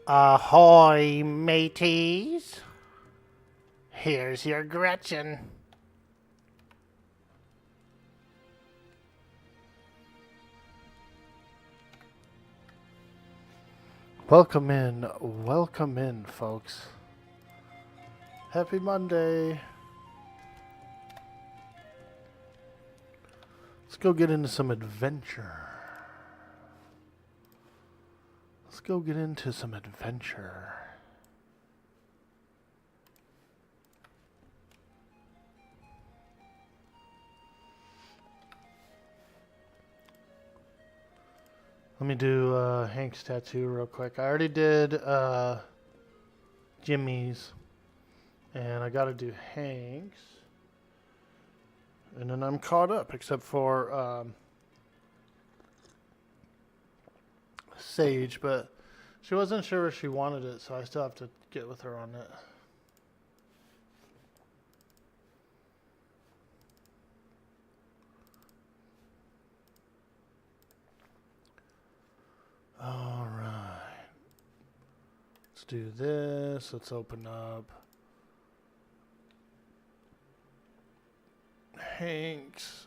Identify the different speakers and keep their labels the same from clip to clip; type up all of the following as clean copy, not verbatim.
Speaker 1: Ahoy, mateys! Here's your Gretchen. Welcome in, folks. Happy Monday. Let's go get into some adventure. Let me do Hank's tattoo real quick. I already did Jimmy's, and I gotta do Hank's. And then I'm caught up, except for Sage, but she wasn't sure if she wanted it, so I still have to get with her on it. All right. Let's do this. Let's open up Hank's.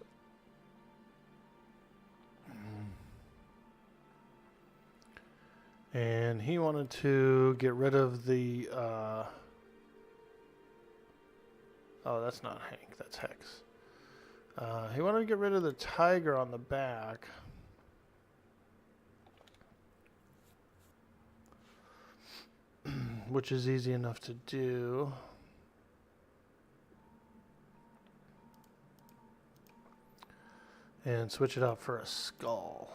Speaker 1: And he wanted to get rid of the, oh, that's not Hank, that's Hex. He wanted to get rid of the tiger on the back. Which is easy enough to do. And switch it out for a skull.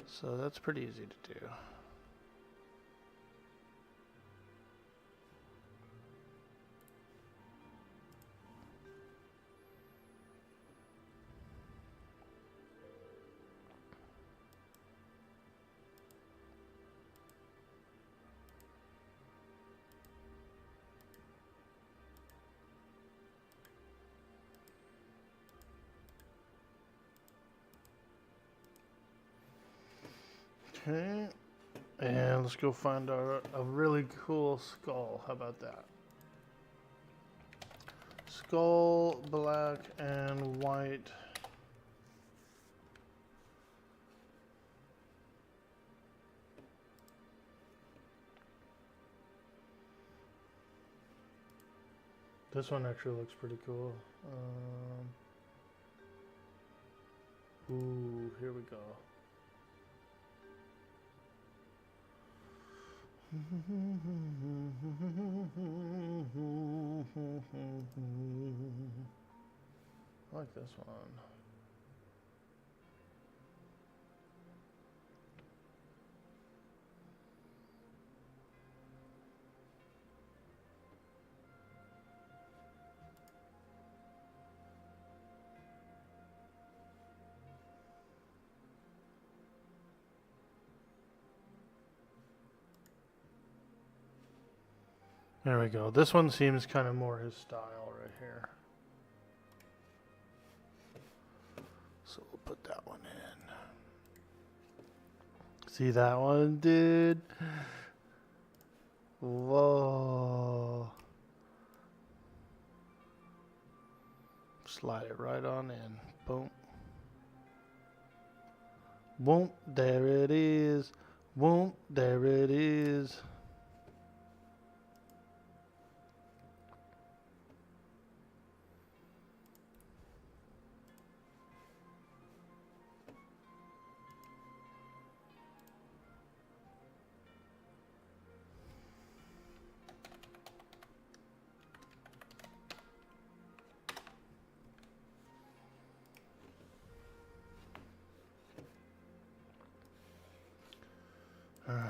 Speaker 1: So that's pretty easy to do. Okay, and let's go find a really cool skull. How about that? Skull, black and white. This one actually looks pretty cool. Ooh, here we go. I like this one. There we go. This one seems kind of more his style right here. So we'll put that one in. See that one, dude? Whoa. Slide it right on in. Boom. Boom. There it is. Boom. There it is. All right.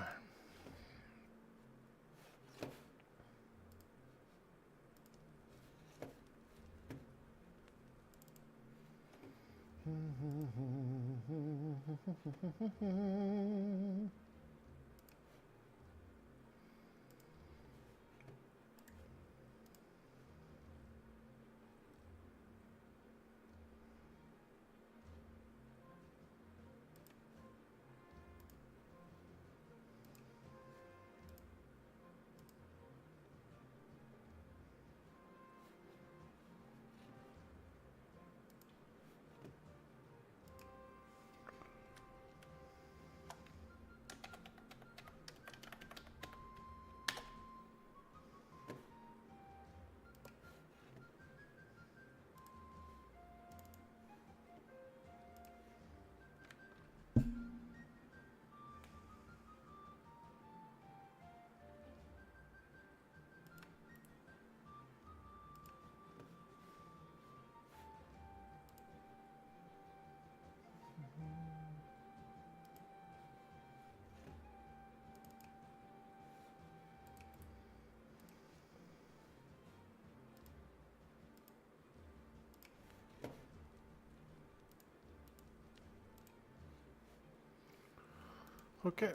Speaker 1: Okay.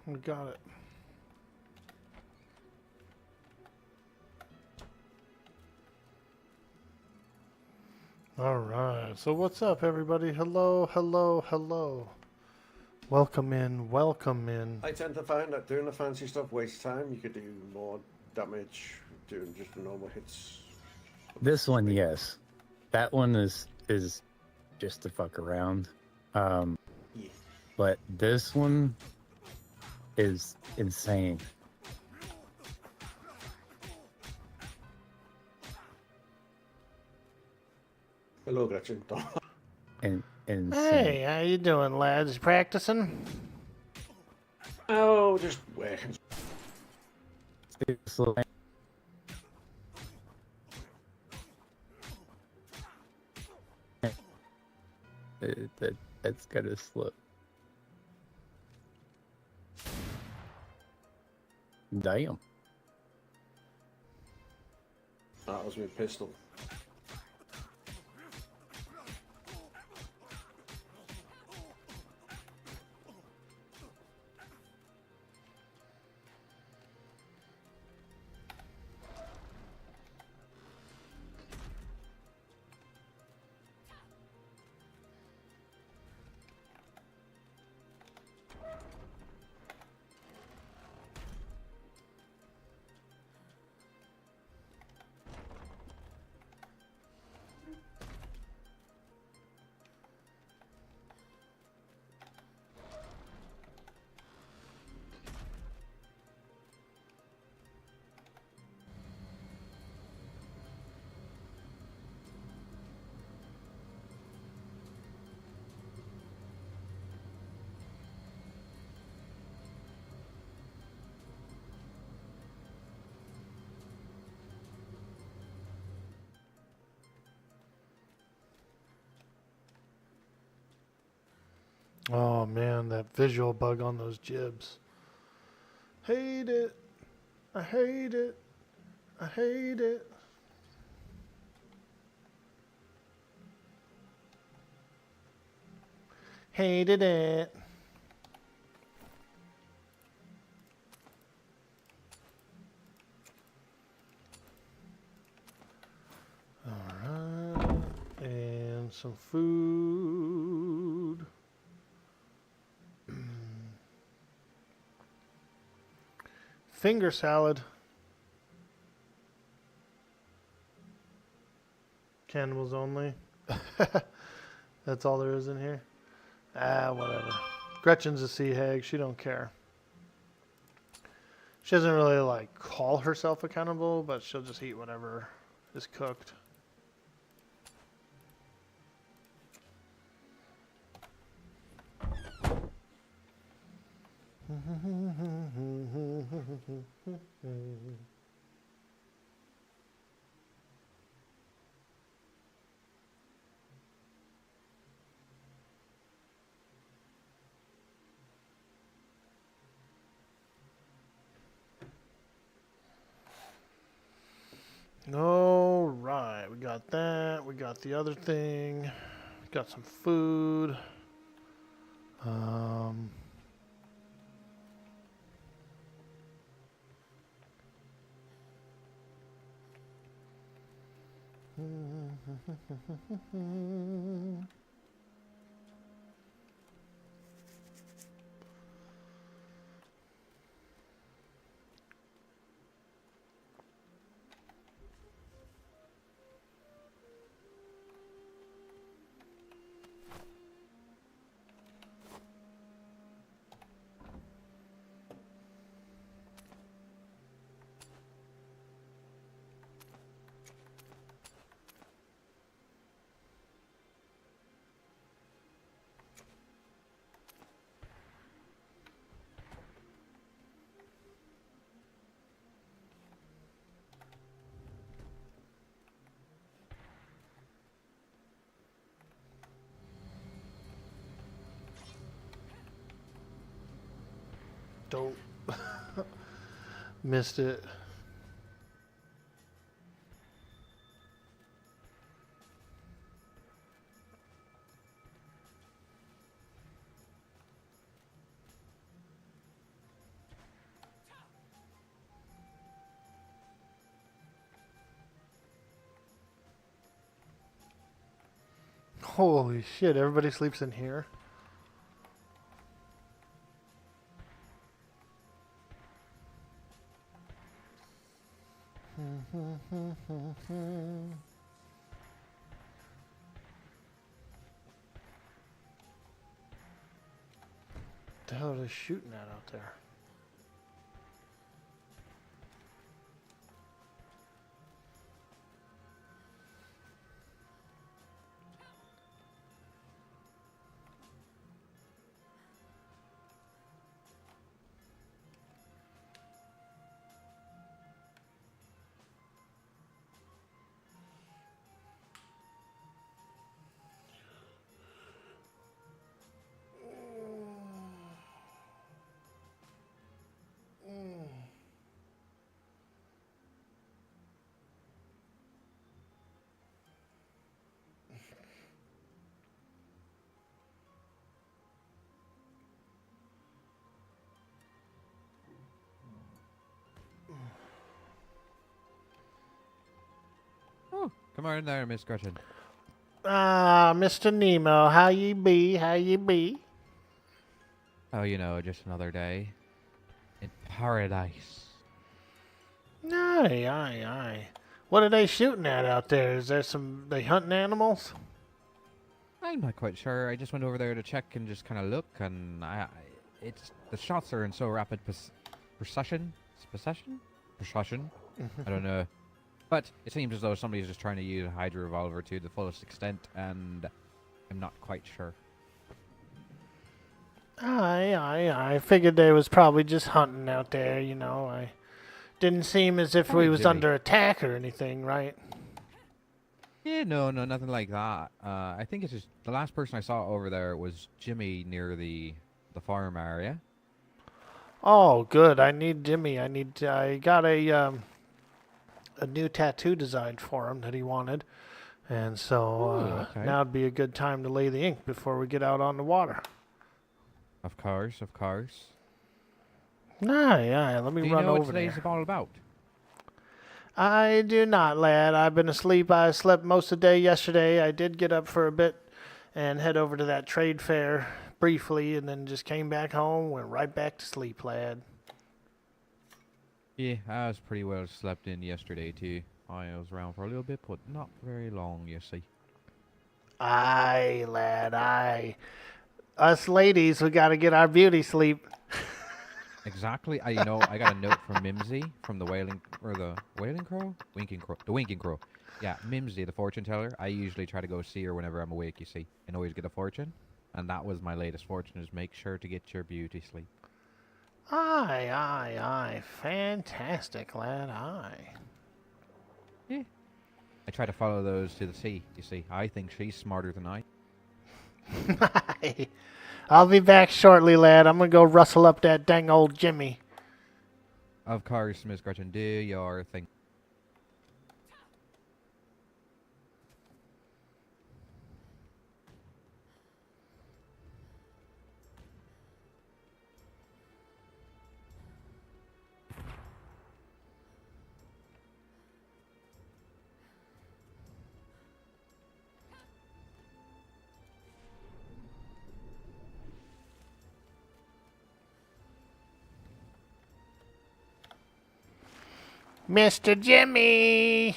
Speaker 1: We got it. All right. So what's up, everybody? Hello, hello, hello. Welcome in. Welcome in.
Speaker 2: I tend to find that doing the fancy stuff wastes time. You could do more damage doing just the normal hits.
Speaker 3: This one, yes. That one is just to fuck around.
Speaker 2: Yeah.
Speaker 3: But this one is insane.
Speaker 2: Hello, Gretchen.
Speaker 3: Insane.
Speaker 1: Hey, how you doing, lads? Practicing?
Speaker 2: Oh, just working.
Speaker 3: That's kind of slow. Damn.
Speaker 2: That was my pistol.
Speaker 1: Oh man, that visual bug on those jibs. Hate it. I hate it. I hate it. Hated it. Alright. And some food. Finger salad. Cannibals only. That's all there is in here. Ah, whatever. Gretchen's a sea hag. She don't care. She doesn't really like call herself a cannibal, but she'll just eat whatever is cooked. All right, we got that. We got the other thing. Got some food. Dope. Missed it. Holy shit, everybody sleeps in here? What the hell are they shooting at out there?
Speaker 4: Oh, come on in there, Miss Gretchen.
Speaker 1: Ah, Mr. Nemo, how ye be? How ye be?
Speaker 4: Oh, you know, just another day in paradise.
Speaker 1: Aye, aye, aye. What are they shooting at out there? Is there they hunting animals?
Speaker 4: I'm not quite sure. I just went over there to check and just kind of look, and it's the shots are in so rapid procession. I don't know, but it seems as though somebody's just trying to use a hydro revolver to the fullest extent, and I'm not quite sure.
Speaker 1: Aye, aye, I figured they was probably just hunting out there, you know. I didn't seem as if we
Speaker 4: Probably
Speaker 1: was
Speaker 4: Jimmy.
Speaker 1: under attack or anything, right?
Speaker 4: Yeah, no, nothing like that. I think it's just the last person I saw over there was Jimmy near the farm area.
Speaker 1: Oh, good. I need Jimmy. I got a new tattoo designed for him that he wanted. And so
Speaker 4: Oh, okay.
Speaker 1: now would be a good time to lay the ink before we get out on the water.
Speaker 4: Of course, of course.
Speaker 1: Aye, aye. Let me
Speaker 4: Do you
Speaker 1: run
Speaker 4: know what
Speaker 1: over
Speaker 4: today's
Speaker 1: there.
Speaker 4: all about?
Speaker 1: I do not, lad. I've been asleep. I slept most of the day yesterday. I did get up for a bit and head over to that trade fair briefly and then just came back home, went right back to sleep, lad.
Speaker 4: Yeah, I was pretty well slept in yesterday too. I was around for a little bit, but not very long, you see.
Speaker 1: Aye, lad, aye. Us ladies, we got to get our beauty sleep.
Speaker 4: Exactly. I got a note from Mimsy from the Wailing Crow? Winking Crow. The Winking Crow. Yeah, Mimsy, the fortune teller. I usually try to go see her whenever I'm awake, you see, and always get a fortune. And that was my latest fortune, is make sure to get your beauty sleep.
Speaker 1: Aye, aye, aye. Fantastic, lad, aye.
Speaker 4: Yeah. I try to follow those to the sea, you see. I think she's smarter than I.
Speaker 1: Aye. I'll be back shortly, lad. I'm going to go rustle up that dang old Jimmy.
Speaker 4: Of course, Miss Gretchen, do your thing.
Speaker 1: Mr. Jimmy!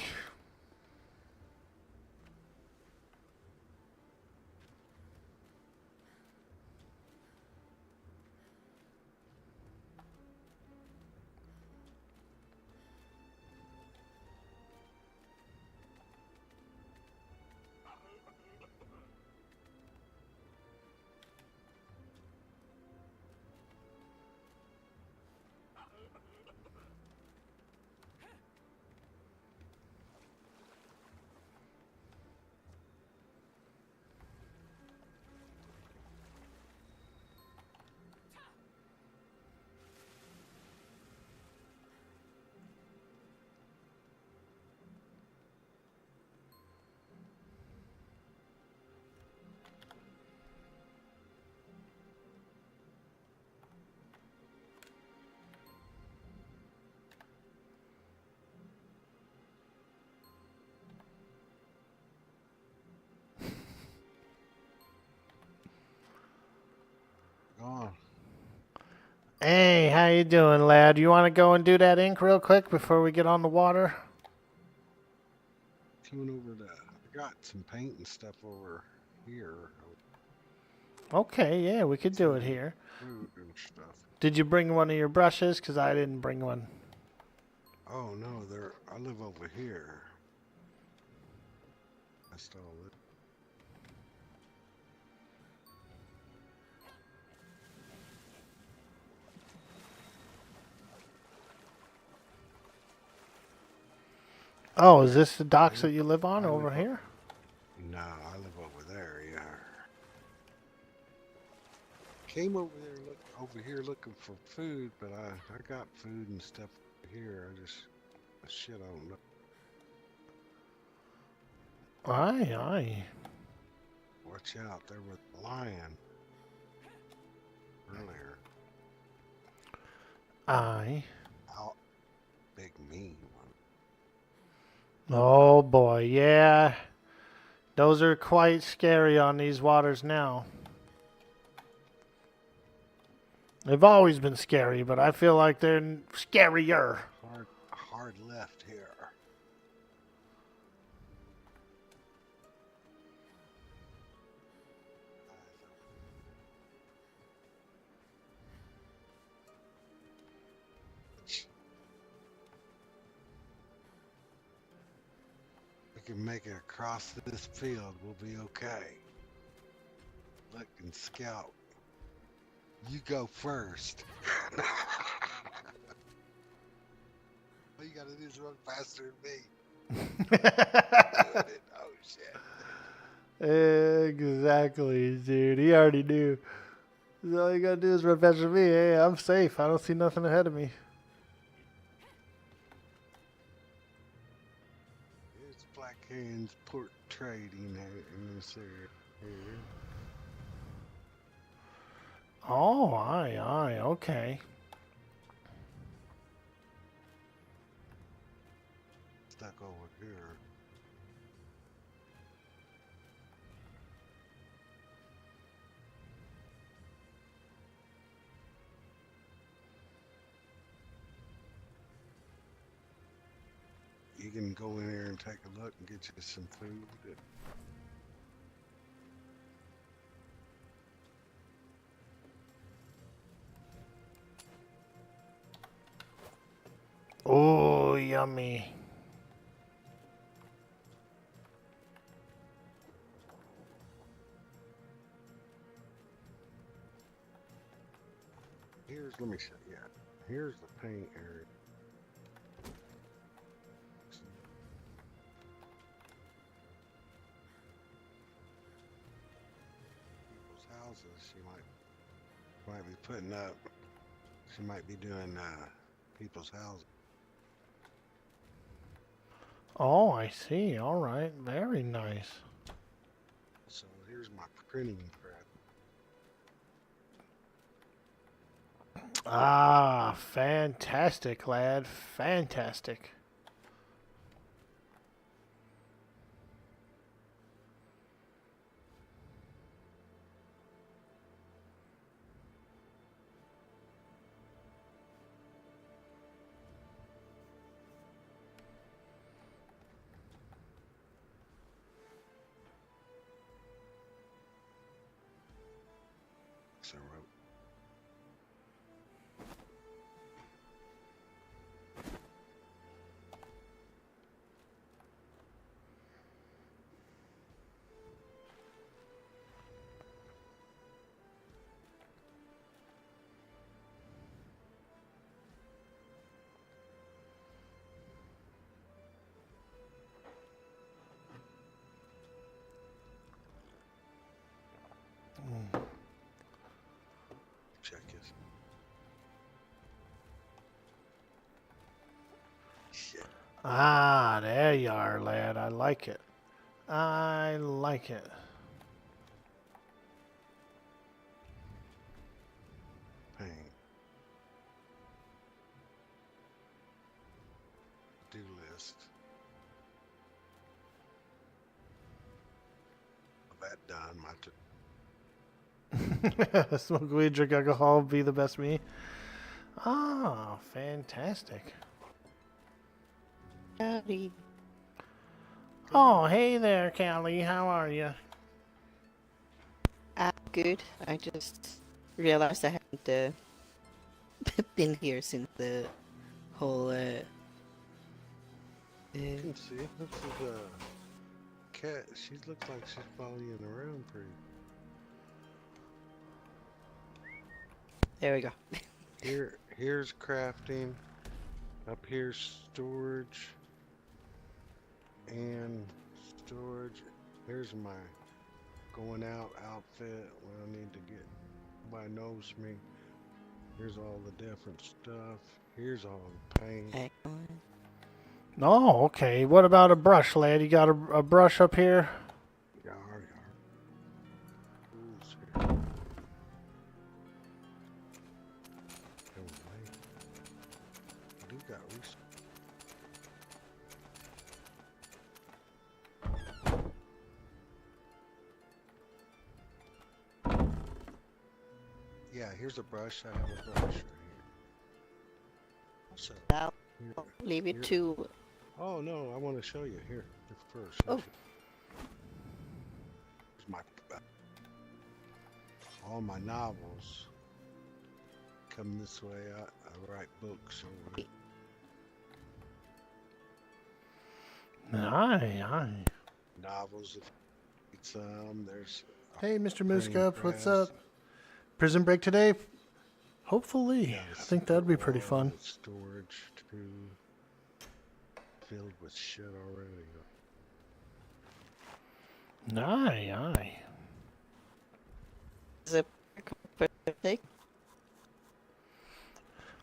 Speaker 1: Hey, how you doing, lad? You want to go and do that ink real quick before we get on the water?
Speaker 5: Coming over to, I got some paint and stuff over here.
Speaker 1: Okay, yeah, we could do it here.
Speaker 5: Food and stuff.
Speaker 1: Did you bring one of your brushes? Because I didn't bring one.
Speaker 5: Oh no, I live over here. I stole it.
Speaker 1: Oh, is this the docks that you live on
Speaker 5: I
Speaker 1: over
Speaker 5: live
Speaker 1: here?
Speaker 5: No, I live over there. Yeah. Came over here looking for food, but I got food and stuff over here. Shit, I don't know.
Speaker 1: Aye.
Speaker 5: Watch out, there was a lion earlier.
Speaker 1: Aye.
Speaker 5: Out, big mean one.
Speaker 1: Oh boy, yeah. Those are quite scary on these waters now. They've always been scary, but I feel like they're scarier.
Speaker 5: Hard left here. We can make it across this field. We'll be okay. Look and scout. You go first. All you gotta do is run faster than me. Oh shit.
Speaker 1: Exactly, dude. He already knew. All you gotta do is run faster than me. Hey, I'm safe. I don't see nothing ahead of me.
Speaker 5: It's Black Hands Port Trading in this area here.
Speaker 1: Oh, aye, okay.
Speaker 5: Stuck over here. You can go in here and take a look and get you some food.
Speaker 1: Oh, yummy.
Speaker 5: Let me show you. Here's the paint area. People's houses she might be putting up. She might be doing people's houses.
Speaker 1: Oh, I see. All right. Very nice.
Speaker 5: So here's my printing press.
Speaker 1: Ah, fantastic, lad. Fantastic.
Speaker 5: So I wrote. Check this. Shit.
Speaker 1: Ah, there you are, lad. I like it. I like it.
Speaker 5: Paint. Do list. That done. My
Speaker 1: Smoke weed, drink alcohol, be the best me. Oh, fantastic.
Speaker 6: Howdy.
Speaker 1: Oh, hey there, Callie. How are you?
Speaker 6: I'm good. I just realized I hadn't been here since the whole
Speaker 5: You can see this is a cat. She looks like she's following you around pretty.
Speaker 6: there we go.
Speaker 5: Here's crafting. Up here's storage. And storage. Here's my going out outfit when I need to get. Nobody knows me. Here's all the different stuff. Here's all the paint.
Speaker 6: Excellent.
Speaker 1: Oh, okay. What about a brush, lad? You got a brush up here?
Speaker 5: Yar, yar. Tools here. Anyway, I do got resources. Yeah, here's a brush. I have a brush right here. So,
Speaker 6: I'll
Speaker 5: here,
Speaker 6: leave it
Speaker 5: here.
Speaker 6: to.
Speaker 5: Oh no, I want to show you here first.
Speaker 6: Oh.
Speaker 5: Here's my all my novels come this way. I write books over it.
Speaker 1: Aye, aye.
Speaker 5: Novels. If you need some, there's.
Speaker 1: Hey, Mr. Moose
Speaker 5: printing
Speaker 1: Cup, what's
Speaker 5: press.
Speaker 1: up? Prison break today? Hopefully.
Speaker 5: Yeah,
Speaker 1: I think that'd be pretty
Speaker 5: wall
Speaker 1: fun.
Speaker 5: with storage too. Filled with shit already.
Speaker 1: Aye, aye.
Speaker 6: Is it perfect?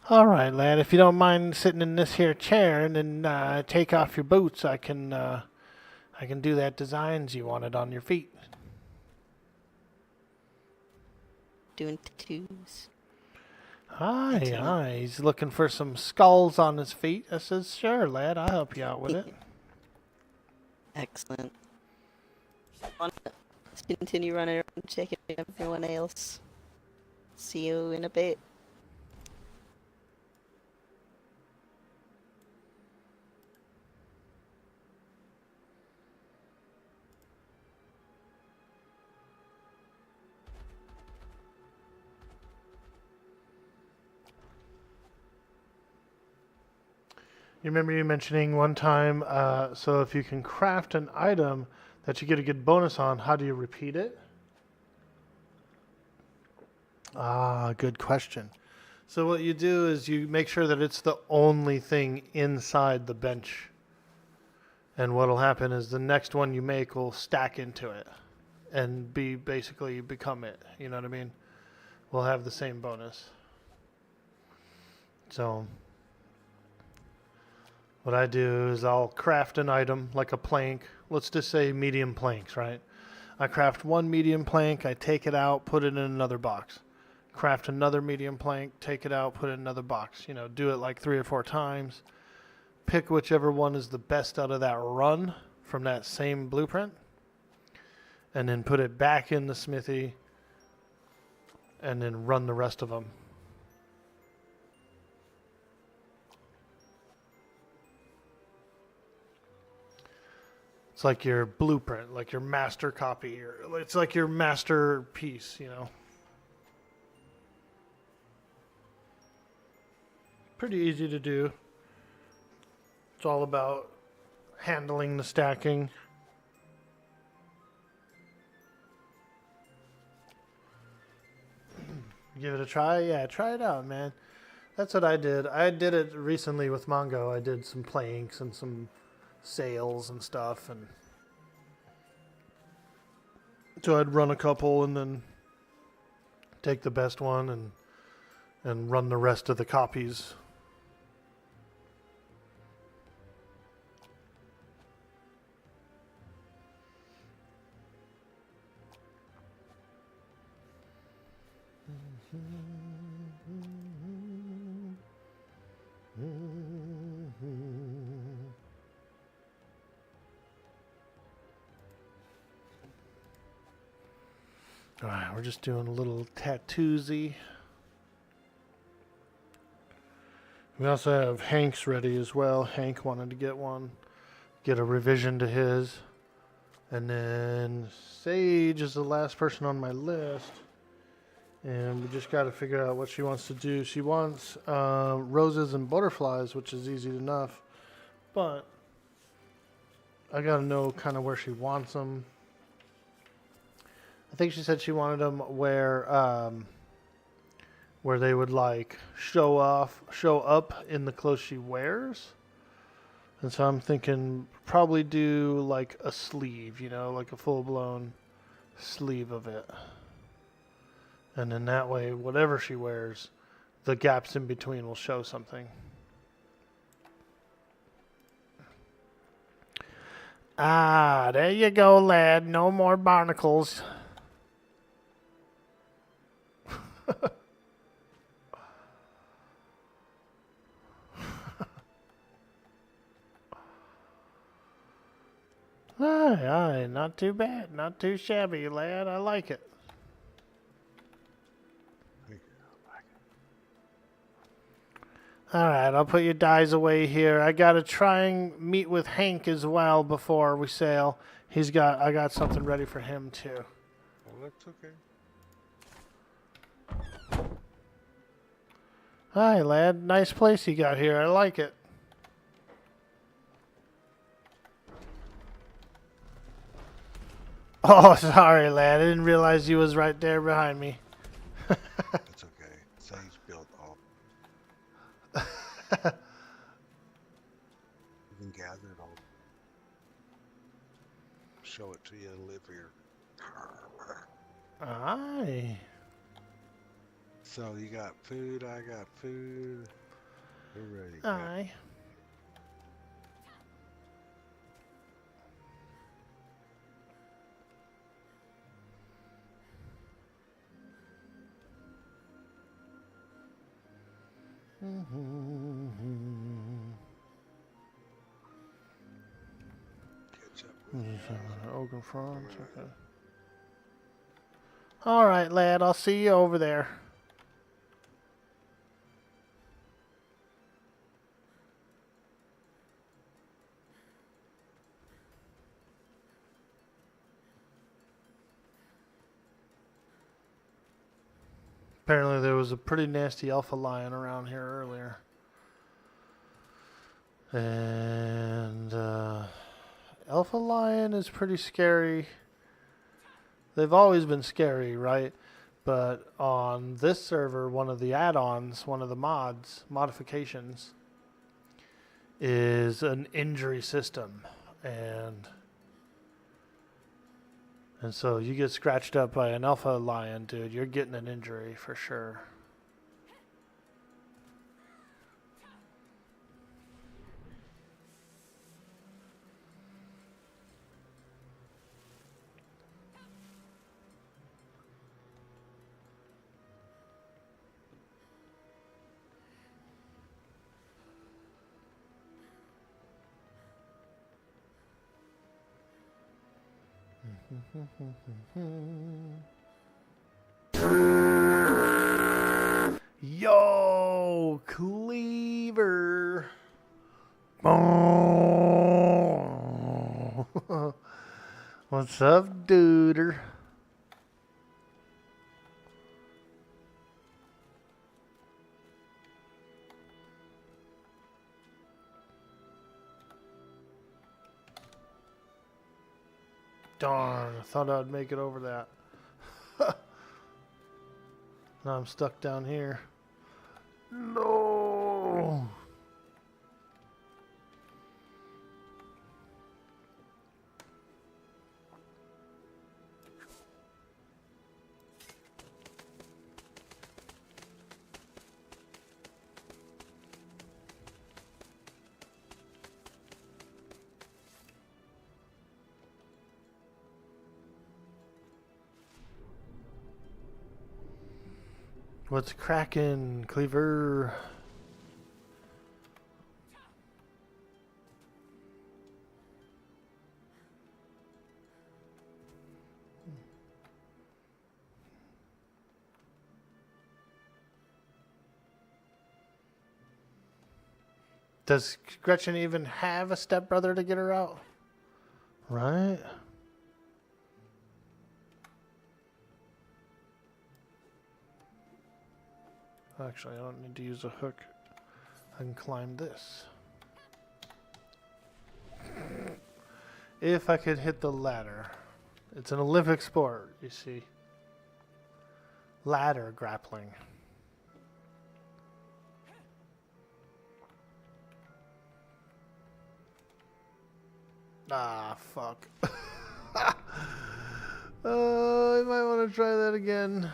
Speaker 1: All right, lad. If you don't mind sitting in this here chair and then take off your boots, I can do that designs you wanted on your feet.
Speaker 6: Doing tattoos.
Speaker 1: Aye,
Speaker 6: Excellent.
Speaker 1: aye. He's looking for some skulls on his feet. I says, sure, lad. I'll help you out with it.
Speaker 6: Excellent. Wanna continue running around checking everyone else. See you in a bit.
Speaker 1: You remember you mentioning one time, so if you can craft an item that you get a good bonus on, how do you repeat it? Ah, good question. So what you do is you make sure that it's the only thing inside the bench. And what'll happen is the next one you make will stack into it and be basically become it. You know what I mean? We'll have the same bonus. So what I do is I'll craft an item like a plank. Let's just say medium planks, right? I craft one medium plank, I take it out, put it in another box. Craft another medium plank, take it out, put it in another box. You know, do it like 3 or 4 times. Pick whichever one is the best out of that run from that same blueprint. And then put it back in the smithy. And then run the rest of them. It's like your blueprint, like your master copy. Or it's like your masterpiece, you know. Pretty easy to do. It's all about handling the stacking. Give it a try? Yeah, try it out, man. That's what I did. I did it recently with Mongo. I did some planks and some sails and stuff, and so I'd run a couple and then take the best one and run the rest of the copies. All right, we're just doing a little tattoozy. We also have Hank's ready as well. Hank wanted to get one, get a revision to his. And then Sage is the last person on my list. And we just got to figure out what she wants to do. She wants roses and butterflies, which is easy enough. But I got to know kind of where she wants them. I think she said she wanted them where they would like show up in the clothes she wears. And so I'm thinking probably do like a sleeve, like a full-blown sleeve of it. And then that way, whatever she wears, the gaps in between will show something. Ah, there you go, lad. No more barnacles. Aye, not too bad. Not too shabby, lad. I like it. Alright, I'll put your dyes away here. I gotta try and meet with Hank as well before we sail. I got something ready for him too.
Speaker 5: Well, that's okay.
Speaker 1: Hi, lad. Nice place you got here. I like it. Oh, sorry, lad. I didn't realize you was right there behind me.
Speaker 5: That's okay. Sage built all. You can gather it all. Show it to you and live here.
Speaker 1: Aye.
Speaker 5: So you got food, I got food. We're ready.
Speaker 1: Aye.
Speaker 5: Catch up with
Speaker 1: Oaken Farms. Okay. All right, lad. I'll see you over there. Apparently there was a pretty nasty alpha lion around here earlier. And alpha lion is pretty scary. They've always been scary, right? But on this server, one of the add-ons, one of the modifications, is an injury system. And so you get scratched up by an alpha lion, dude, you're getting an injury for sure. Yo, Cleaver. What's up, duder? Darn, I thought I'd make it over that. Now I'm stuck down here. No. What's cracking, Cleaver? Does Gretchen even have a stepbrother to get her out? Right? Actually, I don't need to use a hook. I can climb this. If I could hit the ladder. It's an Olympic sport, you see. Ladder grappling. Ah, fuck. I might want to try that again.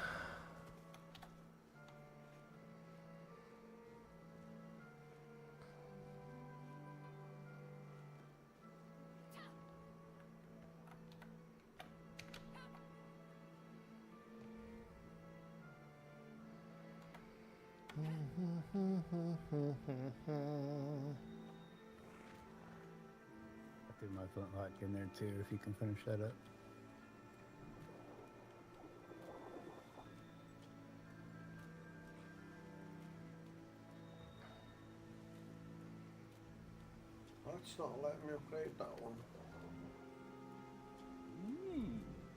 Speaker 3: I threw my flintlock in there too, if you can finish that up.
Speaker 2: That's not letting me upgrade that one.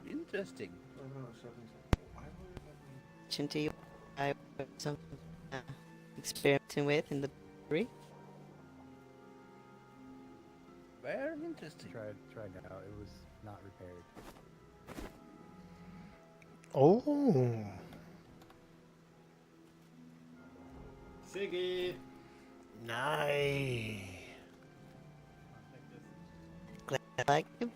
Speaker 7: Interesting.
Speaker 2: No, 17. Why won't it let me?
Speaker 6: Into you, I something experimenting with in the brewery.
Speaker 7: Very interesting.
Speaker 3: Tried it out. It was not repaired.
Speaker 1: Oh.
Speaker 8: Siggy.
Speaker 1: Nice.
Speaker 6: Glad I like you.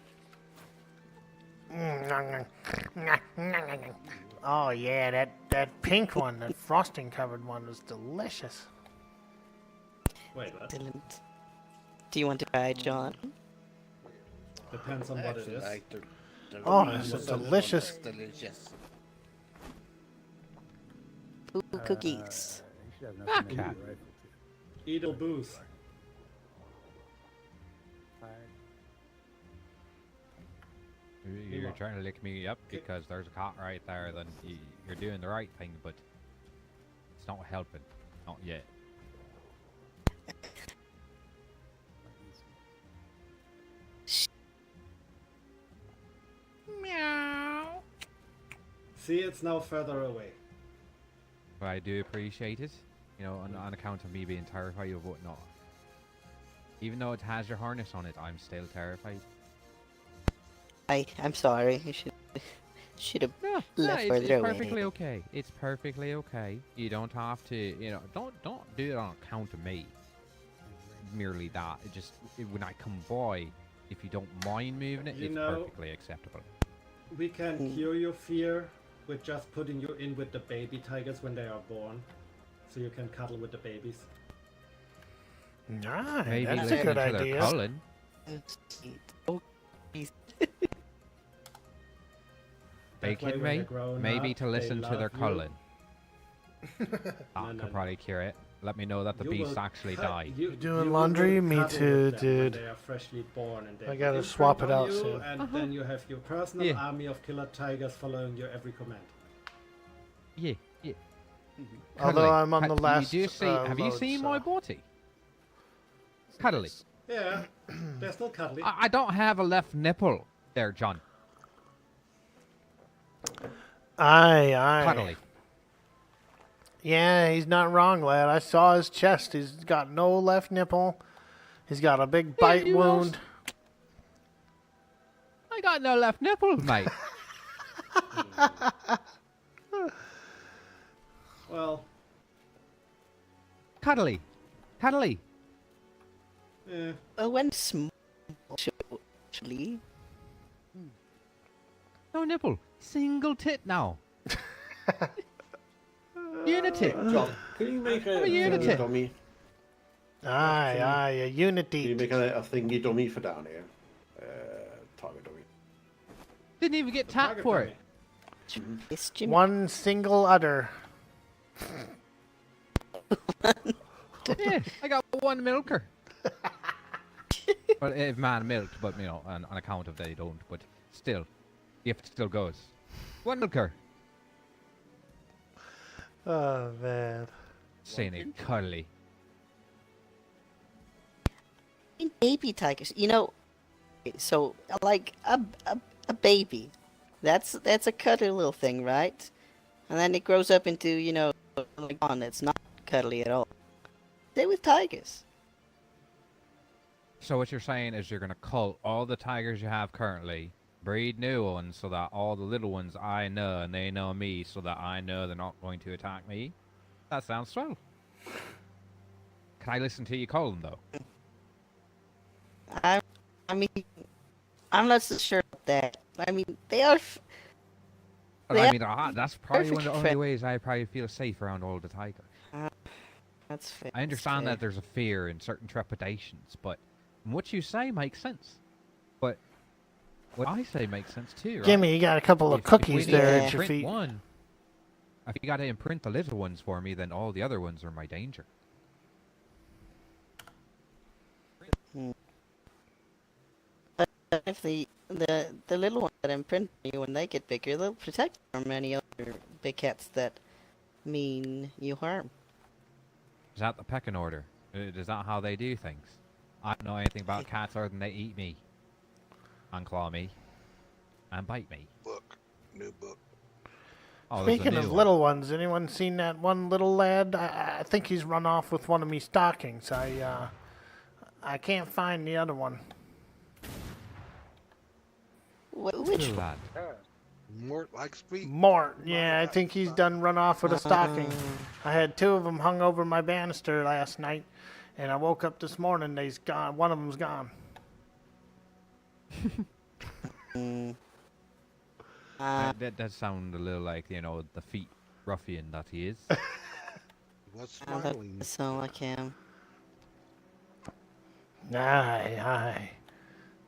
Speaker 1: Oh yeah, that pink one, that frosting covered one was delicious.
Speaker 8: Wait, what?
Speaker 6: Excellent. Do you want to try, John?
Speaker 8: Depends on
Speaker 7: I
Speaker 8: what it
Speaker 7: actually
Speaker 8: is.
Speaker 7: like the
Speaker 1: Oh,
Speaker 7: green
Speaker 1: it's
Speaker 7: one.
Speaker 1: delicious.
Speaker 7: It's delicious.
Speaker 6: Ooh, cookies.
Speaker 3: You should have enough to make
Speaker 4: cat.
Speaker 3: a rifle too.
Speaker 8: Edel booze.
Speaker 4: You're trying to lick me up because there's a cot right there, then you're doing the right thing, but it's not helping. Not yet.
Speaker 6: Meow.
Speaker 8: See, it's now further away.
Speaker 4: But I do appreciate it, you know, on account of me being terrified of whatnot. Even though it has your harness on it, I'm still terrified.
Speaker 6: I'm sorry. You should have
Speaker 4: No,
Speaker 6: left
Speaker 4: it's
Speaker 6: further away.
Speaker 4: perfectly okay. It's perfectly okay. You don't have to, you know, don't do it on account of me. Merely that. When I come by, if you don't mind moving it,
Speaker 8: You
Speaker 4: it's
Speaker 8: know-
Speaker 4: perfectly acceptable.
Speaker 8: We can cure your fear with just putting you in with the baby tigers when they are born. So you can cuddle with the babies.
Speaker 1: Nice.
Speaker 4: Maybe
Speaker 1: That's a
Speaker 4: listen
Speaker 1: good
Speaker 4: to their
Speaker 1: idea.
Speaker 4: culling.
Speaker 6: Oh, please.
Speaker 8: That way
Speaker 4: Bacon,
Speaker 8: when they're
Speaker 4: mate.
Speaker 8: grown
Speaker 4: Maybe
Speaker 8: up,
Speaker 4: to
Speaker 8: they
Speaker 4: listen to their
Speaker 8: love you.
Speaker 4: culling.
Speaker 8: No,
Speaker 4: That
Speaker 8: no,
Speaker 4: could probably cure it. Let me know that the
Speaker 8: You
Speaker 4: beast
Speaker 8: will
Speaker 4: actually
Speaker 8: cut-
Speaker 4: died.
Speaker 8: You
Speaker 1: doing
Speaker 8: will
Speaker 1: laundry? Me
Speaker 8: cuddle
Speaker 1: too,
Speaker 8: with them when
Speaker 1: dude.
Speaker 8: They are freshly born, and they
Speaker 1: I gotta
Speaker 8: will
Speaker 1: swap
Speaker 8: imprint
Speaker 1: it
Speaker 8: on
Speaker 1: out
Speaker 8: you,
Speaker 1: soon.
Speaker 8: And then you have your personal
Speaker 4: Yeah.
Speaker 8: army of killer tigers following your every command.
Speaker 4: Yeah, yeah.
Speaker 1: Although
Speaker 4: Cuddly.
Speaker 1: I'm on the last.
Speaker 4: You do see, have you
Speaker 1: load,
Speaker 4: seen my
Speaker 1: so-
Speaker 4: body? Cuddly.
Speaker 8: Yeah, they're still cuddly.
Speaker 4: I don't have a left nipple there, John.
Speaker 1: Aye.
Speaker 4: Cuddly.
Speaker 1: Yeah, he's not wrong, lad. I saw his chest. He's got no left nipple. He's got a big bite
Speaker 4: you
Speaker 1: wound.
Speaker 4: I got no left nipple, mate.
Speaker 8: Well,
Speaker 4: Cuddly. Cuddly.
Speaker 8: eh,
Speaker 6: When small, actually.
Speaker 4: No nipple. Single tit now. Unity.
Speaker 2: John, can you make a
Speaker 4: a unity.
Speaker 2: thingy dummy?
Speaker 1: Aye, a
Speaker 2: Can you
Speaker 1: unity.
Speaker 2: make a thingy dummy for down here? Target dummy.
Speaker 4: Didn't even get tapped
Speaker 8: target
Speaker 4: for
Speaker 8: dummy.
Speaker 4: it.
Speaker 6: It's Jimmy.
Speaker 1: One single udder.
Speaker 4: Yeah, I got one milker. Well, if man milked, but you know, on account of they don't. But still, the gift still goes. One milker.
Speaker 1: Oh man.
Speaker 4: Saying it cuddly.
Speaker 6: baby tigers. You know, so like a baby, that's a cuddly little thing, right? And then it grows up into, you know, like one that's not cuddly at all. Same with tigers.
Speaker 4: So what you're saying is you're gonna cull all the tigers you have currently, breed new ones so that all the little ones I know and they know me, so that I know they're not going to attack me. That sounds swell. Can I listen to you call them though?
Speaker 6: I mean, I'm not so sure about that. I mean, they are.
Speaker 4: Well,
Speaker 6: They
Speaker 4: I
Speaker 6: are
Speaker 4: mean, that's probably one of the
Speaker 6: perfect
Speaker 4: only
Speaker 6: friend-
Speaker 4: ways I probably feel safe around all the tigers.
Speaker 6: That's fair.
Speaker 4: I understand that there's a fear and certain trepidations, but what you say makes sense. But what I say makes sense too, right?
Speaker 1: Gimme, you got a couple of
Speaker 4: If we
Speaker 1: cookies
Speaker 4: need to
Speaker 1: there
Speaker 6: Yeah.
Speaker 1: at your
Speaker 4: imprint
Speaker 1: feet.
Speaker 4: one, if you got to imprint the little ones for me, then all the other ones are my danger.
Speaker 6: If the little ones that imprint you when they get bigger, they'll protect you from any other big cats that mean you harm.
Speaker 4: Is that the pecking order? Is that how they do things? I don't know anything about cats other than they eat me, and claw me, and bite me.
Speaker 5: Book. New book.
Speaker 4: Oh, there's a
Speaker 1: Speaking
Speaker 4: new
Speaker 1: of
Speaker 4: one.
Speaker 1: little ones, anyone seen that one little lad? I think he's run off with one of me stockings. I can't find the other one.
Speaker 6: Which
Speaker 4: Little lad.
Speaker 5: Mort likes feet.
Speaker 1: Mort, yeah, I think he's done run off with a stocking.
Speaker 6: Uh.
Speaker 1: I had two of them hung over my banister last night, and I woke up this morning, they's gone. One of them's gone.
Speaker 4: That does sound a little like, you know, the feet ruffian that he is.
Speaker 5: What's
Speaker 6: that
Speaker 5: smiling?
Speaker 6: does sound like him.
Speaker 1: Aye.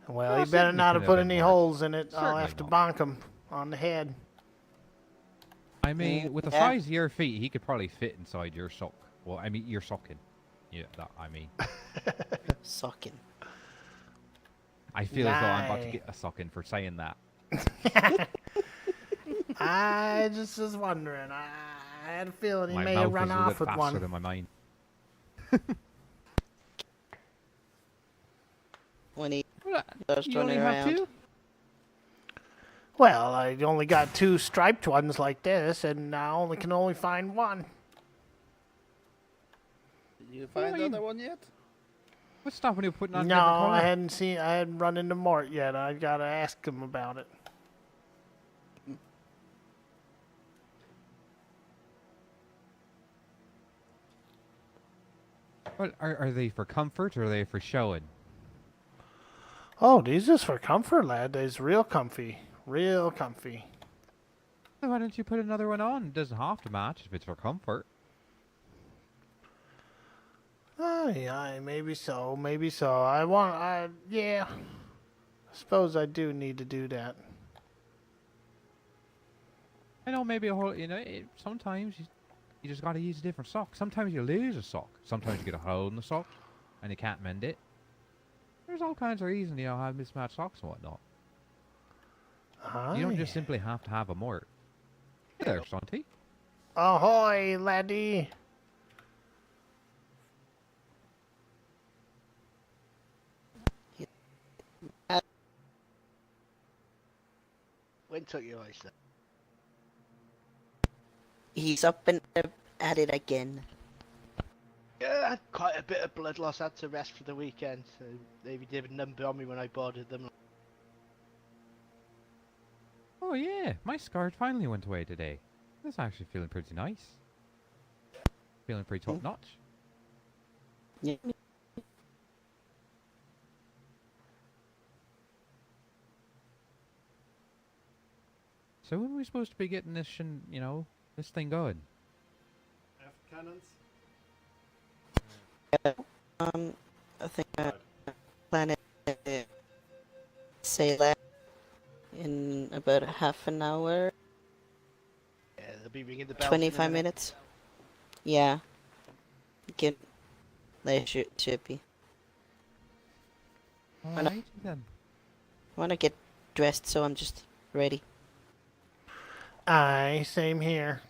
Speaker 1: Well,
Speaker 4: Well,
Speaker 1: he better
Speaker 4: certainly
Speaker 1: not
Speaker 4: could
Speaker 1: have
Speaker 4: have
Speaker 1: put
Speaker 4: been
Speaker 1: any
Speaker 4: worse.
Speaker 1: holes in it. I'll
Speaker 4: Certainly
Speaker 1: have to
Speaker 4: not.
Speaker 1: bonk him on the head.
Speaker 4: I mean, with the
Speaker 6: Yeah.
Speaker 4: size of your feet, he could probably fit inside your sock. Well, I mean, your socking. Yeah, that I mean.
Speaker 6: Sucking.
Speaker 4: I feel as though I'm about to
Speaker 1: Aye.
Speaker 4: get a socking for saying that.
Speaker 1: I just was wondering. I had a feeling he
Speaker 4: My
Speaker 1: may
Speaker 4: mouth
Speaker 1: have run
Speaker 4: is a
Speaker 1: off
Speaker 4: bit
Speaker 1: with
Speaker 4: faster
Speaker 1: one.
Speaker 4: than my mind.
Speaker 6: When he
Speaker 4: Well,
Speaker 6: goes
Speaker 4: you only
Speaker 6: running
Speaker 4: have
Speaker 6: around.
Speaker 4: two?
Speaker 1: Well, I only got two striped ones like this, and I can only find one.
Speaker 7: Did you find the
Speaker 4: you-
Speaker 7: other one yet?
Speaker 4: What's stopping you putting on
Speaker 1: No,
Speaker 4: different color?
Speaker 1: I hadn't run into Mort yet. I gotta ask him about it.
Speaker 4: Well, are they for comfort or are they for showing?
Speaker 1: Oh, these is for comfort, lad. They's real comfy. Real comfy.
Speaker 4: Then why don't you put another one on? It doesn't have to match if it's for comfort.
Speaker 1: Aye, maybe so, yeah. I suppose I do need to do that.
Speaker 4: I know maybe a whole, sometimes you just gotta use a different sock. Sometimes you lose a sock. Sometimes you get a hole in the sock and you can't mend it. There's all kinds of reasons, have mismatched socks and whatnot. You don't just simply have to have a mort. Hey there, Santi.
Speaker 1: Ahoy, laddie.
Speaker 9: When took your ice then?
Speaker 6: He's up and at it again.
Speaker 9: Yeah, I had quite a bit of blood loss. I had to rest for the weekend, so they did a number on me when I boarded them.
Speaker 4: Oh yeah, my scar finally went away today. That's actually feeling pretty nice. Feeling pretty top notch.
Speaker 6: Yeah.
Speaker 4: So when are we supposed to be getting this, this thing going?
Speaker 8: F cannons.
Speaker 6: I think planet say that in about half an hour,
Speaker 9: Yeah, they'll be ringing the bell.
Speaker 6: 25 minutes. Yeah. Get they should be.
Speaker 4: Alright then.
Speaker 6: I wanna get dressed, so I'm just ready.
Speaker 1: Aye, same here.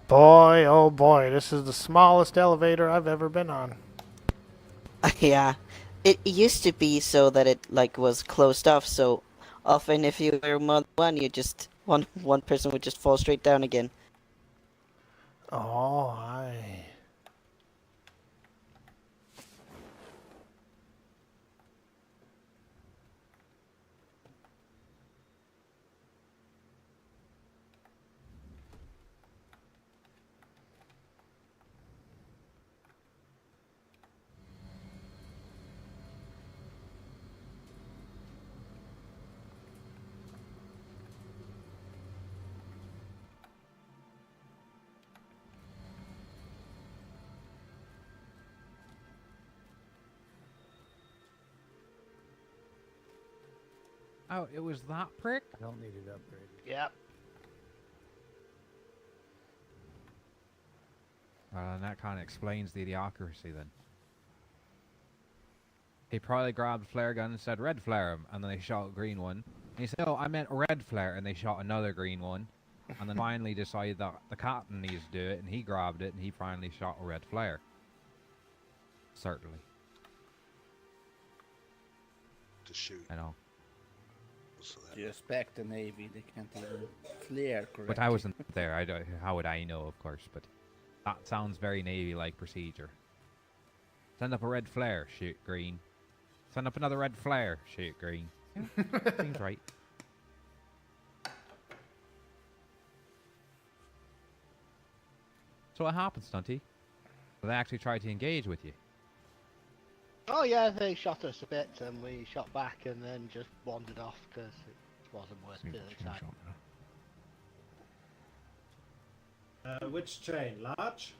Speaker 1: Boy, oh boy, this is the smallest elevator I've ever been on.
Speaker 6: Yeah, it used to be so that it like was closed off. So often, if you were more than one, you just one person would just fall straight down again.
Speaker 1: Oh, I.
Speaker 4: Oh, it was that prick?
Speaker 3: I don't need it upgraded.
Speaker 9: Yep.
Speaker 4: Well, and that kind of explains the idiocracy then. He probably grabbed flare gun and said red flare him, and then they shot a green one. And he said, oh, I meant red flare, and they shot another green one. And then finally decided that the captain needs to do it, and he grabbed it, and he finally shot a red flare. Certainly.
Speaker 5: To shoot.
Speaker 4: I know.
Speaker 5: So that
Speaker 7: You expect the Navy, they can't even flare correctly.
Speaker 4: But I wasn't there. I don't, how would I know, of course? But that sounds very Navy-like procedure. Send up a red flare, shoot green. Send up another red flare, shoot green. Yeah, seems right. So what happened, Stunty? They actually tried to engage with you.
Speaker 9: Oh yeah, they shot us a bit, and we shot back, and then just wandered off because it wasn't worth it at the time.
Speaker 8: Which train? Large?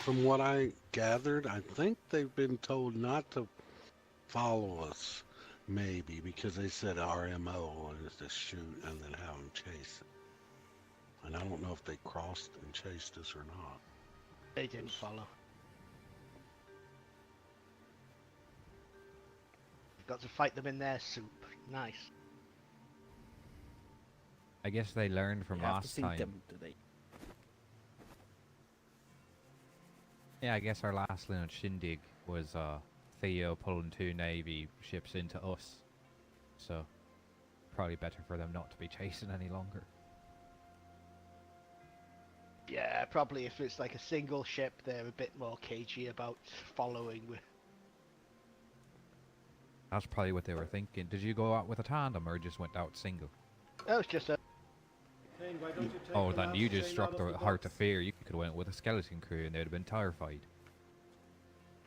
Speaker 5: from what I gathered, I think they've been told not to follow us, maybe, because they said our MO is to shoot and then have them chase it. And I don't know if they crossed and chased us or not.
Speaker 9: They didn't follow. Got to fight them in their soup. Nice.
Speaker 4: I guess they learned from
Speaker 7: You have to
Speaker 4: last
Speaker 7: sink
Speaker 4: time.
Speaker 7: them today.
Speaker 4: Yeah, I guess our last little shindig was Theo pulling 2 Navy ships into us. So, probably better for them not to be chasing any longer.
Speaker 9: Yeah, probably if it's like a single ship, they're a bit more cagey about following with.
Speaker 4: That's probably what they were thinking. Did you go out with a tandem or just went out single?
Speaker 9: That was just a.
Speaker 8: Train, why don't you take
Speaker 4: Oh,
Speaker 8: the
Speaker 4: then
Speaker 8: last
Speaker 4: you just
Speaker 8: train
Speaker 4: struck
Speaker 8: out
Speaker 4: the
Speaker 8: of
Speaker 4: heart of
Speaker 8: box?
Speaker 4: fear. You could have went with a skeleton crew and they'd have been terrified.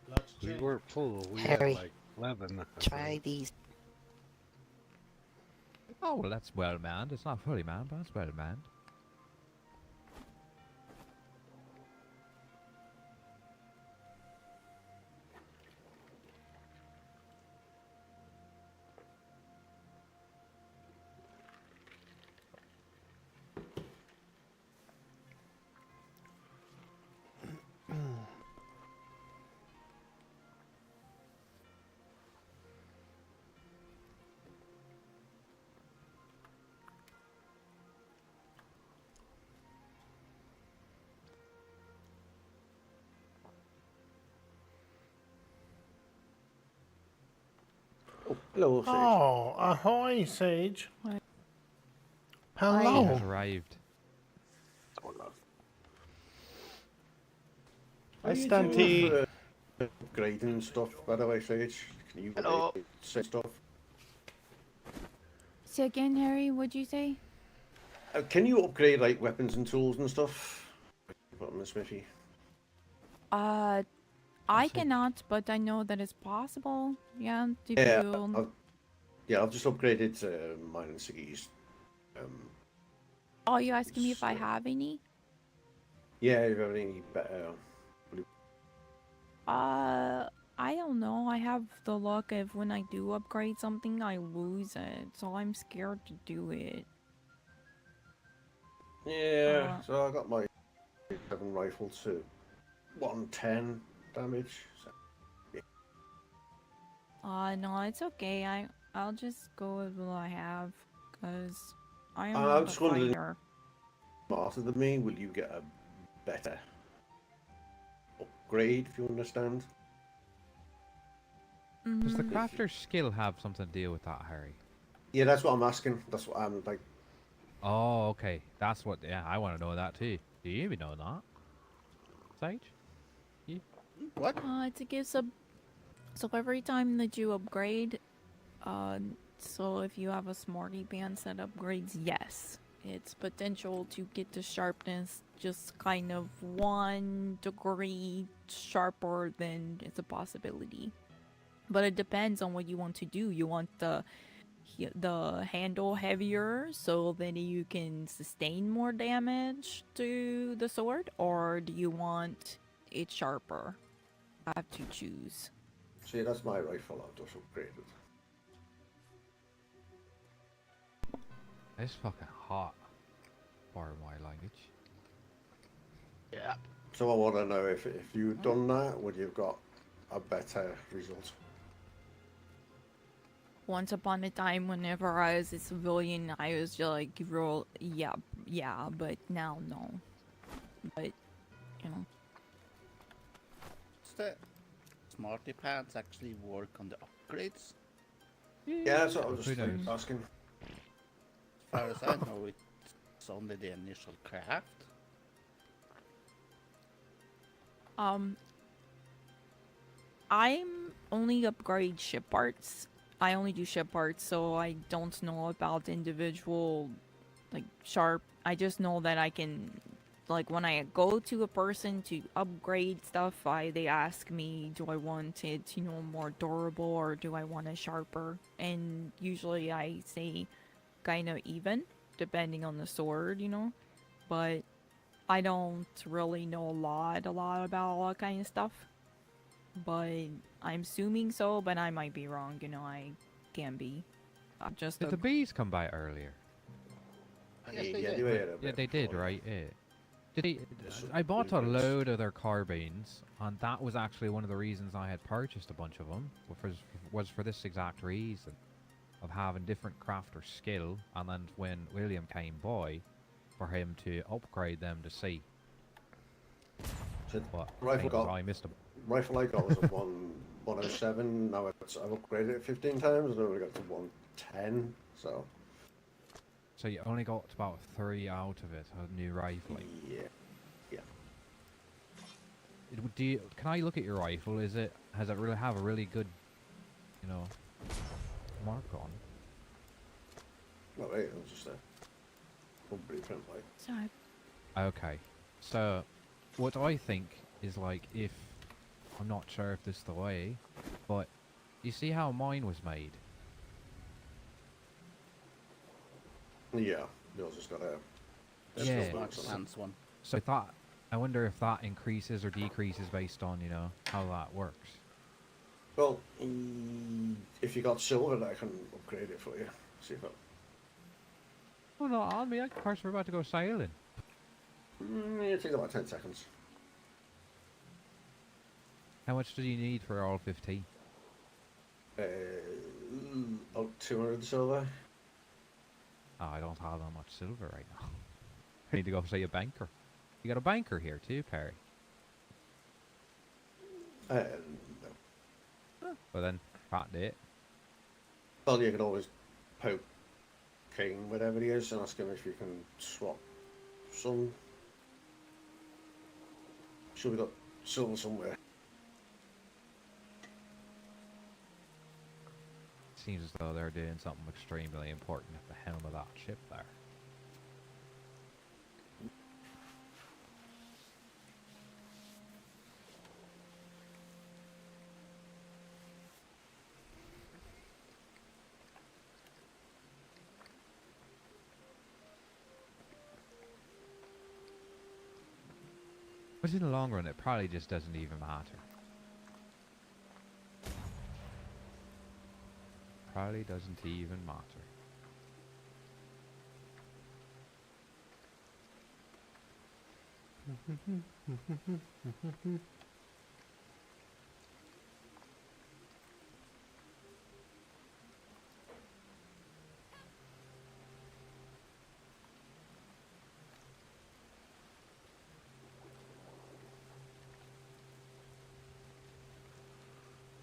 Speaker 8: Large
Speaker 5: We
Speaker 8: train.
Speaker 5: weren't full. We
Speaker 6: Harry,
Speaker 5: had like 11. I
Speaker 6: Try
Speaker 5: think.
Speaker 6: these.
Speaker 4: Oh, well, that's well manned. It's not fully manned, but that's well manned.
Speaker 2: Oh, hello, Sage.
Speaker 1: Oh, ahoy, Sage.
Speaker 6: Hi.
Speaker 4: She
Speaker 1: Hello.
Speaker 4: has arrived.
Speaker 2: Oh, love.
Speaker 1: Hi,
Speaker 2: What are you
Speaker 1: Stunty.
Speaker 2: doing for, upgrading and stuff, by the way, Sage? Can you
Speaker 9: Hello.
Speaker 2: say stuff?
Speaker 10: So again, Harry, what'd you say?
Speaker 2: Can you upgrade like weapons and tools and stuff? Put on the smithy.
Speaker 10: I cannot, but I know that it's possible. Yeah, if
Speaker 2: Yeah,
Speaker 10: you...
Speaker 2: I've just upgraded mine and Siggy's.
Speaker 10: Oh, you asking me if I
Speaker 2: so-
Speaker 10: have any?
Speaker 2: Yeah, if you have any better.
Speaker 10: I don't know. I have the luck of when I do upgrade something, I lose it. So I'm scared to do it.
Speaker 2: Yeah, so I got my 7 rifle to 110 damage. So,
Speaker 10: No, it's okay. I'll just go with what I have. Because I am
Speaker 2: I'm
Speaker 10: not a
Speaker 2: just wondering-
Speaker 10: fighter.
Speaker 2: smarter than me, will you get a better upgrade, if you understand.
Speaker 4: Does the
Speaker 10: Mhm.
Speaker 4: crafter's skill have something to do with that, Harry?
Speaker 2: Yeah, that's what I'm asking. That's what I'm like.
Speaker 4: Oh, okay. That's what. Yeah, I want to know that too. Do you even know that, Sage? You?
Speaker 7: What?
Speaker 10: It gives a so every time that you upgrade, uh, so if you have a smarty pants that upgrades, yes, its potential to get the sharpness just kind of 1 degree sharper than it's a possibility. But it depends on what you want to do. You want the handle heavier so that you can sustain more damage to the sword, or do you want it sharper? I have to choose.
Speaker 2: See, that's my rifle I've just upgraded.
Speaker 4: It's fucking hot. Pardon my language.
Speaker 9: Yeah.
Speaker 2: So I want to know if you'd done that, would you've got a better result?
Speaker 10: Once upon a time, whenever I was a civilian, I was just like, roll, yeah, but now, no. But, you know.
Speaker 7: Does the smarty pants actually work on the upgrades?
Speaker 2: Yeah, that's what I was
Speaker 4: Who
Speaker 2: just
Speaker 4: knows?
Speaker 2: asking.
Speaker 7: As far as I know, it's only the initial craft.
Speaker 10: I'm only upgrade ship parts. I only do ship parts, so I don't know about individual, like, sharp. I just know that I can, like, when I go to a person to upgrade stuff, they ask me, do I want it, more durable, or do I want it sharper? And usually I say kind of even, depending on the sword, But I don't really know a lot about all that kind of stuff. But I'm assuming so, but I might be wrong, I can be. I'm just
Speaker 4: Did the bees come by earlier?
Speaker 9: Yes, they
Speaker 2: Yeah,
Speaker 9: did.
Speaker 2: they were a
Speaker 4: Yeah,
Speaker 2: bit
Speaker 4: they did,
Speaker 2: before.
Speaker 4: right? Yeah. Did he?
Speaker 2: Yes,
Speaker 4: I bought a
Speaker 2: it is.
Speaker 4: load of their carbines, and that was actually one of the reasons I had purchased a bunch of them. Was for this exact reason of having different crafter skill, and then when William came by, for him to upgrade them to see.
Speaker 2: So
Speaker 4: But
Speaker 2: rifle got
Speaker 4: I missed them.
Speaker 2: rifle I got was a 107. Now I've upgraded it 15 times, and I only got to 110. So
Speaker 4: So you only got about 3 out of it, a new rifle.
Speaker 2: yeah.
Speaker 4: Can I look at your rifle? Has it really have a really good, mark on?
Speaker 2: No, wait, it was just a company print like.
Speaker 10: Sorry.
Speaker 4: Okay, so what I think is like if I'm not sure if this is the way, but you see how mine was made?
Speaker 2: Yeah, yours has got a.
Speaker 4: Yeah.
Speaker 7: Smarty pants one.
Speaker 4: So I wonder if that increases or decreases based on how that works.
Speaker 2: Well, if you got silver, I can upgrade it for you. See if it.
Speaker 4: Oh no, on me! Of course we're about to go sailing.
Speaker 2: It takes about 10 seconds.
Speaker 4: How much do you need for all 15?
Speaker 2: About 200 silver.
Speaker 4: Oh, I don't have that much silver right now. I need to go see a banker. You got a banker here too, Perry.
Speaker 2: No.
Speaker 4: Well then, patent it.
Speaker 2: Well, you can always poke King, whatever he is, and ask him if you can swap some. Sure, we got silver somewhere.
Speaker 4: Seems as though they're doing something extremely important at the helm of that ship there. But in the long run, it probably just doesn't even matter. Probably doesn't even matter.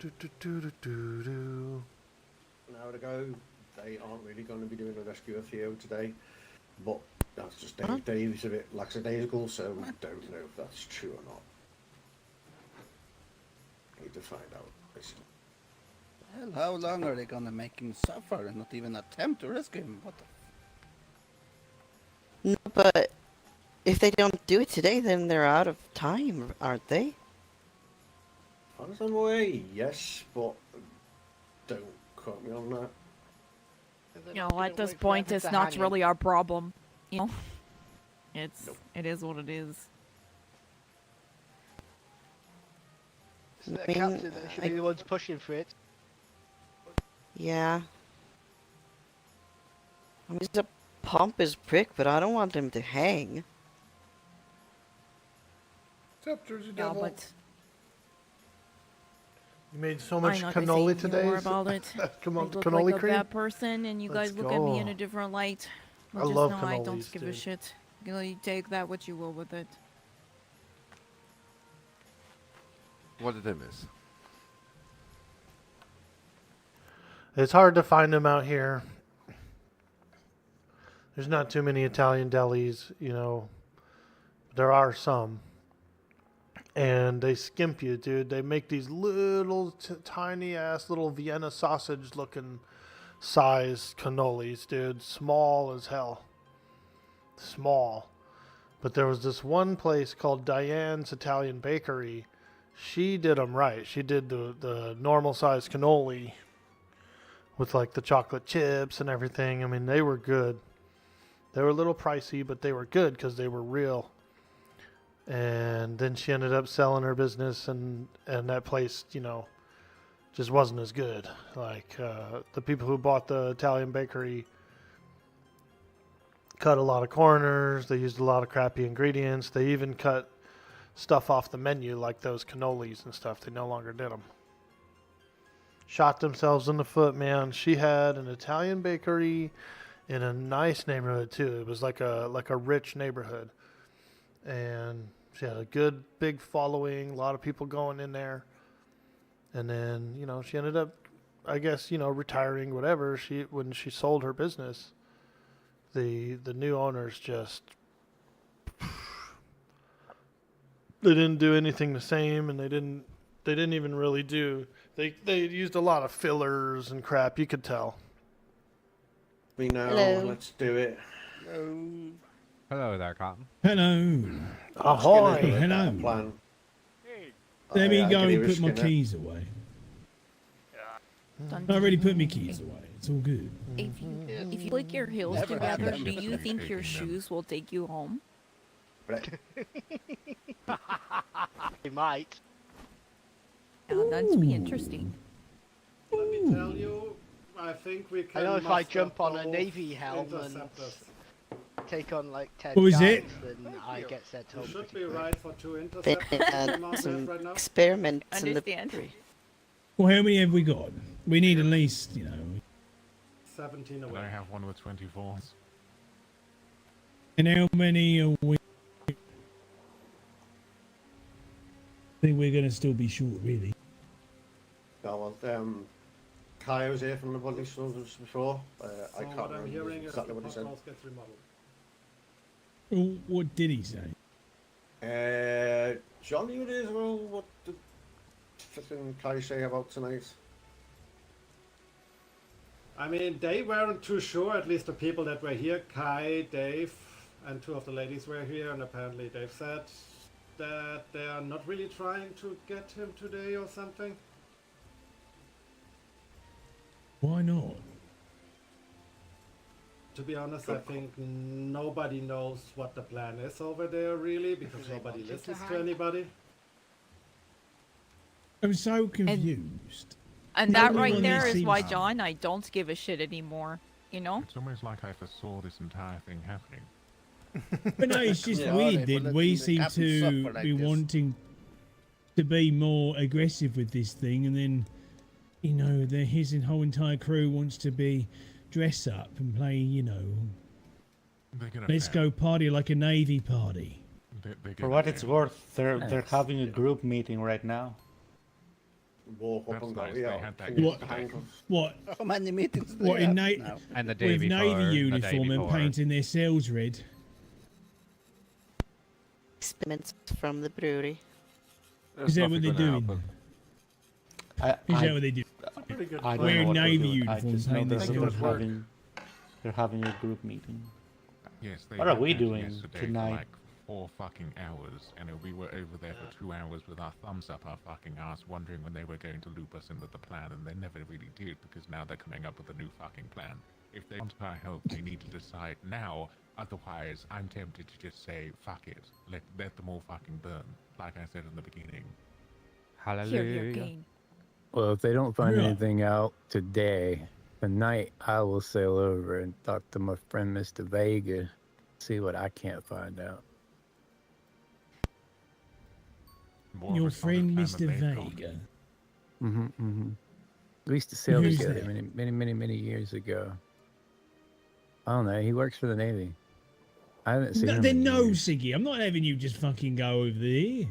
Speaker 2: An hour ago, they aren't really going to be doing a rescue of Theo today, but that's just Dave. Dave's a bit lackadaisical, so we don't know if that's true or not. Need to find out. Basically.
Speaker 7: Well, how long are they gonna make him suffer and not even attempt to rescue him? What the
Speaker 6: No, but if they don't do it today, then they're out of time, aren't they?
Speaker 2: As far as I'm aware, yes, but don't quote me on that.
Speaker 10: You know, at this point, it's not really our problem. You know, it is what it is.
Speaker 9: So the
Speaker 6: I mean,
Speaker 9: captain should be the ones pushing for it.
Speaker 6: Yeah. I mean, he's a pompous prick, but I don't want him to hang.
Speaker 1: Except Jersey
Speaker 10: Yeah,
Speaker 1: Devil.
Speaker 10: but
Speaker 1: You made so much
Speaker 10: I'm not gonna
Speaker 1: cannoli
Speaker 10: say
Speaker 1: today.
Speaker 10: more about it.
Speaker 1: Come
Speaker 10: I
Speaker 1: on,
Speaker 10: look
Speaker 1: cannoli
Speaker 10: like
Speaker 1: cream.
Speaker 10: a bad person, and you
Speaker 1: Let's
Speaker 10: guys look at me in
Speaker 1: go.
Speaker 10: a different light.
Speaker 1: I
Speaker 10: But just
Speaker 1: love
Speaker 10: know I don't
Speaker 1: cannolis,
Speaker 10: give a
Speaker 1: dude.
Speaker 10: shit. You know, you take that what you will with it.
Speaker 11: What did I miss?
Speaker 1: It's hard to find them out here. There's not too many Italian delis, you know. There are some. And they skimp you, dude. They make these little tiny ass little Vienna sausage looking size cannolis, dude. Small as hell. Small. But there was this one place called Diane's Italian Bakery. She did them right. She did the normal size cannoli with like the chocolate chips and everything. I mean, they were good. They were a little pricey, but they were good because they were real. And then she ended up selling her business, and that place, you know, just wasn't as good. Like the people who bought the Italian bakery cut a lot of corners. They used a lot of crappy ingredients. They even cut stuff off the menu, like those cannolis and stuff. They no longer did them. Shot themselves in the foot, man. She had an Italian bakery in a nice neighborhood too. It was like a rich neighborhood. And she had a good big following, a lot of people going in there. And then, you know, she ended up, I guess, you know, retiring, whatever. When she sold her business, the new owners just, they didn't do anything the same, and they didn't even really do, they used a lot of fillers and crap, you could tell.
Speaker 2: We know,
Speaker 6: Hello.
Speaker 2: let's do it.
Speaker 4: Hello there, Cotton.
Speaker 12: Hello.
Speaker 1: Ahoy!
Speaker 12: Hello.
Speaker 2: Plan.
Speaker 12: Let me
Speaker 2: I
Speaker 12: go
Speaker 2: can hear
Speaker 12: and put my
Speaker 2: Skinner.
Speaker 12: keys away.
Speaker 10: Dun,
Speaker 12: I already put my
Speaker 10: dun.
Speaker 12: keys away. It's all good.
Speaker 10: If you click your heels
Speaker 7: Never
Speaker 10: together,
Speaker 7: happened.
Speaker 10: do you think your shoes will take you home?
Speaker 9: He might.
Speaker 10: Yeah, that'd be interesting.
Speaker 8: Let me tell you, I think we can.
Speaker 9: I know if I
Speaker 8: muster
Speaker 9: jump on a
Speaker 8: both
Speaker 9: navy helm and
Speaker 8: interceptors.
Speaker 9: take on like 10
Speaker 12: What was
Speaker 9: guys,
Speaker 12: it?
Speaker 9: then I get sent
Speaker 8: You
Speaker 9: home.
Speaker 8: should
Speaker 9: pretty
Speaker 8: be
Speaker 9: quick.
Speaker 8: right for 2
Speaker 6: They
Speaker 8: interceptors. the
Speaker 6: had
Speaker 8: amount we have
Speaker 6: some
Speaker 8: right now.
Speaker 6: experiments in the
Speaker 10: Understand?
Speaker 6: bakery.
Speaker 12: Well, how many have we got? We need at least, you know.
Speaker 8: 17 away.
Speaker 11: have one with 24s.
Speaker 12: And how many are we? I think we're going to still be short, really.
Speaker 2: No, well, Kai was here from the body soldiers before. I
Speaker 8: So
Speaker 2: can't
Speaker 8: what I'm
Speaker 2: remember
Speaker 8: hearing is
Speaker 2: exactly
Speaker 8: the
Speaker 2: what he said.
Speaker 8: potholes get remodeled.
Speaker 12: Well, what did he say?
Speaker 2: Johnny, it is. Well, what did fucking Kai say about tonight?
Speaker 8: I mean, they weren't too sure, at least the people that were here, Kai, Dave, and 2 of the ladies were here, and apparently Dave said that they are not really trying to get him today or something.
Speaker 12: Why not?
Speaker 8: To be honest, I think nobody knows what the plan is over there, really, because
Speaker 9: they
Speaker 8: nobody
Speaker 9: wanted to
Speaker 8: listens to
Speaker 9: hide.
Speaker 8: anybody.
Speaker 12: I'm so confused.
Speaker 10: And that right
Speaker 12: Everyone
Speaker 10: there is
Speaker 12: seems-
Speaker 10: why, John, I don't give a shit anymore. You know?
Speaker 11: It's almost like I foresaw this entire thing happening.
Speaker 12: But no, it's just
Speaker 7: Yeah,
Speaker 12: weird
Speaker 7: they
Speaker 12: that
Speaker 7: will
Speaker 12: we
Speaker 7: let the
Speaker 12: seem
Speaker 7: captain
Speaker 12: to
Speaker 7: suffer like
Speaker 12: be
Speaker 7: this.
Speaker 12: wanting to be more aggressive with this thing, and then, you know, his whole entire crew wants to be dress up and play, you know,
Speaker 11: They're gonna
Speaker 12: let's
Speaker 11: fail.
Speaker 12: go party like a Navy party.
Speaker 11: They're
Speaker 13: For
Speaker 11: gonna
Speaker 13: what it's
Speaker 11: fail.
Speaker 13: worth, they're
Speaker 3: Nice.
Speaker 13: having a group meeting right now.
Speaker 2: walk up
Speaker 11: That's
Speaker 2: and go,
Speaker 11: nice, they
Speaker 2: yeah,
Speaker 11: had that
Speaker 2: can you
Speaker 12: What?
Speaker 2: put the handcuffs?
Speaker 12: What?
Speaker 7: How many meetings do
Speaker 12: What
Speaker 7: they
Speaker 12: in
Speaker 7: have
Speaker 12: na-
Speaker 7: now?
Speaker 4: And the day
Speaker 12: with
Speaker 4: before,
Speaker 12: navy
Speaker 4: the day
Speaker 12: uniform and
Speaker 4: before.
Speaker 12: painting their cells red?
Speaker 6: Experiments from the brewery.
Speaker 12: Is that what they're doing? Is that what they do?
Speaker 1: Pretty good
Speaker 13: I don't
Speaker 1: plan.
Speaker 13: know
Speaker 12: Wearing
Speaker 13: what they're
Speaker 12: navy
Speaker 13: doing. I
Speaker 12: uniforms,
Speaker 13: just know
Speaker 12: painting
Speaker 13: that
Speaker 12: their
Speaker 1: Think it
Speaker 12: cells
Speaker 1: would
Speaker 12: red.
Speaker 1: work.
Speaker 13: they're having a group meeting.
Speaker 11: Yes, they
Speaker 13: What are
Speaker 11: had
Speaker 13: we
Speaker 11: that
Speaker 13: doing
Speaker 11: yesterday
Speaker 13: tonight?
Speaker 11: For like 4 fucking hours, and we were over there for 2 hours with our thumbs up our fucking ass, wondering when they were going to loop us into the plan, and they never really did, because now they're coming up with a new fucking plan. If they want our help, they need to decide now. Otherwise, I'm tempted to just say, fuck it. Let them all fucking burn, like I said in the beginning.
Speaker 10: Here,
Speaker 4: Hallelujah.
Speaker 10: gain.
Speaker 3: Well, if they don't find
Speaker 12: Yeah.
Speaker 3: anything out today, tonight I will sail over and talk to my friend Mr. Vega, see what I can't find out.
Speaker 11: More of
Speaker 12: Your
Speaker 11: a solid
Speaker 12: friend
Speaker 11: plan
Speaker 12: Mr.
Speaker 11: than they've got.
Speaker 12: Vega.
Speaker 3: We used to sail
Speaker 12: Who's
Speaker 3: together
Speaker 12: that?
Speaker 3: many years ago. I don't know. He works for the Navy. I haven't seen him.
Speaker 12: Then
Speaker 3: in
Speaker 12: no,
Speaker 3: years.
Speaker 12: Siggy. I'm not having you just fucking go over there.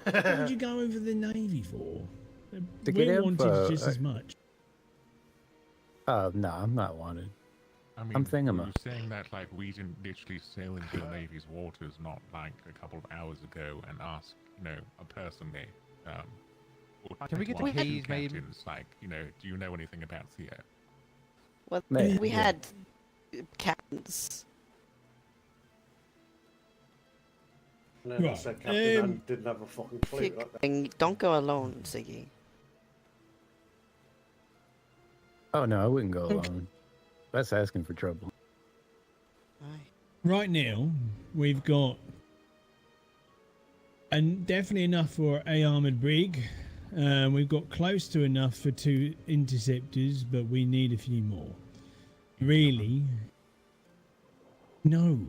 Speaker 12: What would you go over the Navy for?
Speaker 3: To get
Speaker 12: We're wanted
Speaker 3: info,
Speaker 12: just as much.
Speaker 3: Oh no, I'm not wanted.
Speaker 11: I mean,
Speaker 3: I'm
Speaker 11: you
Speaker 3: Thingama.
Speaker 11: were saying that like we didn't literally sail into the Navy's waters not like a couple of hours ago and ask, personally, or
Speaker 4: Can we get the
Speaker 11: one of
Speaker 4: keys, maybe?
Speaker 11: captains, like, do you know anything about Theo?
Speaker 6: Well,
Speaker 3: Maybe,
Speaker 6: we
Speaker 3: yeah.
Speaker 6: had captains.
Speaker 2: And then I
Speaker 12: Right,
Speaker 2: said Captain and didn't have a fucking clue.
Speaker 6: Don't go alone, Ziggy.
Speaker 3: Oh no, I wouldn't go
Speaker 12: Okay.
Speaker 3: alone. That's asking for trouble.
Speaker 6: Aye.
Speaker 12: Right now, we've got and definitely enough for a armored brig. We've got close to enough for 2 interceptors, but we need a few more. Really? No.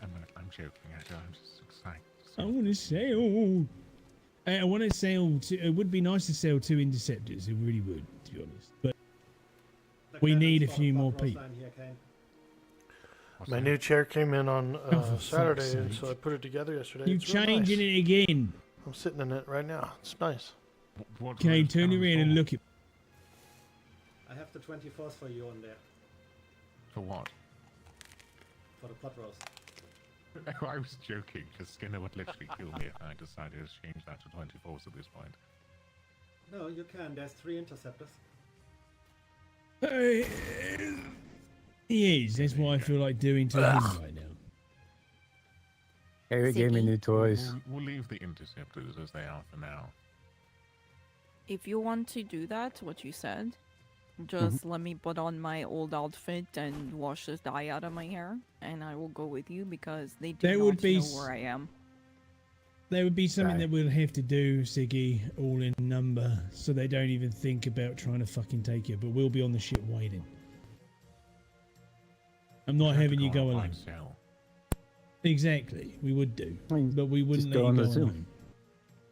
Speaker 11: I'm joking, actually. I'm just excited.
Speaker 12: I want to sail. I want to sail. It would be nice to sail 2 interceptors. It really would, to be honest. But
Speaker 8: The
Speaker 12: we need a
Speaker 8: cannons
Speaker 12: few
Speaker 8: for the
Speaker 12: more
Speaker 8: Buck Ross
Speaker 12: people.
Speaker 8: line here, Kane.
Speaker 1: My new chair came in on
Speaker 12: Oh, for
Speaker 1: Saturday,
Speaker 12: fuck's
Speaker 1: and
Speaker 12: sake.
Speaker 1: so I put it together yesterday.
Speaker 12: You
Speaker 1: It's real
Speaker 12: changing
Speaker 1: nice.
Speaker 12: it again?
Speaker 1: I'm sitting in it right now. It's nice.
Speaker 11: What
Speaker 12: Okay, turn around and look at.
Speaker 8: I have the 24th for you on there,
Speaker 11: For what?
Speaker 8: for the pot roast.
Speaker 11: I was joking, because Skinner would literally kill me if I decided to change that to 24s at this point.
Speaker 8: No, you can. There's 3 interceptors.
Speaker 12: He is. That's what I feel like doing to him right now.
Speaker 3: Eric gave me
Speaker 10: Ziggy.
Speaker 3: new toys.
Speaker 11: We'll leave the interceptors as they are for now.
Speaker 10: If you want to do that, what you said, just let me put on my old outfit and wash the dye out of my hair, and I will go with you because they do
Speaker 12: That
Speaker 10: not
Speaker 12: would be
Speaker 10: know where I am.
Speaker 12: There would be something
Speaker 3: Right.
Speaker 12: that we'll have to do, Siggy, all in number, so they don't even think about trying to fucking take you. But we'll be on the ship waiting. I'm not
Speaker 11: Have to
Speaker 12: having you
Speaker 11: on
Speaker 12: go
Speaker 11: a
Speaker 12: alone.
Speaker 11: blind cell.
Speaker 12: Exactly, we would do,
Speaker 3: I mean,
Speaker 12: but we wouldn't
Speaker 3: just
Speaker 12: let
Speaker 3: go
Speaker 12: you
Speaker 3: on
Speaker 12: go
Speaker 3: the Zoom.
Speaker 12: alone.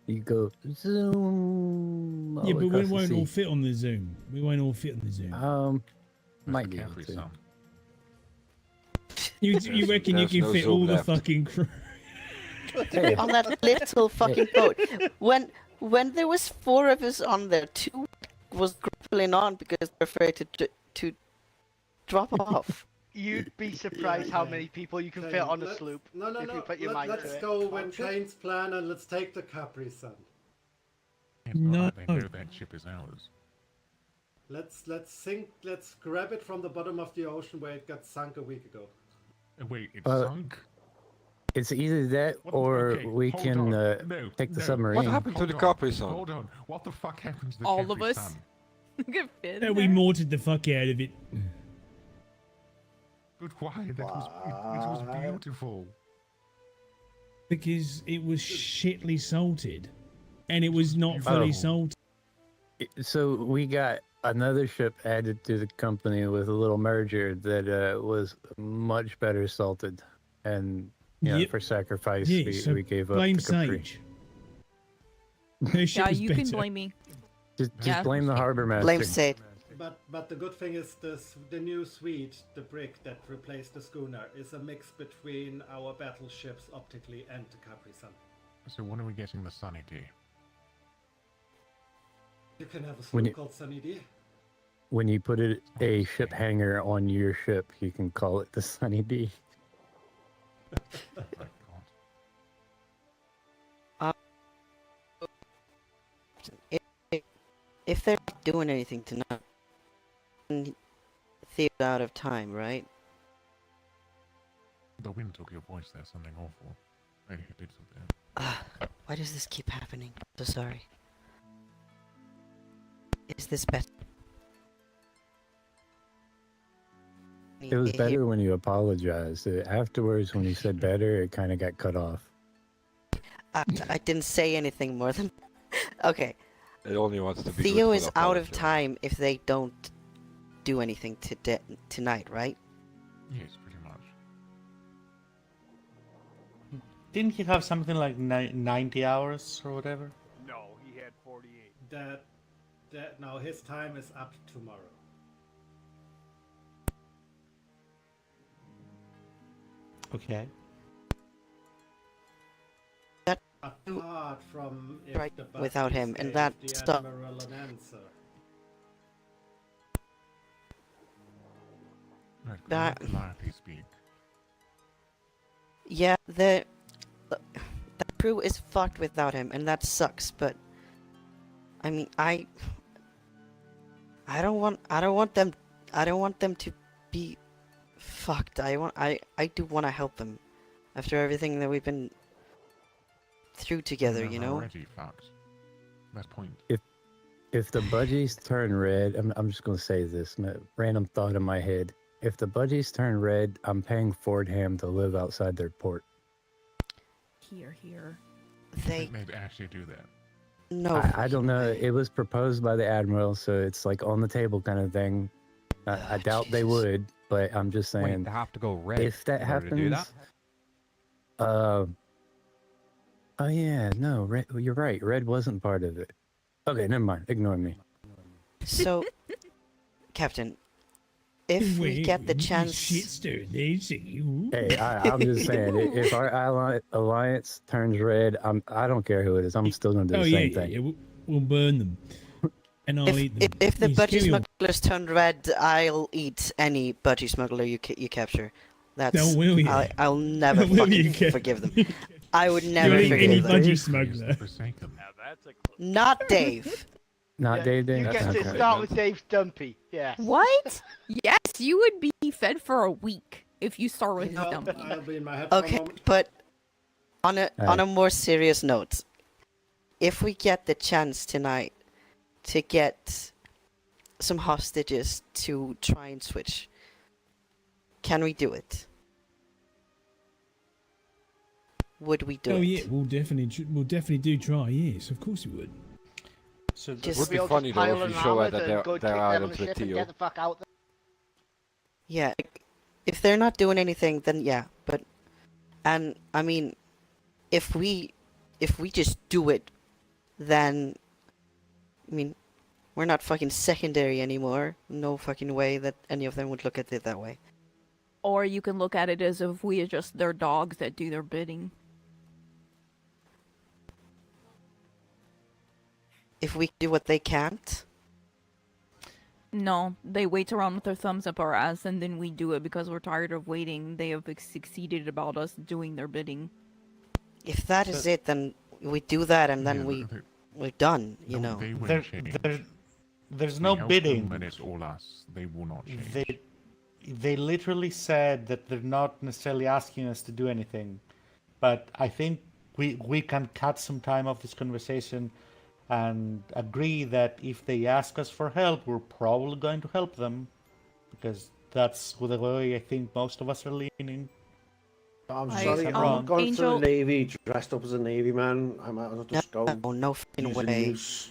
Speaker 3: You go zoom. all
Speaker 12: Yeah, but we
Speaker 3: across the
Speaker 12: won't
Speaker 3: sea.
Speaker 12: all fit on the Zoom. We won't all fit on the Zoom.
Speaker 3: Might
Speaker 11: Mr.
Speaker 3: be able
Speaker 11: Capri
Speaker 3: to.
Speaker 11: Sun.
Speaker 12: You reckon you
Speaker 13: there's
Speaker 12: can
Speaker 13: no
Speaker 12: fit
Speaker 13: Zoom
Speaker 12: all the
Speaker 13: left.
Speaker 12: fucking crew?
Speaker 3: Hey,
Speaker 6: On that little fucking boat. When there was 4 of us on there, 2 was grappling on because they're afraid to drop off.
Speaker 9: You'd be surprised how many people you can
Speaker 8: Kane,
Speaker 9: fit on a
Speaker 8: let's-
Speaker 9: sloop
Speaker 8: No,
Speaker 9: if you put your mind
Speaker 8: Let's
Speaker 9: to it.
Speaker 8: go with Kane's plan and let's take the Capri Sun.
Speaker 11: It's not like they
Speaker 12: No.
Speaker 11: know that ship is ours.
Speaker 8: Let's grab it from the bottom of the ocean where it got sunk a week ago.
Speaker 11: Wait, it's
Speaker 3: Uh,
Speaker 11: sunk?
Speaker 3: it's either that
Speaker 11: What-
Speaker 3: or
Speaker 11: okay,
Speaker 3: we
Speaker 11: hold
Speaker 3: can
Speaker 11: on.
Speaker 3: take the
Speaker 11: No.
Speaker 3: submarine.
Speaker 13: What happened to
Speaker 11: Hold
Speaker 13: the
Speaker 11: on,
Speaker 13: Capri Sun?
Speaker 11: Hold on. What the fuck happened to the
Speaker 10: All of
Speaker 11: Capri
Speaker 10: us?
Speaker 11: Sun?
Speaker 10: Good fit.
Speaker 12: No, we mortared the fuck out of it.
Speaker 11: But why? That was beautiful.
Speaker 12: Because it was shitly salted. And it was not fully
Speaker 3: Oh.
Speaker 12: salted.
Speaker 3: So we got another ship added to the company with a little merger that was much better salted, and
Speaker 12: Yep.
Speaker 3: for sacrifice
Speaker 12: Yeah, so
Speaker 3: we gave up
Speaker 12: blame
Speaker 3: to Capri.
Speaker 12: Sage. Her ship
Speaker 10: Yeah,
Speaker 12: was
Speaker 10: you
Speaker 12: better.
Speaker 10: can blame me.
Speaker 3: Just
Speaker 10: Yeah.
Speaker 3: blame the harbor master.
Speaker 6: Blame Sage.
Speaker 8: But the good thing is the new suite, the brig that replaced the schooner, is a mix between our battleships optically and the Capri Sun.
Speaker 11: So when are we getting the Sunny D?
Speaker 8: You can have a
Speaker 3: When
Speaker 8: sloop
Speaker 3: you-
Speaker 8: called Sunny D.
Speaker 3: When you put a ship hanger on your ship, you can call it the Sunny D.
Speaker 6: If they're not doing anything tonight, they're out of time, right?
Speaker 11: The wind took your voice there, something awful. I did something.
Speaker 6: Why does this keep happening? So sorry. Is this better?
Speaker 3: It was better when you apologized. Afterwards, when you said better, it kind of got cut off.
Speaker 6: I didn't say anything more than. Okay.
Speaker 14: It only wants to be.
Speaker 6: Theo
Speaker 14: good
Speaker 6: is
Speaker 14: for the
Speaker 6: out of
Speaker 14: apology.
Speaker 6: time if they don't do anything tonight, right?
Speaker 11: Yes, pretty much.
Speaker 13: Didn't he have something like 90 hours or whatever?
Speaker 8: No, he had 48. That now his time is up tomorrow.
Speaker 13: Okay.
Speaker 8: Apart from if
Speaker 6: Right,
Speaker 8: the
Speaker 6: without
Speaker 8: buddies
Speaker 6: him, and
Speaker 8: gave
Speaker 6: that
Speaker 8: the
Speaker 6: stuff-
Speaker 8: Admiral an answer.
Speaker 11: Right,
Speaker 6: That-
Speaker 11: quietly speak.
Speaker 6: Yeah, the crew is fucked without him, and that sucks. But I mean, I don't want them to be fucked. I do want to help them after everything that we've been through together.
Speaker 11: They're
Speaker 6: You know.
Speaker 11: already fucked. That's point.
Speaker 3: If the budgies turn red, I'm just gonna say this, random thought in my head. If the budgies turn red, I'm paying Fordham to live outside their port.
Speaker 10: Here.
Speaker 6: They
Speaker 11: They'd actually do that.
Speaker 6: no.
Speaker 3: I don't know. It was proposed by the admiral, so it's like on the table kind of thing. I doubt they
Speaker 6: Jesus.
Speaker 3: would, but I'm just
Speaker 4: Wait,
Speaker 3: saying
Speaker 4: they have to go red
Speaker 3: if that
Speaker 4: in order to do
Speaker 3: happens.
Speaker 4: that?
Speaker 3: Oh yeah, no, red, you're right. Red wasn't part of it. Okay, never mind. Ignore me.
Speaker 6: So, Captain, if we get the chance,
Speaker 12: Shitster, they see.
Speaker 3: Hey, I'm just saying, if our alliance turns red, I don't care who it is. I'm still gonna do
Speaker 12: Oh
Speaker 3: the
Speaker 12: yeah,
Speaker 3: same
Speaker 12: yeah,
Speaker 3: thing.
Speaker 12: yeah, we'll burn them, and I'll eat them.
Speaker 6: if the
Speaker 12: Yes,
Speaker 6: budgie
Speaker 12: carry on.
Speaker 6: smugglers turn red, I'll eat any budgie smuggler you capture. That's
Speaker 12: Oh, will you?
Speaker 6: I'll never
Speaker 12: Will you,
Speaker 6: fucking
Speaker 12: Kev?
Speaker 6: forgive them. I would never
Speaker 12: You'll eat any
Speaker 6: forgive them.
Speaker 12: budgie smuggler.
Speaker 6: Not Dave.
Speaker 3: Not
Speaker 9: Yeah,
Speaker 3: Dave.
Speaker 9: You
Speaker 3: Dave?
Speaker 9: get to
Speaker 3: Okay.
Speaker 9: start with Dave Stumpy. Yeah.
Speaker 10: What? Yes, you would be fed for a week if you start with
Speaker 8: No,
Speaker 10: Stumpy.
Speaker 8: I'll be in my head for a
Speaker 6: Okay,
Speaker 8: moment.
Speaker 6: but on a more serious note, if we get the chance tonight to get some hostages to try and switch, can we do it? Would we do
Speaker 12: Oh
Speaker 6: it?
Speaker 12: yeah, we'll definitely do try. Yes, of course we would.
Speaker 13: So
Speaker 6: Just-
Speaker 14: Would be
Speaker 9: We'll
Speaker 14: funny
Speaker 9: just
Speaker 14: though
Speaker 9: pile
Speaker 14: if you
Speaker 9: on
Speaker 14: show her
Speaker 9: armor
Speaker 14: that
Speaker 9: and go
Speaker 14: they're
Speaker 9: kick
Speaker 14: out
Speaker 9: them on
Speaker 14: of
Speaker 9: the
Speaker 14: the
Speaker 9: ship and
Speaker 14: Theo.
Speaker 9: get the fuck out there.
Speaker 6: Yeah, if they're not doing anything, then yeah. But, and I mean, if we just do it, then, I mean, we're not fucking secondary anymore. No fucking way that any of them would look at it that way.
Speaker 10: Or you can look at it as if we are just their dogs that do their bidding.
Speaker 6: If we do what they can't,
Speaker 10: No, they wait around with their thumbs up our ass, and then we do it because we're tired of waiting. They have succeeded about us doing their bidding.
Speaker 6: if that is it, then we do that, and then
Speaker 11: Yeah,
Speaker 6: we're done. You
Speaker 11: no,
Speaker 6: know.
Speaker 11: they won't
Speaker 13: There,
Speaker 11: change.
Speaker 13: there's
Speaker 11: We
Speaker 13: no
Speaker 11: help
Speaker 13: bidding.
Speaker 11: them when it's all us. They will not change.
Speaker 13: They literally said that they're not necessarily asking us to do anything, but I think we can cut some time off this conversation and agree that if they ask us for help, we're probably going to help them, because that's the way I think most of us are leaning.
Speaker 2: I'm
Speaker 10: I-
Speaker 2: sorry,
Speaker 10: um,
Speaker 2: I'm not going
Speaker 10: Angel-
Speaker 2: to the Navy dressed up as a Navy man. I might as well just go.
Speaker 6: No, no fucking
Speaker 2: use a
Speaker 6: way.
Speaker 2: noose.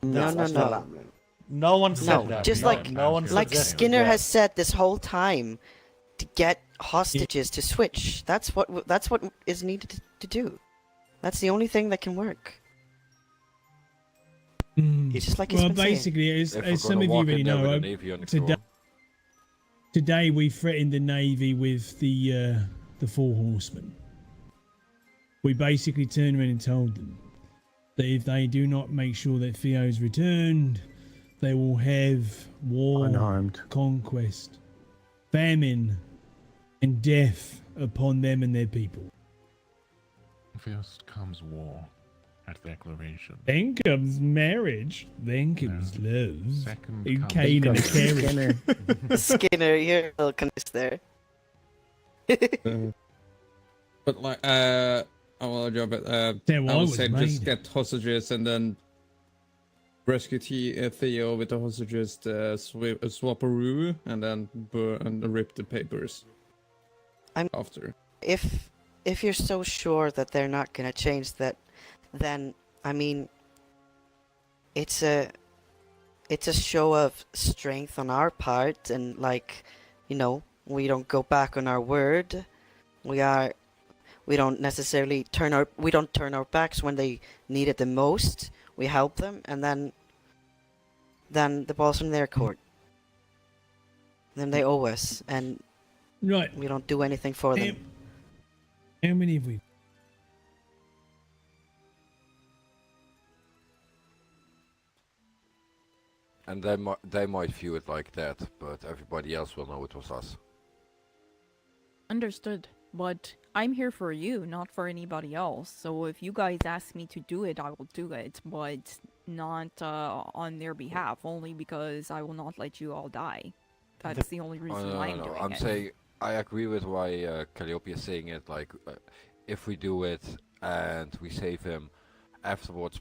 Speaker 6: No,
Speaker 2: That's
Speaker 6: no,
Speaker 2: not
Speaker 6: no.
Speaker 2: happening.
Speaker 13: No one said
Speaker 6: No,
Speaker 13: that.
Speaker 6: just
Speaker 13: no,
Speaker 6: like-
Speaker 13: no one
Speaker 6: Like
Speaker 13: suggested
Speaker 6: Skinner
Speaker 13: that.
Speaker 6: has said this whole time, to get hostages to switch. That's what is needed to do. That's the only thing that can work. It's just like it's
Speaker 12: Well,
Speaker 6: been saying.
Speaker 12: basically,
Speaker 14: If we're
Speaker 12: as some
Speaker 14: gonna
Speaker 12: of you
Speaker 14: walk
Speaker 12: already
Speaker 14: in there with
Speaker 12: know,
Speaker 14: a Navy on the
Speaker 12: today,
Speaker 14: floor.
Speaker 12: today we threatened the Navy with the Four Horsemen. We basically turned around and told them that if they do not make sure that Theo's returned, they will have war,
Speaker 3: Unharmed.
Speaker 12: conquest, famine, and death upon them and their people.
Speaker 11: First comes war at declaration.
Speaker 12: Then comes marriage. Then comes love.
Speaker 11: Second
Speaker 12: And
Speaker 11: comes
Speaker 12: Cain and a carrot.
Speaker 3: Skinner.
Speaker 6: Skinner, you're a little confused there.
Speaker 14: But like, I will jump it.
Speaker 12: Damn, well,
Speaker 14: I
Speaker 12: I
Speaker 14: would
Speaker 12: was
Speaker 14: say just
Speaker 12: made.
Speaker 14: get hostages and then rescue Theo with the hostages, swap-a-roo, and then and rip the papers. After.
Speaker 6: If you're so sure that they're not gonna change that, then I mean, it's a show of strength on our part, and like, you know, we don't go back on our word. We don't necessarily turn our backs when they need it the most. We help them, and then the ball's in their court. Then they owe us, and
Speaker 12: Right.
Speaker 6: we don't do anything for them.
Speaker 12: How many have we?
Speaker 15: And they might view it like that, but everybody else will know it was us.
Speaker 10: Understood. But I'm here for you, not for anybody else. So if you guys ask me to do it, I will do it, but not on their behalf, only because I will not let you all die. That's the only reason why I'm doing
Speaker 15: I'm
Speaker 10: it.
Speaker 15: saying I agree with why Calliope is saying it. Like, if we do it and we save him, afterwards,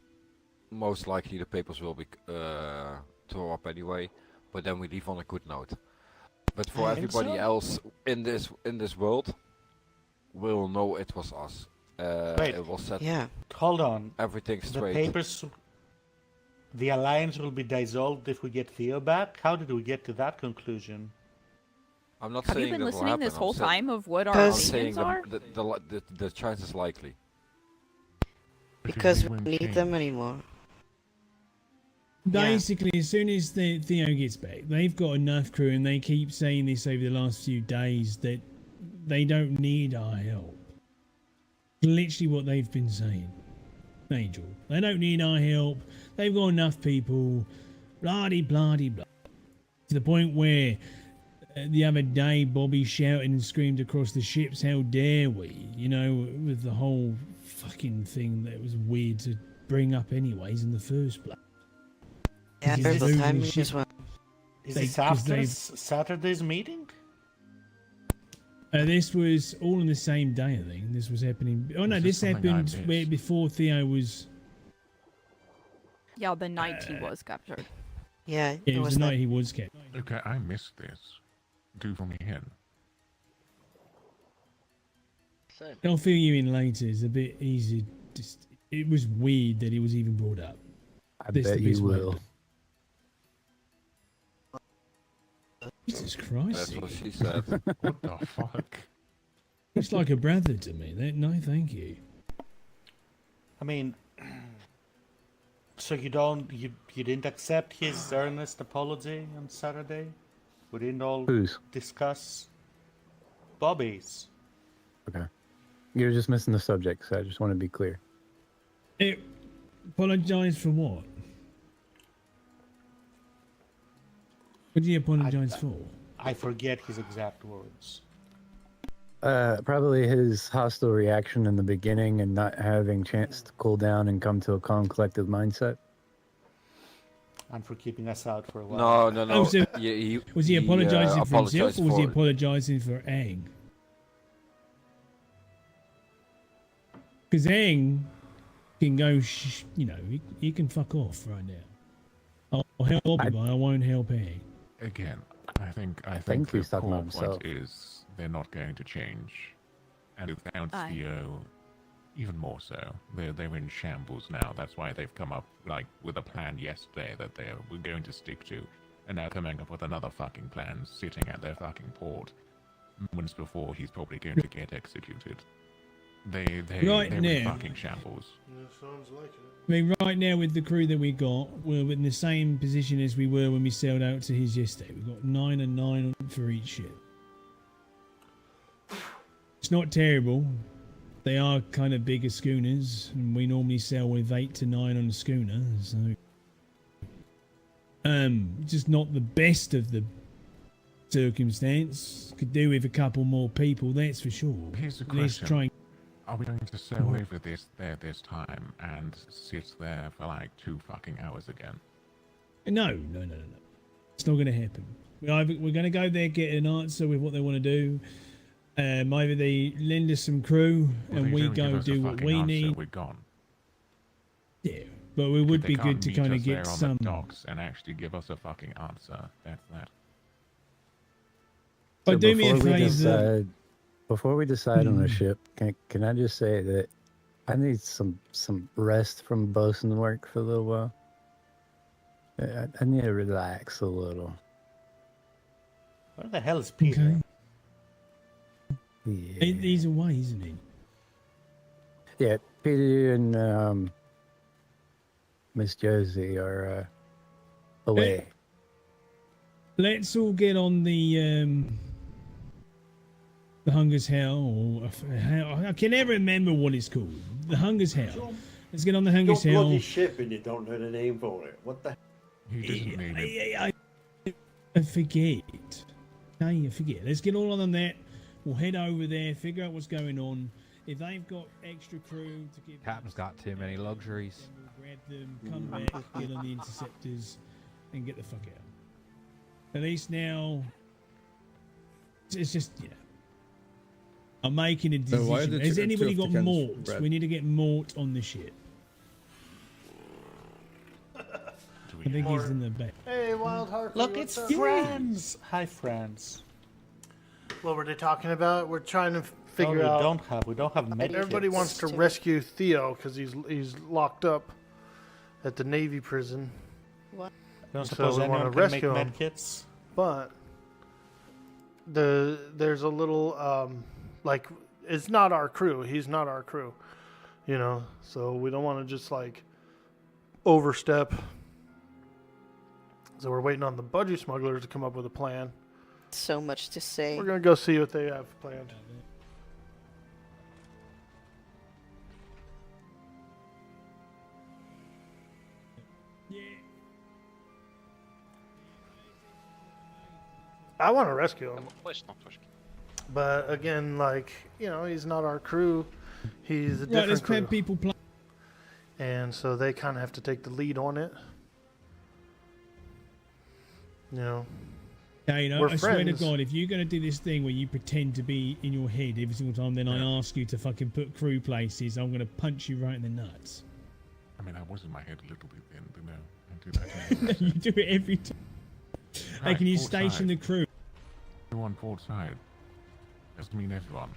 Speaker 15: most likely the papers will be tore up anyway. But then we leave on a good note. But for everybody else in this world, will know it was us.
Speaker 13: Wait.
Speaker 15: It will set
Speaker 13: Hold on.
Speaker 15: everything straight.
Speaker 13: The papers, the alliance will be dissolved if we get Theo back. How did we get to that conclusion?
Speaker 15: I'm not
Speaker 10: Have
Speaker 15: saying
Speaker 10: you been
Speaker 15: that will
Speaker 10: listening
Speaker 15: happen.
Speaker 10: this whole
Speaker 15: I'm saying-
Speaker 10: time of what our
Speaker 15: I'm
Speaker 10: opinions
Speaker 15: saying
Speaker 10: are?
Speaker 15: the chance is likely.
Speaker 6: Because we don't need them anymore.
Speaker 12: Basically, as soon as Theo gets back, they've got enough crew, and they keep saying this over the last few days, that they don't need our help. Literally what they've been saying. Angel. They don't need our help. They've got enough people. Blah-de-blah-de-blah. To the point where the other day Bobby shouted and screamed across the ships, how dare we? You know, with the whole fucking thing that was weird to bring up anyways in the first place.
Speaker 6: Yeah,
Speaker 12: Because
Speaker 6: there's
Speaker 12: they're
Speaker 6: the
Speaker 12: losing
Speaker 6: timing
Speaker 12: shit.
Speaker 6: as well.
Speaker 13: Is
Speaker 12: They-
Speaker 13: this
Speaker 12: 'cause
Speaker 13: after
Speaker 12: they've-
Speaker 13: Saturday's meeting?
Speaker 12: This was all on the same day, I think. This was happening. Oh no,
Speaker 11: This
Speaker 12: this
Speaker 11: is something I
Speaker 12: happened where
Speaker 11: missed.
Speaker 12: before Theo was.
Speaker 10: Yeah, the night he was captured.
Speaker 6: Yeah,
Speaker 12: Yeah, it was the night he was kept.
Speaker 11: Okay, I missed this. Do for me in.
Speaker 12: I'll fill you in later. It's a bit easy. Just it was weird that it was even brought up.
Speaker 3: I
Speaker 12: That's
Speaker 3: bet
Speaker 12: the
Speaker 3: you
Speaker 12: best way to
Speaker 3: will.
Speaker 12: do it. Jesus Christ!
Speaker 15: That's what she said.
Speaker 11: What the fuck?
Speaker 12: It's like a brother to me. No, thank you.
Speaker 13: I mean, so you didn't accept his earnest apology on Saturday? We didn't all
Speaker 3: Whose?
Speaker 13: discuss Bobby's.
Speaker 3: Okay. You're just missing the subject, so I just want to be clear.
Speaker 12: Apologise for what? What do you apologise for?
Speaker 13: I forget his exact words.
Speaker 3: Probably his hostile reaction in the beginning and not having chance to cool down and come to a calm, collective mindset.
Speaker 13: And for keeping us out for a while.
Speaker 15: No.
Speaker 12: Oh, so
Speaker 15: he,
Speaker 12: was he apologising for himself,
Speaker 15: apologized
Speaker 12: or was he
Speaker 15: for-
Speaker 12: apologising for Aang? Because Aang can go, he can fuck off right now. I'll help Bobby, but I won't help Aang.
Speaker 11: Again, I think
Speaker 3: think
Speaker 11: the
Speaker 3: he's talking
Speaker 11: core
Speaker 3: about
Speaker 11: point
Speaker 3: himself.
Speaker 11: is they're not going to change, and without
Speaker 10: Aye.
Speaker 11: Theo, even more so. They're in shambles now. That's why they've come up with a plan yesterday that we're going to stick to, and now coming up with another fucking plan, sitting at their fucking port, moments before he's probably going to get executed. They're in
Speaker 12: now.
Speaker 11: fucking shambles.
Speaker 8: Yeah, sounds like it.
Speaker 12: I mean, right now with the crew that we got, we're in the same position as we were when we sailed out to his yesterday. We've got 9 and 9 for each ship. It's not terrible. They are kind of bigger schooners, and we normally sell with 8 to 9 on a schooner, so just not the best of the circumstance. Could do with a couple more people, that's for sure.
Speaker 11: Here's a
Speaker 12: Let's
Speaker 11: question.
Speaker 12: try.
Speaker 11: Are we going to sail over this time and sit there for like 2 fucking hours again?
Speaker 12: No. It's not going to happen. We're going to go there, get an answer with what they want to do. Either they lend us some crew and we go do what we need.
Speaker 11: We're gone.
Speaker 12: Yeah, but it would be good to kind of get some.
Speaker 11: On the docks and actually give us a fucking answer. That's that.
Speaker 12: So do me a favor.
Speaker 3: Before we decide on a ship, can I just say that I need some rest from bosun work for a little while. I need to relax a little.
Speaker 13: Where the hell is Peter?
Speaker 12: Okay.
Speaker 3: Yeah.
Speaker 12: He's away, isn't he?
Speaker 3: Yeah, Peter and Miss Josie are away.
Speaker 12: Let's all get on the Hunger's Hell, or I can never remember what it's called. The Hunger's Hell. Let's get on the Hunger's
Speaker 2: Your
Speaker 12: Hell.
Speaker 2: bloody ship and you don't know the name for it. What the?
Speaker 11: He doesn't need it.
Speaker 12: I forget. Okay, I forget. Let's get all on that. We'll head over there, figure out what's going on. If they've got extra crew to give,
Speaker 4: Captain's got too many luxuries.
Speaker 12: we'll grab them, come back, get on the interceptors, and get the fuck out. At least now, it's just, you know, I'm making a
Speaker 14: So why
Speaker 12: decision.
Speaker 14: did
Speaker 12: Has
Speaker 14: you-
Speaker 12: anybody
Speaker 14: two
Speaker 12: got
Speaker 14: of the cans
Speaker 12: Mort?
Speaker 14: red?
Speaker 12: We need to get Mort on the ship. I think he's in the back.
Speaker 1: Hey, Wild Heart.
Speaker 13: Look, it's friends. Hi, friends.
Speaker 1: What were they talking about? We're trying to
Speaker 13: No,
Speaker 1: figure
Speaker 13: we
Speaker 1: out.
Speaker 13: don't have med
Speaker 1: Everybody
Speaker 13: kits.
Speaker 1: wants to rescue Theo because he's locked up at the Navy prison.
Speaker 6: What?
Speaker 13: Don't
Speaker 1: So
Speaker 13: suppose
Speaker 1: we
Speaker 13: anyone
Speaker 1: want to
Speaker 13: can
Speaker 1: rescue
Speaker 13: make
Speaker 1: him.
Speaker 13: med kits?
Speaker 1: But there's a little like it's not our crew. He's not our crew, you know. So we don't want to just like overstep. So we're waiting on the budgie smugglers to come up with a plan.
Speaker 6: So much to say.
Speaker 1: We're gonna go see what they have planned. I want to rescue him. But again, like, you know, he's not our crew. He's a
Speaker 12: Right,
Speaker 1: different
Speaker 12: let's
Speaker 1: crew.
Speaker 12: have people play.
Speaker 1: And so they kind of have to take the lead on it. You know.
Speaker 12: Kane,
Speaker 1: We're
Speaker 12: I swear to
Speaker 1: friends.
Speaker 12: God, if you're going to do this thing where you pretend to be in your head every single time, then I ask you to fucking put crew places, I'm going to punch you right in the nuts.
Speaker 11: I mean, I was in my head a little bit then, but no, I do that.
Speaker 12: You do it every time. Hey, can you
Speaker 11: port
Speaker 12: station
Speaker 11: side.
Speaker 12: the crew?
Speaker 11: Go on port side. Doesn't mean everyone.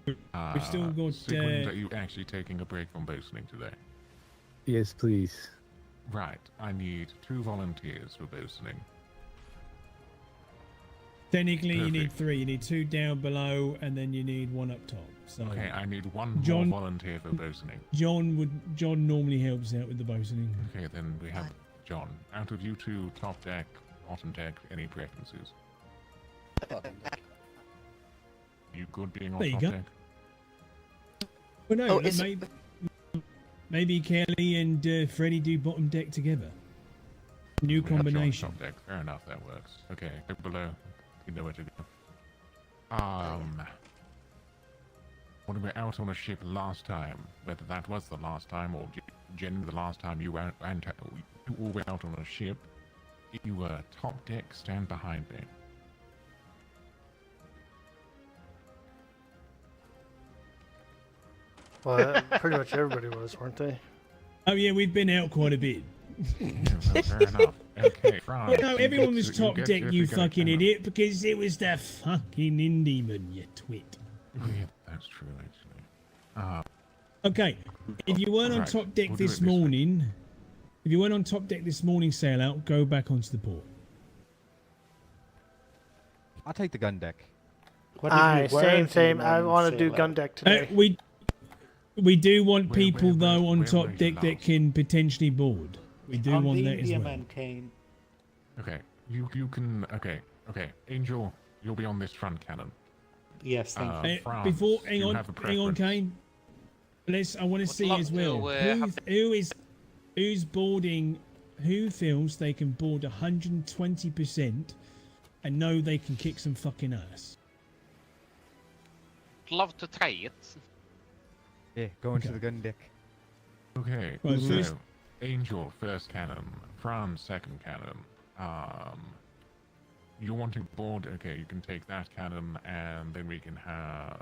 Speaker 12: We've still got,
Speaker 11: Sigmund, are you actually taking a break from bosuning today?
Speaker 3: Yes, please.
Speaker 11: Right, I need 2 volunteers for bosuning.
Speaker 12: Technically, you need
Speaker 11: Perfect.
Speaker 12: 3. You need 2 down below, and then you need 1 up top. So
Speaker 11: Okay, I need 1
Speaker 12: John-
Speaker 11: more volunteer for bosuning.
Speaker 12: John normally helps out with the bosuning.
Speaker 11: Okay, then we have John. Out of you 2, top deck, bottom deck, any preferences? You good being on
Speaker 12: There you
Speaker 11: top
Speaker 12: go.
Speaker 11: deck?
Speaker 12: Well, no,
Speaker 6: Oh, is-
Speaker 12: maybe Kelly and Freddie do bottom deck together. New
Speaker 11: We have John on
Speaker 12: combination.
Speaker 11: top deck. Fair enough, that works. Okay, go below. You know where to go. When we were out on a ship last time, whether that was the last time or generally the last time you were you all were out on a ship, if you were top deck, stand behind me.
Speaker 1: Well, pretty much everybody was, weren't they?
Speaker 12: Oh yeah, we've been out quite a bit.
Speaker 11: Well, fair enough. Okay, France.
Speaker 12: Well, no,
Speaker 11: you
Speaker 12: everyone
Speaker 11: get
Speaker 12: was
Speaker 11: to-
Speaker 12: top
Speaker 11: get
Speaker 12: deck,
Speaker 11: to
Speaker 12: you
Speaker 11: figure it
Speaker 12: fucking
Speaker 11: out.
Speaker 12: idiot, because it was the fucking Indyman, you twit.
Speaker 11: Oh, yeah, that's true, actually.
Speaker 12: Okay, if you weren't on
Speaker 11: Right,
Speaker 12: top deck
Speaker 11: we'll do it
Speaker 12: this
Speaker 11: this way.
Speaker 12: morning, if you weren't on top deck this morning, sail out, go back onto the port.
Speaker 4: I'll take the gun deck.
Speaker 13: What if
Speaker 1: Aye,
Speaker 13: we weren't
Speaker 1: same.
Speaker 13: in
Speaker 1: I
Speaker 13: one
Speaker 1: want to do
Speaker 13: sailor?
Speaker 1: gun deck today.
Speaker 12: We do want
Speaker 11: Where-
Speaker 12: people
Speaker 11: where-
Speaker 12: though
Speaker 11: where-
Speaker 12: on
Speaker 11: where
Speaker 12: top
Speaker 11: were you
Speaker 12: deck that
Speaker 11: last?
Speaker 12: can potentially board. We do
Speaker 13: On
Speaker 12: want
Speaker 13: the
Speaker 12: that as
Speaker 13: India
Speaker 12: well.
Speaker 13: man, Kane.
Speaker 11: Okay, you can. Okay. Angel, you'll be on this front cannon.
Speaker 13: Yes, thank you.
Speaker 11: France,
Speaker 12: Before,
Speaker 11: do
Speaker 12: hang
Speaker 11: you
Speaker 12: on,
Speaker 11: have a
Speaker 12: hang on,
Speaker 11: preference?
Speaker 12: Kane. I want to see
Speaker 16: love
Speaker 12: as well.
Speaker 16: to, have
Speaker 12: Who's boarding? Who feels they can board 120% and know they can kick some fucking ass?
Speaker 16: Love to try it.
Speaker 4: Yeah, go into the gun deck.
Speaker 11: Okay,
Speaker 12: Right,
Speaker 11: so
Speaker 12: first-
Speaker 11: Angel first cannon, Franz second cannon. You're wanting to board? Okay, you can take that cannon, and then we can have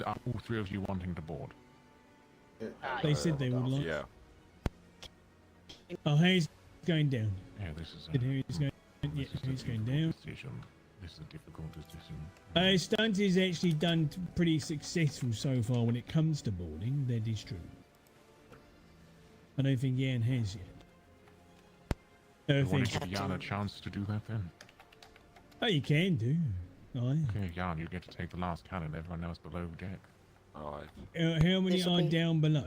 Speaker 11: all three of you wanting to board.
Speaker 12: They said they would like.
Speaker 15: Yeah.
Speaker 12: Oh, Harry's going down.
Speaker 11: Yeah, this is
Speaker 12: Did Harry's going? Yeah, Harry's going down.
Speaker 11: decision. This is a difficult decision.
Speaker 12: Stunt is actually done pretty successful so far when it comes to boarding. That is true. I don't think Jan has yet.
Speaker 11: You want to give Jan a chance to do that then?
Speaker 12: Oh, you can do. Aye.
Speaker 11: Okay, Jan, you get to take the last cannon. Everyone else below deck.
Speaker 15: Alright.
Speaker 12: How many are down below?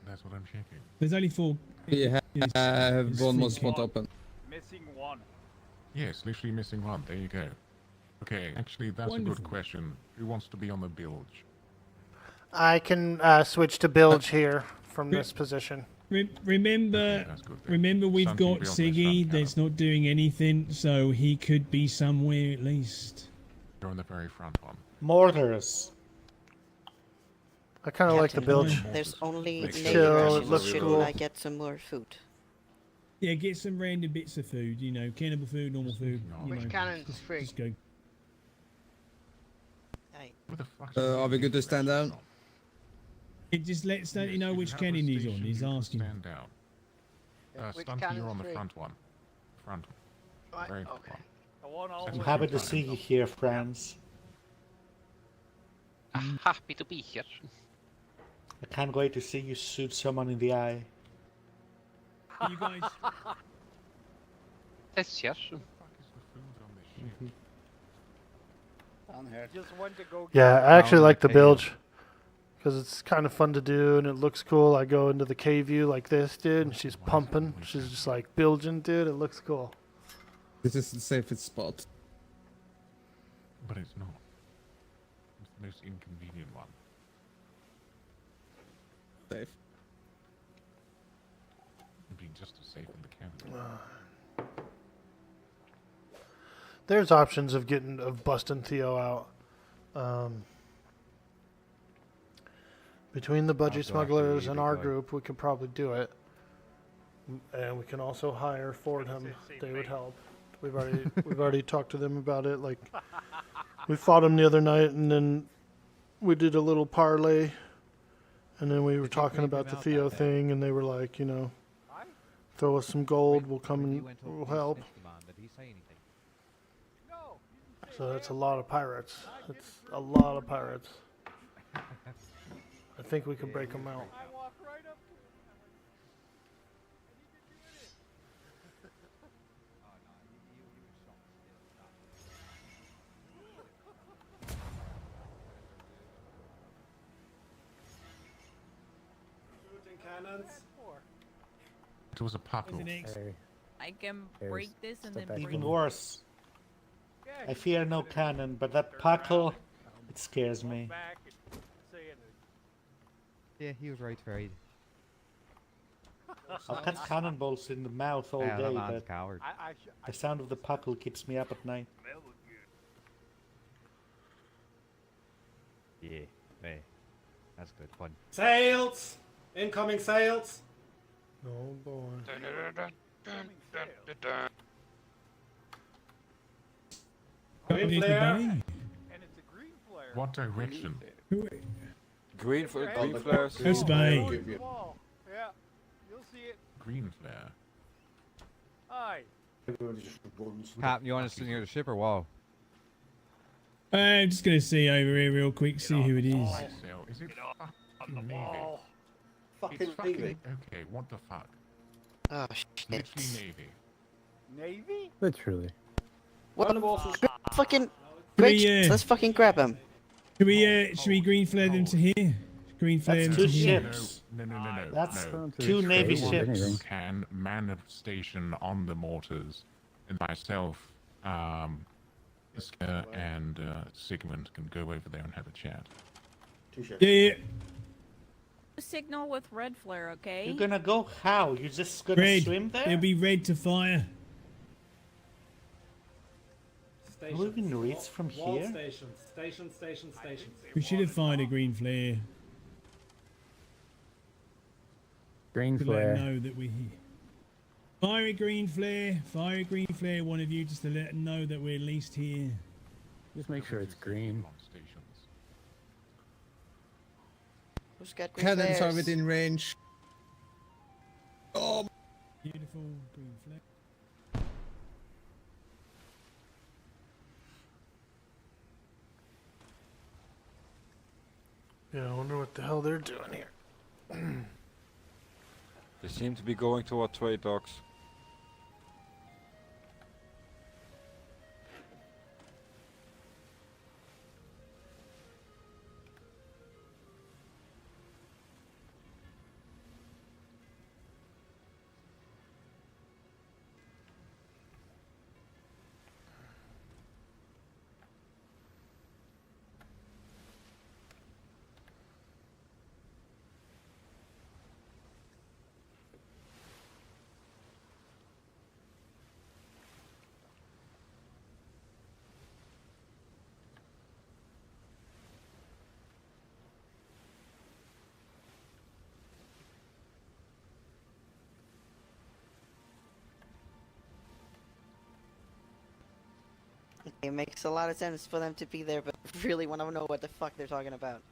Speaker 11: That's what I'm checking.
Speaker 12: There's only 4.
Speaker 14: We have one more spot
Speaker 12: okay.
Speaker 14: open.
Speaker 17: Missing one.
Speaker 11: Yes, literally missing one. There you go. Okay, actually, that's a
Speaker 12: Wonderful.
Speaker 11: good question. Who wants to be on the bilge?
Speaker 1: I can switch to bilge here from this position.
Speaker 12: Remember,
Speaker 11: That's good then.
Speaker 12: remember we've
Speaker 11: Something
Speaker 12: got
Speaker 11: beyond this
Speaker 12: Siggy
Speaker 11: front
Speaker 12: that's not doing anything, so he could be somewhere at least.
Speaker 11: You're on the very front one.
Speaker 13: Mortars.
Speaker 1: I kind of like the bilge.
Speaker 6: There's only
Speaker 11: Make
Speaker 6: Navy
Speaker 1: sure it
Speaker 6: rations.
Speaker 1: looks
Speaker 6: Should
Speaker 1: cool.
Speaker 6: I get some more food?
Speaker 12: Yeah, get some random bits of food, cannibal food, normal food.
Speaker 9: Which cannon's free?
Speaker 12: Just go.
Speaker 11: Where the fuck
Speaker 14: Are we good to stand down?
Speaker 12: It just lets that you know
Speaker 11: Yes,
Speaker 12: which
Speaker 11: have a
Speaker 12: cannon he's on.
Speaker 11: station,
Speaker 12: He's
Speaker 11: you can
Speaker 12: asking.
Speaker 11: Stand down.
Speaker 9: Which
Speaker 11: Stunty, you're
Speaker 9: cannon's
Speaker 11: on the
Speaker 9: free?
Speaker 11: front one. Front.
Speaker 9: Right,
Speaker 11: Very
Speaker 9: okay.
Speaker 11: front.
Speaker 17: The one
Speaker 11: Set
Speaker 17: always
Speaker 13: I'm
Speaker 11: up
Speaker 13: happy
Speaker 11: your
Speaker 13: to see
Speaker 11: cannon.
Speaker 13: you here, friends.
Speaker 16: Happy to be here.
Speaker 13: I can't wait to see you shoot someone in the eye.
Speaker 12: You guys.
Speaker 16: Yes, yes.
Speaker 11: Where the fuck is the food on this ship?
Speaker 7: Down here.
Speaker 17: just went to go.
Speaker 1: Yeah, I actually
Speaker 4: Down
Speaker 1: like the
Speaker 4: the tail.
Speaker 1: bilge because it's kind of fun to do and it looks cool. I go into the K view like this, dude, and she's pumping. She's just like bilging, dude. It looks cool.
Speaker 14: This is the safest spot.
Speaker 11: But it's not. It's the most inconvenient one.
Speaker 14: Safe.
Speaker 11: It'd be just as safe in the cabin.
Speaker 1: There's options of busting Theo out. Between the budgie
Speaker 4: I'll go after
Speaker 1: smugglers
Speaker 4: you,
Speaker 1: and
Speaker 4: big
Speaker 1: our
Speaker 4: boy.
Speaker 1: group, we could probably do it. And we can also hire Fordham. They would help. We've already talked to them about it. Like, we fought them the other night, and then we did a little parlay, and then we were talking
Speaker 4: creep
Speaker 1: about
Speaker 4: him
Speaker 1: the
Speaker 4: out
Speaker 1: Theo
Speaker 4: that bad?
Speaker 1: thing, and they were like, throw us some gold. We'll come
Speaker 4: When you
Speaker 1: and
Speaker 4: went over
Speaker 1: we'll
Speaker 4: to the
Speaker 1: help.
Speaker 4: Smith man, did he say anything?
Speaker 17: No.
Speaker 1: So that's a lot of pirates. It's a lot of pirates. I think we can break them out.
Speaker 17: I walked right up to him.
Speaker 8: Shooting cannons.
Speaker 11: It was a puckle.
Speaker 10: I can
Speaker 3: There's
Speaker 10: break this and then
Speaker 3: step back
Speaker 10: break
Speaker 13: Even
Speaker 3: from-
Speaker 13: worse. I fear no cannon, but that puckle, it scares me.
Speaker 17: Back and say it.
Speaker 4: Yeah, he was right, right.
Speaker 13: I'll catch cannonballs in the mouth all
Speaker 4: Yeah, that
Speaker 13: day,
Speaker 4: man's
Speaker 13: but
Speaker 4: coward.
Speaker 13: the sound of the puckle keeps me up at night.
Speaker 4: Yeah, hey, that's good fun.
Speaker 8: Sails! Incoming sails!
Speaker 1: Oh boy.
Speaker 8: Green
Speaker 12: Need to
Speaker 8: flare.
Speaker 12: be.
Speaker 17: And it's a green flare.
Speaker 11: What direction?
Speaker 15: Green
Speaker 2: the
Speaker 15: flares.
Speaker 12: Who's bay?
Speaker 2: Give you-
Speaker 17: Wall. Yeah. You'll see it.
Speaker 11: Green flare.
Speaker 17: Aye.
Speaker 2: Everybody just runs.
Speaker 4: Captain, you want us to near the ship or wow?
Speaker 12: I'm just gonna see over here real quick, see who it is.
Speaker 11: So, is it fucking Navy?
Speaker 2: Fucking
Speaker 11: It's fucking
Speaker 2: Navy.
Speaker 11: okay. What the fuck?
Speaker 6: Oh
Speaker 11: Literally
Speaker 6: shit!
Speaker 11: Navy.
Speaker 17: Navy?
Speaker 3: Literally.
Speaker 6: What fucking
Speaker 12: we,
Speaker 6: Gretchen, let's fucking grab him.
Speaker 12: Should we green flare them to here? Green flare
Speaker 13: That's
Speaker 12: them
Speaker 13: two
Speaker 12: to here.
Speaker 13: ships.
Speaker 11: No.
Speaker 13: That's
Speaker 11: no.
Speaker 13: two Navy
Speaker 3: Crazy.
Speaker 13: ships.
Speaker 3: Anything.
Speaker 11: Can man a station on the mortars, and myself Iska and Sigmund can go over there and have a chat.
Speaker 12: Yeah.
Speaker 10: Signal with red flare, okay?
Speaker 13: You're gonna go how? You're just gonna
Speaker 12: Red.
Speaker 13: swim there?
Speaker 12: It'll be red to fire.
Speaker 8: Stations.
Speaker 13: We can reach from
Speaker 8: Wall
Speaker 13: here?
Speaker 8: stations. Stations.
Speaker 12: We should have fired a green flare
Speaker 3: Green
Speaker 12: to
Speaker 3: flare.
Speaker 12: let them know that we're here. Fire a green flare. Fire a green flare, one of you, just to let them know that we're at least here.
Speaker 3: Just make sure it's green.
Speaker 6: Who's got green
Speaker 14: Cannons are
Speaker 6: flares?
Speaker 14: within range. Oh,
Speaker 12: Beautiful green flare.
Speaker 1: Yeah, I wonder what the hell they're doing here.
Speaker 15: They seem to be going toward trade docks.
Speaker 6: It makes a lot of sense for them to be there, but I really want to know what the fuck they're talking about.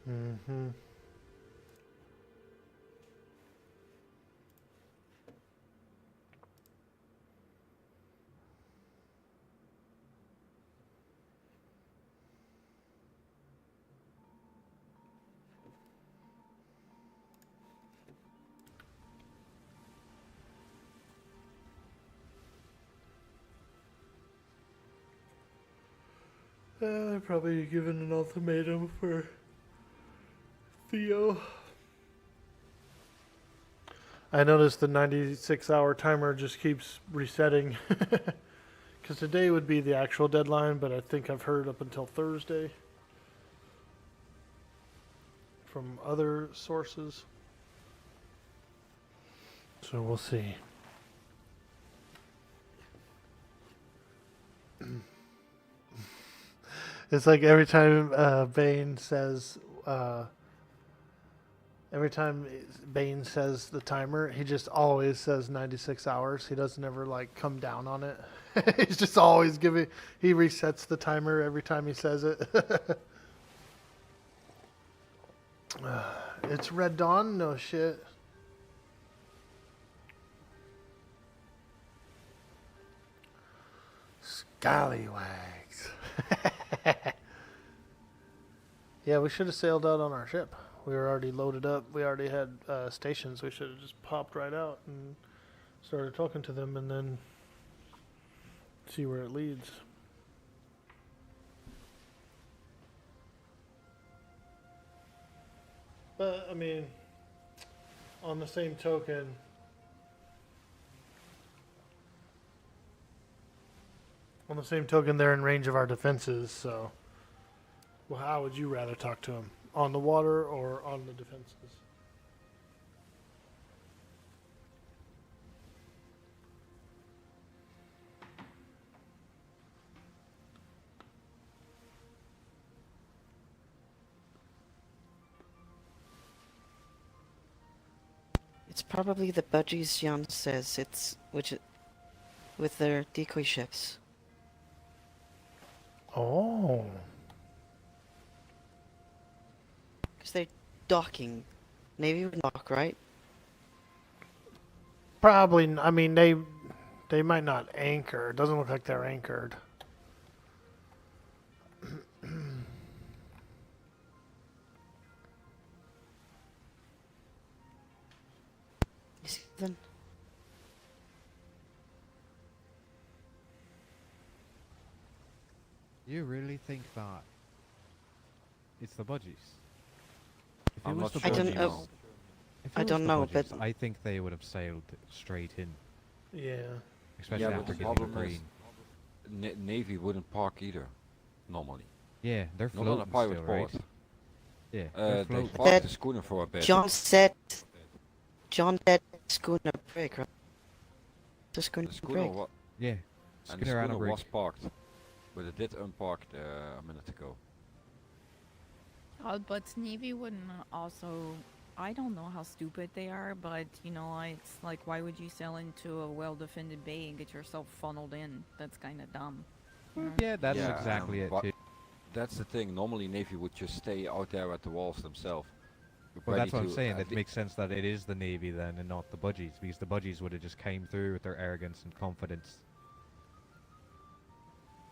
Speaker 1: Mm-hmm. They're probably giving an ultimatum for Theo. I noticed the 96-hour timer just keeps resetting. Because today would be the actual deadline, but I think I've heard up until Thursday from other sources. So we'll see. It's like every time Bane says the timer, he just always says 96 hours. He doesn't ever like come down on it. He's just always he resets the timer every time he says it. It's Red Dawn? No shit. Scallywags. Yeah, we should have sailed out on our ship. We were already loaded up. We already had stations. We should have just popped right out and started talking to them and then see where it leads. But, I mean, on the same token, they're in range of our defenses, so... Well, how would you rather talk to him? On the water or on the defenses?
Speaker 6: It's probably the budgies Jan says. With their decoy ships.
Speaker 1: Oh.
Speaker 6: Because they're docking. Navy would dock, right?
Speaker 1: Probably. I mean, they might not anchor. It doesn't look like they're anchored.
Speaker 6: Then
Speaker 4: You really think that it's the budgies? If it
Speaker 15: I'm
Speaker 4: was
Speaker 15: not
Speaker 4: the
Speaker 15: sure.
Speaker 6: I don't
Speaker 4: budgies-
Speaker 6: know.
Speaker 4: if it
Speaker 6: I
Speaker 4: was
Speaker 6: don't
Speaker 4: the
Speaker 6: know,
Speaker 4: budgies,
Speaker 6: but
Speaker 4: I think they would have sailed straight in.
Speaker 1: Yeah.
Speaker 4: Especially
Speaker 15: Yeah, but
Speaker 4: after
Speaker 15: the
Speaker 4: getting
Speaker 15: problem
Speaker 4: green.
Speaker 15: is Navy wouldn't park either, normally.
Speaker 4: Yeah, they're
Speaker 15: Not on a
Speaker 4: floating
Speaker 15: pirate
Speaker 4: still,
Speaker 15: port.
Speaker 4: right? Yeah,
Speaker 15: They
Speaker 4: floating.
Speaker 15: parked the schooner for a bit.
Speaker 6: John said schooner break, right? The schooner,
Speaker 15: The schooner
Speaker 6: break.
Speaker 4: Yeah,
Speaker 15: and the
Speaker 4: schooner on a
Speaker 15: schooner
Speaker 4: break.
Speaker 15: was parked, but it did unpark a minute ago.
Speaker 10: But Navy wouldn't also. I don't know how stupid they are, but you know, it's like, why would you sail into a well-defended bay and get yourself funneled in? That's kind of dumb. you know?
Speaker 4: Yeah, that's exactly it
Speaker 15: but
Speaker 4: too.
Speaker 15: that's the thing. Normally, Navy would just stay out there at the walls themselves.
Speaker 4: Well, that's what I'm saying. It makes sense that it is the Navy then, and not the budgies, because the budgies would have just came through with their arrogance and confidence.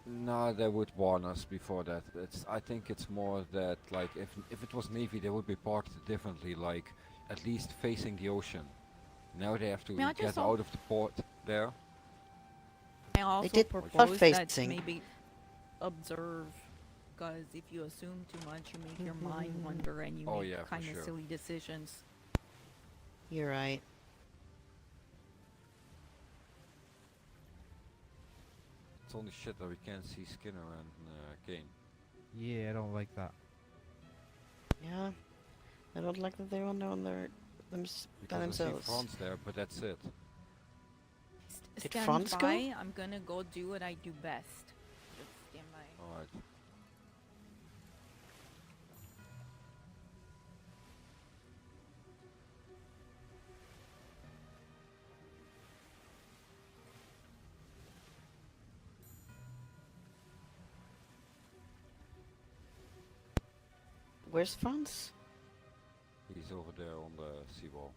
Speaker 15: No, they would warn us before that. I think it's more that, like, if it was Navy, they would be parked differently, like at least facing the ocean. Now they have to
Speaker 10: I
Speaker 15: get
Speaker 10: just
Speaker 15: out of the port there.
Speaker 10: I also
Speaker 6: did
Speaker 10: propose that
Speaker 6: front-facing.
Speaker 10: maybe observe, because if you assume too much, you make your mind wander and you
Speaker 15: Oh,
Speaker 10: make
Speaker 15: yeah, for
Speaker 10: kind of
Speaker 15: sure.
Speaker 10: silly decisions.
Speaker 6: You're right.
Speaker 15: It's only shit that we can't see Skinner and Kane.
Speaker 4: Yeah, I don't like that.
Speaker 6: Yeah. I don't like that they're on their by
Speaker 15: Because I see
Speaker 6: themselves.
Speaker 15: France there, but that's it.
Speaker 6: Did
Speaker 10: Stand
Speaker 6: France go?
Speaker 10: by. I'm gonna go do what I do best. Just stand by.
Speaker 15: Alright.
Speaker 6: Where's France?
Speaker 15: He's over there on the seawall.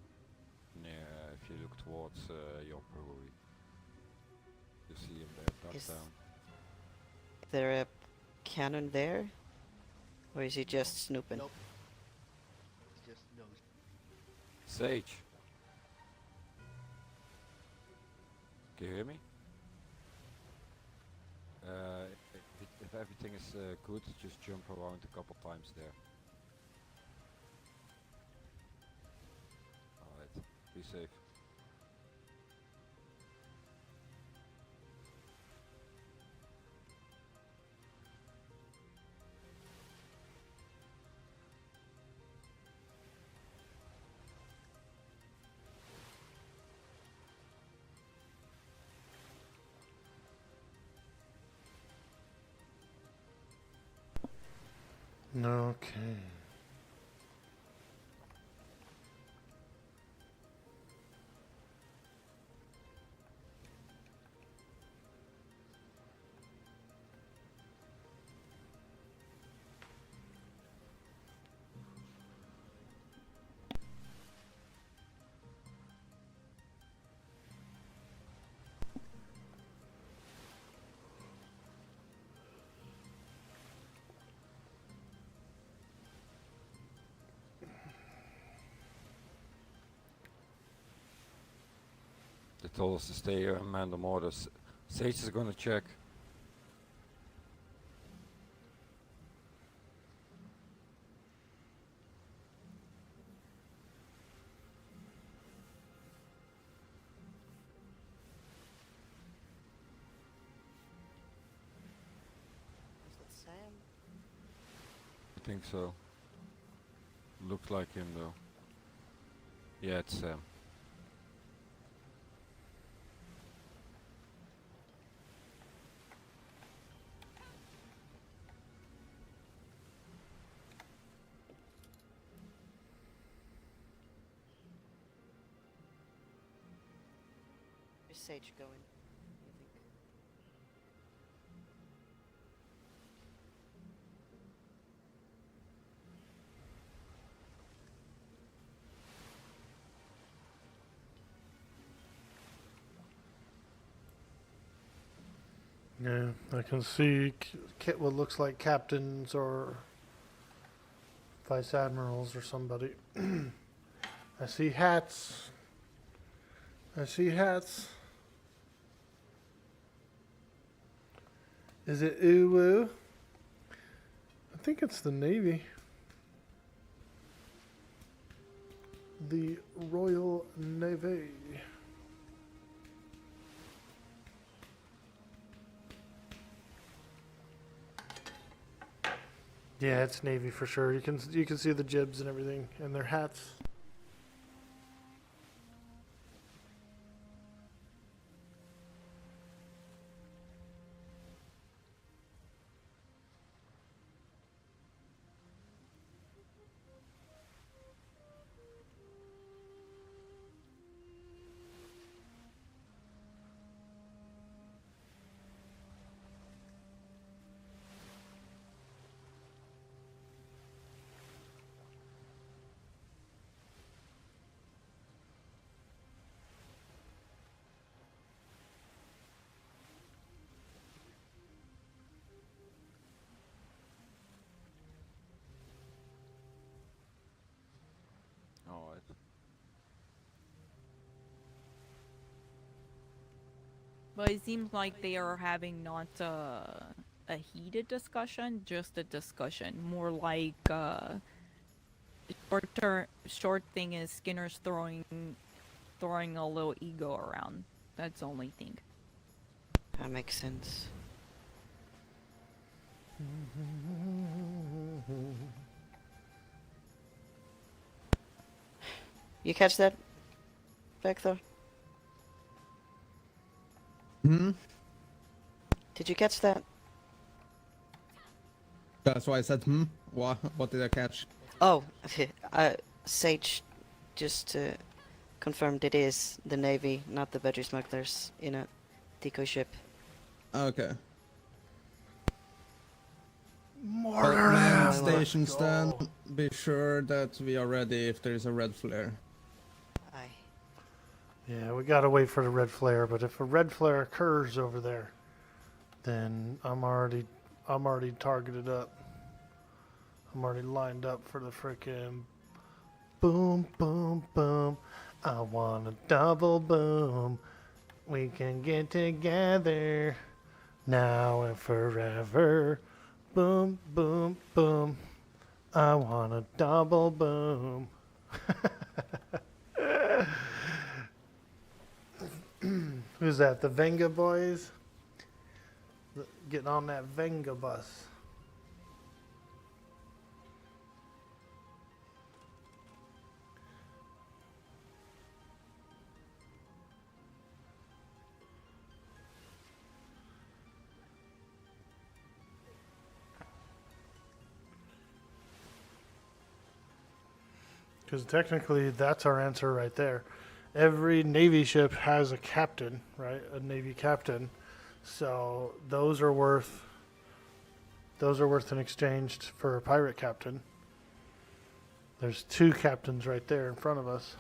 Speaker 15: Near, if you look towards your brewery, you see him there, ducked
Speaker 6: Is
Speaker 15: down.
Speaker 6: there a cannon there? Or is he just snooping?
Speaker 9: Nope. It's just no.
Speaker 15: Sage! Can you hear me? If everything is good, just jump around a couple times there. Alright, be safe.
Speaker 1: Okay.
Speaker 15: They told us to stay here and man the mortars. Sage is gonna check.
Speaker 6: Is that Sam?
Speaker 15: I think so. Looks like him though. Yeah, it's Sam.
Speaker 6: Where's Sage going? You think?
Speaker 1: Yeah, I can see what looks like captains or vice admirals or somebody. I see hats. I see hats. Is it Uwu? I think it's the Navy. The Royal Navy. Yeah, it's Navy for sure. You can see the jibs and everything, and their hats.
Speaker 15: Alright.
Speaker 10: But it seems like they are having not a heated discussion, just a discussion. More like short thing is Skinner's throwing a little ego around. That's the only thing.
Speaker 6: That makes sense. You catch that, Vector?
Speaker 14: Hmm?
Speaker 6: Did you catch that?
Speaker 14: That's why I said, What did I catch?
Speaker 6: Oh, Sage just confirmed it is the Navy, not the Veggie smugglers, in a decoy ship.
Speaker 14: Okay.
Speaker 1: Mortar
Speaker 14: Man
Speaker 1: them.
Speaker 14: stations then, be sure that we are ready if there is a red flare.
Speaker 6: Aye.
Speaker 1: Yeah, we gotta wait for the red flare. But if a red flare occurs over there, then I'm already targeted up. I'm already lined up for the frickin' boom, boom, boom. I want a double boom. We can get together now and forever. Boom, boom, boom. I want a double boom. Who's that? The Venga boys? Getting on that Venga bus. Because technically, that's our answer right there. Every Navy ship has a captain, right? A Navy captain. So those are worth an exchange for a pirate captain. There's 2 captains right there in front of us.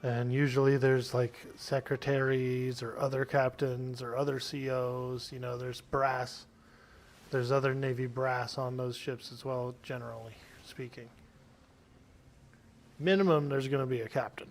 Speaker 1: And usually there's like secretaries or other captains or other COs. You know, there's brass. There's other Navy brass on those ships as well, generally speaking. Minimum, there's going to be a captain.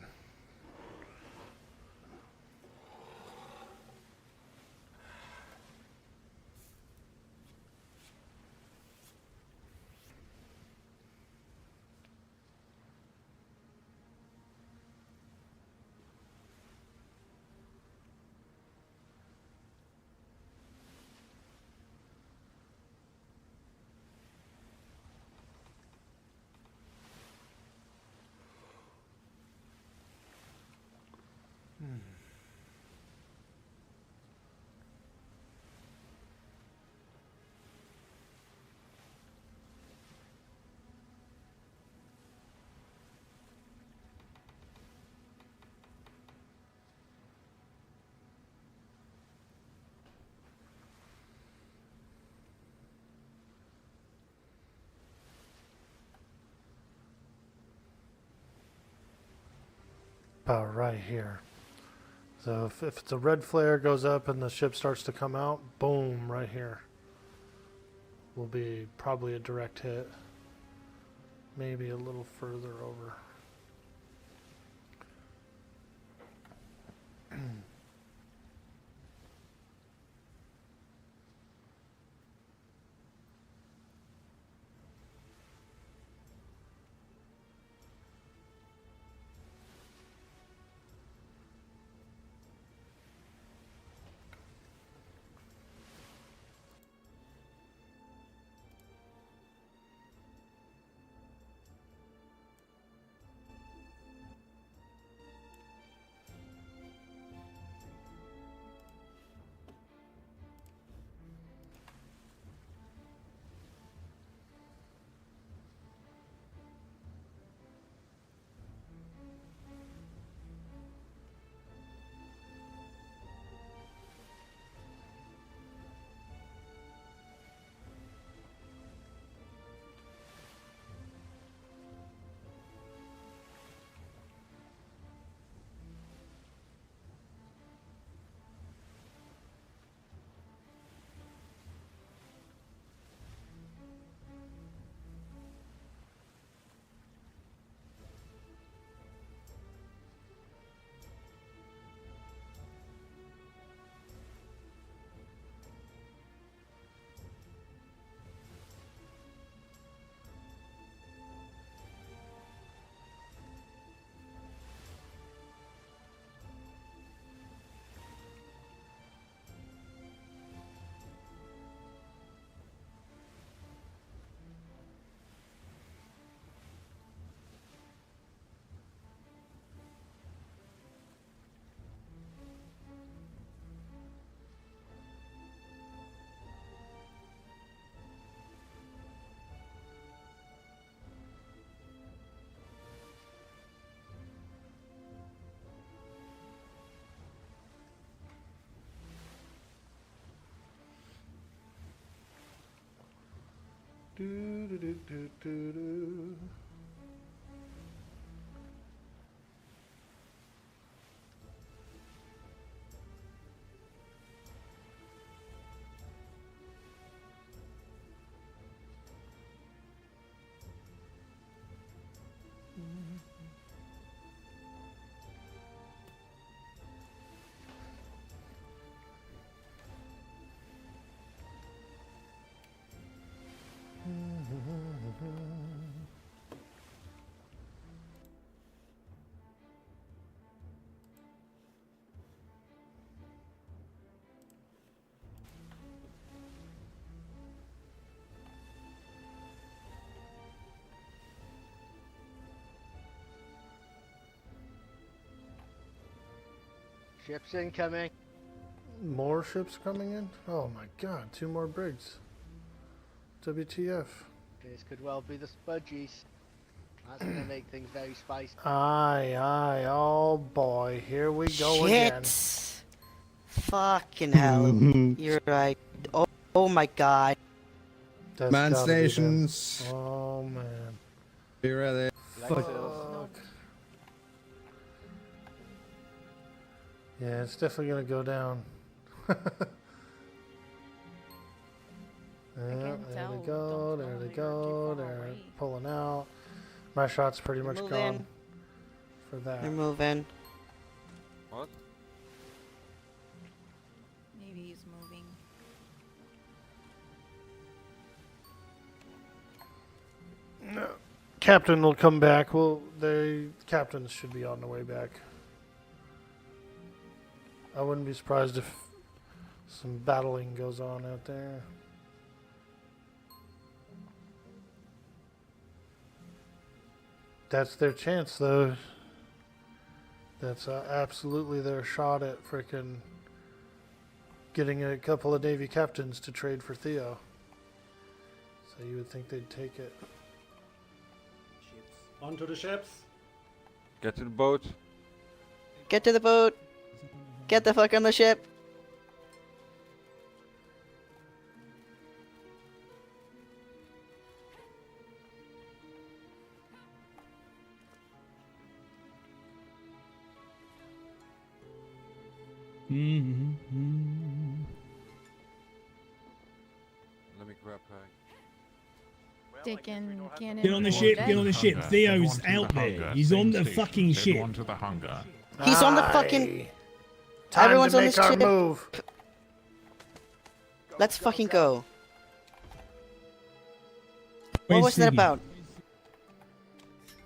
Speaker 1: About right here. So if it's a red flare goes up and the ship starts to come out, boom, right here. Will be probably a direct hit. Maybe a little further over. Do, do, do, do, do, do.
Speaker 9: Ships incoming.
Speaker 1: More ships coming in? Oh my god, 2 more brigs. WTF.
Speaker 9: This could well be the Spudgies. That's gonna make things very spicy.
Speaker 1: Aye, aye, oh boy, here we go
Speaker 6: Shit.
Speaker 1: again.
Speaker 6: Fucking hell. You're right. Oh my god.
Speaker 1: That's
Speaker 14: Man
Speaker 1: gotta be them.
Speaker 14: stations.
Speaker 1: Oh man.
Speaker 14: Be ready.
Speaker 1: Fuck. Yeah, it's definitely gonna go down. Yeah, there they go, there they go, they're pulling out. My shot's pretty much
Speaker 6: Move
Speaker 1: gone
Speaker 6: in.
Speaker 1: for that.
Speaker 6: They're moving.
Speaker 15: What?
Speaker 10: Maybe he's moving.
Speaker 1: No. Captain will come back. Well, captains should be on the way back. I wouldn't be surprised if some battling goes on out there. That's their chance, though. That's absolutely their shot at frickin' getting a couple of Navy captains to trade for Theo. So you would think they'd take it.
Speaker 8: Onto the ships.
Speaker 15: Get to the boat.
Speaker 6: Get to the boat. Get the fuck on the ship.
Speaker 15: Let me grab her.
Speaker 10: Taking cannon.
Speaker 12: Get on the ship, get on the ship. Theo's out there. He's on the fucking ship.
Speaker 11: Everyone to the hunger.
Speaker 6: He's on the fucking...
Speaker 1: Time
Speaker 6: Everyone's
Speaker 1: to
Speaker 6: on
Speaker 1: make
Speaker 6: this
Speaker 1: our
Speaker 6: ship.
Speaker 1: move.
Speaker 6: Let's fucking go. What
Speaker 12: Where's
Speaker 6: was that
Speaker 12: Siggy?
Speaker 6: about?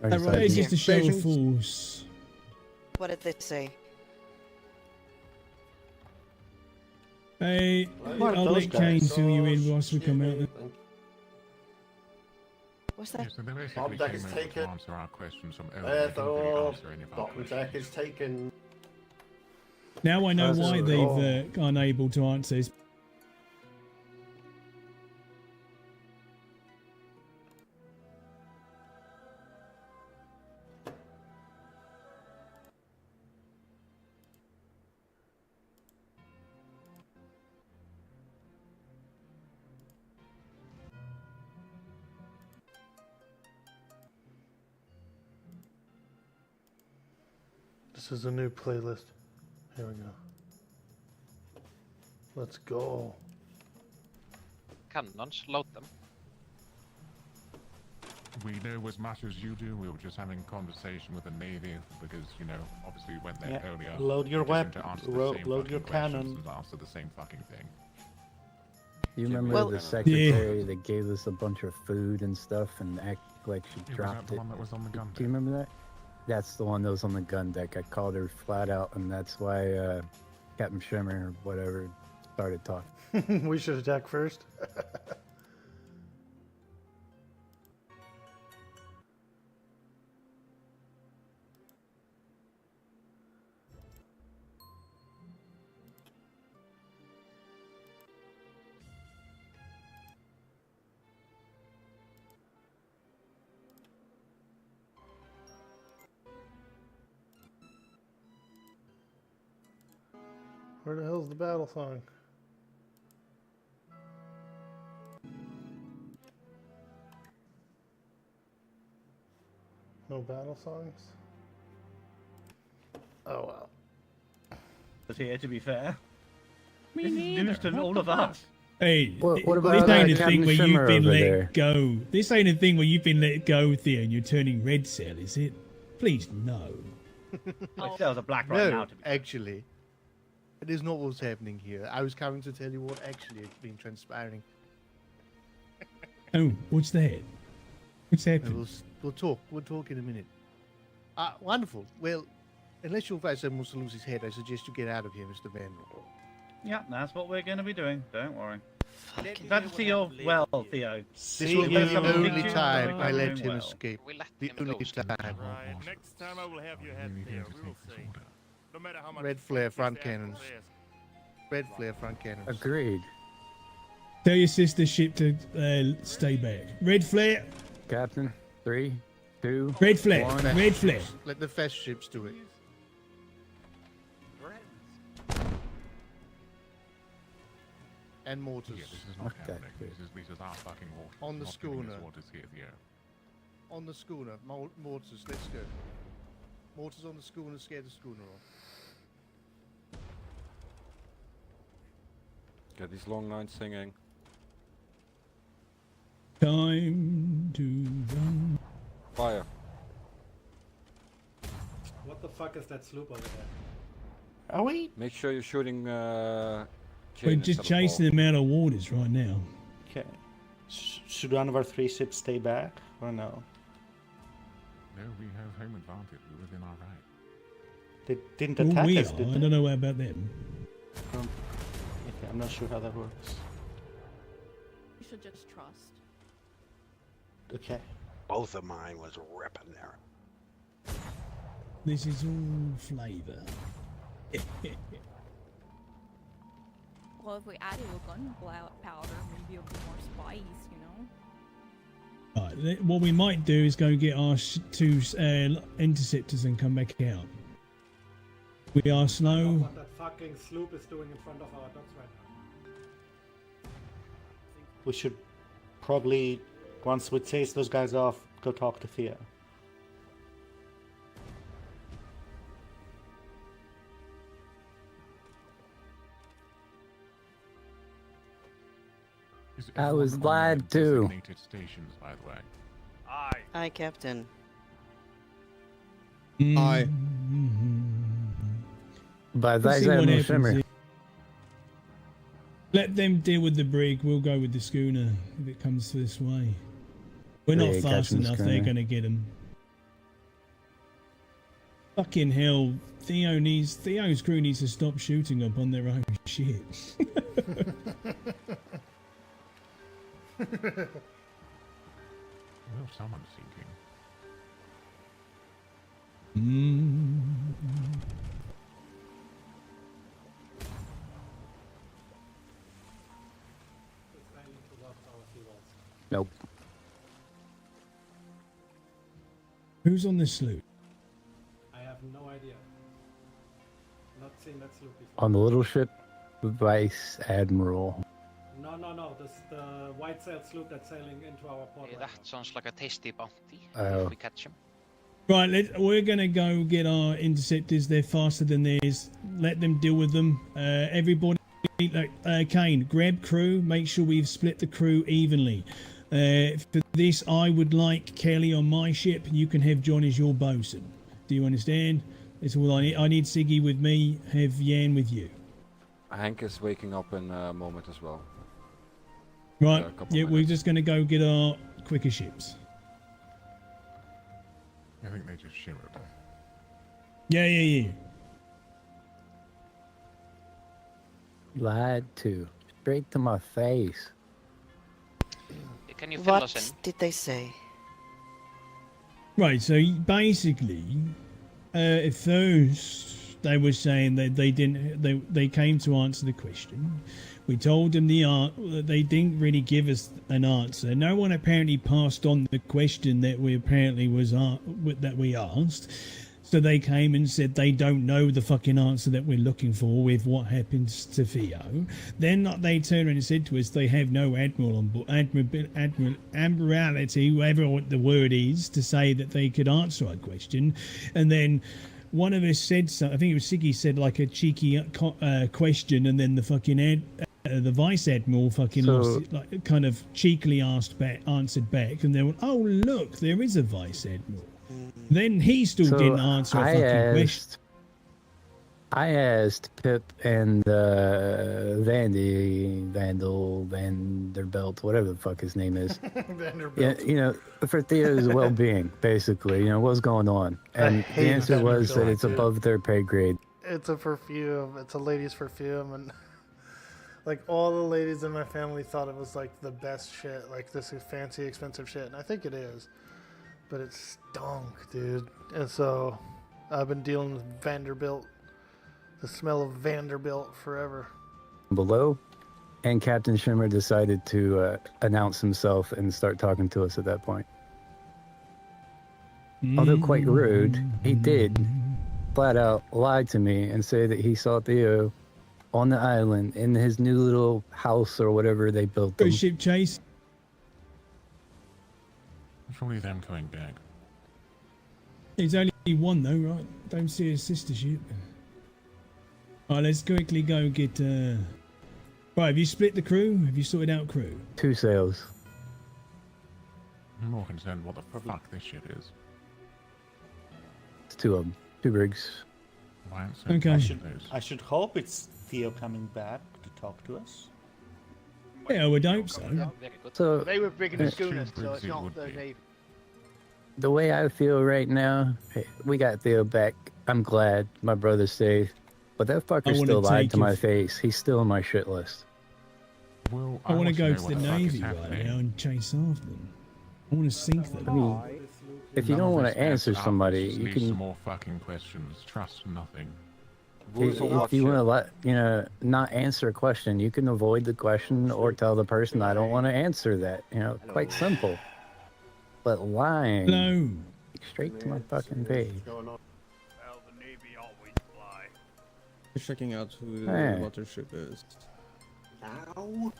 Speaker 12: That is just a show of force.
Speaker 6: What did they say?
Speaker 12: Hey,
Speaker 2: What are
Speaker 12: I'll
Speaker 2: those
Speaker 12: let Kane
Speaker 2: guys?
Speaker 12: fill you in whilst we come out.
Speaker 6: What's
Speaker 11: Yeah,
Speaker 6: that?
Speaker 11: so they basically
Speaker 2: Top deck is
Speaker 11: came over
Speaker 2: taken.
Speaker 11: to answer our questions from earlier. They didn't really answer any of our
Speaker 2: Bottom deck is taken.
Speaker 12: Now I know
Speaker 1: How's
Speaker 12: why
Speaker 1: this
Speaker 12: they've
Speaker 1: roll?
Speaker 12: unable to answer this.
Speaker 1: This is a new playlist. Here we go. Let's go.
Speaker 16: Cannons, load them.
Speaker 11: We know as much as you do. We were just having a conversation with the Navy because, you know, obviously we went there
Speaker 13: Yeah.
Speaker 11: earlier.
Speaker 13: Load your
Speaker 11: We're just
Speaker 13: web-
Speaker 11: going to answer the
Speaker 13: ro-
Speaker 11: same
Speaker 13: load
Speaker 11: fucking
Speaker 13: your
Speaker 11: questions
Speaker 13: cannon.
Speaker 11: and answer the same fucking thing.
Speaker 3: You remember
Speaker 6: Well-
Speaker 3: the secretary that gave us a bunch of food and stuff and act like she
Speaker 11: Was that
Speaker 3: dropped
Speaker 11: the
Speaker 3: it?
Speaker 11: one that was on the gun
Speaker 3: Do you
Speaker 11: deck?
Speaker 3: remember that? That's the one that was on the gun deck. I called her flat out, and that's why Captain Shimmer or whatever started talking.
Speaker 1: We should attack first. Where the hell's the battle song? No battle songs? Oh well.
Speaker 17: But here, to be fair.
Speaker 10: Me
Speaker 17: This is
Speaker 10: neither.
Speaker 17: news to
Speaker 10: What
Speaker 17: all
Speaker 10: the
Speaker 17: of
Speaker 10: fuck?
Speaker 17: us.
Speaker 12: Hey,
Speaker 3: What about
Speaker 12: this ain't a
Speaker 3: Captain
Speaker 12: thing where you've
Speaker 3: Shimmer
Speaker 12: been
Speaker 3: over
Speaker 12: let
Speaker 3: there?
Speaker 12: go. This ain't a thing where you've been let go, Theo, and you're turning red cell, is it? Please, no.
Speaker 17: My cells are black right now.
Speaker 18: No, actually, it is not what's happening here. I was coming to tell you what actually has been transpiring.
Speaker 12: Oh, what's that? What's happening?
Speaker 18: We'll talk. We'll talk in a minute. Wonderful. Well, unless your vice wants to lose his head, I suggest you get out of here, Mr. Vandal.
Speaker 17: Yeah, that's what we're going to be doing. Don't worry. Glad to see you're well, Theo.
Speaker 18: This will be the only time I let him escape. The only time.
Speaker 19: Right. Next time I will have your head there. We will see. No matter how much
Speaker 18: Red flare front cannons. Red flare front cannons.
Speaker 3: Agreed.
Speaker 12: Tell your sister ship to stay back. Red flare.
Speaker 3: Captain, 3, 2,
Speaker 12: Red flare.
Speaker 3: 1.
Speaker 12: Red flare.
Speaker 18: Let the fast ships do it. And mortars.
Speaker 11: Yeah, this is not happening. This is our fucking water.
Speaker 18: On the
Speaker 11: Not giving us
Speaker 18: schooner.
Speaker 11: Waters here, Theo.
Speaker 18: On the schooner. Mortars, let's go. Mortars on the schooner, scare the schooner off.
Speaker 15: Get these long lines singing.
Speaker 12: Time to run.
Speaker 15: Fire.
Speaker 8: What the fuck is that sloop over there?
Speaker 18: Are we?
Speaker 15: Make sure you're shooting.
Speaker 12: We're just chasing them out of waters right now.
Speaker 13: Okay. Should one of our 3 ships stay back or no?
Speaker 11: No, we have home advantage. We're within our right.
Speaker 13: They didn't
Speaker 12: Well,
Speaker 13: attack
Speaker 12: we
Speaker 13: us,
Speaker 12: are.
Speaker 13: did
Speaker 12: I
Speaker 13: they?
Speaker 12: don't know about them.
Speaker 13: Okay, I'm not sure how that works.
Speaker 10: You should just trust.
Speaker 13: Okay.
Speaker 5: Both of mine was ripping there.
Speaker 12: This is all flavour.
Speaker 10: Well, if we added a gunpowder, maybe it'll be more spice, you know?
Speaker 12: Right, what we might do is go get our 2 interceptors and come back out. We are slow.
Speaker 8: What that fucking sloop is doing in front of our docks right now.
Speaker 13: We should probably, once we chase those guys off, go talk to Thea.
Speaker 3: I was lied to.
Speaker 11: Designated stations, by the way.
Speaker 17: Aye.
Speaker 6: Aye, Captain.
Speaker 3: Aye. By
Speaker 12: We'll
Speaker 3: that
Speaker 12: see what
Speaker 3: no
Speaker 12: happens
Speaker 3: shimmer.
Speaker 12: here. Let them deal with the brig. We'll go with the schooner if it comes this way. We're not
Speaker 3: Yeah,
Speaker 12: fast
Speaker 3: catching the
Speaker 12: enough. They're
Speaker 3: schooner.
Speaker 12: going to get them. Fucking hell. Theo's crew needs to stop shooting up on their own shit.
Speaker 11: Well, someone's sinking.
Speaker 8: It's sailing towards our seawalls.
Speaker 3: Nope.
Speaker 12: Who's on this sloop?
Speaker 8: I have no idea. Not seen that sloop before.
Speaker 3: On the little ship, Vice Admiral.
Speaker 8: No. This is the white sail sloop that's sailing into our port.
Speaker 16: Yeah, that sounds like a tasty bounty.
Speaker 3: Oh.
Speaker 16: If we catch him.
Speaker 12: Right, we're going to go get our interceptors. They're faster than theirs. Let them deal with them. Everybody, Kane, grab crew. Make sure we've split the crew evenly. For this, I would like Kelly on my ship. You can have John as your bosun. Do you understand? That's all I need. I need Siggy with me. Have Yan with you.
Speaker 15: Hank is waking up in a moment as well.
Speaker 12: Right.
Speaker 15: A couple
Speaker 12: Yeah, we're just going to go get our quicker ships.
Speaker 11: I think they just shimmered.
Speaker 12: Yeah.
Speaker 3: Lied to. Straight to my face.
Speaker 16: Can you fill us
Speaker 6: What
Speaker 16: in?
Speaker 6: did they say?
Speaker 12: Right, so basically, at first they were saying that they came to answer the question. We told them they didn't really give us an answer. No one apparently passed on the question that we apparently that we asked. So they came and said they don't know the fucking answer that we're looking for with what happens to Theo. Then they turned around and said to us they have no admiralty, whatever the word is, to say that they could answer our question. And then one of us said something, I think it was Siggy said like a cheeky question, and then the fucking the vice admiral fucking lost it, like kind of cheekily answered back, and they went, "Oh look, there is a vice admiral." Then he still didn't answer a fucking question.
Speaker 3: I asked Pip and Vanderbilt, whatever the fuck his name is.
Speaker 1: Vanderbilt.
Speaker 3: Yeah, for Theo's well-being, basically. What's going on? And the answer was that it's above their pay grade.
Speaker 1: It's a perfume. It's a ladies' perfume, and like all the ladies in my family thought it was like the best shit, like this is fancy, expensive shit, and I think it is. But it stunk, dude. And so I've been dealing with Vanderbilt, the smell of Vanderbilt forever.
Speaker 3: Below, and Captain Shimmer decided to announce himself and start talking to us at that point. Although quite rude, he did flat out lie to me and say that he saw Theo on the island in his new little house or whatever they built them.
Speaker 12: Ship chase.
Speaker 11: Surely them coming back.
Speaker 12: There's only one though, right? Don't see a sister ship. Alright, let's quickly go get Right, have you split the crew? Have you sorted out crew?
Speaker 3: 2 sails.
Speaker 11: I'm more concerned what the fuck this shit is.
Speaker 3: It's 2 of them. 2 brigs.
Speaker 11: Why aren't
Speaker 12: Okay.
Speaker 13: I should hope it's Theo coming back to talk to us.
Speaker 12: Yeah, I would hope so.
Speaker 3: So
Speaker 9: They were bringing the schooners, so it's not the Navy.
Speaker 3: the way I feel right now, we got Theo back. I'm glad my brother's safe. But that fucker still lied to my face. He's still on my shit list.
Speaker 11: Well,
Speaker 12: I want to go
Speaker 11: know
Speaker 12: to
Speaker 11: what
Speaker 12: the
Speaker 11: fuck is
Speaker 12: Navy right
Speaker 11: happening.
Speaker 12: now and chase after them. I want to sink them.
Speaker 3: I mean, if you don't want to answer somebody, you
Speaker 11: Leave
Speaker 3: can.
Speaker 11: some more fucking questions. Trust nothing.
Speaker 3: If you want to not answer a question, you can avoid the question or tell the person I don't want to answer that. Quite simple. But lying
Speaker 12: No.
Speaker 3: straight to my fucking face.
Speaker 14: Just checking out who the
Speaker 3: Hey.
Speaker 14: watership is.
Speaker 2: Ow.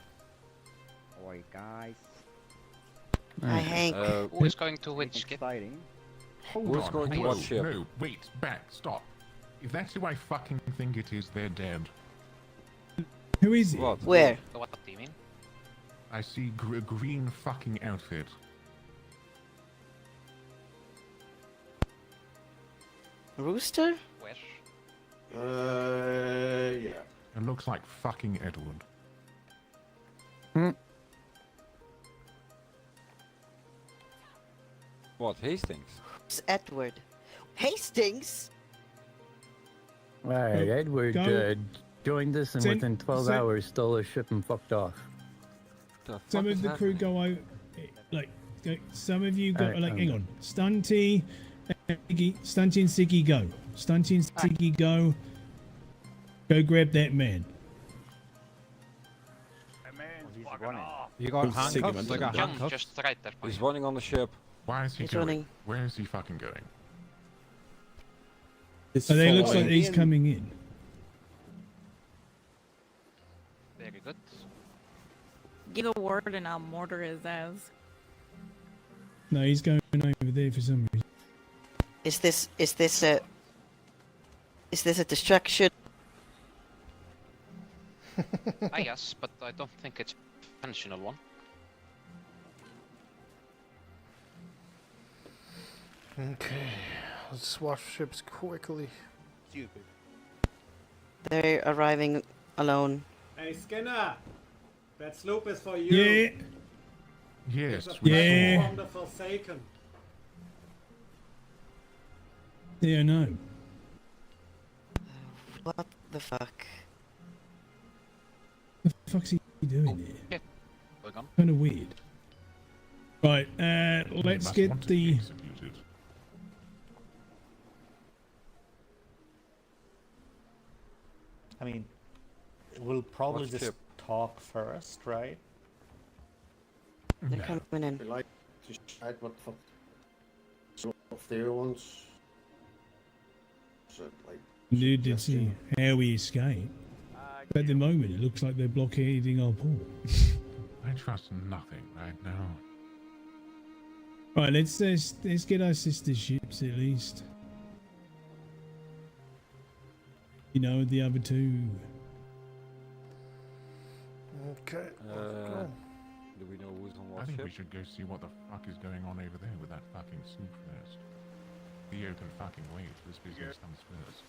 Speaker 20: Oi, guys.
Speaker 6: Hi, Hank.
Speaker 16: Who is going to which skip?
Speaker 11: Hold
Speaker 15: Who's
Speaker 11: on,
Speaker 15: going to
Speaker 11: hold
Speaker 15: what
Speaker 11: on.
Speaker 15: ship?
Speaker 11: No, wait, back, stop. If that's who I fucking think it is, they're dead.
Speaker 12: Who is it?
Speaker 15: What?
Speaker 6: Where?
Speaker 16: What do you mean?
Speaker 11: I see a green fucking outfit.
Speaker 6: Rooster?
Speaker 16: Where?
Speaker 2: Yeah.
Speaker 11: It looks like fucking Edward.
Speaker 15: What, Hastings?
Speaker 6: It's Edward. Hastings?
Speaker 3: Alright, Edward joined us and within 12 hours stole a ship and fucked off.
Speaker 12: Some of the crew go out, some of you go, hang on. Stunty and Siggy go. Stunty and Siggy go. Go grab that man.
Speaker 4: You got
Speaker 14: Who's
Speaker 4: handcuffs?
Speaker 14: Sigmund?
Speaker 4: I got
Speaker 16: John
Speaker 4: handcuffs.
Speaker 16: just right there.
Speaker 15: He's running on the ship.
Speaker 11: Why is he
Speaker 6: He's
Speaker 11: going?
Speaker 6: running.
Speaker 11: Where is he fucking going?
Speaker 14: It's
Speaker 12: Oh, they looks like
Speaker 14: following.
Speaker 12: he's coming in.
Speaker 16: Very good.
Speaker 10: Give a word and I'll mortar his ass.
Speaker 12: No, he's going over there for some reason.
Speaker 6: Is this a distraction?
Speaker 16: I guess, but I don't think it's a intentional one.
Speaker 1: Okay, let's swap ships quickly.
Speaker 9: Stupid.
Speaker 6: They're arriving alone.
Speaker 8: Hey, Skinner! That sloop is for you.
Speaker 12: Yeah.
Speaker 11: Yes,
Speaker 8: It's a
Speaker 11: we
Speaker 12: Yeah.
Speaker 11: saw.
Speaker 8: from the Forsaken.
Speaker 12: Yeah, no.
Speaker 6: What the fuck?
Speaker 12: What the fuck's he doing here?
Speaker 16: Yeah. Going on.
Speaker 12: Kind of weird. Right,
Speaker 11: He
Speaker 12: let's
Speaker 11: must
Speaker 12: get
Speaker 11: want to be
Speaker 12: the.
Speaker 11: executed.
Speaker 13: I mean, we'll probably
Speaker 15: What's
Speaker 13: just
Speaker 15: tip?
Speaker 13: talk first, right?
Speaker 6: They're coming in.
Speaker 2: We like to decide what the fuck sort of Theo wants. So, like,
Speaker 12: Dude, did see how we escape. But at the moment, it looks like they're blockading our port.
Speaker 11: I trust nothing right now.
Speaker 12: Right, let's get our sister ships at least. You know, the other two.
Speaker 1: Okay.
Speaker 15: Do we know who's on
Speaker 11: I
Speaker 15: what
Speaker 11: think
Speaker 15: ship?
Speaker 11: we should go see what the fuck is going on over there with that fucking snoop first. Theo can fucking wait. This business comes first.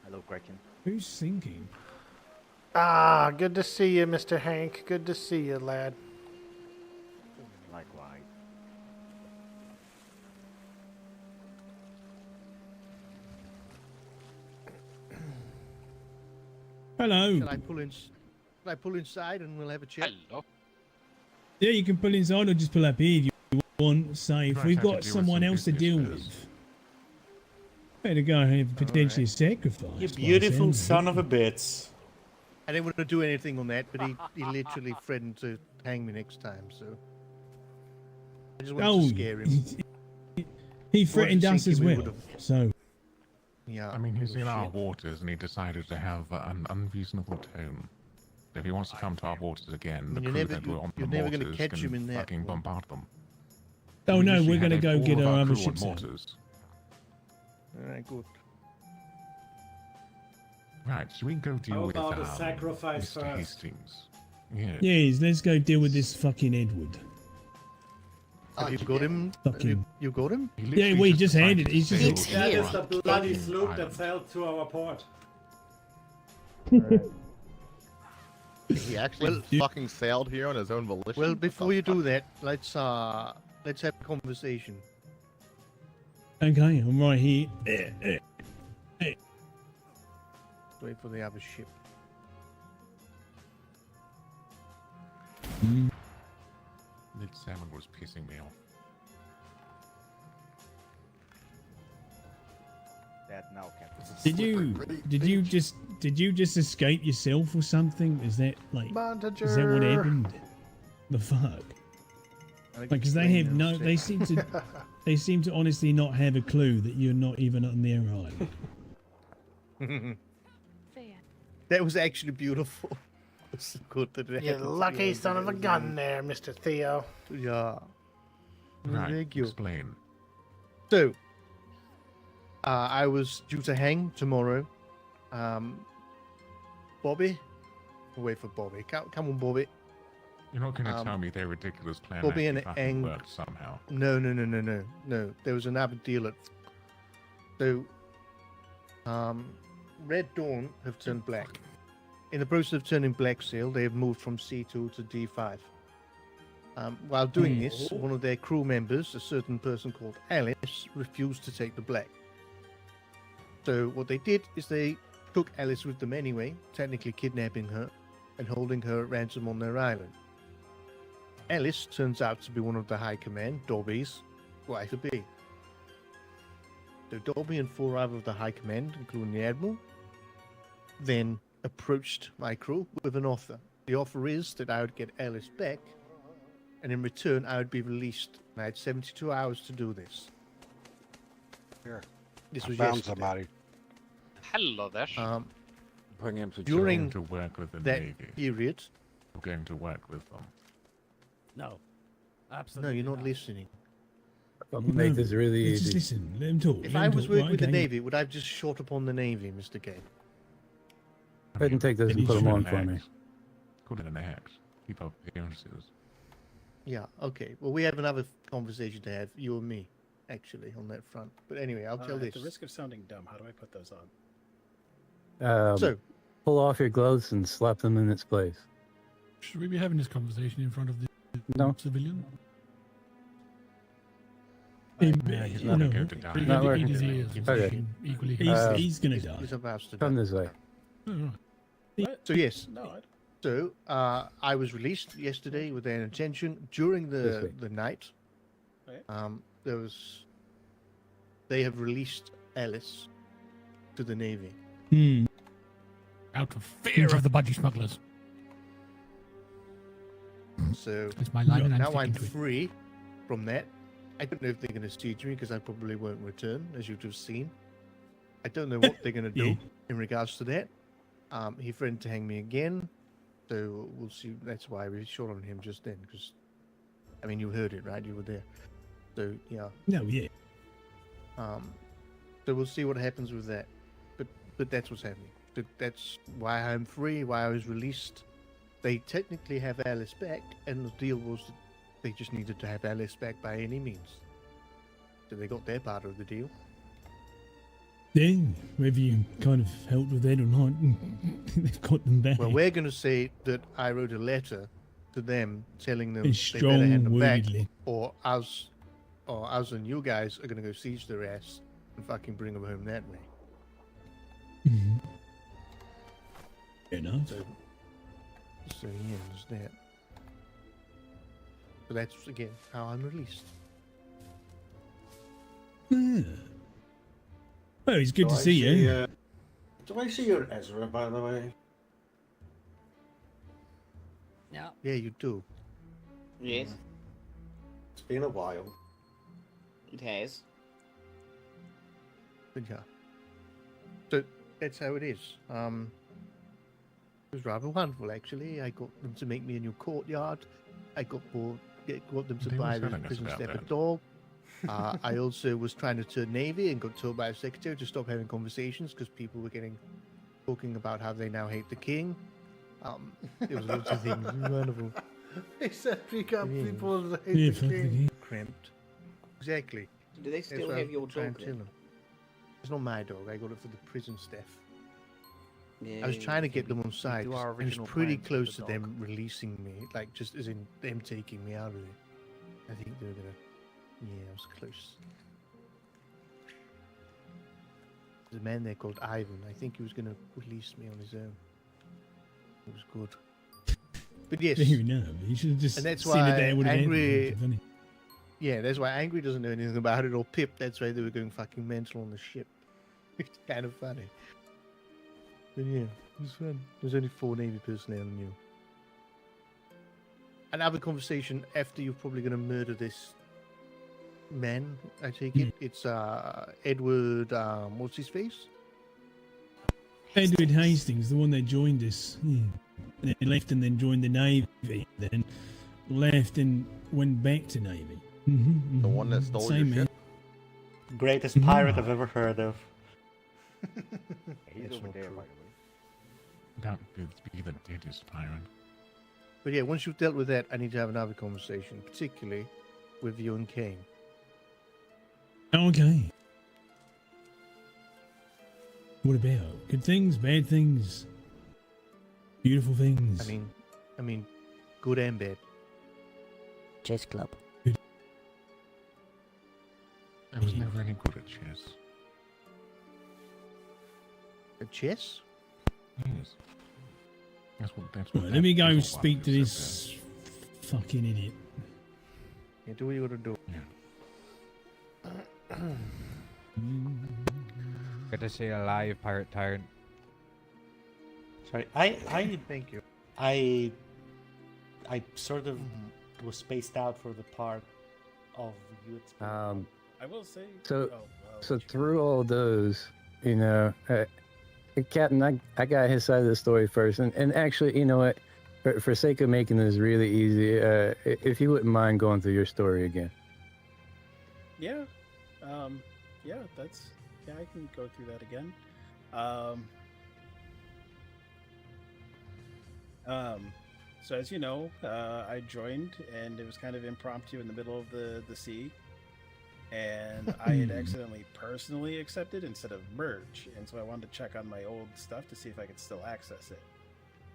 Speaker 20: Hello, Gretchen.
Speaker 12: Who's sinking?
Speaker 1: Ah, good to see you, Mr. Hank. Good to see you, lad.
Speaker 20: Likewise.
Speaker 12: Hello.
Speaker 18: Shall I pull inside and we'll have a chat?
Speaker 16: Hello.
Speaker 12: Yeah, you can pull inside or just pull up here if you want. Safe.
Speaker 11: Right,
Speaker 12: We've
Speaker 11: have to
Speaker 12: got
Speaker 11: deal with
Speaker 12: someone
Speaker 11: some
Speaker 12: else to
Speaker 11: business
Speaker 12: deal
Speaker 11: first.
Speaker 12: with. Better go and have potentially a sacrifice.
Speaker 13: You
Speaker 12: by the
Speaker 13: beautiful
Speaker 12: sound
Speaker 13: son
Speaker 12: of
Speaker 13: of a bitch.
Speaker 18: I didn't want to do anything on that, but he literally threatened to hang me next time, so I just wanted to scare him.
Speaker 12: He threatened us as well. So
Speaker 18: Yeah.
Speaker 11: I mean, he's
Speaker 18: little
Speaker 11: in our
Speaker 18: shit.
Speaker 11: waters and he decided to have an unreasonable tone. If he wants to come to our waters again, the
Speaker 18: You're
Speaker 11: crew
Speaker 18: never-
Speaker 11: that were on
Speaker 18: you're
Speaker 11: the
Speaker 18: never gonna
Speaker 11: mortars
Speaker 18: catch
Speaker 11: can
Speaker 18: him in that
Speaker 11: fucking
Speaker 18: one.
Speaker 11: bombard them.
Speaker 12: Oh
Speaker 11: We
Speaker 12: no,
Speaker 11: usually
Speaker 12: we're gonna
Speaker 11: have
Speaker 12: go
Speaker 11: all
Speaker 12: get
Speaker 11: of
Speaker 12: our other
Speaker 11: crew on
Speaker 12: ships out.
Speaker 11: mortars.
Speaker 18: Alright, good.
Speaker 11: Right, should we go deal
Speaker 8: How
Speaker 11: with
Speaker 8: about a sacrifice
Speaker 11: Mr.
Speaker 8: first?
Speaker 11: Hastings? Yeah.
Speaker 12: yes, let's go deal with this fucking Edward.
Speaker 18: Have you got him?
Speaker 12: Fucking.
Speaker 18: You got him?
Speaker 11: He
Speaker 12: Yeah,
Speaker 11: literally
Speaker 12: we
Speaker 11: just
Speaker 12: just
Speaker 11: decided
Speaker 12: handed.
Speaker 11: to
Speaker 12: He's
Speaker 11: sail
Speaker 12: just.
Speaker 8: That is the
Speaker 11: right
Speaker 8: bloody
Speaker 11: fucking
Speaker 8: sloop that
Speaker 11: island.
Speaker 8: sailed to our port.
Speaker 21: He actually fucking sailed here on his own volition.
Speaker 18: Well,
Speaker 21: What the
Speaker 18: before you
Speaker 21: fuck?
Speaker 18: do that, let's have a conversation.
Speaker 12: Okay, I'm right here.
Speaker 18: Wait for the other ship.
Speaker 11: Mid-7 was pissing me off.
Speaker 20: That now, Captain.
Speaker 12: Did you just escape yourself or something? Is that like? Is that what happened? The fuck? Like, because they have no. They seem to. They seem to honestly not have a clue that you're not even on their island.
Speaker 18: That was actually beautiful. It's so good that it
Speaker 1: You
Speaker 18: happened to
Speaker 1: lucky
Speaker 18: you.
Speaker 1: son of a gun there, Mr. Theo.
Speaker 18: Yeah.
Speaker 11: Right,
Speaker 18: Thank you.
Speaker 11: explain.
Speaker 18: So, I was due to hang tomorrow. Bobby? Wait for Bobby. Come on, Bobby.
Speaker 11: You're not going to tell me their ridiculous plan
Speaker 18: Bobby
Speaker 11: actually
Speaker 18: and
Speaker 11: fucking
Speaker 18: Ang.
Speaker 11: worked somehow.
Speaker 18: No. There was another deal at. So, Red Dawn have turned black. In the process of turning black sail, they have moved from C2 to D5. While doing this, one of their crew members, a certain person called Alice, refused to take the black. So what they did is they took Alice with them anyway, technically kidnapping her and holding her at ransom on their island. Alice turns out to be one of the High Command, Dobby's wife-to-be. So Dobby and 4 other of the High Command, including the Admiral, then approached my crew with an offer. The offer is that I would get Alice back, and in return I would be released. And I had 72 hours to do this.
Speaker 5: Here.
Speaker 18: This
Speaker 5: I
Speaker 18: was
Speaker 5: found
Speaker 18: yesterday.
Speaker 5: somebody.
Speaker 16: Hello there.
Speaker 15: Bring him to
Speaker 18: During
Speaker 11: to work with the
Speaker 18: that
Speaker 11: Navy.
Speaker 18: period.
Speaker 11: We're going to work with them.
Speaker 22: No.
Speaker 18: No,
Speaker 22: Absolutely.
Speaker 18: you're not listening.
Speaker 3: I'll make this really
Speaker 12: Just
Speaker 3: easy.
Speaker 12: listen. Let him talk.
Speaker 18: If
Speaker 12: let
Speaker 18: I
Speaker 12: him
Speaker 18: was
Speaker 12: talk,
Speaker 18: working
Speaker 12: right,
Speaker 18: with the
Speaker 12: okay.
Speaker 18: Navy, would I have just shot upon the Navy, Mr. Game?
Speaker 3: Go ahead and take this and put them on for me.
Speaker 11: Put it in the hex. Keep up appearances.
Speaker 18: Yeah, okay. Well, we have another conversation to have, you and me, actually, on that front. But anyway, I'll tell
Speaker 22: At
Speaker 18: this.
Speaker 22: the risk of sounding dumb, how do I put those on?
Speaker 18: So-
Speaker 3: pull off your gloves and slap them in its place.
Speaker 22: Should we be having this conversation in front of the
Speaker 3: No.
Speaker 22: civilian?
Speaker 12: He's
Speaker 11: not going to die.
Speaker 3: Not working.
Speaker 22: Equally easy as
Speaker 3: Okay.
Speaker 22: equally
Speaker 12: He's gonna die.
Speaker 18: He's about to
Speaker 3: Come
Speaker 18: die.
Speaker 3: this way.
Speaker 18: So yes.
Speaker 22: No,
Speaker 18: So I was released yesterday with an intention during
Speaker 3: This
Speaker 18: the
Speaker 3: way.
Speaker 18: night.
Speaker 22: Okay.
Speaker 18: There was. They have released Alice to the Navy.
Speaker 22: out of fear of the budgie smugglers.
Speaker 18: So
Speaker 22: It's my line and I'm
Speaker 18: now I'm
Speaker 22: sticking to it.
Speaker 18: free from that. I don't know if they're going to siege me because I probably won't return, as you've just seen. I don't know what they're going to do
Speaker 12: Yeah.
Speaker 18: in regards to that. He threatened to hang me again, so we'll see. That's why we shot on him just then, because, I mean, you heard it, right? You were there. So, yeah.
Speaker 12: No, yeah.
Speaker 18: So we'll see what happens with that. But that's what's happening. But that's why I'm free, why I was released. They technically have Alice back, and the deal was that they just needed to have Alice back by any means. So they got their part of the deal.
Speaker 12: Yeah, whether you kind of helped with that or not, they've got them back.
Speaker 18: Well, we're going to say that I wrote a letter to them telling them
Speaker 12: A
Speaker 18: they better hand them back,
Speaker 12: strong-worded
Speaker 18: or us and you guys are going to go siege their ass and fucking bring them home that way.
Speaker 12: Mhm. Fair enough.
Speaker 18: So yeah, there's that. So that's again how I'm released.
Speaker 12: Yeah. Well, it's good to see you.
Speaker 2: Do I see your Ezra, by the way?
Speaker 6: Yeah.
Speaker 18: Yeah, you do.
Speaker 6: Yes.
Speaker 2: It's been a while.
Speaker 6: It has.
Speaker 18: But yeah. So that's how it is. It was rather wonderful, actually. I got them to make me a new courtyard. I got them to
Speaker 11: They were
Speaker 18: buy the
Speaker 11: telling us
Speaker 18: prison
Speaker 11: about
Speaker 18: step
Speaker 11: that.
Speaker 18: dog. I also was trying to turn Navy and got told by the secretary to stop having conversations because people were talking about how they now hate the king. There was lots of things. It was wonderful.
Speaker 1: They said we got
Speaker 18: Yeah.
Speaker 1: people that
Speaker 12: Yeah,
Speaker 1: hate
Speaker 12: fuck
Speaker 1: the
Speaker 12: the
Speaker 1: king.
Speaker 12: king.
Speaker 18: Cramped. Exactly.
Speaker 6: Do they
Speaker 18: That's
Speaker 6: still
Speaker 18: what
Speaker 6: have
Speaker 18: I
Speaker 6: your
Speaker 18: try and
Speaker 6: dog
Speaker 18: tell
Speaker 6: then?
Speaker 18: them. It's not my dog. I got it for the prison staff.
Speaker 6: Yeah,
Speaker 18: I was trying to get them on side.
Speaker 9: do our
Speaker 18: I was
Speaker 9: original
Speaker 18: pretty
Speaker 9: plans with
Speaker 18: close
Speaker 9: the
Speaker 18: to them releasing me, like just as in them taking me out of there. I think they were gonna. Yeah, I was close. There's a man there called Ivan. I think he was gonna release me on his own. It was good. But yes.
Speaker 12: Fair enough. You should have just
Speaker 18: And that's
Speaker 12: seen
Speaker 18: why
Speaker 12: it there. Would have
Speaker 18: Angry.
Speaker 12: funny.
Speaker 18: Yeah, that's why Angry doesn't know anything about it, or Pip. That's why they were going fucking mental on the ship. It's kind of funny. But yeah, it was fun. There's only 4 Navy personnel new. Another conversation after you're probably going to murder this man, I take it. It's Edward, what's his face?
Speaker 12: Edward Hastings, the one that joined us. Yeah. And then left and then joined the Navy. Then left and went back to Navy.
Speaker 21: The one that stole
Speaker 12: Same
Speaker 21: your
Speaker 12: man.
Speaker 21: ship?
Speaker 13: Greatest pirate I've ever heard of.
Speaker 21: He's
Speaker 18: That's
Speaker 21: over
Speaker 18: not
Speaker 21: there,
Speaker 18: true.
Speaker 21: by the way.
Speaker 11: That would be the deadest pirate.
Speaker 18: But yeah, once you've dealt with that, I need to have another conversation, particularly with you and Kane.
Speaker 12: Okay. What about good things, bad things, beautiful things?
Speaker 18: I mean, good and bad.
Speaker 6: Chess club.
Speaker 11: I was never any good at chess.
Speaker 18: At chess?
Speaker 11: Yes. That's what
Speaker 12: Right,
Speaker 11: that
Speaker 12: let me go
Speaker 11: little
Speaker 12: speak to
Speaker 11: bugger
Speaker 12: this fucking idiot.
Speaker 18: Yeah, do what you gotta do.
Speaker 4: Good to see you alive, Pirate Tyrant.
Speaker 13: Sorry, I
Speaker 18: Thank you.
Speaker 13: I sort of was spaced out for the part of you explaining.
Speaker 17: I will say.
Speaker 3: So,
Speaker 17: oh,
Speaker 3: so through all those, you know, Captain, I got his side of the story first, and actually, you know what, for sake of making this really easy, if you wouldn't mind going through your story again.
Speaker 17: Yeah, yeah, I can go through that again. So as you know, I joined, and it was kind of impromptu in the middle of the sea, and I had accidentally personally accepted instead of merge, and so I wanted to check on my old stuff to see if I could still access it.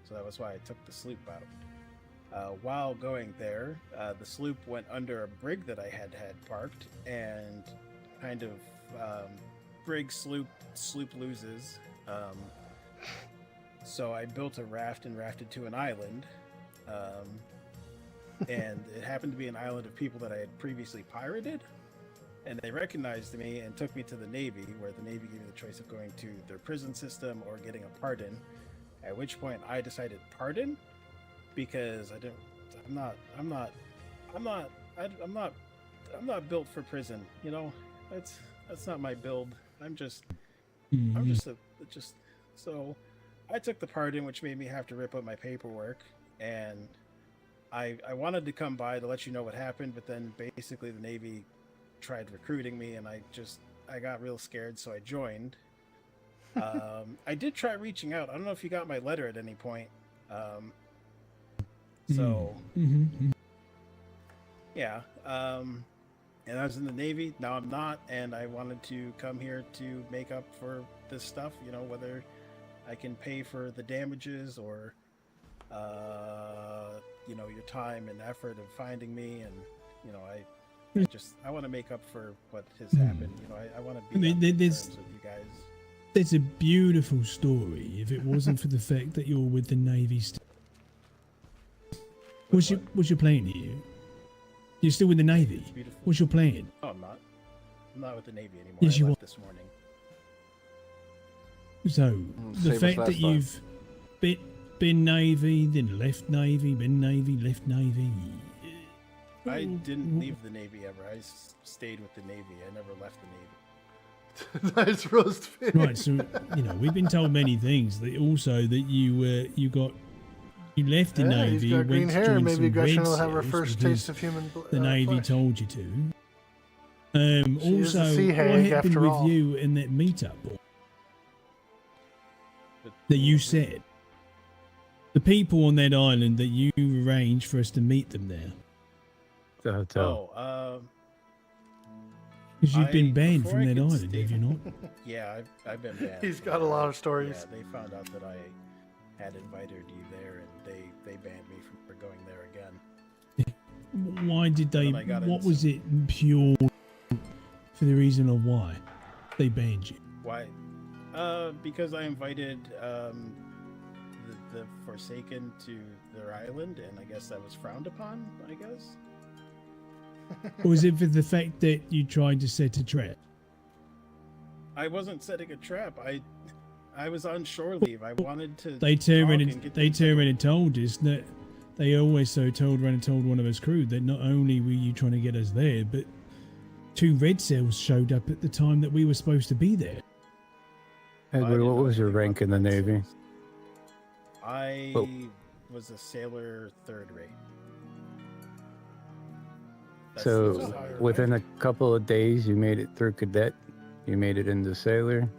Speaker 17: So that was why I took the sloop out. While going there, the sloop went under a brig that I had parked, and kind of brig sloop loses. So I built a raft and rafted to an island, and it happened to be an island of people that I had previously pirated, and they recognized me and took me to the Navy, where the Navy gave me the choice of going to their prison system or getting a pardon. At which point I decided pardon, because I'm not built for prison. You know, that's not my build.
Speaker 12: Mm-hmm.
Speaker 17: I'm just so I took the part in which made me have to rip up my paperwork, and I wanted to come by to let you know what happened, but then basically the Navy tried recruiting me, and I got real scared, so I joined. I did try reaching out. I don't know if you got my letter at any point. Yeah. And I was in the Navy. Now I'm not, and I wanted to come here to make up for this stuff. You know, whether I can pay for the damages or, you know, your time and effort of finding me, and you know, I want to make up for what has happened. You know, I want to be on good terms with you guys.
Speaker 12: There's a beautiful story. If it wasn't for the fact that you're with the Navy, what's your plan here? You're still with the Navy. What's your plan?
Speaker 17: Oh, I'm not. I'm not with the Navy anymore.
Speaker 12: Yes,
Speaker 17: I
Speaker 12: you
Speaker 17: left
Speaker 12: are.
Speaker 17: this morning.
Speaker 12: So the
Speaker 15: same as
Speaker 12: fact
Speaker 15: last
Speaker 12: that you've been Navy, then left Navy, been Navy, left Navy.
Speaker 17: I didn't leave the Navy ever. I stayed with the Navy. I never left the Navy.
Speaker 1: Nice roast fish.
Speaker 12: Right, so you know we've been told many things. That also that you left the
Speaker 1: Yeah,
Speaker 12: Navy,
Speaker 1: he's got green
Speaker 12: went
Speaker 1: hair.
Speaker 12: joined
Speaker 1: Maybe
Speaker 12: some
Speaker 1: Gretchen
Speaker 12: Red
Speaker 1: will have her
Speaker 12: Seals
Speaker 1: first
Speaker 12: because
Speaker 1: taste of human
Speaker 12: the Navy
Speaker 1: flesh.
Speaker 12: told you to.
Speaker 1: She is a
Speaker 12: Also,
Speaker 1: sea
Speaker 12: what
Speaker 1: hag
Speaker 12: happened
Speaker 1: after
Speaker 12: with
Speaker 1: all.
Speaker 12: you in that meetup that you said? The people on that island that you arranged for us to meet them there.
Speaker 3: The hotel.
Speaker 17: Oh,
Speaker 12: Because you've been banned
Speaker 17: before
Speaker 12: from
Speaker 17: I
Speaker 12: that
Speaker 17: could
Speaker 12: island, have you not?
Speaker 17: Yeah, I've been banned.
Speaker 1: He's
Speaker 17: from
Speaker 1: got a
Speaker 17: there.
Speaker 1: lot of stories.
Speaker 17: Yeah, they found out that I had invited you there, and they banned me from going there again.
Speaker 12: Why did they?
Speaker 17: then I got
Speaker 12: What
Speaker 17: into
Speaker 12: was it pure for the reason of why they banned you?
Speaker 17: Why? Because I invited the Forsaken to their island, and I guess that was frowned upon. I guess.
Speaker 12: Or was it for the fact that you tried to set a trap?
Speaker 17: I wasn't setting a trap. I was on shore leave. I wanted to.
Speaker 12: They turned around
Speaker 17: talk
Speaker 12: and
Speaker 17: get
Speaker 12: they
Speaker 17: things
Speaker 12: turned around and told us that they always told one of us crew that not only were you trying to get us there, but 2 red cells showed up at the time that we were supposed to be there.
Speaker 3: Edward, what was your rank in the Navy?
Speaker 17: I
Speaker 3: Oh.
Speaker 17: was a sailor 3rd rate.
Speaker 3: So within a couple of days, you made it through cadet, you made it into sailor,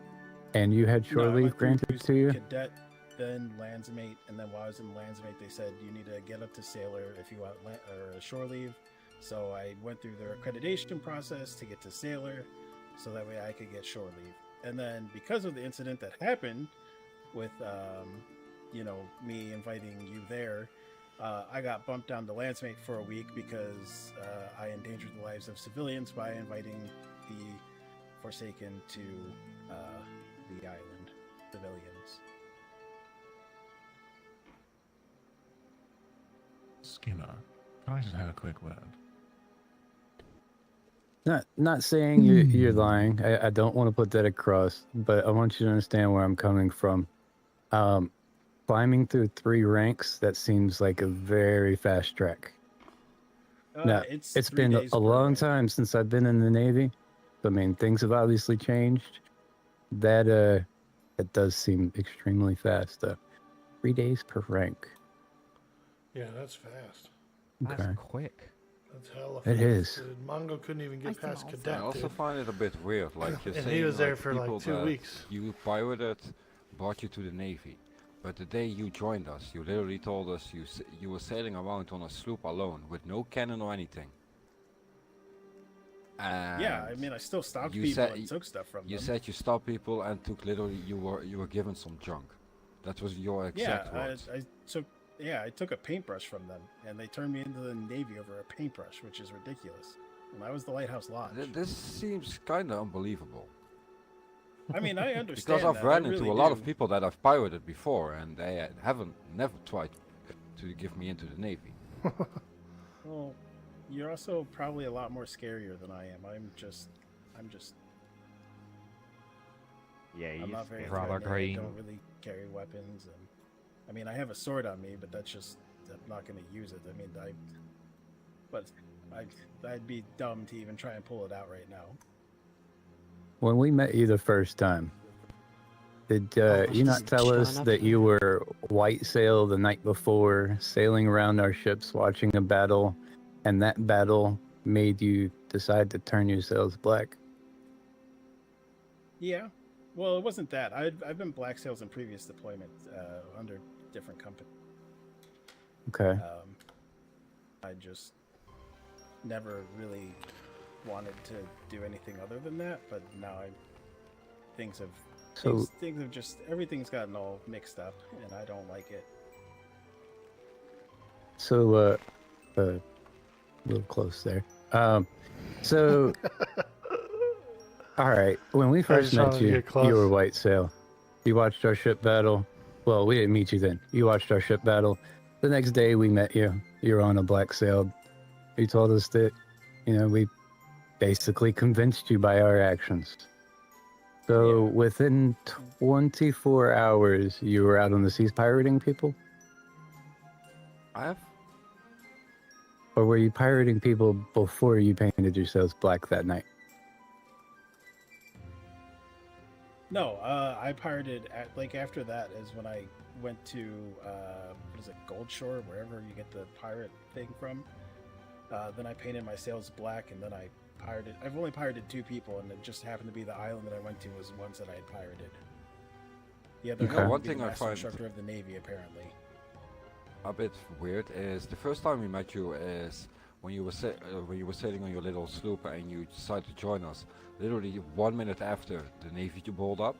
Speaker 3: and you had shore
Speaker 17: No, I
Speaker 3: leave
Speaker 17: went through
Speaker 3: granted to you?
Speaker 17: Cadet, then landsmate, and then while I was in landsmate, they said you need to get up to sailor if you want or shore leave. So I went through their accreditation process to get to sailor, so that way I could get shore leave. And then because of the incident that happened with, you know, me inviting you there, I got bumped down to landsmate for a week because I endangered the lives of civilians by inviting the Forsaken to the island civilians.
Speaker 11: Skinner, can I just have a quick word?
Speaker 3: Not saying you're lying. I don't want to put that across, but I want you to understand where I'm coming from. Climbing through 3 ranks, that seems like a very fast track. Now, it's
Speaker 17: 3
Speaker 3: been
Speaker 17: days
Speaker 3: a
Speaker 17: per
Speaker 3: long
Speaker 17: rank.
Speaker 3: time since I've been in the Navy. I mean, things have obviously changed. That does seem extremely fast. 3 days per rank.
Speaker 1: Yeah, that's fast.
Speaker 4: That's
Speaker 3: Okay.
Speaker 4: quick.
Speaker 1: That's hella
Speaker 3: It
Speaker 1: fast.
Speaker 3: is.
Speaker 1: Dude, Mongo couldn't even get past
Speaker 15: I
Speaker 1: cadet.
Speaker 15: also
Speaker 1: dude.
Speaker 15: find it a bit weird, like you're
Speaker 1: And
Speaker 15: saying,
Speaker 1: he was there
Speaker 15: like,
Speaker 1: for like
Speaker 15: people
Speaker 1: 2
Speaker 15: that
Speaker 1: weeks.
Speaker 15: You pirated, brought you to the Navy, but the day you joined us, you literally told us you were sailing around on a sloop alone with no cannon or anything. And
Speaker 17: Yeah, I mean, I still stopped
Speaker 15: you
Speaker 17: people
Speaker 15: said
Speaker 17: and took stuff from
Speaker 15: you
Speaker 17: them.
Speaker 15: said you stopped people and took literally you were given some junk. That was your exact words.
Speaker 17: I took a paintbrush from them, and they turned me into the Navy over a paintbrush, which is ridiculous. And I was the Lighthouse Lodge.
Speaker 15: This seems kind of unbelievable.
Speaker 17: I mean, I understand
Speaker 15: Because I've
Speaker 17: that,
Speaker 15: ran
Speaker 17: I
Speaker 15: into
Speaker 17: really
Speaker 15: a lot
Speaker 17: do.
Speaker 15: of people that I've pirated before, and they haven't never tried to give me into the Navy.
Speaker 17: Well, you're also probably a lot more scarier than I am. I'm just.
Speaker 20: Yeah,
Speaker 17: I'm not very
Speaker 4: Rather
Speaker 17: threatening. I
Speaker 4: green.
Speaker 17: don't really carry weapons, and I mean, I have a sword on me, but that's just I'm not going to use it. I mean, I'd be dumb to even try and pull it out right now.
Speaker 3: When we met you the first time, Did
Speaker 6: Oh,
Speaker 3: you not
Speaker 6: just
Speaker 3: tell
Speaker 6: showing
Speaker 3: us
Speaker 6: up
Speaker 3: that
Speaker 6: here.
Speaker 3: you were white sail the night before, sailing around our ships, watching a battle, and that battle made you decide to turn your sails black?
Speaker 17: Yeah. Well, it wasn't that. I've been black sails in previous deployments under different companies.
Speaker 3: Okay.
Speaker 17: I just never really wanted to do anything other than that, but now things have just everything's gotten all mixed up, and I don't like it.
Speaker 3: So, a little close there. So, all right. When we first
Speaker 1: just
Speaker 3: met
Speaker 1: wanted to
Speaker 3: you,
Speaker 1: get close.
Speaker 3: you were white sail. You watched our ship battle. Well, we didn't meet you then. You watched our ship battle. The next day we met you. You were on a black sail. You told us that, we basically convinced you by our actions. So within 24 hours, you were out on the seas pirating people?
Speaker 15: I have.
Speaker 3: Or were you pirating people before you painted yourselves black that night?
Speaker 17: No, I pirated after that is when I went to what is it, Gold Shore, wherever you get the pirate thing from. Then I painted my sails black, and then I pirated. I've only pirated 2 people, and it just happened to be the island that I went to was ones that I had pirated. The other
Speaker 15: One
Speaker 17: being
Speaker 15: thing
Speaker 17: the
Speaker 15: I
Speaker 17: master
Speaker 15: find
Speaker 17: instructor of the Navy, apparently.
Speaker 15: a bit weird is the first time we met you is when you were sailing on your little sloop and you decided to join us. Literally 1 minute after the Navy rolled up.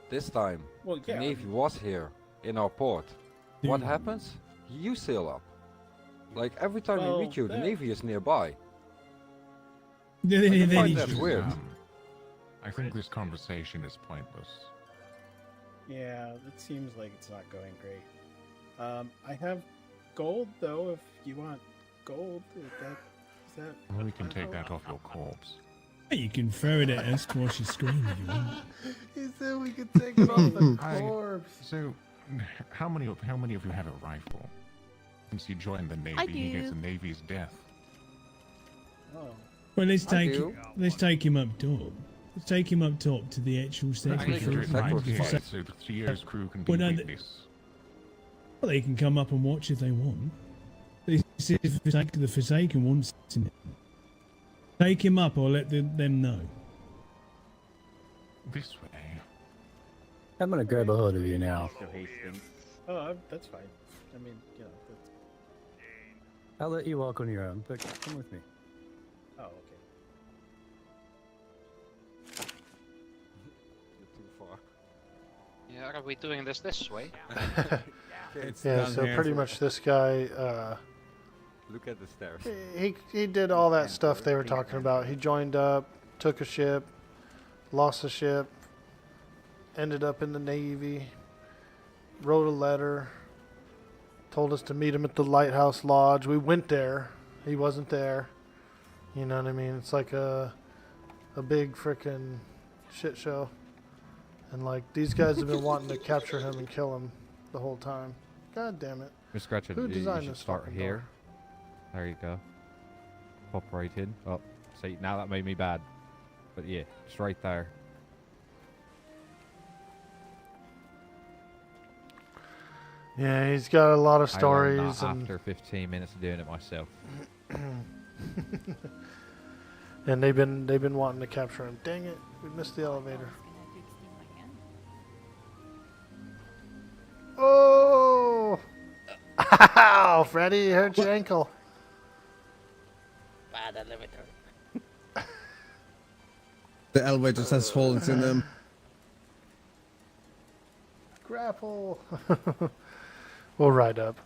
Speaker 15: This time,
Speaker 17: Well,
Speaker 15: the
Speaker 17: yeah.
Speaker 15: Navy was here in our port. What happens? You sail up. Like every time we meet you, the Navy is nearby. I find that weird.
Speaker 11: I think this conversation is pointless.
Speaker 17: Yeah, it seems like it's not going great. I have gold though. If you want gold, is that?
Speaker 11: Well, we can take that off your corpse.
Speaker 12: You can throw it at us while she's screaming if you want.
Speaker 1: He said we could take it off the corpse.
Speaker 11: So, how many of you have a rifle? Since you joined the Navy,
Speaker 10: I
Speaker 11: he gets
Speaker 10: do.
Speaker 11: the Navy's death.
Speaker 17: Oh.
Speaker 12: Well, let's
Speaker 15: I
Speaker 12: take
Speaker 15: do.
Speaker 12: let's take him up top. Let's take him up top to the actual
Speaker 11: I
Speaker 12: second
Speaker 11: can do it
Speaker 12: floor.
Speaker 11: right here, so the Theo's crew can be
Speaker 12: Well, no,
Speaker 11: witness.
Speaker 12: Well, they can come up and watch if they want. This is the Forsaken wants to take him up or let them know.
Speaker 11: This way.
Speaker 3: I'm gonna grab a hold of you now.
Speaker 17: Oh, that's fine. I mean, that's.
Speaker 3: I'll let you walk on your own, but come with me.
Speaker 17: Oh, okay.
Speaker 15: You're too far.
Speaker 16: Yeah, are we doing this way?
Speaker 1: Yeah, so pretty much this guy,
Speaker 15: Look at the stairs.
Speaker 1: he did all that stuff they were talking about. He joined up, took a ship, lost a ship, ended up in the Navy, wrote a letter, told us to meet him at the Lighthouse Lodge. We went there. He wasn't there. You know what I mean? It's like a big frickin' shit show. And like these guys have been wanting to capture him and kill him the whole time. God damn it.
Speaker 4: Miss Gretchen,
Speaker 1: Who
Speaker 4: you
Speaker 1: designed
Speaker 4: should
Speaker 1: this
Speaker 4: start
Speaker 1: fucking
Speaker 4: here.
Speaker 1: door?
Speaker 4: There you go. Pop right in. Oh, see, now that made me bad. But yeah, just right there.
Speaker 1: Yeah, he's got a lot of
Speaker 4: I learned that
Speaker 1: stories and
Speaker 4: after 15 minutes of doing it myself.
Speaker 1: and they've been wanting to capture him. Dang it, we missed the elevator. Oh! Ow, Freddy, you hurt your ankle.
Speaker 9: Bad elevator.
Speaker 14: The elevator has holes in them.
Speaker 1: Grapple. We'll ride up.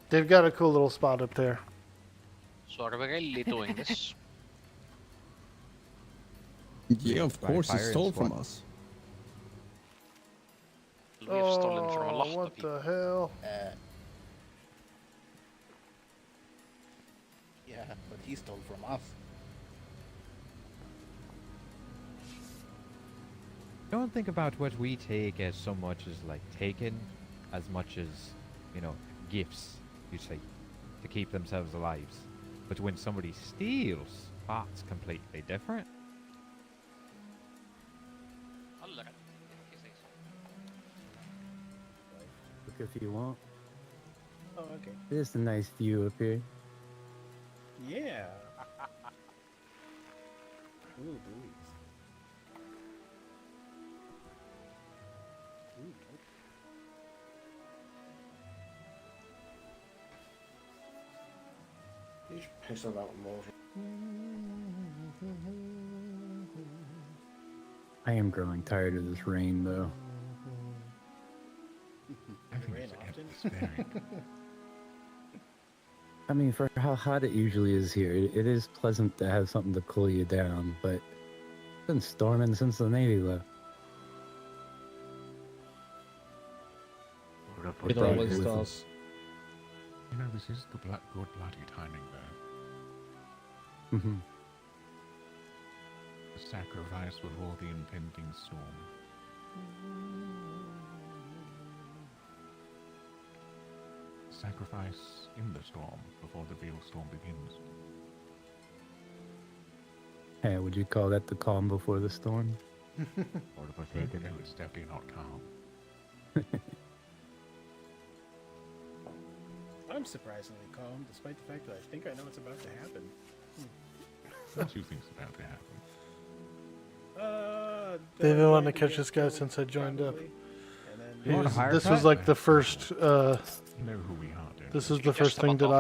Speaker 1: They've got a cool little spot up there.
Speaker 16: So are we really doing this?
Speaker 14: Yeah, of course, he
Speaker 4: Pirate
Speaker 14: stole
Speaker 4: squad.
Speaker 14: from us.
Speaker 16: We've stolen from a lot
Speaker 1: Oh, what
Speaker 16: of people.
Speaker 1: the hell?
Speaker 9: Yeah, but he stole from us.
Speaker 4: Don't think about what we take as so much as like taken, as much as, gifts, you say, to keep themselves alive. But when somebody steals, that's completely different.
Speaker 16: I'll look at
Speaker 3: if you want.
Speaker 17: Oh, okay.
Speaker 3: It's a nice view up here.
Speaker 17: Yeah. Ooh, buoys. Ooh, nope.
Speaker 2: He's pissing about water.
Speaker 3: I am growing tired of this rain, though.
Speaker 17: Rain often.
Speaker 3: I mean, for how hot it usually is here, it is pleasant to have something to cool you down, but it's been storming since the Navy left.
Speaker 14: It always does.
Speaker 11: You know, this is the good bloody timing, though.
Speaker 3: Mm-hmm.
Speaker 11: The sacrifice before the impending storm. Sacrifice in the storm before the real storm begins.
Speaker 3: Hey, would you call that the calm before the storm?
Speaker 11: Or the Forsaken, no, it's definitely not calm.
Speaker 17: I'm surprisingly calm, despite the fact that I think I know what's about to happen.
Speaker 11: What do you think's about to happen?
Speaker 1: They've been wanting to catch this guy since I joined up. This was like the first.
Speaker 11: You know who we are, don't
Speaker 1: This
Speaker 11: you?
Speaker 1: is the first thing that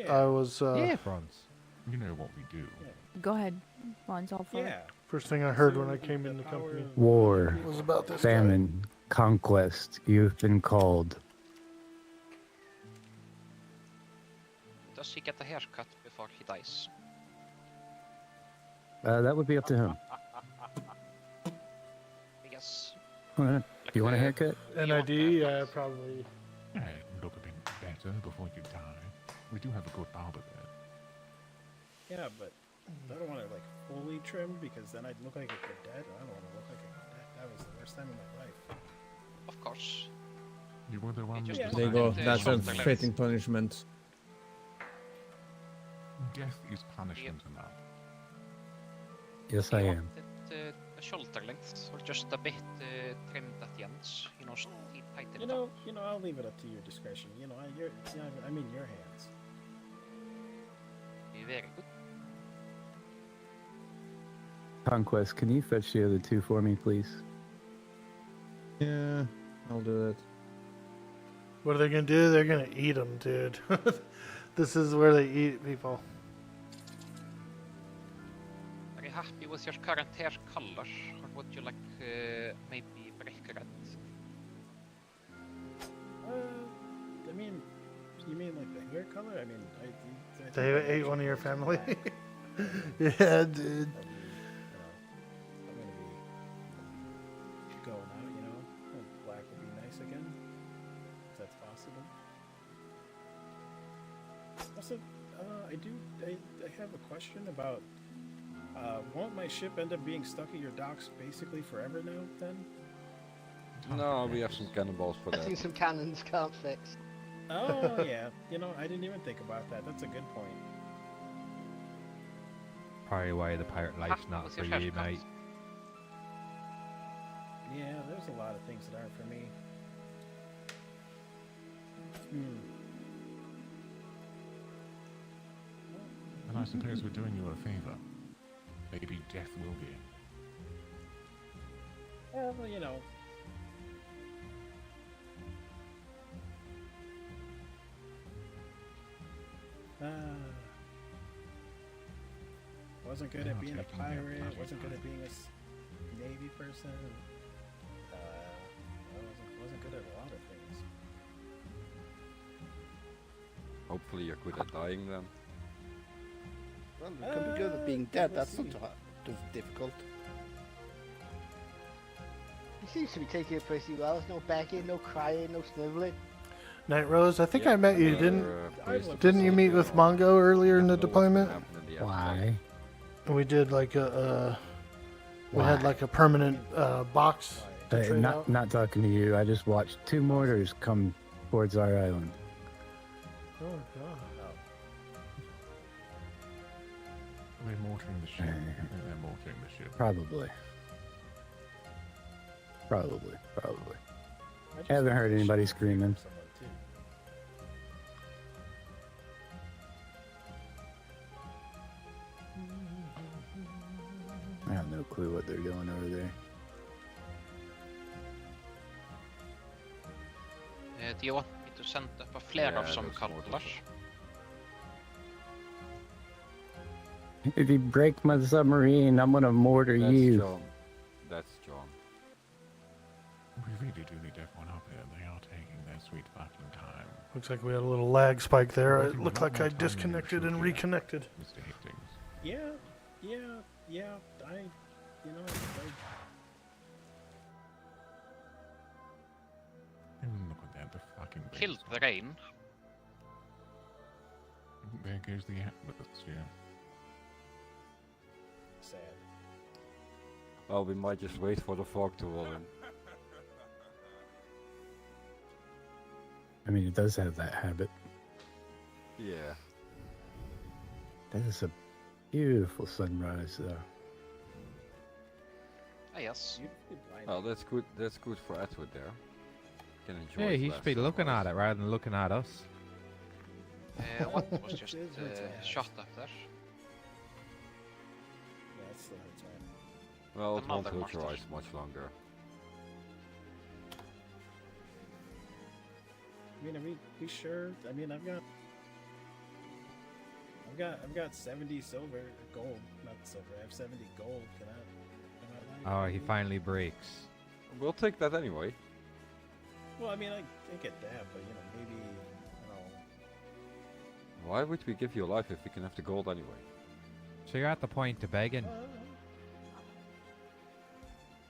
Speaker 1: I was.
Speaker 11: Franz. You know what we do.
Speaker 10: Go ahead. Ron's all for it.
Speaker 1: First thing I heard when I came in the company.
Speaker 3: War,
Speaker 1: was about this
Speaker 3: famine, conquest, you've been called.
Speaker 16: Does he get a haircut before he dies?
Speaker 3: That would be up to him.
Speaker 16: Yes.
Speaker 3: You want a haircut?
Speaker 1: NID, yeah, probably.
Speaker 11: Yeah, look a bit better before you die. We do have a good barber there.
Speaker 17: Yeah, but I don't want to like fully trim because then I'd look like a cadet. I don't want to look like a cadet. That was the worst time of my life.
Speaker 16: Of course.
Speaker 11: You were the one
Speaker 16: just
Speaker 11: that
Speaker 14: There you go.
Speaker 16: designed,
Speaker 14: That's a
Speaker 16: shoulder
Speaker 14: fitting punishment.
Speaker 11: Death is punishment enough.
Speaker 3: Yes, I am.
Speaker 16: The shoulder length, or just a bit trimmed at the ends. You know, tighten it up.
Speaker 17: You know, I'll leave it up to your discretion. You know, I'm in your hands.
Speaker 16: Very good.
Speaker 3: Conquest, can you fetch the other two for me, please?
Speaker 14: Yeah, I'll do it.
Speaker 1: What are they gonna do? They're gonna eat them, dude. This is where they eat people.
Speaker 16: Are you happy with your current hair color, or would you like maybe brick red?
Speaker 17: I mean, you mean like the hair color? I mean, I
Speaker 1: They
Speaker 17: think I
Speaker 1: ate one of
Speaker 17: should
Speaker 1: your
Speaker 17: go
Speaker 1: family.
Speaker 17: black.
Speaker 1: Yeah, dude.
Speaker 17: I'm gonna be going out, you know. And black would be nice again, if that's possible. Also, I have a question about. Won't my ship end up being stuck at your docks basically forever now? Then.
Speaker 15: No, we have some cannonballs for
Speaker 9: I think
Speaker 15: that.
Speaker 9: some cannons can't fix.
Speaker 17: Oh yeah, you know, I didn't even think about that. That's a good point.
Speaker 4: Probably why the pirate life's not
Speaker 16: with
Speaker 4: for
Speaker 16: your
Speaker 4: you,
Speaker 16: haircut.
Speaker 4: mate.
Speaker 17: Yeah, there's a lot of things that aren't for me.
Speaker 11: And I suppose we're doing you a favor. Maybe death will be.
Speaker 17: Well, you know. Wasn't good
Speaker 11: They're
Speaker 17: at
Speaker 11: not
Speaker 17: being a
Speaker 11: taking their
Speaker 17: pirate.
Speaker 11: bloody
Speaker 17: Wasn't good at
Speaker 11: time.
Speaker 17: being a Navy person. Wasn't good at a lot of things.
Speaker 15: Hopefully you're good at dying then.
Speaker 9: Well, you can be good at being dead. That's not difficult. He seems to be taking it pretty well. There's no begging, no crying, no sniveling.
Speaker 1: Night Rose, I think I met you.
Speaker 15: police
Speaker 1: Didn't you meet with Mongo earlier in the deployment?
Speaker 3: Why?
Speaker 1: And we did like we had like a permanent box to trade out.
Speaker 3: Not talking to you. I just watched two mortars come towards our island.
Speaker 1: Oh god.
Speaker 11: They're mortaring the ship. I think they're mortaring the ship.
Speaker 3: Probably.
Speaker 17: I just
Speaker 3: Haven't heard
Speaker 17: wish
Speaker 3: anybody
Speaker 17: I could
Speaker 3: screaming.
Speaker 17: someone
Speaker 3: clue what they're doing over there.
Speaker 16: Do you want me to send up a flare of some color?
Speaker 3: If you break my submarine, I'm gonna mortar you.
Speaker 15: John. That's John.
Speaker 11: We really do need everyone up here. They are taking their sweet fucking time.
Speaker 1: Looks like we had a little lag spike there.
Speaker 11: We're
Speaker 1: It
Speaker 11: working a
Speaker 1: looked
Speaker 11: lot
Speaker 1: like
Speaker 11: more
Speaker 1: I
Speaker 11: time than we
Speaker 1: disconnected
Speaker 11: should
Speaker 1: and
Speaker 11: here,
Speaker 1: reconnected.
Speaker 11: Mr. Hastings.
Speaker 17: Yeah,
Speaker 11: Look at that, the fucking
Speaker 16: Killed the rain.
Speaker 11: There goes the atmosphere.
Speaker 17: Sad.
Speaker 15: Well, we might just wait for the fog to roll in.
Speaker 3: I mean, it does have that habit.
Speaker 15: Yeah.
Speaker 3: That is a beautiful sunrise, though.
Speaker 16: Ah, yes.
Speaker 15: Oh, that's good. That's good for Edward there. Can enjoy.
Speaker 4: Yeah,
Speaker 15: his
Speaker 4: he
Speaker 15: last
Speaker 4: should be looking
Speaker 15: sunrise.
Speaker 4: at it rather than looking at us.
Speaker 16: What was just shot up there?
Speaker 17: That's the time.
Speaker 15: Well, it won't
Speaker 16: Another
Speaker 15: hurt your
Speaker 16: monster.
Speaker 15: eyes much longer.
Speaker 17: I mean, are we sure? I mean, I've got 70 silver, gold, not silver. I have 70 gold. Can I
Speaker 4: Oh, he finally breaks.
Speaker 15: We'll take that anyway.
Speaker 17: Well, I mean, I get that, but maybe I don't know.
Speaker 15: Why would we give you a life if we can have the gold anyway?
Speaker 4: So you're at the point of begging,
Speaker 17: I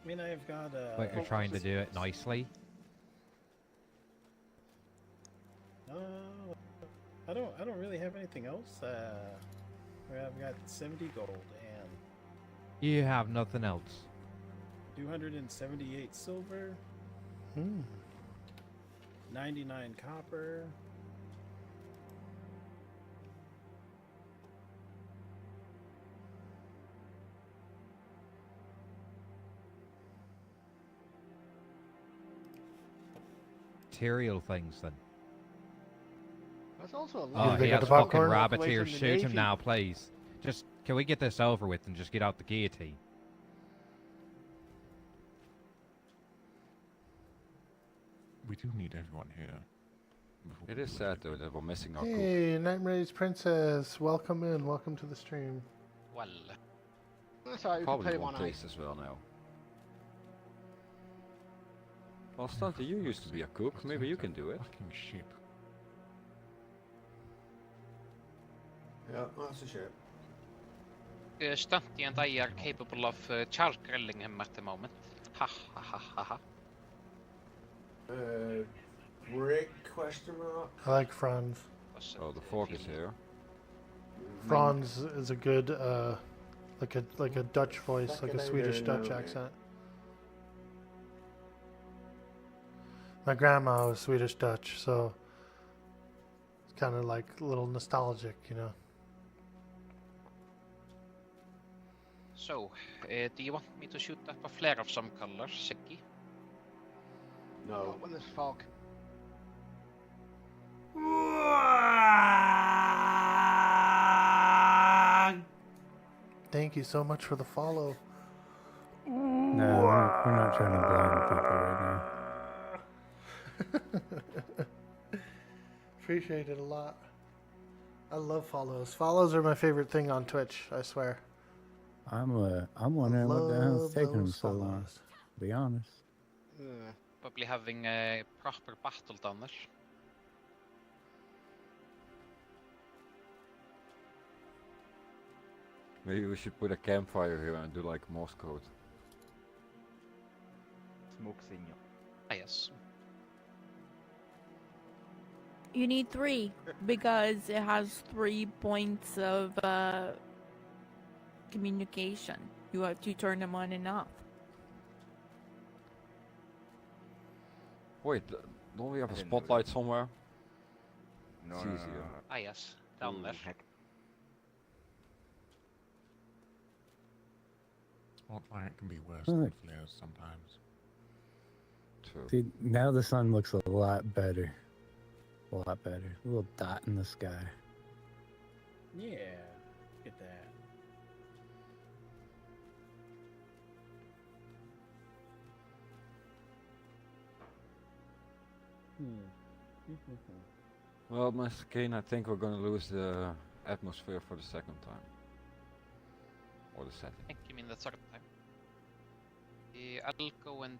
Speaker 17: mean, I've got.
Speaker 4: but you're trying to do it nicely.
Speaker 17: I don't really have anything else. I've got 70 gold and
Speaker 4: You have nothing else.
Speaker 17: 278 silver, 99 copper.
Speaker 4: Material things then.
Speaker 9: That's also a
Speaker 4: Oh,
Speaker 9: lot.
Speaker 4: he has
Speaker 1: the
Speaker 4: fucking
Speaker 1: popcorn?
Speaker 4: rabbits
Speaker 9: Away
Speaker 4: here.
Speaker 9: from the
Speaker 4: Shoot him
Speaker 9: Navy.
Speaker 4: now, please. Just, can we get this over with and just get out the guillotine?
Speaker 11: We do need everyone here.
Speaker 15: It is sad though that we're missing our cook.
Speaker 1: Hey, Nightmare's Princess, welcome in. Welcome to the stream.
Speaker 16: Well,
Speaker 9: That's alright, we can
Speaker 15: Probably
Speaker 9: play
Speaker 15: one
Speaker 9: one eye.
Speaker 15: taste as well now. Well, Stunty, you used to be a cook. Maybe you can do it.
Speaker 11: Fucking ship.
Speaker 2: Yeah, that's a shame.
Speaker 16: Stunty and I are capable of char grilling him at the moment. Ha ha ha ha ha.
Speaker 2: Brick question mark?
Speaker 1: I like Franz.
Speaker 15: Oh, the fork is here.
Speaker 1: Franz is a good, like a Dutch voice, like a Swedish Dutch accent. My grandma was Swedish Dutch, so it's kind of like a little nostalgic, you know.
Speaker 16: So, do you want me to shoot up a flare of some color, Siggy?
Speaker 2: No.
Speaker 9: Not with this fog.
Speaker 1: Thank you so much for the follow.
Speaker 3: No, we're not trying to blind people right now.
Speaker 1: Appreciate it a lot. I love follows. Follows are my favorite thing on Twitch, I swear.
Speaker 3: I'm wondering what the hell's
Speaker 1: Love
Speaker 3: taking them
Speaker 1: those
Speaker 3: so long.
Speaker 1: follows.
Speaker 3: To be honest.
Speaker 16: Probably having a proper battle down there.
Speaker 15: Maybe we should put a campfire here and do like Morse code.
Speaker 7: Smoke signal.
Speaker 16: Ah, yes.
Speaker 10: You need 3 because it has 3 points of communication. You have to turn them on and off.
Speaker 15: Wait, don't we have a spotlight somewhere?
Speaker 7: No,
Speaker 15: It's
Speaker 7: no, no,
Speaker 15: easier.
Speaker 7: no, no.
Speaker 16: Ah, yes. Down there.
Speaker 11: Spotlight can be worse
Speaker 3: Alright.
Speaker 11: than flares sometimes.
Speaker 15: True.
Speaker 3: See, now the sun looks a lot better. A lot better. A little dot in the sky.
Speaker 17: Yeah, look at that.
Speaker 15: Well, Mr. Kane, I think we're gonna lose the atmosphere for the second time. Or the setting.
Speaker 16: I think you mean the third time. I'll go and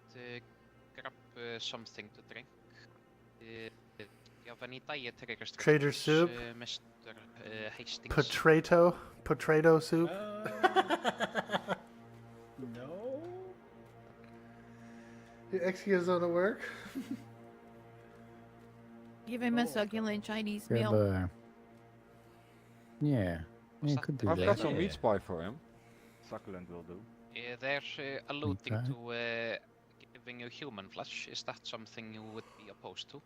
Speaker 16: grab something to drink. Do you have any dietary restrictions,
Speaker 1: Trader soup?
Speaker 16: Mr. Hastings?
Speaker 1: Potato soup?
Speaker 17: No.
Speaker 1: Your excuse on the work?
Speaker 10: Give him a succulent Chinese
Speaker 3: Grab
Speaker 10: meal.
Speaker 3: a... Yeah. Yeah, could do
Speaker 15: I've
Speaker 3: that.
Speaker 15: got some meat pie for him.
Speaker 7: Succulent will do.
Speaker 16: They're alluding
Speaker 3: pie?
Speaker 16: to giving you human flesh. Is that something you would be opposed to?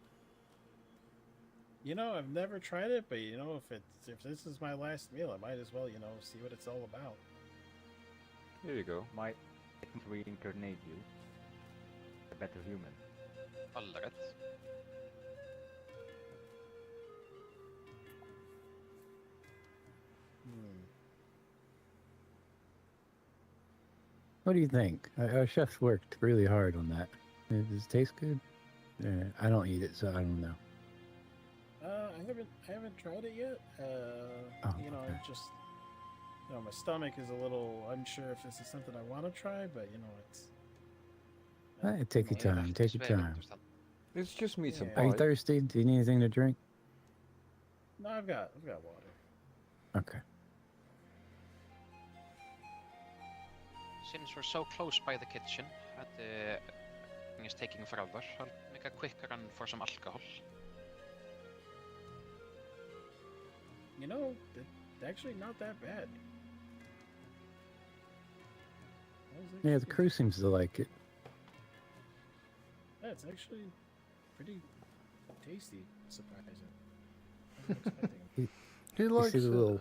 Speaker 17: You know, I've never tried it, but you know, if this is my last meal, I might as well, you know, see what it's all about.
Speaker 15: Here you go.
Speaker 7: Might reincarnate you. A better human.
Speaker 16: Alright.
Speaker 3: What do you think? Our chef's worked really hard on that. Does it taste good? I don't eat it, so I don't know.
Speaker 17: I haven't tried it yet. You know,
Speaker 3: okay.
Speaker 17: just, you know, my stomach is a little unsure if this is something I want to try, but you know, it's.
Speaker 3: Take your time. Take your time.
Speaker 15: It's just meat and
Speaker 3: Are you
Speaker 15: pie.
Speaker 3: thirsty? Do you need anything to drink?
Speaker 17: No, I've got water.
Speaker 3: Okay.
Speaker 16: Since we're so close by the kitchen, and everything is taking forever, I'll make a quick run for some alcohol.
Speaker 17: You know, it's actually not that bad.
Speaker 3: Yeah, the crew seems to like it.
Speaker 17: Yeah, it's actually pretty tasty, surprising. I wasn't expecting.
Speaker 1: He
Speaker 3: You
Speaker 1: likes
Speaker 3: see the
Speaker 1: it.
Speaker 3: little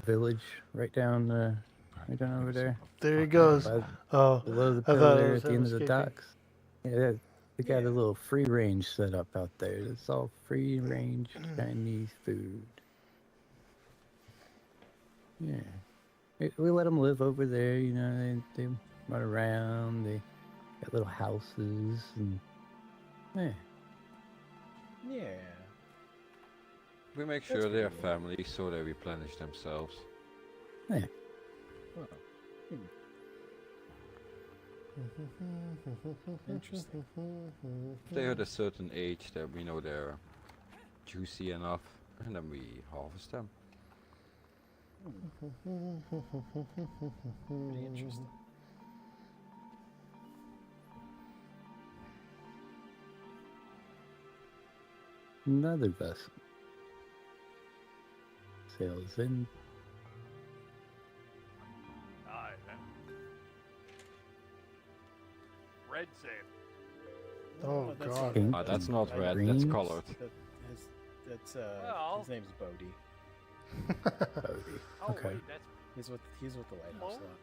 Speaker 3: village right down over there?
Speaker 1: There he goes. Oh,
Speaker 3: below the
Speaker 1: I thought
Speaker 3: pillar
Speaker 1: it
Speaker 3: there
Speaker 1: was
Speaker 3: at the end
Speaker 1: him
Speaker 3: of the
Speaker 1: escaping.
Speaker 3: docks. Yeah, they got a little free range set up out there. It's all free range Chinese food. Yeah, we let them live over there. You know, they run around. They got little houses and yeah.
Speaker 17: Yeah.
Speaker 15: We make sure they're family, so they replenish themselves.
Speaker 3: Yeah.
Speaker 17: Well, Interesting.
Speaker 15: If they're at a certain age that we know they're juicy enough, and then we harvest them.
Speaker 17: Pretty interesting.
Speaker 3: Another vessel sails in.
Speaker 8: Aye, then. Red sail.
Speaker 1: Oh,
Speaker 17: that's
Speaker 1: God.
Speaker 3: Pink
Speaker 15: That's not
Speaker 3: and
Speaker 15: red,
Speaker 3: green.
Speaker 15: that's colored.
Speaker 17: That's
Speaker 8: Well.
Speaker 17: his name's Bodhi.
Speaker 3: Bodhi.
Speaker 8: Oh,
Speaker 3: Okay.
Speaker 8: wait, that's
Speaker 17: He's with the lighthouse lot.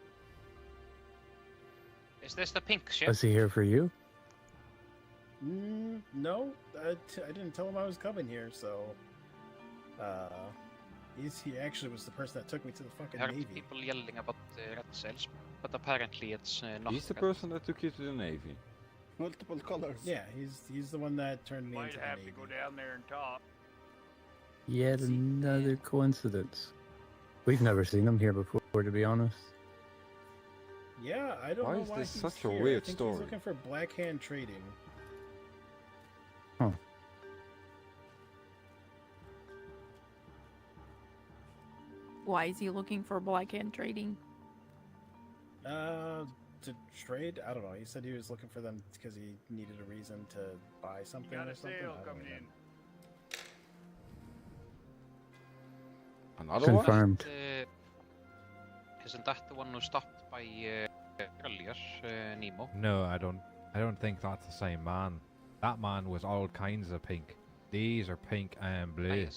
Speaker 16: Is this the pink ship?
Speaker 3: Was he here for you?
Speaker 17: No, I didn't tell him I was coming here, so he actually was the person that took me to the
Speaker 16: I
Speaker 17: fucking
Speaker 16: heard
Speaker 17: Navy.
Speaker 16: people yelling about red sails, but apparently it's not
Speaker 15: He's the
Speaker 16: red.
Speaker 15: person that took you to the Navy.
Speaker 5: Multiple colors.
Speaker 17: Yeah, he's the one that turned me
Speaker 8: might
Speaker 17: into the
Speaker 8: have to
Speaker 17: Navy.
Speaker 8: go down there and talk.
Speaker 3: Yet another coincidence. We've never seen him here before, to be honest.
Speaker 17: Yeah, I don't
Speaker 15: Why
Speaker 17: know
Speaker 15: is
Speaker 17: why
Speaker 15: this
Speaker 17: he's
Speaker 15: such a
Speaker 17: here.
Speaker 15: weird
Speaker 17: I think
Speaker 15: story?
Speaker 17: He's looking for Black Hand Trading.
Speaker 3: Huh.
Speaker 10: Why is he looking for Black Hand Trading?
Speaker 17: To trade? I don't know. He said he was looking for them because he needed a reason to buy something
Speaker 8: Got
Speaker 17: or
Speaker 8: a
Speaker 17: something.
Speaker 8: sail
Speaker 17: I don't
Speaker 8: coming
Speaker 17: know.
Speaker 8: in.
Speaker 15: Another one?
Speaker 3: Confirmed.
Speaker 16: Isn't that the one who stopped by earlier, Nemo?
Speaker 4: No, I don't think that's the same man. That man was all kinds of pink. These are pink and blue.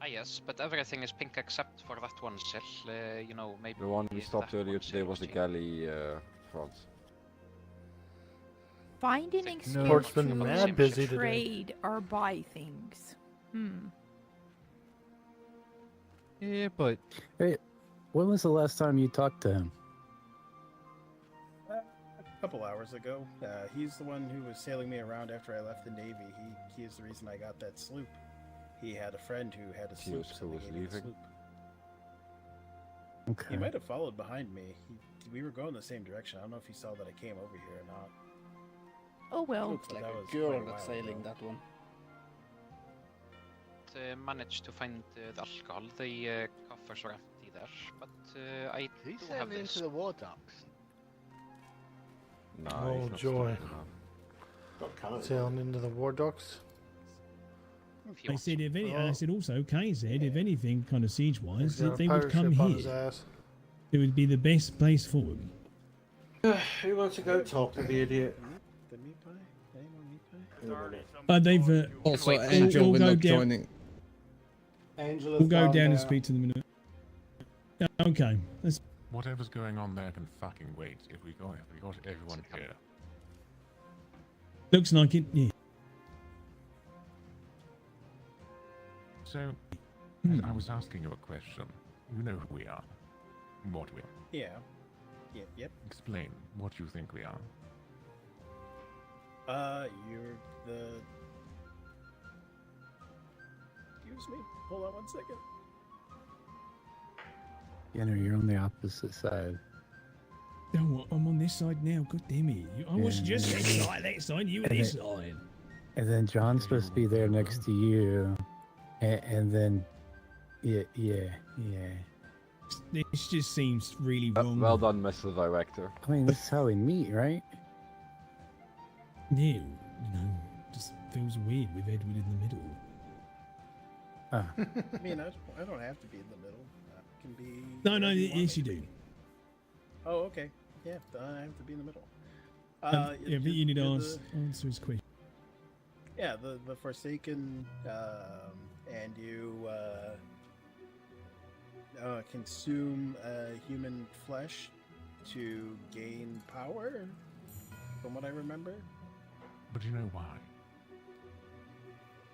Speaker 16: Yes, but everything is pink except for that one sail. You know, maybe
Speaker 15: The one we stopped
Speaker 16: that
Speaker 15: earlier
Speaker 16: one
Speaker 15: today
Speaker 16: sail
Speaker 15: was the
Speaker 16: changed.
Speaker 15: galley front.
Speaker 10: Find an excuse
Speaker 1: Port's been
Speaker 10: to
Speaker 1: mad busy today.
Speaker 10: trade or buy things.
Speaker 4: Yeah, but
Speaker 3: Hey, when was the last time you talked to him?
Speaker 17: A couple hours ago. He's the one who was sailing me around after I left the Navy. He is the reason I got that sloop. He had a friend who had a sloop, so they gave me the sloop.
Speaker 3: Okay.
Speaker 17: He might have followed behind me. We were going the same direction. I don't know if he saw that I came over here or not.
Speaker 10: Oh well.
Speaker 19: Looks like
Speaker 17: That
Speaker 19: a
Speaker 17: was
Speaker 19: girl
Speaker 17: quite a
Speaker 19: that's
Speaker 17: while
Speaker 19: sailing
Speaker 17: ago.
Speaker 19: that one.
Speaker 16: Managed to find the alcohol. The coffers are empty there, but I
Speaker 9: He
Speaker 16: do have
Speaker 9: sailed
Speaker 16: this.
Speaker 9: into the war docks.
Speaker 15: No,
Speaker 1: Oh,
Speaker 15: he's not
Speaker 1: joy.
Speaker 15: stupid enough.
Speaker 2: Got cannons.
Speaker 1: Sailing into the war docks.
Speaker 12: I said, if any, I said also, Kay said, if anything, kind of siege wise,
Speaker 1: He's got a
Speaker 12: they would
Speaker 1: pirate
Speaker 12: come
Speaker 1: ship on his
Speaker 12: here.
Speaker 1: ass.
Speaker 12: It would be the best place for them.
Speaker 2: Who wants to go talk to the idiot?
Speaker 17: The meat pie? Any more meat pie?
Speaker 12: They've
Speaker 14: Also,
Speaker 12: we'll-
Speaker 14: Angel
Speaker 12: we'll
Speaker 14: will
Speaker 12: go
Speaker 14: not
Speaker 12: down-
Speaker 14: joining.
Speaker 2: Angela's
Speaker 12: We'll go down and
Speaker 2: there.
Speaker 12: speak to them in a minute. Yeah, okay. That's
Speaker 11: Whatever's going on there can fucking wait. If we got everyone here.
Speaker 12: looks like it. Yeah.
Speaker 11: So, I was asking you a question. You know who we are. What we are.
Speaker 17: Yeah. Yep.
Speaker 11: Explain what you think we are.
Speaker 17: You're the... Excuse me. Hold on 1 second.
Speaker 3: Skinner, you're on the opposite side.
Speaker 12: Oh, I'm on this side now. God damn it! I was just this side, that side. You were
Speaker 3: And
Speaker 12: this
Speaker 3: it-
Speaker 12: side.
Speaker 3: And then John's supposed to be there next to you. And then, yeah.
Speaker 12: This just seems really wrong.
Speaker 15: Well done, Mr. Director.
Speaker 3: I mean, this is how we meet, right?
Speaker 12: Yeah, just feels weird with Edward in the middle.
Speaker 3: Ah.
Speaker 17: I mean, I don't have to be in the middle. I can be...
Speaker 12: No,
Speaker 17: wherever you want
Speaker 12: yes,
Speaker 17: me
Speaker 12: you
Speaker 17: to
Speaker 12: do.
Speaker 17: be. Oh, okay. Yeah, I have to be in the middle.
Speaker 12: Yeah, but you need to
Speaker 17: you're
Speaker 12: answer his question.
Speaker 17: Yeah, the Forsaken, and you consume human flesh to gain power, from what I remember.
Speaker 11: But you know why?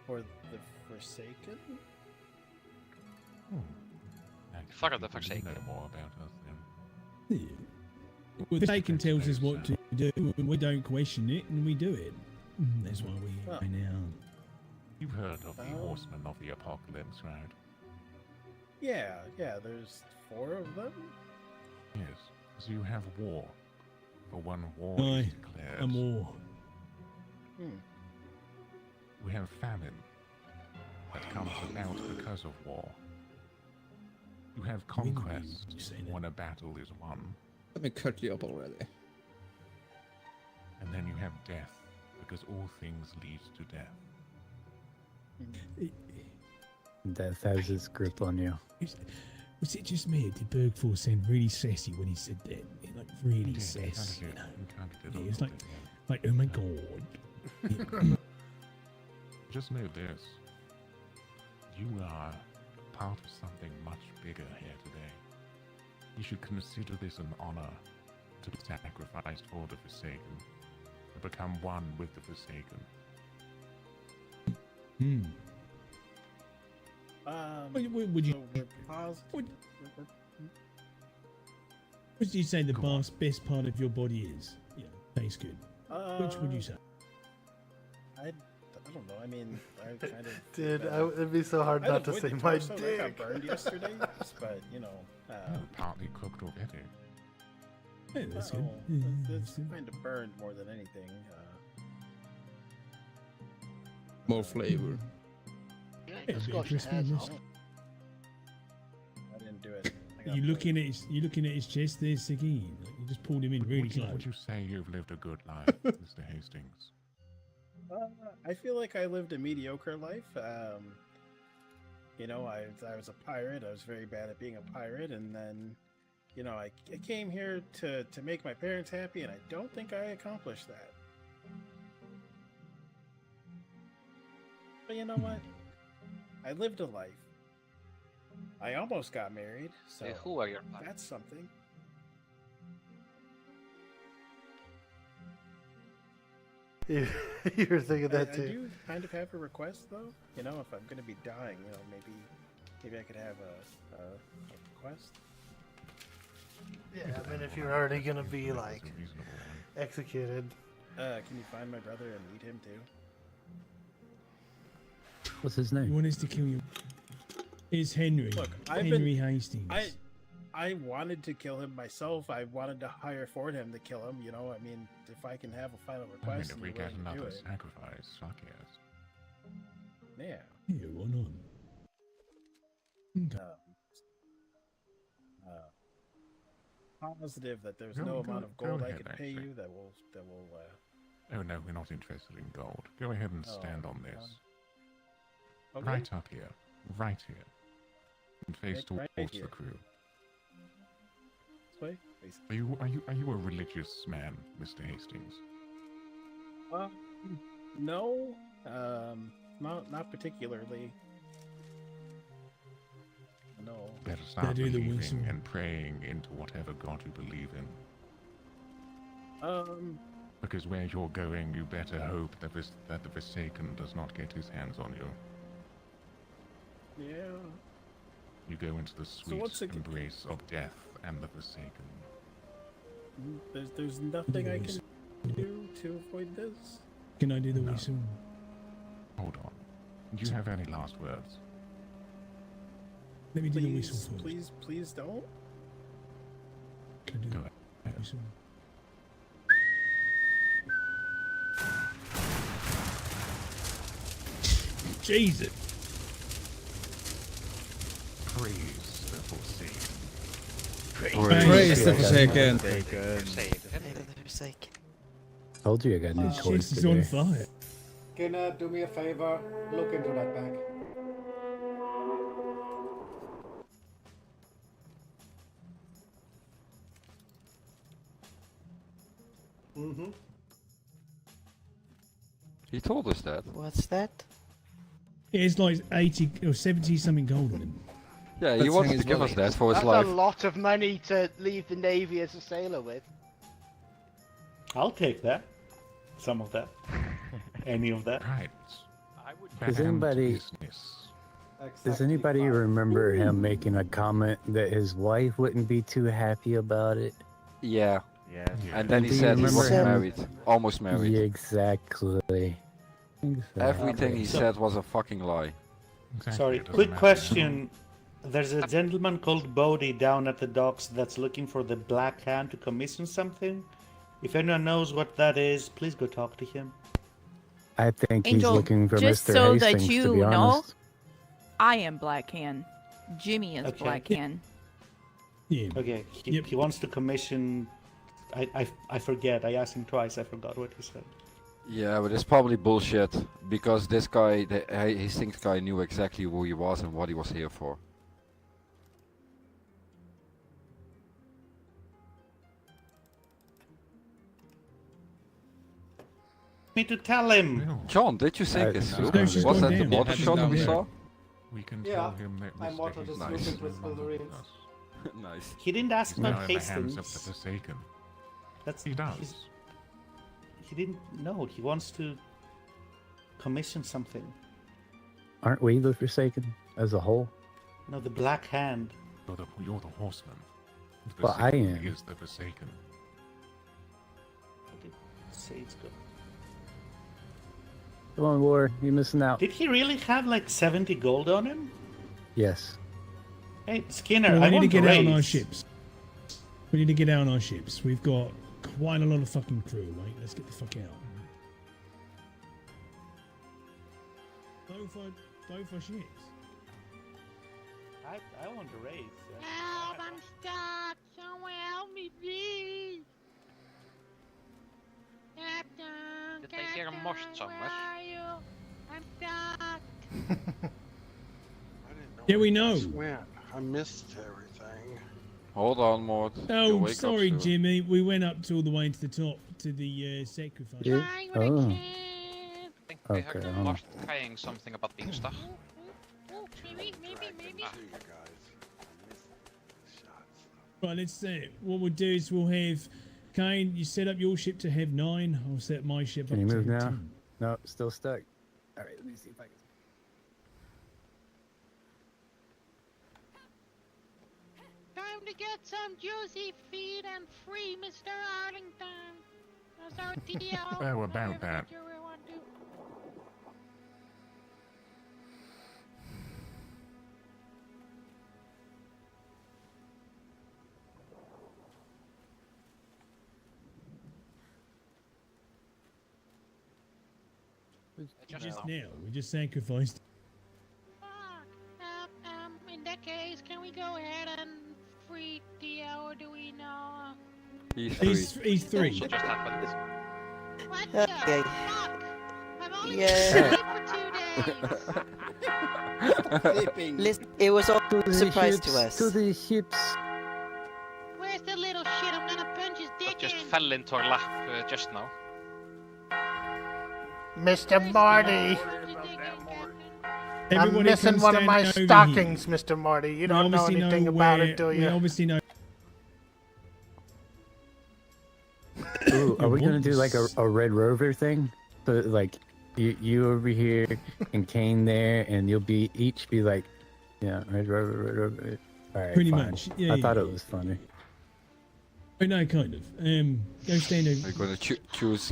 Speaker 17: For the Forsaken?
Speaker 16: For the
Speaker 11: You
Speaker 16: Forsaken.
Speaker 11: know more about us then.
Speaker 12: Yeah. Well, Forsaken tells us what to do, and we don't question it, and we do it. That's why we
Speaker 17: Oh.
Speaker 12: right now.
Speaker 11: You've heard of the
Speaker 17: Oh.
Speaker 11: Horsemen of the Apocalypse, right?
Speaker 17: Yeah, there's 4 of them.
Speaker 11: Yes. So you have war. For one war
Speaker 12: Aye,
Speaker 11: is declared.
Speaker 12: I'm war.
Speaker 11: We have famine that comes about because of war. You have conquest when a battle is won.
Speaker 14: Let me cut you up already.
Speaker 11: And then you have death, because all things lead to death.
Speaker 3: Death has its grip on you.
Speaker 12: Was it just me, or did Bergford sound really sassy when he said that? Like, really
Speaker 11: He did, he
Speaker 12: sassy,
Speaker 11: kinda
Speaker 12: you know?
Speaker 11: did, he kinda did a
Speaker 12: Yeah, it's
Speaker 11: little
Speaker 12: like, oh my god.
Speaker 11: Just know this. You are part of something much bigger here today. You should consider this an honor to be sacrificed for the Forsaken, to become one with the Forsaken.
Speaker 12: Would you?
Speaker 17: So we're positive.
Speaker 12: What did you say the best part of your body is? Yeah, tastes good. Which would you say?
Speaker 17: I don't know. I mean, I kind of.
Speaker 1: Dude, it'd be so hard not to say my
Speaker 17: I
Speaker 1: dick.
Speaker 17: got burned yesterday, but you know.
Speaker 11: Partly cooked already.
Speaker 12: Yeah, that's good.
Speaker 17: well,
Speaker 12: Yeah,
Speaker 17: it's kind of burned more than anything.
Speaker 14: More flavor.
Speaker 9: Yeah,
Speaker 12: Yeah,
Speaker 9: it's
Speaker 12: a bit
Speaker 9: got
Speaker 12: of
Speaker 9: your
Speaker 12: crispiness.
Speaker 9: hands on it.
Speaker 17: I didn't do it. I got
Speaker 12: You looking at his chest there, Siggy? Like, you just pulled him in really close.
Speaker 11: Would you say you've lived a good life, Mr. Hastings?
Speaker 17: I feel like I lived a mediocre life. You know, I was a pirate. I was very bad at being a pirate, and then, you know, I came here to make my parents happy, and I don't think I accomplished that. But you know what? I lived a life. I almost got married, so
Speaker 16: Who are your parents?
Speaker 17: that's something.
Speaker 1: You were thinking that
Speaker 17: I
Speaker 1: too.
Speaker 17: do kind of have a request, though. You know, if I'm going to be dying, you know, maybe I could have a request.
Speaker 1: Yeah, I mean, if you're already gonna be like executed.
Speaker 17: Can you find my brother and meet him too?
Speaker 3: What's his name?
Speaker 12: You want us to kill you? It's Henry.
Speaker 17: Look,
Speaker 12: Henry Hastings.
Speaker 17: I wanted to kill him myself. I wanted to hire Ford him to kill him. You know, I mean, if I can have a final
Speaker 11: I mean,
Speaker 17: request,
Speaker 11: if
Speaker 17: and
Speaker 11: we
Speaker 17: you're
Speaker 11: get
Speaker 17: willing to do
Speaker 11: another
Speaker 17: it.
Speaker 11: sacrifice, fuck yes.
Speaker 17: Yeah.
Speaker 12: Yeah, why not? Okay.
Speaker 17: Positive that there's
Speaker 11: Go-
Speaker 17: no
Speaker 11: go-
Speaker 17: amount of
Speaker 11: go
Speaker 17: gold I
Speaker 11: ahead,
Speaker 17: can pay
Speaker 11: actually.
Speaker 17: you that will.
Speaker 11: Oh no, we're not interested in gold. Go ahead and stand on this.
Speaker 17: Okay.
Speaker 11: Right up here. Right here. And face
Speaker 17: Right
Speaker 11: towards
Speaker 17: here.
Speaker 11: the crew.
Speaker 17: This way. Face.
Speaker 11: Are you a religious man, Mr. Hastings?
Speaker 17: No. Not particularly. No.
Speaker 11: Better start
Speaker 12: do the
Speaker 11: believing
Speaker 12: whistle.
Speaker 11: and praying into whatever God you believe in. Because where you're going, you better hope that the Forsaken does not get his hands on you.
Speaker 17: Yeah.
Speaker 11: You go into the sweet
Speaker 17: what's it-
Speaker 11: embrace of death and the Forsaken.
Speaker 17: There's nothing I can do to avoid this.
Speaker 12: Can I do the whistle?
Speaker 11: Hold on. Do you have any last words?
Speaker 12: Let me do the whistle
Speaker 17: Please,
Speaker 12: first.
Speaker 17: please don't.
Speaker 12: Can I do
Speaker 11: Go
Speaker 12: the
Speaker 11: ahead.
Speaker 12: whistle? Jesus!
Speaker 11: Praise the Forsaken.
Speaker 14: Praise the Forsaken.
Speaker 3: Told you I got new
Speaker 12: Shit
Speaker 3: toys
Speaker 12: is on
Speaker 3: today.
Speaker 12: fire.
Speaker 19: Can do me a favor? Look into that bag.
Speaker 2: Mm-hmm.
Speaker 15: He told us that.
Speaker 6: What's that?
Speaker 12: It's like 80 or 70 something gold on him.
Speaker 15: Yeah, he wanted to give us that for his
Speaker 9: That's
Speaker 15: life.
Speaker 9: a lot of money to leave the Navy as a sailor with.
Speaker 13: I'll take that. Some of that. Any of that.
Speaker 11: Right.
Speaker 3: Does anybody remember him making a comment that his wife wouldn't be too happy about it?
Speaker 15: Yeah.
Speaker 7: Yes.
Speaker 15: And then he
Speaker 3: Do you
Speaker 15: said he
Speaker 3: remember
Speaker 15: wasn't
Speaker 3: him?
Speaker 15: married. Almost married.
Speaker 3: Yeah, exactly.
Speaker 15: Everything he
Speaker 13: So-
Speaker 15: said was a fucking lie.
Speaker 13: Sorry, quick question. There's a gentleman called Bodie down at the docks that's looking for the Black Hand to commission something. If anyone knows what that is, please go talk to him.
Speaker 3: I think
Speaker 10: Angel,
Speaker 3: he's looking for
Speaker 10: just
Speaker 3: Mr.
Speaker 10: so
Speaker 3: Hastings,
Speaker 10: that you
Speaker 3: to be
Speaker 10: know,
Speaker 3: honest.
Speaker 10: I am Black Hand. Jimmy is
Speaker 13: Okay.
Speaker 10: Black Hand.
Speaker 12: Yeah.
Speaker 13: Okay, he wants to commission... I forget, I asked him twice, I forgot what he said.
Speaker 15: Yeah, but it's probably bullshit because this guy, the Hastings guy, knew exactly who he was and what he was here for.
Speaker 13: Me to tell him.
Speaker 15: John, did you sink his soup?
Speaker 13: No, she's
Speaker 15: Was
Speaker 13: going
Speaker 15: that the
Speaker 13: down.
Speaker 15: water shot we saw?
Speaker 11: We can
Speaker 19: Yeah,
Speaker 11: tell him that
Speaker 19: I'm
Speaker 11: Mr.
Speaker 19: water just
Speaker 11: Hastings
Speaker 19: looking
Speaker 11: is
Speaker 19: for
Speaker 11: no longer with
Speaker 19: smithereens.
Speaker 11: us.
Speaker 15: Nice.
Speaker 13: He didn't ask
Speaker 11: Now
Speaker 13: about
Speaker 11: in the hands of the
Speaker 13: Hastings.
Speaker 11: Forsaken.
Speaker 13: That's,
Speaker 11: He does.
Speaker 13: He didn't know. He wants to commission something.
Speaker 3: Aren't we the Forsaken as a whole?
Speaker 13: No, the Black Hand.
Speaker 11: You're the horseman. The
Speaker 3: Well, I
Speaker 11: Forsaken
Speaker 3: am.
Speaker 11: is the Forsaken.
Speaker 13: I did say it's good.
Speaker 3: Come on, War, you're missing out.
Speaker 13: Did he really have like 70 gold on him?
Speaker 3: Yes.
Speaker 13: Hey, Skinner,
Speaker 12: Well,
Speaker 13: I
Speaker 12: we need
Speaker 13: want
Speaker 12: to get out on our
Speaker 13: raise.
Speaker 12: ships. We need to get out on our ships. We've got quite a lot of fucking crew, mate. Let's get the fuck out. Both our ships.
Speaker 13: I want to raise.
Speaker 9: Help! I'm stuck. Someone help me, please. Captain,
Speaker 16: Did they hear a most somewhere?
Speaker 9: where are you? I'm stuck.
Speaker 12: Yeah, we know.
Speaker 5: Went. I missed everything.
Speaker 15: Hold on, Mort. You'll
Speaker 12: Oh,
Speaker 15: wake up
Speaker 12: sorry,
Speaker 15: soon.
Speaker 12: Jimmy. We went up to all the way to the top to the sacrifice.
Speaker 3: Yeah? Oh.
Speaker 16: I think we
Speaker 3: Okay,
Speaker 16: heard
Speaker 3: hold on.
Speaker 16: Mort saying something about the stuff.
Speaker 9: Maybe.
Speaker 12: Right, let's what we'll do is we'll have Kane. You set up your ship to have 9. I'll set my ship
Speaker 3: Can
Speaker 12: up
Speaker 3: you
Speaker 12: to
Speaker 3: move
Speaker 12: have
Speaker 3: now?
Speaker 12: 10.
Speaker 3: No, still stuck. All right, let me see if I can.
Speaker 9: Time to
Speaker 21: to get some juicy feed and free Mr. Arlington. That's our deal.
Speaker 11: Oh, about that.
Speaker 12: Just now, we just sacrificed.
Speaker 21: In that case, can we go ahead and free Dio, or do we know?
Speaker 15: He's
Speaker 12: He's three.
Speaker 16: Just happened.
Speaker 21: What the
Speaker 6: Okay.
Speaker 21: fuck? I've only
Speaker 6: Yeah.
Speaker 21: been asleep for 2 days.
Speaker 6: Listen, it was all
Speaker 3: To
Speaker 6: a
Speaker 3: the
Speaker 6: surprise
Speaker 3: ships,
Speaker 6: to us.
Speaker 3: to the ships.
Speaker 21: Where's the little shit? I'm gonna punch his dick
Speaker 16: Just
Speaker 21: in.
Speaker 16: fell into her lap just now.
Speaker 1: Mr. Marty. I'm
Speaker 12: Everybody
Speaker 1: missing
Speaker 12: come
Speaker 1: one of
Speaker 12: stand
Speaker 1: my
Speaker 12: over here.
Speaker 1: stockings, Mr. Marty. You
Speaker 12: We
Speaker 1: don't know
Speaker 12: obviously
Speaker 1: anything about it, do
Speaker 12: We
Speaker 1: you?
Speaker 12: obviously know.
Speaker 3: Ooh, are we gonna do like a Red Rover thing? So like you over here and Kane there, and you'll be each be like, yeah, Red Rover. All right,
Speaker 12: Pretty
Speaker 3: fine.
Speaker 12: much, yeah,
Speaker 3: I thought
Speaker 12: yeah.
Speaker 3: it was funny.
Speaker 12: Oh, no, kind of. Go stand over.
Speaker 15: Are you gonna choose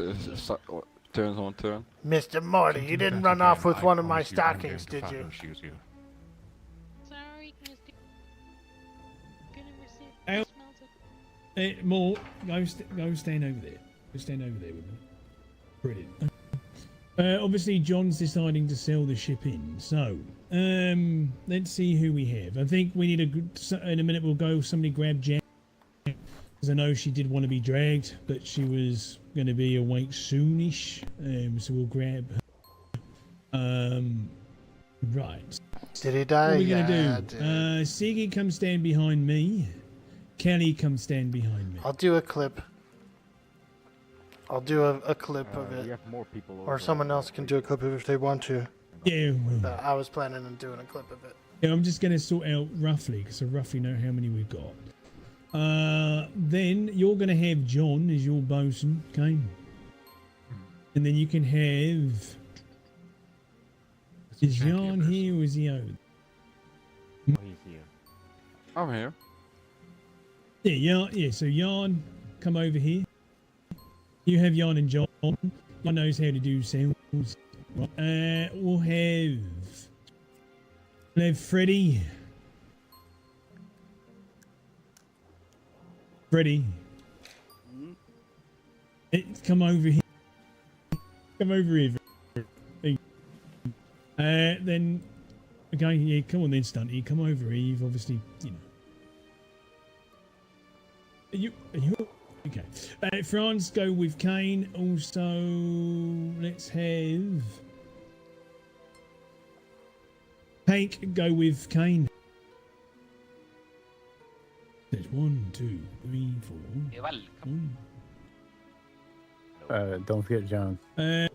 Speaker 15: turn on turn?
Speaker 1: Mr. Marty, you didn't run off with one of my stockings, did you?
Speaker 21: Sorry, Mr. Gonna receive.
Speaker 12: Ow.
Speaker 21: Smells it.
Speaker 12: More. Go stand over there. Go stand over there with me. Brilliant. Obviously, John's deciding to sell the ship in. So, let's see who we have. I think we need a good. In a minute, we'll go. Somebody grab Jan. Because I know she did want to be dragged, but she was going to be awake soonish. So we'll grab her. Right.
Speaker 1: Did he die?
Speaker 12: What are we going
Speaker 1: Yeah,
Speaker 12: to do? Siggy, come stand behind me. Kelly, come stand behind me.
Speaker 1: I'll do a clip. I'll do a clip of
Speaker 7: We
Speaker 1: it.
Speaker 7: have more people
Speaker 1: Or
Speaker 7: over
Speaker 1: someone else can do a clip of it if they want to.
Speaker 12: Yeah, well,
Speaker 1: I was planning on doing a clip of it.
Speaker 12: yeah, I'm just going to sort out roughly, because I roughly know how many we've got. Then you're going to have John as your bosun, okay? And then you can have... Is Jan here or is he over?
Speaker 7: Oh, he's here.
Speaker 15: I'm here.
Speaker 12: Yeah, so Jan, come over here. You have Jan and John. Jan knows how to do sales. We'll have Freddie. Freddie. Come over here. Come over here. Then, okay, yeah, come on then, Stunty. Come over here. You've obviously, you know. Are you okay? Franz, go with Kane. Also, let's have Hank go with Kane. There's 1, 2, 3, 4.
Speaker 16: You're welcome.
Speaker 3: Don't forget John.
Speaker 12: You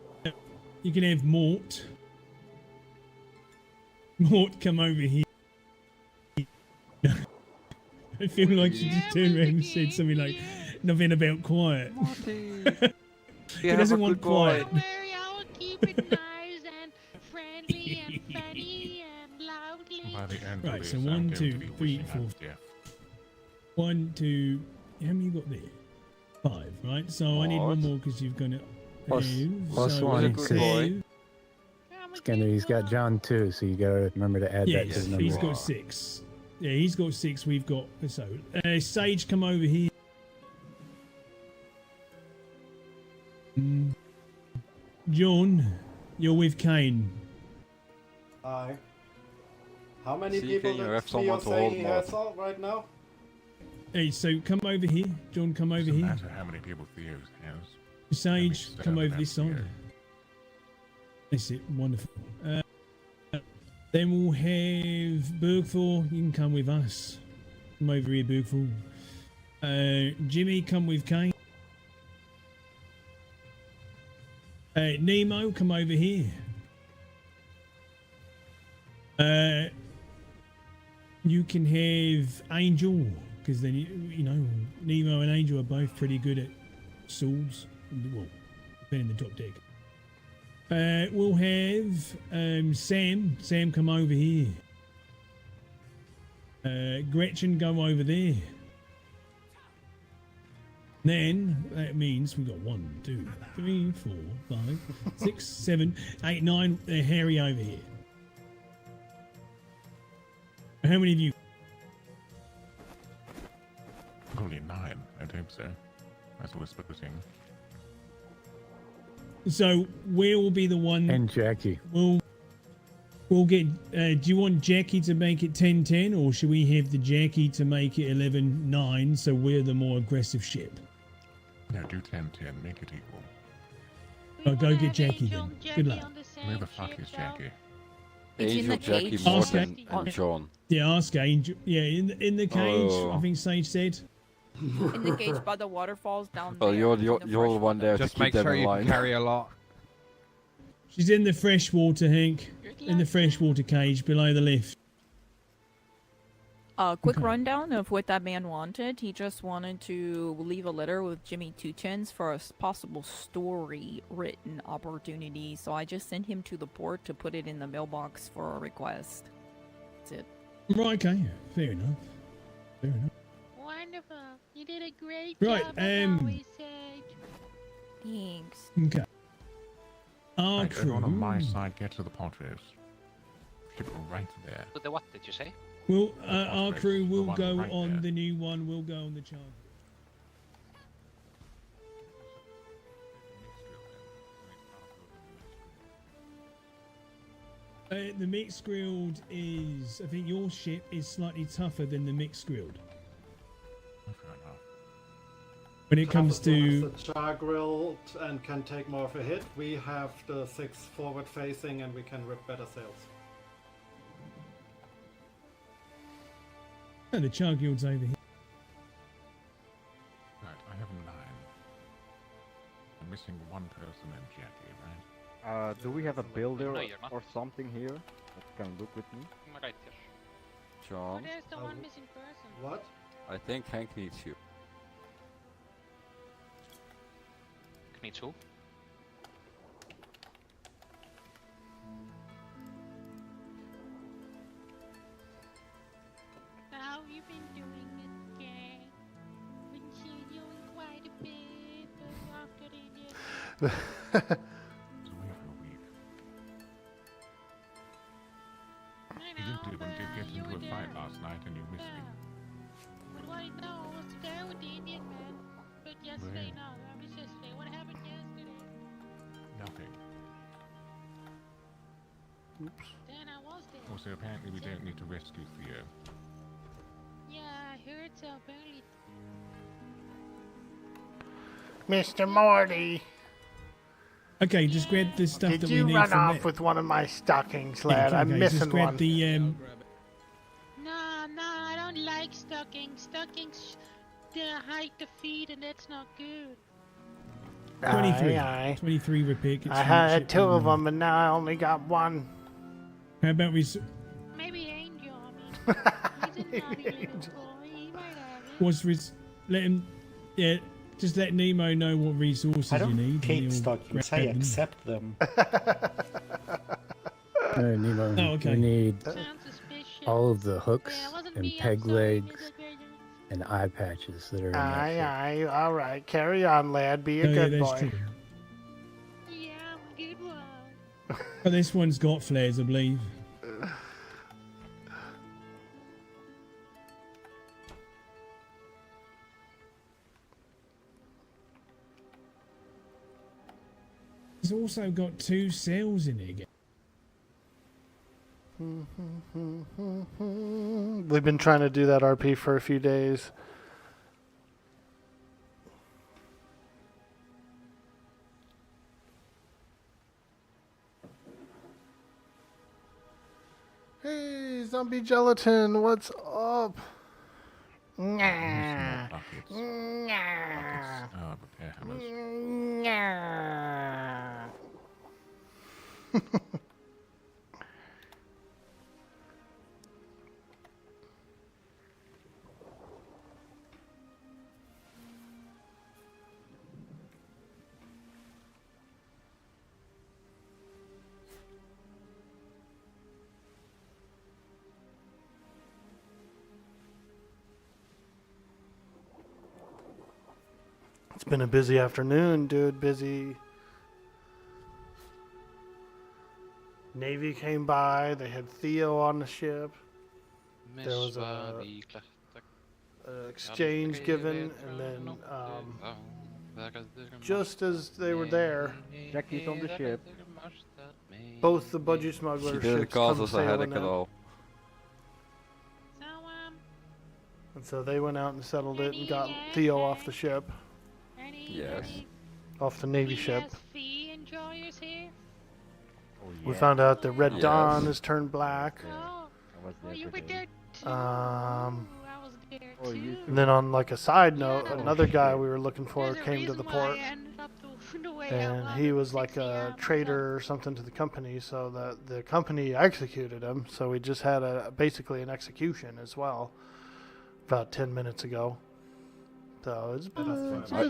Speaker 12: can have Mort. Mort, come over here. I feel like she just turned around and said something like, nothing about quiet. He doesn't want quiet.
Speaker 21: Don't worry, I'll keep it nice and friendly and funny and loudly.
Speaker 11: By the end
Speaker 12: Right,
Speaker 11: of
Speaker 12: so
Speaker 11: this,
Speaker 12: 1,
Speaker 11: I'm going
Speaker 12: 2,
Speaker 11: to be
Speaker 12: 3,
Speaker 11: wishing
Speaker 12: 4.
Speaker 11: out death.
Speaker 12: 1, 2. How many you got there? 5, right? So I need one more because you've got it.
Speaker 3: Plus one, because Skinner, he's got John too, so you gotta remember to add that to
Speaker 12: Yes,
Speaker 3: the number.
Speaker 12: he's got 6. Yeah, he's got 6. We've got so Sage, come over here. John, you're with Kane.
Speaker 19: Aye. How many
Speaker 15: See,
Speaker 19: people
Speaker 15: can you
Speaker 19: does
Speaker 15: have someone
Speaker 19: Theo
Speaker 15: to
Speaker 19: say
Speaker 15: hold
Speaker 19: he
Speaker 15: more?
Speaker 19: has all right now?
Speaker 12: Hey, so come over here. John, come over
Speaker 11: Doesn't
Speaker 12: here.
Speaker 11: matter how many people Theo has.
Speaker 12: Sage,
Speaker 11: Let me
Speaker 12: come
Speaker 11: stand
Speaker 12: over this side.
Speaker 11: here.
Speaker 12: That's it. Wonderful. Then we'll have Bergthor. You can come with us. Come over here, Bergthor. Jimmy, come with Kane. Nemo, come over here. You can have Angel, because then you know Nemo and Angel are both pretty good at swords. Well, depending on the top deck. We'll have Sam. Sam, come over here. Gretchen, go over there. Then that means we've got 1, 2, 3, 4, 5, 6, 7, 8, 9. Harry over here. How many of you?
Speaker 11: Only 9, I'd hope so. That's what we're supposing.
Speaker 12: So we'll be the one.
Speaker 3: And Jackie.
Speaker 12: We'll get. Do you want Jackie to make it 10-10, or should we have the Jackie to make it 11-9? So we're the more aggressive ship.
Speaker 11: No, do 10-10, make it equal.
Speaker 12: Oh, go get Jackie then. Good luck.
Speaker 11: Where the fuck is Jackie?
Speaker 10: It's in the
Speaker 15: Angel, Jackie,
Speaker 10: cage.
Speaker 15: Morgan, and John.
Speaker 12: Yeah, ask Angel. Yeah, in the cage.
Speaker 15: Oh.
Speaker 12: I think Sage said.
Speaker 10: In the cage by the waterfalls down
Speaker 15: Well,
Speaker 10: there.
Speaker 15: you're
Speaker 10: in
Speaker 15: the
Speaker 10: fresh
Speaker 15: one there
Speaker 4: Just
Speaker 15: to
Speaker 4: make
Speaker 15: keep them
Speaker 4: sure
Speaker 15: in
Speaker 4: you
Speaker 15: line.
Speaker 4: carry a lot.
Speaker 12: She's in the freshwater, Hank. In the freshwater cage below the lift.
Speaker 10: Quick rundown of what that man wanted. He just wanted to leave a letter with Jimmy Two Chins for a possible story written opportunity. So I just sent him to the port to put it in the mailbox for a request. That's it.
Speaker 12: Right, okay. Fair enough. Fair enough.
Speaker 21: Wonderful. You did a great
Speaker 12: Right,
Speaker 21: job as always, Sage.
Speaker 10: Thanks.
Speaker 12: Okay. Our
Speaker 11: Right, everyone on my
Speaker 12: crew.
Speaker 11: side, get to the Pontiffs. Ship right there.
Speaker 16: To the what did you say?
Speaker 12: Well, our crew will
Speaker 11: one
Speaker 12: go
Speaker 11: right
Speaker 12: on
Speaker 11: there.
Speaker 12: the new one. We'll go on the charge. The mixed grilled is. I think your ship is slightly tougher than the mixed grilled.
Speaker 11: Fair enough.
Speaker 12: When it comes to.
Speaker 19: the char grilled and can take more of a hit. We have the 6 forward facing and we can rip better sails.
Speaker 12: Oh, the char guild's over here.
Speaker 11: Right, I have 9. I'm missing one person and Jackie, right?
Speaker 7: Do we have a builder
Speaker 16: No, you're not.
Speaker 7: or something here that can look with me?
Speaker 16: I'm right here.
Speaker 15: John,
Speaker 21: There's the one missing person.
Speaker 19: What?
Speaker 15: I think Hank needs you.
Speaker 16: Me too.
Speaker 21: How you been doing this gang? Been seeing you in quite a bit, but after the
Speaker 11: It's away for a week.
Speaker 21: I
Speaker 11: You
Speaker 21: know,
Speaker 11: did
Speaker 21: but
Speaker 11: get
Speaker 21: you
Speaker 11: into
Speaker 21: were
Speaker 11: a fight
Speaker 21: there.
Speaker 11: last night and you missed me.
Speaker 21: But what I know was there with the Indian man. But yesterday,
Speaker 11: Where?
Speaker 21: no, that was yesterday. What happened yesterday?
Speaker 11: Nothing.
Speaker 21: Oops. Then I was there.
Speaker 11: Also, apparently we don't need to rescue Theo.
Speaker 21: Yeah, I heard so. Apparently,
Speaker 1: Mr. Morty,
Speaker 12: Okay, just grab the stuff
Speaker 1: did
Speaker 12: that we
Speaker 1: you
Speaker 12: need
Speaker 1: run
Speaker 12: from
Speaker 1: off
Speaker 12: that.
Speaker 1: with one of my stockings,
Speaker 12: Yeah,
Speaker 1: lad?
Speaker 12: okay,
Speaker 1: I'm
Speaker 12: okay,
Speaker 1: missing
Speaker 12: just grab
Speaker 1: one.
Speaker 12: the
Speaker 21: no, I don't like stockings. Stockings, they hide the feet, and that's not good.
Speaker 12: 23.
Speaker 1: Aye, aye.
Speaker 12: 23 repair kits.
Speaker 1: I
Speaker 12: from the
Speaker 1: had
Speaker 12: ship
Speaker 1: 2 of
Speaker 12: we-
Speaker 1: them, and now I only got 1.
Speaker 12: How about we?
Speaker 21: Maybe Angel. I mean, he's a naughty little boy. He might have it.
Speaker 12: Was let him? Yeah, just let Nemo know what resources
Speaker 13: I
Speaker 12: you
Speaker 13: don't
Speaker 12: need. and
Speaker 13: hate
Speaker 12: he'll
Speaker 13: stockings,
Speaker 12: grab
Speaker 13: I
Speaker 12: them.
Speaker 13: accept them.
Speaker 3: Nemo,
Speaker 12: Oh, okay.
Speaker 3: we need
Speaker 21: Sounds suspicious.
Speaker 3: all of the hooks
Speaker 21: Yeah, it wasn't
Speaker 3: and
Speaker 21: me, I'm
Speaker 3: peg
Speaker 21: sorry,
Speaker 3: legs
Speaker 21: Mr. Gretchen.
Speaker 3: and eye patches that are in that
Speaker 1: Aye,
Speaker 3: ship.
Speaker 1: aye. All right, carry on, lad. Be a
Speaker 12: Oh, yeah,
Speaker 1: good
Speaker 12: that's
Speaker 1: boy.
Speaker 12: true.
Speaker 21: Yeah, I'm a good one.
Speaker 12: But this one's got flares, I believe. It's also got 2 cells in it again.
Speaker 1: We've been trying to do that RP for a few days. Hey, zombie gelatin, what's up? Nah.
Speaker 11: Buckets.
Speaker 1: Nah.
Speaker 11: Repair hammers.
Speaker 1: Nah. It's been a busy afternoon, dude. Busy. Navy came by. They had Theo on the ship. There was a exchange given, and then just as they were there,
Speaker 7: Jackie's on the ship.
Speaker 1: both the budgie smuggler
Speaker 15: She didn't
Speaker 1: ships
Speaker 15: cause
Speaker 1: come
Speaker 15: us a headache
Speaker 1: sailing
Speaker 15: at
Speaker 1: out.
Speaker 15: all.
Speaker 1: And so they went out and settled it and got Theo off the ship,
Speaker 15: Yes.
Speaker 1: off the Navy ship.
Speaker 21: Fee enjoyers here?
Speaker 1: We found out that Red
Speaker 15: Yes.
Speaker 1: Dawn has turned black.
Speaker 21: Oh, you were there too.
Speaker 1: I
Speaker 21: was there
Speaker 7: Oh,
Speaker 21: too.
Speaker 7: you
Speaker 1: And then on like a side note,
Speaker 21: no.
Speaker 1: another guy we were looking for
Speaker 21: There's a
Speaker 1: came to the
Speaker 21: reason why
Speaker 1: port,
Speaker 21: I ended up the way I
Speaker 1: and
Speaker 21: was
Speaker 1: he
Speaker 21: at
Speaker 1: was like
Speaker 21: 60
Speaker 1: a
Speaker 21: hours.
Speaker 1: traitor or something to the company, so the company executed him. So we just had basically an execution as well, about 10 minutes ago. So it's been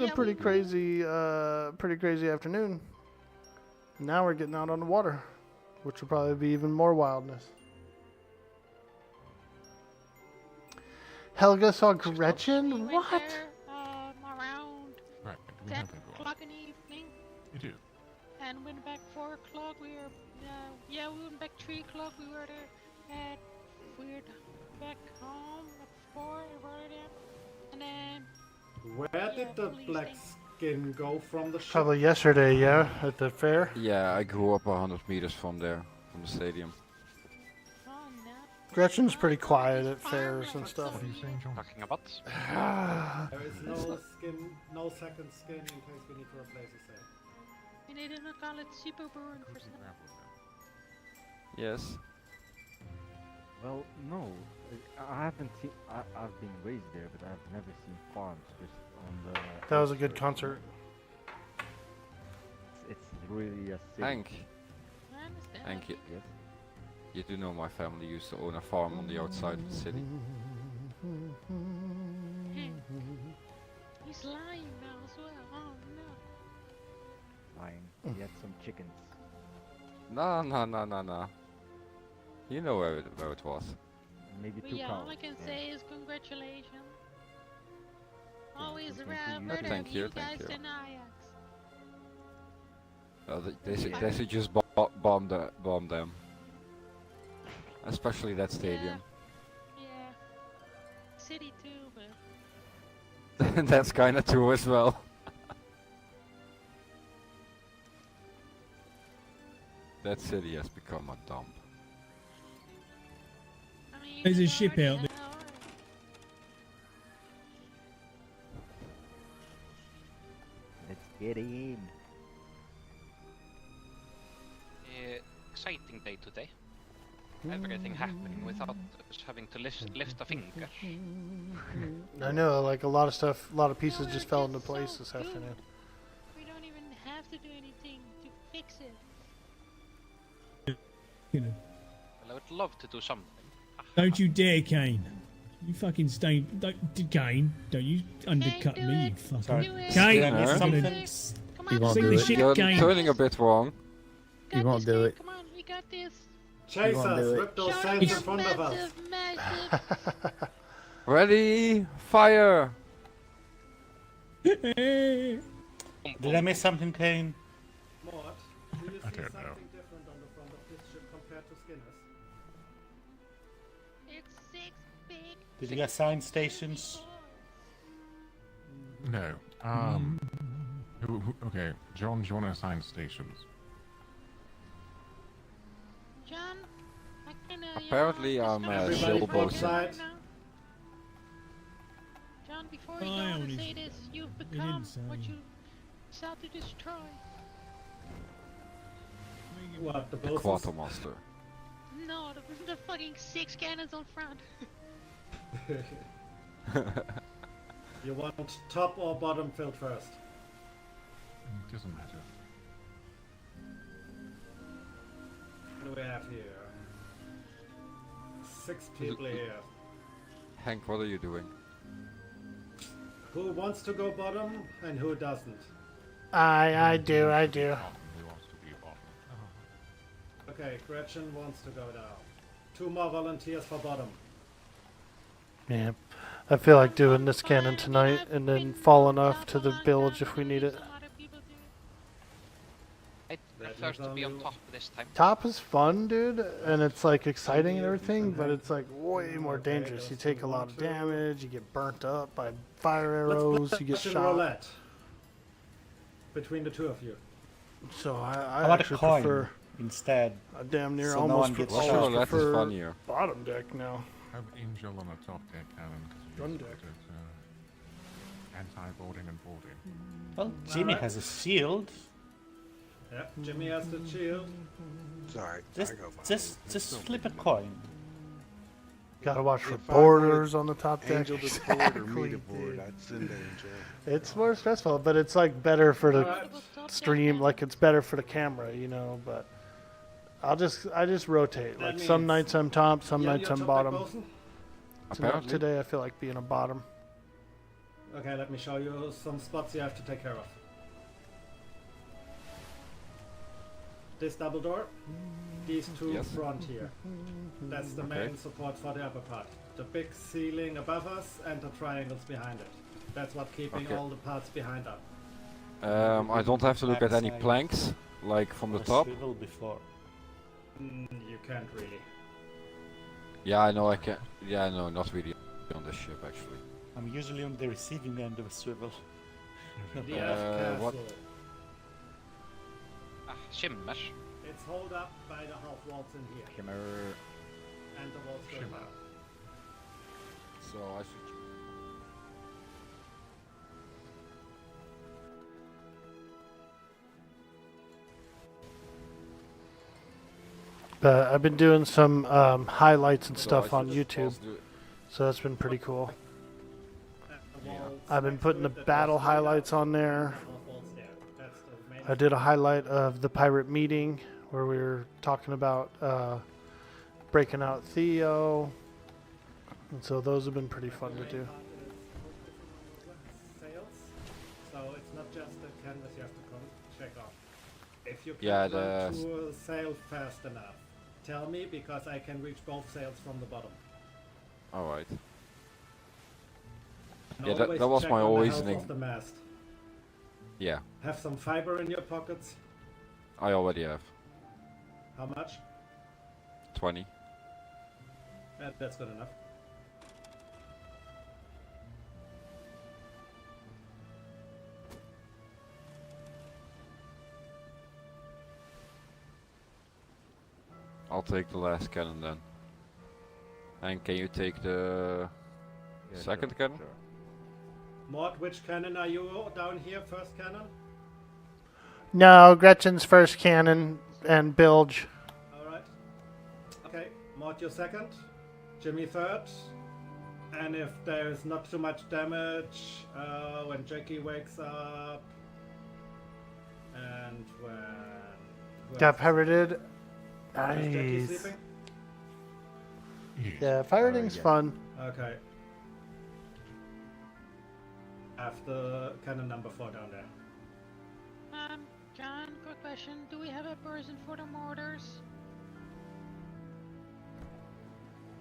Speaker 1: a pretty crazy afternoon. Now we're getting out on the water, which will probably be even more wildness. Helga saw Gretchen? What?
Speaker 21: Around
Speaker 11: Right, we
Speaker 21: 10
Speaker 11: have everyone.
Speaker 21: o'clock in the evening.
Speaker 11: You do.
Speaker 21: And went back 4 o'clock. We were, we went back 3 o'clock. We were there we were back home at 4. We were there. And then.
Speaker 19: Where did the black skin go from the ship?
Speaker 1: Probably yesterday, yeah, at the fair.
Speaker 15: Yeah, I grew up 100 meters from there, from the stadium.
Speaker 1: Gretchen's pretty quiet at fairs and stuff.
Speaker 11: What are you saying, John?
Speaker 16: Talking about?
Speaker 19: There is no skin, no second skin in case we need to replace a sail.
Speaker 21: And they didn't call it super burn for some.
Speaker 15: Yes.
Speaker 7: Well, no. I haven't seen. I've been raised there, but I've never seen farms just on the.
Speaker 1: That was a good concert.
Speaker 7: It's really a city.
Speaker 15: Hank.
Speaker 21: I understand.
Speaker 15: Hank, you,
Speaker 7: Yes.
Speaker 15: you do know my family used to own a farm on the outside of the city.
Speaker 21: He's lying now as well. Oh no.
Speaker 7: Lying. He had some chickens.
Speaker 15: No. You know where it was.
Speaker 7: Maybe
Speaker 21: But
Speaker 7: 2
Speaker 21: yeah,
Speaker 7: cows.
Speaker 21: all I can say is congratulations. Always
Speaker 7: something
Speaker 21: around
Speaker 7: to you.
Speaker 21: murder
Speaker 15: Thank you,
Speaker 21: guys
Speaker 15: thank you.
Speaker 21: in Ajax.
Speaker 15: They should just bomb them. Especially that stadium.
Speaker 21: Yeah. City too, but
Speaker 15: That's kinda true as well. That city has become a dump.
Speaker 21: I mean,
Speaker 12: There's a ship out there.
Speaker 7: Let's get in.
Speaker 16: Exciting day today. Everything happening without us having to lift a finger.
Speaker 1: I know, like a lot of stuff, a lot of pieces just fell into place this afternoon.
Speaker 21: we don't even have to do anything to fix it.
Speaker 12: You know,
Speaker 16: Well, I would love to do something.
Speaker 12: don't you dare, Kane. You fucking stay. Kane, don't you undercut me, you fucking.
Speaker 13: Sorry.
Speaker 12: Kane,
Speaker 13: Did I miss
Speaker 12: I'm gonna
Speaker 13: something?
Speaker 3: You won't
Speaker 12: sink
Speaker 3: do
Speaker 12: the
Speaker 3: it.
Speaker 12: ship,
Speaker 15: You're
Speaker 12: Kane.
Speaker 15: turning a bit wrong.
Speaker 3: You won't do it.
Speaker 21: Come on, we got this.
Speaker 19: Chase
Speaker 3: won't
Speaker 19: us,
Speaker 3: do it.
Speaker 19: rip those
Speaker 21: Show
Speaker 19: sails
Speaker 21: them
Speaker 19: in
Speaker 21: your
Speaker 19: front of us.
Speaker 21: massive.
Speaker 15: Ready, fire!
Speaker 13: Did I miss something, Kane?
Speaker 19: Mort, do you
Speaker 11: I
Speaker 19: see
Speaker 11: don't know.
Speaker 19: something different on the front of this ship compared to Skinner's?
Speaker 21: It's 6 big.
Speaker 13: Did you assign stations?
Speaker 11: No. Okay, John, do you want to assign stations?
Speaker 21: John, I can,
Speaker 15: Apparently I'm
Speaker 19: Everybody
Speaker 15: sailboat.
Speaker 19: port side.
Speaker 21: John, before you
Speaker 12: I
Speaker 21: go on
Speaker 12: only
Speaker 21: and say this, you've
Speaker 12: didn't
Speaker 21: become
Speaker 12: say.
Speaker 21: what you sought to destroy.
Speaker 19: What, the
Speaker 15: The
Speaker 19: boats?
Speaker 15: quartermaster.
Speaker 21: No, the fucking 6 cannons on front.
Speaker 19: You want top or bottom filled first?
Speaker 11: It doesn't matter.
Speaker 19: What do we have here? 6 people here.
Speaker 15: Hank, what are you doing?
Speaker 19: Who wants to go bottom and who doesn't?
Speaker 1: I do.
Speaker 11: Who wants to be bottom?
Speaker 19: Okay, Gretchen wants to go down. 2 more volunteers for bottom.
Speaker 1: Yeah. I feel like doing this cannon tonight and then falling off to the village if we need it.
Speaker 16: I prefer to be on top this time.
Speaker 1: Top is fun, dude, and it's like exciting and everything, but it's like way more dangerous. You take a lot of damage, you get burnt up by fire arrows, you get
Speaker 19: Russian
Speaker 1: shot.
Speaker 19: roulette between the two of you.
Speaker 1: So
Speaker 13: I
Speaker 1: I
Speaker 13: want a
Speaker 1: actually
Speaker 13: coin
Speaker 1: prefer
Speaker 13: instead.
Speaker 1: I damn near
Speaker 13: so no
Speaker 1: almost
Speaker 13: one gets
Speaker 1: always
Speaker 13: shot.
Speaker 15: Roulette is
Speaker 1: prefer
Speaker 15: funnier.
Speaker 1: bottom deck now.
Speaker 11: Have Angel on a top deck cannon because
Speaker 1: Gun
Speaker 11: we
Speaker 1: deck.
Speaker 11: anti-boarding and boarding.
Speaker 13: Well, Jimmy
Speaker 19: Alright.
Speaker 13: has a shield.
Speaker 19: Yeah, Jimmy has the shield.
Speaker 5: Sorry,
Speaker 13: Just flip a coin.
Speaker 1: Gotta watch for
Speaker 5: If I
Speaker 1: borders
Speaker 5: wanted
Speaker 1: on the top deck.
Speaker 5: Angel to board or me
Speaker 1: Exactly,
Speaker 5: to board,
Speaker 1: dude.
Speaker 5: I'd send Angel.
Speaker 1: It's more stressful, but it's like better for the
Speaker 19: Alright.
Speaker 1: stream. Like it's better for the camera, you know. But I just rotate.
Speaker 19: That
Speaker 1: Like some
Speaker 19: means
Speaker 1: nights I'm top, some
Speaker 19: you're
Speaker 1: nights
Speaker 19: your
Speaker 1: I'm
Speaker 19: top
Speaker 1: bottom.
Speaker 19: deck bosun?
Speaker 15: Apparently.
Speaker 1: Today I feel like being a bottom.
Speaker 19: Okay, let me show you some spots you have to take care of. This double door, these two
Speaker 15: Yes.
Speaker 19: front here. That's the main
Speaker 15: Okay.
Speaker 19: support for the upper part. The big ceiling above us and the triangles behind it. That's what keeping
Speaker 15: Okay.
Speaker 19: all the parts behind up.
Speaker 15: I don't have to look at any
Speaker 13: Backside.
Speaker 15: planks, like from the
Speaker 13: Or
Speaker 15: top.
Speaker 13: swivel before.
Speaker 19: You can't really.
Speaker 15: Yeah, I know I can. Yeah, no, not really on this ship actually.
Speaker 13: I'm usually on the receiving end of a swivel.
Speaker 19: The F
Speaker 15: what?
Speaker 19: castle.
Speaker 16: Ah, shimmer.
Speaker 19: It's hold up by the half walls in here.
Speaker 20: Shimmer.
Speaker 19: And the walls going
Speaker 11: Shimmer.
Speaker 19: up.
Speaker 15: So I should.
Speaker 1: But I've been doing some highlights and
Speaker 15: So
Speaker 1: stuff
Speaker 15: I
Speaker 1: on
Speaker 15: should
Speaker 1: YouTube,
Speaker 15: also do-
Speaker 1: so that's been pretty cool.
Speaker 19: And the
Speaker 15: Yeah.
Speaker 19: walls
Speaker 1: I've been
Speaker 19: next
Speaker 1: putting
Speaker 19: to
Speaker 1: the
Speaker 19: it that
Speaker 1: battle
Speaker 19: goes straight up,
Speaker 1: highlights on there.
Speaker 19: and the half walls there. That's the main.
Speaker 1: I did a highlight of the pirate meeting where we were talking about breaking out Theo, and so those have been pretty fun to do.
Speaker 19: Sails. So it's not just the canvas you have to check off. If you
Speaker 15: Yeah,
Speaker 19: can't run
Speaker 15: the-
Speaker 19: to a sail fast enough, tell me because I can reach both sails from the bottom.
Speaker 15: All right.
Speaker 19: And
Speaker 15: Yeah, that
Speaker 19: always
Speaker 15: was
Speaker 19: check
Speaker 15: my
Speaker 19: on the health
Speaker 15: reasoning.
Speaker 19: of the mast.
Speaker 15: Yeah,
Speaker 19: Have some fiber in your pockets.
Speaker 15: I already have
Speaker 19: How much?
Speaker 15: 20.
Speaker 19: That's good enough.
Speaker 15: I'll take the last cannon then. And can you take the
Speaker 20: Yeah,
Speaker 15: second
Speaker 20: sure,
Speaker 15: cannon?
Speaker 20: sure.
Speaker 19: Mort, which cannon are you down here? First cannon?
Speaker 1: No, Gretchen's first cannon and bilge.
Speaker 19: Alright. Okay, Mort your second, Jimmy third. And if there's not too much damage, when Jackie wakes up, and when...
Speaker 1: Got pirated.
Speaker 19: Is Jackie
Speaker 1: Nice.
Speaker 19: sleeping?
Speaker 1: Yeah, pirating's
Speaker 20: yeah.
Speaker 1: fun.
Speaker 19: Okay. Have the cannon number 4 down there.
Speaker 21: John, quick question. Do we have a person for the mortars?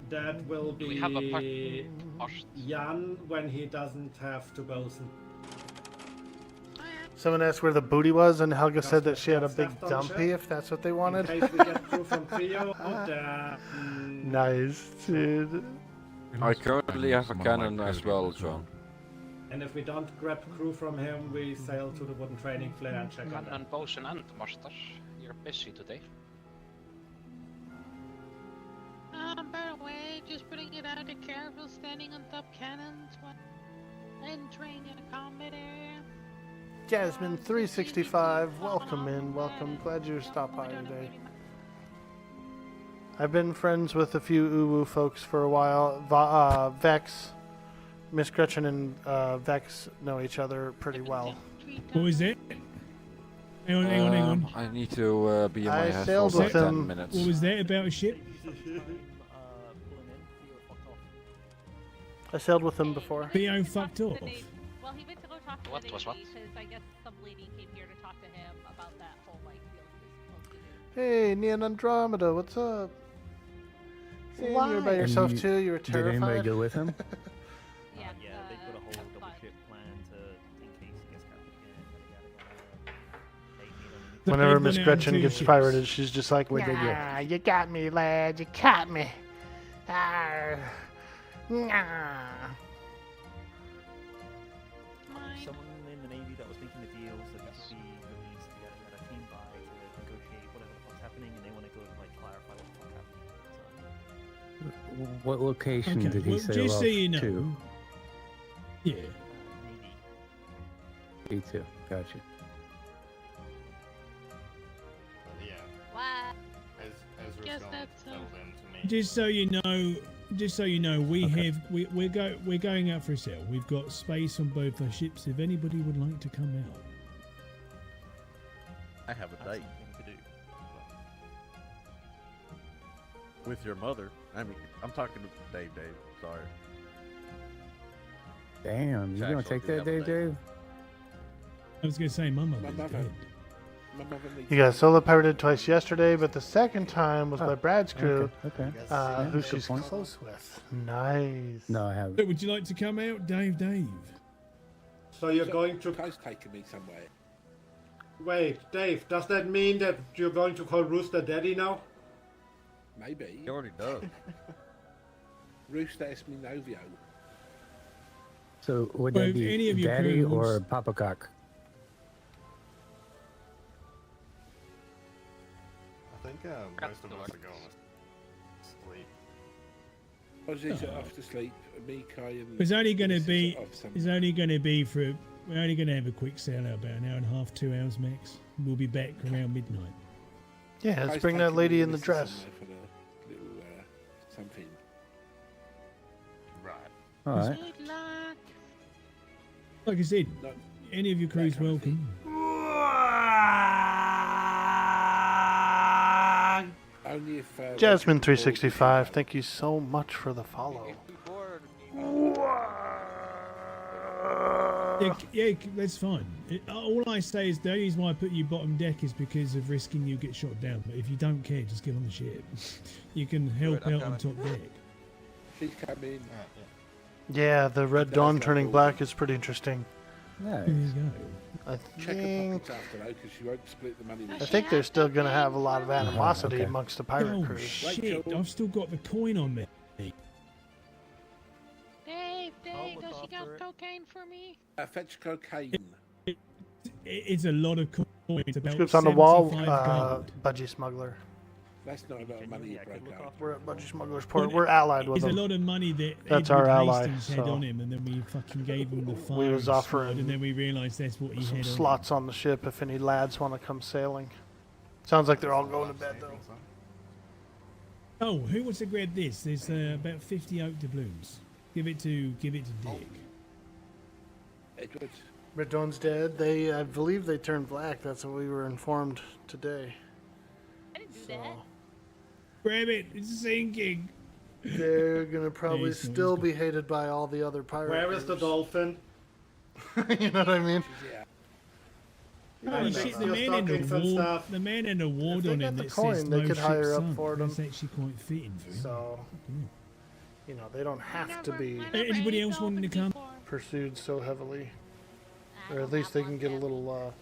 Speaker 19: That will
Speaker 16: Do
Speaker 19: be
Speaker 16: we have a post?
Speaker 19: Jan when he doesn't have to bosun.
Speaker 1: Someone asked where the booty was, and Helga said that
Speaker 19: Got
Speaker 1: she had a
Speaker 19: stuff
Speaker 1: big
Speaker 19: on the
Speaker 1: dumpy,
Speaker 19: ship?
Speaker 1: if that's what they
Speaker 19: In
Speaker 1: wanted.
Speaker 19: case we get through from Trio,
Speaker 1: Nice, dude.
Speaker 15: I currently have a cannon as well, John.
Speaker 19: and if we don't grab crew from him, we sail to the wooden training flare and check on them.
Speaker 16: And Bosun and Master, you're busy today.
Speaker 21: By the way, just putting it out there, careful standing on top cannons when entering a combat area.
Speaker 1: Jasmine 365, welcome in, welcome. Glad you stopped by today. I've been friends with a few Uwu folks for a while. Vex, Miss Gretchen and Vex know each other pretty well.
Speaker 12: What was it? Hang on.
Speaker 15: I need to be in my
Speaker 1: I
Speaker 15: head
Speaker 1: sailed
Speaker 15: for
Speaker 1: with
Speaker 15: about 10
Speaker 1: him.
Speaker 15: minutes.
Speaker 12: What was that about a ship?
Speaker 1: I sailed with him before.
Speaker 12: Theo fucked off.
Speaker 21: Well, he went to go talk to
Speaker 16: What
Speaker 21: the
Speaker 16: was
Speaker 21: lady
Speaker 16: what?
Speaker 21: because I guess some lady came here to talk to him about that whole like deal he was supposed to do.
Speaker 1: Hey, Neon Andromeda, what's up? Seeing you were by yourself
Speaker 3: And
Speaker 1: too, you were
Speaker 3: Did anybody
Speaker 1: terrified.
Speaker 3: go with him?
Speaker 21: Yeah,
Speaker 1: Whenever
Speaker 12: they've
Speaker 1: Miss
Speaker 12: gone out on
Speaker 1: Gretchen
Speaker 12: 2
Speaker 1: gets
Speaker 12: ships.
Speaker 1: pirated, she's just like,
Speaker 12: What'd they do?
Speaker 1: nah, you got me, lad. You caught me. Arr. Nah.
Speaker 18: Someone in the Navy that was making the deals that we could be released yada yada came by to negotiate whatever the fuck's happening, and they want to go and like clarify what the fuck's happening.
Speaker 3: What location
Speaker 12: Okay,
Speaker 3: did he
Speaker 12: well,
Speaker 3: say
Speaker 12: just
Speaker 3: off
Speaker 12: so you know,
Speaker 3: to?
Speaker 12: yeah.
Speaker 3: Me too. Gotcha.
Speaker 22: Yeah.
Speaker 21: What?
Speaker 22: Ezra's
Speaker 21: Guess
Speaker 22: gone
Speaker 21: that's,
Speaker 22: settled into me.
Speaker 12: Just so you know, we're going out for a sail. We've got space on both our ships. If anybody would like to come out,
Speaker 23: I have a date with your mother. I mean, I'm talking to Dave. Sorry.
Speaker 3: Damn, you gonna
Speaker 23: Actually,
Speaker 3: take that, Dave?
Speaker 12: I was gonna say my mother's
Speaker 24: mother.
Speaker 12: dead.
Speaker 1: You got solo pirated twice yesterday, but the second time was
Speaker 3: Oh,
Speaker 1: by Brad's crew,
Speaker 3: okay.
Speaker 1: who
Speaker 3: Good
Speaker 1: she's
Speaker 3: point.
Speaker 1: close with. Nice.
Speaker 3: No, I haven't.
Speaker 12: So would you like to come out, Dave?
Speaker 19: So you're going to...
Speaker 24: Guy's taking me somewhere.
Speaker 19: Wait, Dave, does that mean that you're going to call Rooster Daddy now?
Speaker 24: Maybe.
Speaker 23: He already does.
Speaker 24: Rooster es mi novio.
Speaker 3: So would
Speaker 12: Well,
Speaker 3: that
Speaker 12: if
Speaker 3: be
Speaker 12: any of your
Speaker 3: Daddy
Speaker 12: crew
Speaker 3: or
Speaker 12: wants-
Speaker 3: Papa Cock?
Speaker 22: I think most of us are going to sleep.
Speaker 24: Ozzy's off to sleep. Mika and...
Speaker 12: It's only going to
Speaker 24: Liz is
Speaker 12: be.
Speaker 24: off some-
Speaker 12: It's only going to be for. We're only going to have a quick sail out, about an hour and a half, 2 hours max. We'll be back around midnight.
Speaker 1: Yeah, let's
Speaker 24: Guy's
Speaker 1: bring that
Speaker 24: taking
Speaker 1: lady
Speaker 24: me
Speaker 1: in the
Speaker 24: Mrs.
Speaker 1: dress.
Speaker 24: somewhere for a little, something.
Speaker 22: Right.
Speaker 3: All right.
Speaker 21: Good luck.
Speaker 12: Like I said,
Speaker 24: No,
Speaker 12: any of your crew's welcome.
Speaker 24: only if...
Speaker 1: Jasmine 365, thank you so much for the follow.
Speaker 12: Yeah, that's fine. All I say is the only reason why I put you bottom deck is because of risking you get shot down. But if you don't care, just get on the ship. You can help out on top deck.
Speaker 24: She's coming.
Speaker 1: Yeah, the Red Dawn turning black is pretty interesting.
Speaker 12: There you go.
Speaker 1: I
Speaker 24: Check her
Speaker 1: think,
Speaker 24: pockets after though, because she won't split the money with
Speaker 1: I think they're still going to have a lot of animosity
Speaker 3: okay.
Speaker 1: amongst the pirate
Speaker 12: Oh
Speaker 1: crews.
Speaker 12: shit! I've still got the coin on me.
Speaker 21: Dave,
Speaker 18: look
Speaker 21: does she got
Speaker 18: after it.
Speaker 21: cocaine for me?
Speaker 24: Fetch cocaine.
Speaker 12: It's a lot of coin. It's about
Speaker 1: Scoops on the wall,
Speaker 12: 75 gold.
Speaker 1: Budgie Smuggler.
Speaker 24: That's not a lot of money you break out.
Speaker 1: We're at Budgie Smuggler's port. We're allied with
Speaker 12: It's a
Speaker 1: them.
Speaker 12: lot of money that
Speaker 1: That's
Speaker 12: Edward
Speaker 1: our ally,
Speaker 12: Hastings had
Speaker 1: so
Speaker 12: on him, and then we fucking gave him the fire.
Speaker 1: we was
Speaker 12: squad,
Speaker 1: offering
Speaker 12: and then we realised that's what he
Speaker 1: some
Speaker 12: had
Speaker 1: slots on the ship if any lads want to come sailing. Sounds like they're all going to bed though.
Speaker 12: on. Oh, who wants to grab this? There's about 50 oak doubloons. Give it to Dick.
Speaker 24: Edward.
Speaker 1: Red Dawn's dead. I believe they turned black. That's what we were informed today.
Speaker 21: I didn't do that.
Speaker 12: Grab it. It's sinking.
Speaker 1: They're gonna probably
Speaker 12: Hey, so
Speaker 1: still
Speaker 12: he's
Speaker 1: be hated by all the other pirates.
Speaker 19: Where is the dolphin?
Speaker 1: You know what I mean?
Speaker 12: Holy
Speaker 19: Yeah,
Speaker 12: shit,
Speaker 19: next to your stockings and stuff.
Speaker 12: the man had a ward
Speaker 1: they
Speaker 12: on
Speaker 1: got
Speaker 12: him
Speaker 1: the
Speaker 12: that
Speaker 1: coin,
Speaker 12: says
Speaker 1: they
Speaker 12: no
Speaker 1: could hire
Speaker 12: ship
Speaker 1: up
Speaker 12: sunk.
Speaker 1: for them.
Speaker 12: That's actually quite fitting for him.
Speaker 1: So, you know, they don't have to be
Speaker 12: Anybody else wanting to come?
Speaker 1: pursued so heavily, or at least they can get a little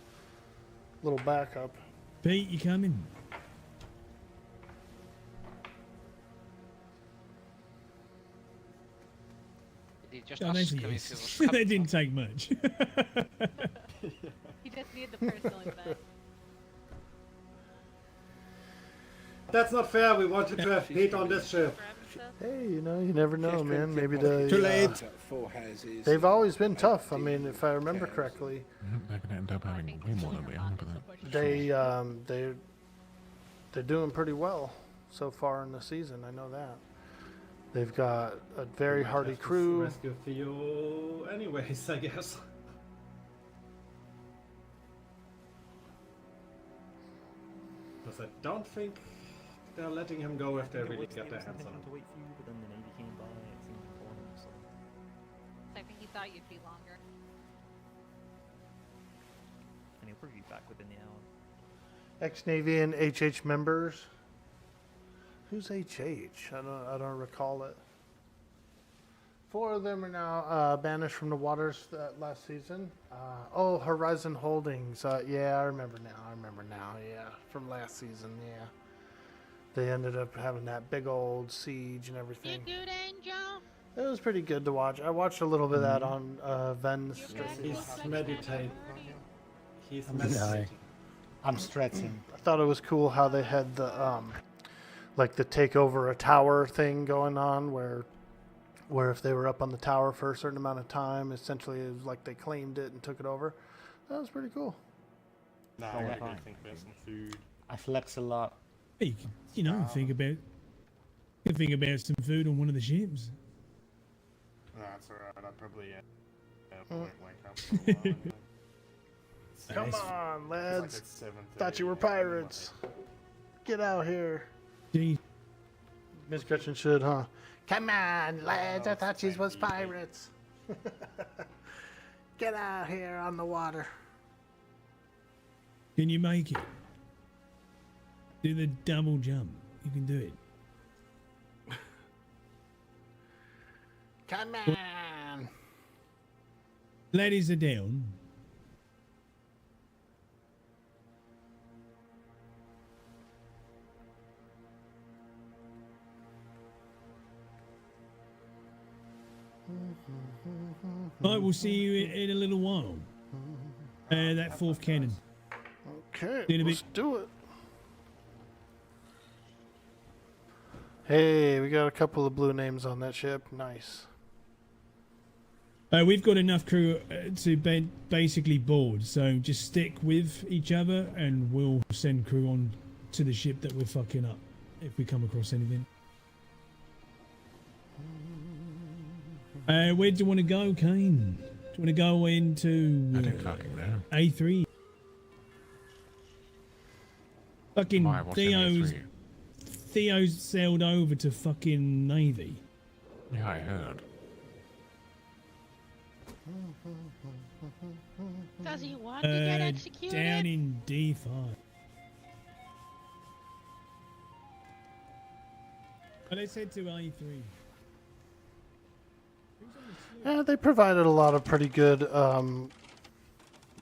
Speaker 1: backup.
Speaker 12: Pete, you coming?
Speaker 16: Did he just
Speaker 12: Oh,
Speaker 16: ask
Speaker 12: that's
Speaker 16: him if he
Speaker 12: yes.
Speaker 16: was
Speaker 12: That
Speaker 16: coming?
Speaker 12: didn't take much.
Speaker 21: He just needed the personal invite.
Speaker 19: That's not fair. We wanted to have Pete on this ship.
Speaker 1: Hey, you know, you never know, man. Maybe they.
Speaker 24: Too late. Four houses.
Speaker 1: They've always been tough. I mean, if I remember correctly,
Speaker 11: They're going to end up having way more than we are, but
Speaker 1: they're doing pretty well so far in the season. I know that. They've got a very
Speaker 19: We might
Speaker 1: hardy
Speaker 19: have to
Speaker 1: crew.
Speaker 19: Rescue a few, anyways, I guess. Because I don't think they're letting him go if they really get their hands on him.
Speaker 18: to wait for you, but then the Navy came by and it seemed important, so...
Speaker 21: I think he thought you'd be longer.
Speaker 18: And he'll probably be back within the hour.
Speaker 1: Ex-Navy and HH members. Who's HH? I don't recall it. 4 of them are now banished from the waters last season. Oh, Horizon Holdings. Yeah, I remember now. Yeah, from last season. Yeah, they ended up having that big old siege and everything.
Speaker 21: You good, Angel?
Speaker 1: It was pretty good to watch. I watched a little bit of that on Ven's.
Speaker 19: He's meditating. He's
Speaker 3: No.
Speaker 19: meditating.
Speaker 13: I'm stretching.
Speaker 1: I thought it was cool how they had the like the take over a tower thing going on, where if they were up on the tower for a certain amount of time, essentially it was like they claimed it and took it over. That was pretty cool.
Speaker 13: Nah,
Speaker 2: I
Speaker 13: I
Speaker 2: gotta
Speaker 13: got-
Speaker 2: think about some food.
Speaker 13: I flex a lot.
Speaker 12: Hey, you know, think about some food on one of the ships.
Speaker 2: No, that's alright. I'd probably wake up.
Speaker 1: Come on,
Speaker 2: It's
Speaker 1: lads.
Speaker 2: like at 7:30
Speaker 1: Thought you were pirates. Get out here.
Speaker 12: Gee.
Speaker 1: Miss Gretchen should, huh? Come on, lads. I thought you was pirates. Get out here on the water.
Speaker 12: Can you make it? Do the double jump. You can do it.
Speaker 1: Come on.
Speaker 12: Ladies are down. I will see you in a little while. That 4th cannon.
Speaker 1: Okay,
Speaker 12: See you in a
Speaker 1: let's
Speaker 12: bit.
Speaker 1: do it. Hey, we got a couple of blue names on that ship. Nice.
Speaker 12: We've got enough crew to basically board, so just stick with each other and we'll send crew on to the ship that we're fucking up if we come across anything. Where do you want to go, Kane? Do you want to go into
Speaker 11: I don't fucking know.
Speaker 12: A3? Fucking
Speaker 11: Why, what's in A3?
Speaker 12: Theo's sailed over to fucking Navy.
Speaker 11: Yeah, I heard.
Speaker 21: Does he want to get executed?
Speaker 12: Down in D5. But let's head to A3.
Speaker 1: Yeah, they provided a lot of pretty good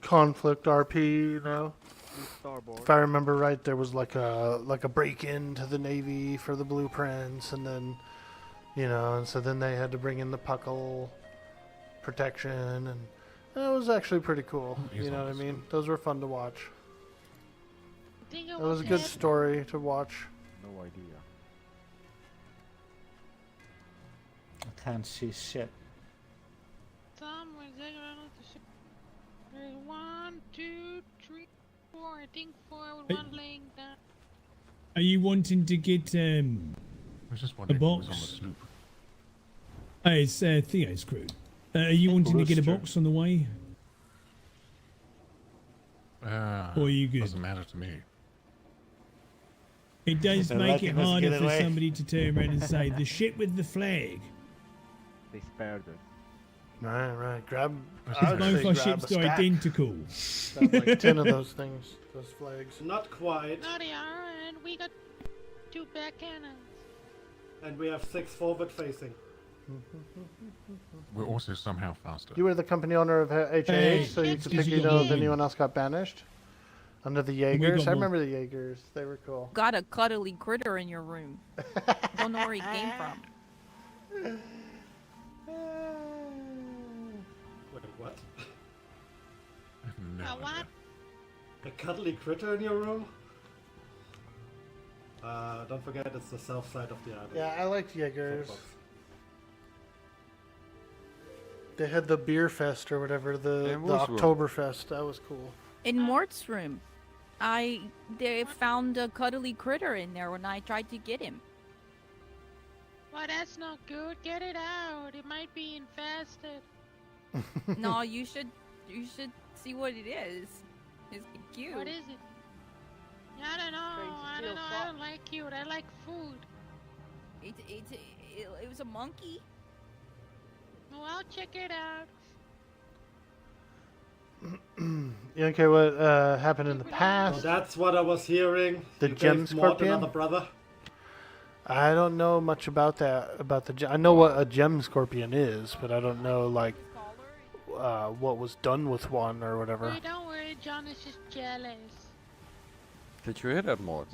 Speaker 1: conflict RP, you know. If I remember right, there was like a break-in to the Navy for the blueprints, and then, you know, and so then they had to bring in the Puckle protection, and it was actually pretty cool. You know what I mean? Those were fun to watch.
Speaker 21: Think
Speaker 1: It was a good story to watch.
Speaker 7: No idea.
Speaker 13: I can't see shit.
Speaker 21: Somewhere there around the ship. There's 1, 2, 3, 4. I think 4 with one laying down.
Speaker 12: Are you wanting to get
Speaker 11: I was just
Speaker 12: a
Speaker 11: wondering who was on the
Speaker 12: box?
Speaker 11: sloop.
Speaker 12: It's Theo's crew. Are you wanting to get a box on the way? Or are you good?
Speaker 11: Doesn't matter to me.
Speaker 12: It does
Speaker 11: They're
Speaker 12: make it
Speaker 11: letting us
Speaker 12: harder
Speaker 11: get
Speaker 12: for
Speaker 11: away.
Speaker 12: somebody to turn around and say, the ship with the flag.
Speaker 7: They spared us.
Speaker 1: Right. Grab.
Speaker 12: Because both our ships are identical.
Speaker 1: Got like 10 of those things, those flags.
Speaker 19: Not quite.
Speaker 21: No, they are, and we got 2 back cannons.
Speaker 19: And we have 6 forward facing.
Speaker 11: We're also somehow faster.
Speaker 1: You were the company owner of HAH, so you could think you know if anyone else got banished? Under the Jaegers? I remember the Jaegers. They were cool.
Speaker 10: Got a cuddly critter in your room. Don't know where he came from.
Speaker 19: Wait, what?
Speaker 11: No.
Speaker 21: What?
Speaker 19: A cuddly critter in your room? Don't forget it's the south side of the island.
Speaker 1: Yeah, I liked Jaegers. They had the beer fest or whatever, the Oktoberfest. That was cool.
Speaker 10: In Mort's room, they found a cuddly critter in there when I tried to get him.
Speaker 21: Well, that's not good. Get it out. It might be infested.
Speaker 10: No, you should see what it is. It's cute.
Speaker 21: What is it? I don't know. I don't know. I don't like cute. I like food.
Speaker 10: It was a monkey.
Speaker 21: Well, I'll check it out.
Speaker 1: Okay, what happened in the past?
Speaker 19: So that's what I was hearing.
Speaker 1: The
Speaker 19: You
Speaker 1: Gem
Speaker 19: gave Mort
Speaker 1: Scorpion?
Speaker 19: another brother.
Speaker 1: I don't know much about that. I know what a gem scorpion is, but I don't know like what was done with one or whatever.
Speaker 21: Hey, don't worry, John is just jealous.
Speaker 15: Did you hear that, Mort?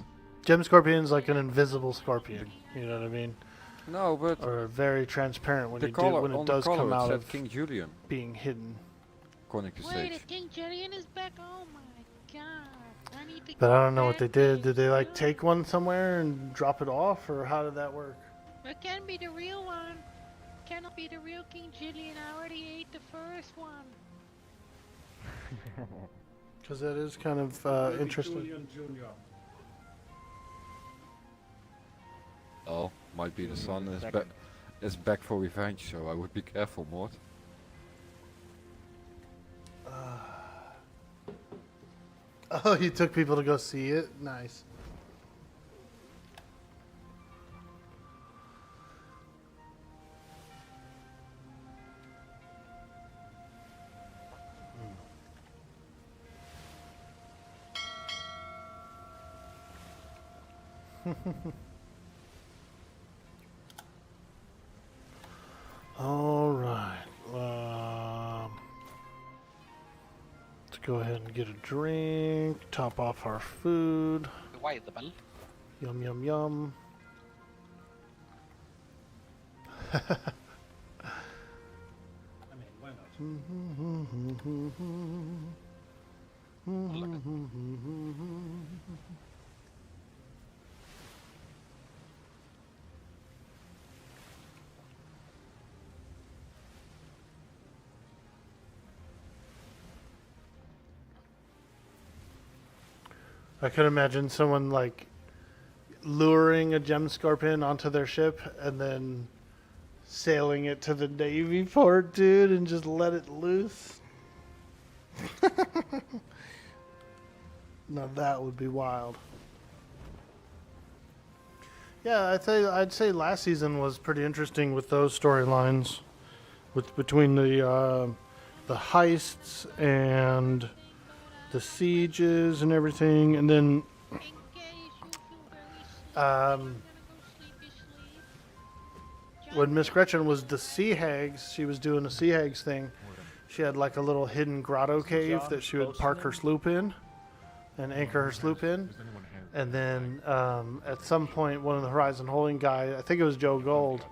Speaker 1: Gem scorpion's like an invisible scorpion. You know what I mean?
Speaker 15: No, but
Speaker 1: or very transparent when
Speaker 15: the
Speaker 1: you
Speaker 15: color,
Speaker 1: when it
Speaker 15: on
Speaker 1: does
Speaker 15: the color
Speaker 1: come
Speaker 15: it
Speaker 1: out
Speaker 15: said
Speaker 1: of
Speaker 15: King Julian.
Speaker 1: being hidden.
Speaker 15: According to
Speaker 21: Wait,
Speaker 15: Sage.
Speaker 21: if King Julian is back? Oh my god. I need to
Speaker 1: But
Speaker 21: go
Speaker 1: I don't know what
Speaker 21: back
Speaker 1: they did.
Speaker 21: and
Speaker 1: Did they like
Speaker 21: look.
Speaker 1: take one somewhere and drop it off, or how did that work?
Speaker 21: It can't be the real one. Cannot be the real King Julian. I already ate the first one.
Speaker 1: Because that is kind of
Speaker 19: Maybe
Speaker 1: interesting.
Speaker 19: Julian Jr.
Speaker 15: Oh, might be the son
Speaker 18: Julian
Speaker 15: is
Speaker 18: II.
Speaker 15: back. Is back for revenge, so I would be careful, Mort.
Speaker 1: Oh, you took people to go see it? Nice. All right. Let's go ahead and get a drink, top off our food.
Speaker 16: Why the bell?
Speaker 1: Yum, yum, yum.
Speaker 19: I mean, why not?
Speaker 1: I could imagine someone like luring a gem scorpion onto their ship and then sailing it to the Navy port, dude, and just let it loose. Now that would be wild. Yeah, I'd say last season was pretty interesting with those storylines, with between the heists and the sieges and everything, and then when Miss Gretchen was the Sea Hags, she was doing a Sea Hags thing. She had like a little hidden grotto cave that she would park her sloop in and anchor her sloop in. And then at some point, one of the Horizon Holding guy, I think it was Joe Gold,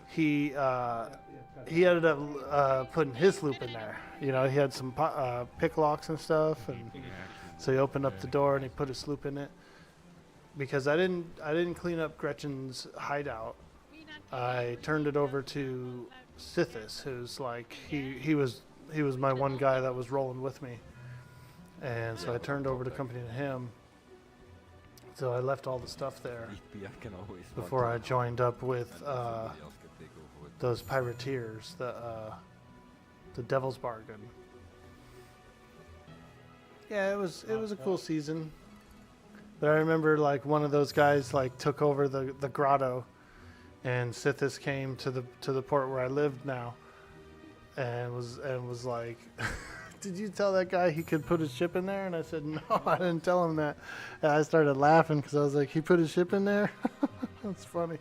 Speaker 1: he ended up putting his sloop in there. You know, he had some pick locks and stuff, and so he opened up the door and he put his sloop in it. Because I didn't clean up Gretchen's hideout. I turned it over to Sithis, who's like he was my one guy that was rolling with me, and so I turned over the company to him. So I left all the stuff there before I joined up with those pirateers, the Devil's Bargain. Yeah, it was a cool season. But I remember like one of those guys like took over the grotto, and Sithis came to the port where I lived now, and was like, "Did you tell that guy he could put his ship in there?" And I said, "No, I didn't tell him that." And I started laughing because I was like, "He put his ship in there?" That's funny.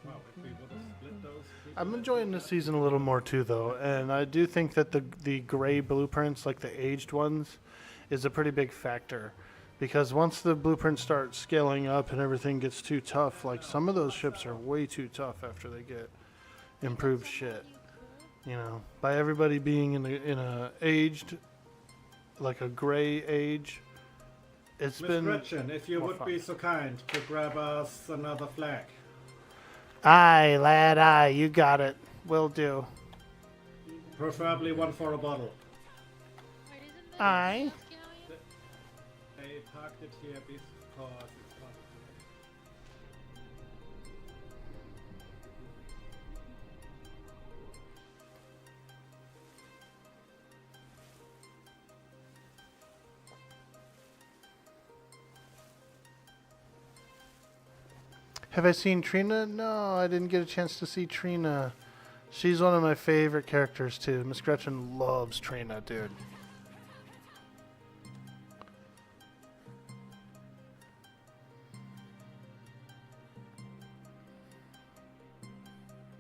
Speaker 19: Wow, if we would have split those.
Speaker 1: I'm enjoying this season a little more too, though, and I do think that the gray blueprints, like the aged ones, is a pretty big factor, because once the blueprints start scaling up and everything gets too tough, like some of those ships are way too tough after they get improved shit. You know, by everybody being in a aged, like a gray age, it's
Speaker 19: Miss
Speaker 1: been.
Speaker 19: Gretchen, if you
Speaker 1: more
Speaker 19: would
Speaker 1: fun.
Speaker 19: be so kind to grab us another flag.
Speaker 1: Aye, lad, aye, you got it. Will do.
Speaker 19: Preferably one for a bottle.
Speaker 1: Aye.
Speaker 19: They parked it here because it's not.
Speaker 1: Have I seen Trina? No, I didn't get a chance to see Trina. She's one of my favorite characters too. Miss Gretchen loves Trina, dude.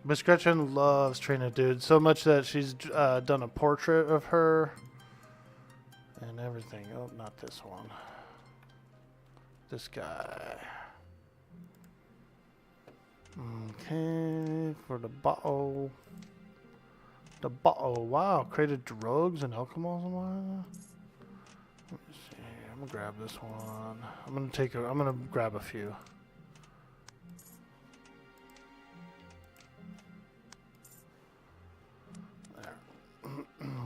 Speaker 1: Miss Gretchen loves Trina, dude, so much that she's done a portrait of her and everything. Oh, not this one. This guy. Okay, for the bottle. The bottle. Wow, created drugs and alcohols and whatnot. Let me see. I'm gonna grab this one. I'm gonna grab a few.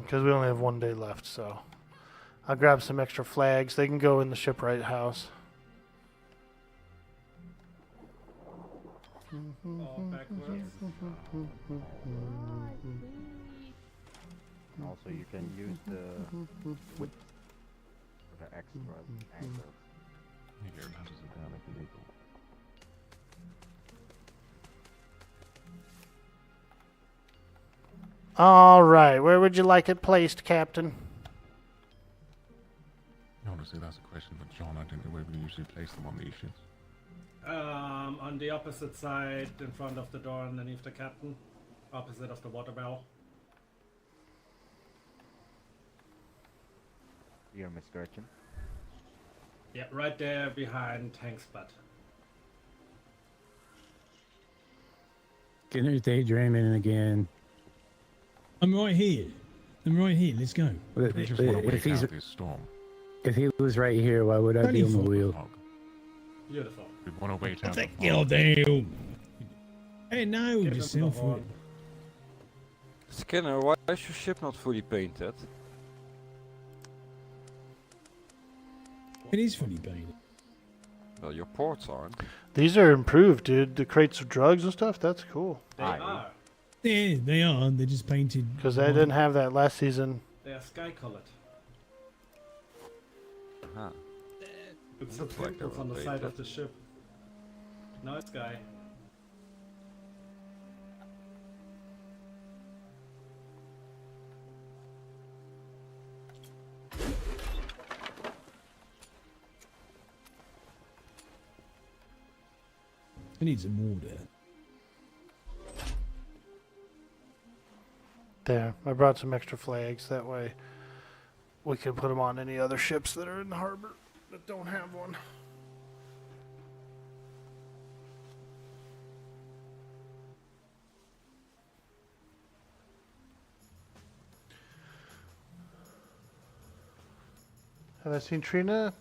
Speaker 1: Because we only have 1 day left, so I'll grab some extra flags. They can go in the shipwright house.
Speaker 7: Also, you can use the whip for the extra angles.
Speaker 11: Here, that is a damn illegal.
Speaker 1: All right, where would you like it placed, Captain?
Speaker 11: Honestly, that's a question for John. I didn't know where we usually place them on these ships.
Speaker 19: On the opposite side, in front of the door underneath the captain, opposite of the water barrel.
Speaker 7: Here, Miss Gretchen.
Speaker 19: Yeah, right there behind Hank's butt.
Speaker 3: Skinner's daydreaming again.
Speaker 12: I'm right here. Let's go.
Speaker 11: We just want to wait out this storm.
Speaker 3: If he was right here, why would I be on the wheel?
Speaker 19: Beautiful.
Speaker 11: We want to wait out the
Speaker 12: Oh, damn. Hey, no,
Speaker 19: Get
Speaker 12: just
Speaker 19: into the
Speaker 12: self
Speaker 19: horn.
Speaker 15: Skinner, why is your ship not fully painted?
Speaker 12: It is fully painted.
Speaker 15: Well, your ports aren't.
Speaker 1: These are improved, dude. The crates of drugs and stuff. That's cool.
Speaker 19: They are.
Speaker 12: Yeah, they are. They're just painted.
Speaker 1: Because they didn't have that last season.
Speaker 19: They are sky colored.
Speaker 15: Huh.
Speaker 19: It's the
Speaker 15: Looks like they
Speaker 19: pimples
Speaker 15: were
Speaker 19: on the side
Speaker 15: painted.
Speaker 19: of the ship. No, it's sky.
Speaker 12: I need some water.
Speaker 1: There, I brought some extra flags. That way we can put them on any other ships that are in the harbor that don't have one. Have I seen Trina?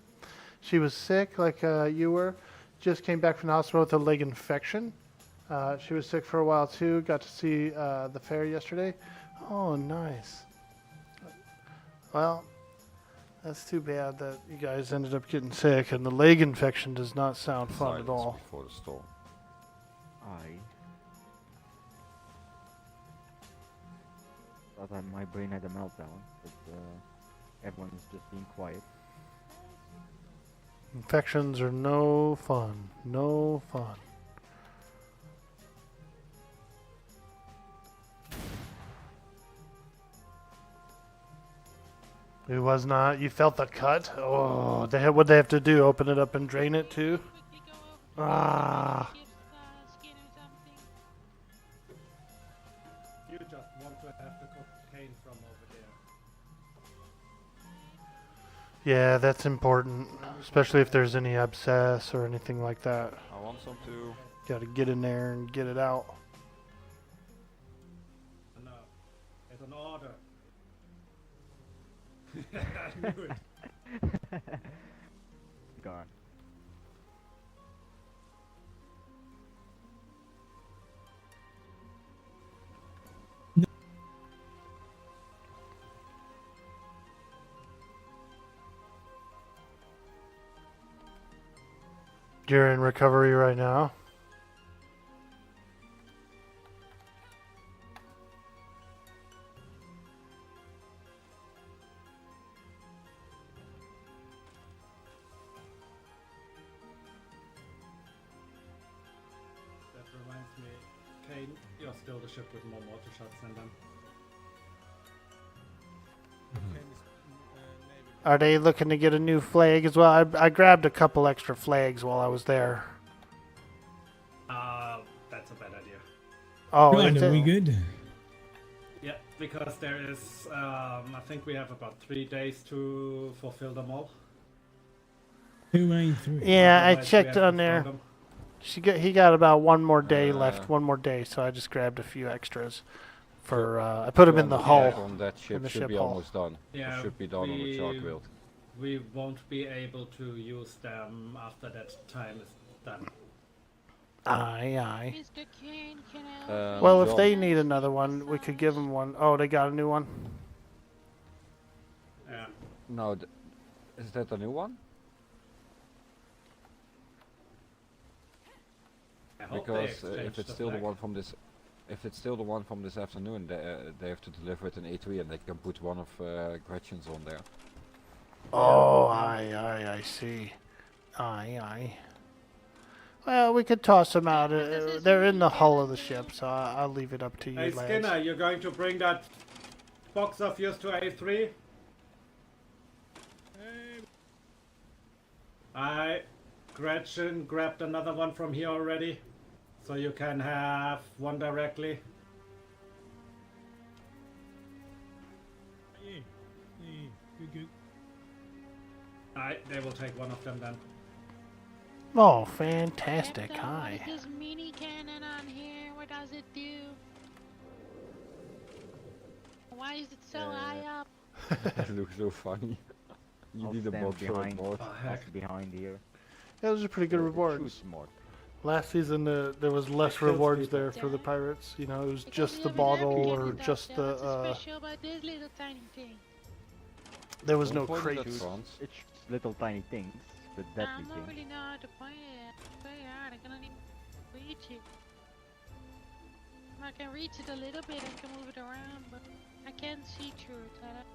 Speaker 1: She was sick like you were. Just came back from the hospital with a leg infection. She was sick for a while too. Got to see the fair yesterday. Oh, nice. Well, that's too bad that you guys ended up getting sick, and the leg infection does not sound fun at all.
Speaker 15: Before the storm.
Speaker 7: I thought that my brain had a meltdown, but everyone's just being quiet.
Speaker 1: Infections are no fun. No fun. It was not. You felt the cut? Oh, what'd they have to do? Open it up and drain it too? Ah.
Speaker 19: You just want to have the cocaine from over there.
Speaker 1: Yeah, that's important. Especially if there's any abscess or anything like that.
Speaker 15: I want some too.
Speaker 1: Gotta get in there and get it out.
Speaker 19: No, it's an order. I knew it.
Speaker 7: Gone.
Speaker 1: You're in recovery right now?
Speaker 19: That reminds me, Kane, you're still the ship with more mortar shots than them.
Speaker 1: Are they looking to get a new flag as well? I grabbed a couple extra flags while I was there.
Speaker 19: That's a bad idea.
Speaker 1: Oh,
Speaker 12: Right,
Speaker 1: is
Speaker 12: are we
Speaker 1: it?
Speaker 12: good?
Speaker 19: Yeah, because there is, I think we have about 3 days to fulfill them all.
Speaker 12: 2A3.
Speaker 1: Yeah, I
Speaker 19: Otherwise, we
Speaker 1: checked
Speaker 19: have
Speaker 1: on
Speaker 19: to
Speaker 1: there.
Speaker 19: start 'em.
Speaker 1: He got about one more day left, one more day, so I just grabbed a few extras for I put
Speaker 15: To
Speaker 1: them in the
Speaker 15: understand
Speaker 1: hull,
Speaker 15: on that
Speaker 1: in
Speaker 15: ship
Speaker 1: the
Speaker 15: should
Speaker 1: ship
Speaker 15: be
Speaker 1: hull.
Speaker 15: almost done.
Speaker 19: Yeah,
Speaker 15: Or should be done on the shark build.
Speaker 19: we won't be able to use them after that time is done.
Speaker 1: Aye.
Speaker 21: Mr. Kane, can I
Speaker 1: Well, if
Speaker 15: John.
Speaker 1: they need another one, we could give them one. Oh, they got a new one.
Speaker 19: Yeah.
Speaker 15: No, is that a new one?
Speaker 19: I hope they
Speaker 15: Because
Speaker 19: exchange
Speaker 15: if it's
Speaker 19: the
Speaker 15: still the
Speaker 19: flag.
Speaker 15: one from this, if it's still the one from this afternoon, they have to deliver it in A3, and they can put one of Gretchen's on there.
Speaker 1: Oh, I see. Aye. Well, we could toss them out. They're in the hull of the ship, so I'll leave it up to you,
Speaker 19: Hey
Speaker 1: lads.
Speaker 19: Skinner, you're going to bring that box of yours to A3? Gretchen grabbed another one from here already, so you can have one directly.
Speaker 12: Good.
Speaker 19: Alright, they will take one of them then.
Speaker 1: Oh, fantastic. Hi.
Speaker 21: This mini cannon on here, what does it do? Why is it so high up?
Speaker 15: It looks so funny. You
Speaker 7: I'll
Speaker 15: need a
Speaker 7: stand
Speaker 15: mod for it
Speaker 7: behind.
Speaker 15: more.
Speaker 7: I'll stand behind here.
Speaker 1: Yeah, those are pretty good rewards. Last season, there was less rewards there for the pirates. You know, it was just the bottle or just the.
Speaker 21: Special about this little tiny thing.
Speaker 1: There was no
Speaker 15: Don't point it at
Speaker 1: crates.
Speaker 15: France.
Speaker 7: It's little tiny things, but
Speaker 21: I
Speaker 7: deadly
Speaker 21: don't
Speaker 7: things.
Speaker 21: really know how to point it. It's very hard. I'm gonna need to reach it. I can reach it a little bit and can move it around, but I can't see through it. So that...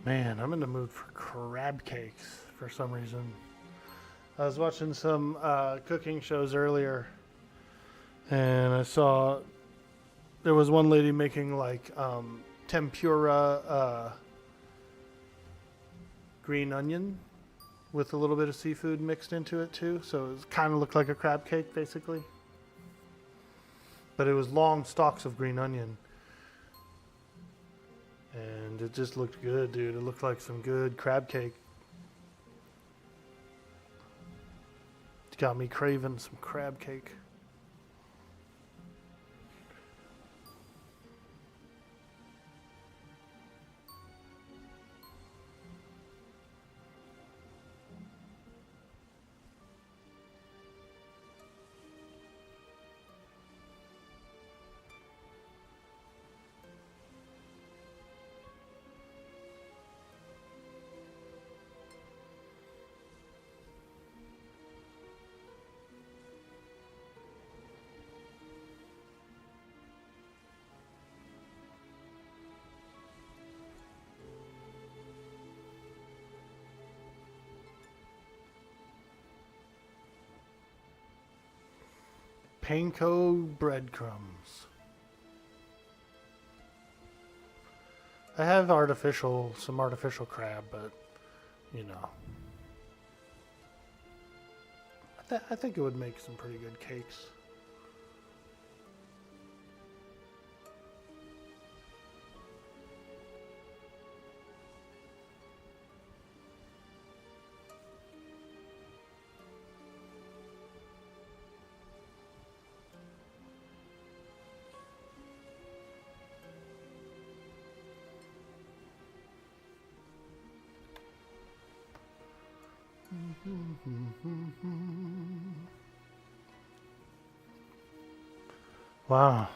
Speaker 1: Man, I'm in the mood for crab cakes for some reason. I was watching some cooking shows earlier, and I saw there was one lady making like tempura green onion with a little bit of seafood mixed into it too. So it kind of looked like a crab cake basically, but it was long stalks of green onion. And it just looked good, dude. It looked like some good crab cake. It's got me craving some crab cake. Panko breadcrumbs. I have some artificial crab, but you know, I think it would make some pretty good cakes. Wow.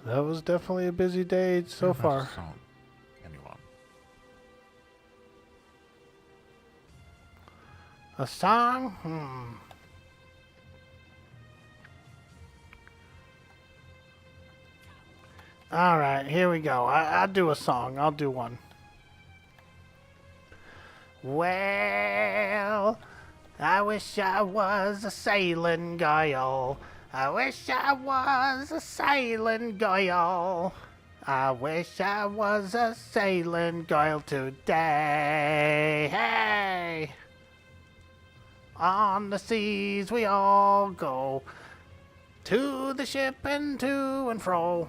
Speaker 1: That was definitely a busy day so
Speaker 11: Who has a
Speaker 1: far.
Speaker 11: song? Anyone?
Speaker 1: A song? Alright, here we go. I'll do a song. I'll do one. Well, I wish I was a sailing girl. I wish I was a sailing girl. I wish I was a sailing girl today. Hey! On the seas we all go, to the ship and to and fro.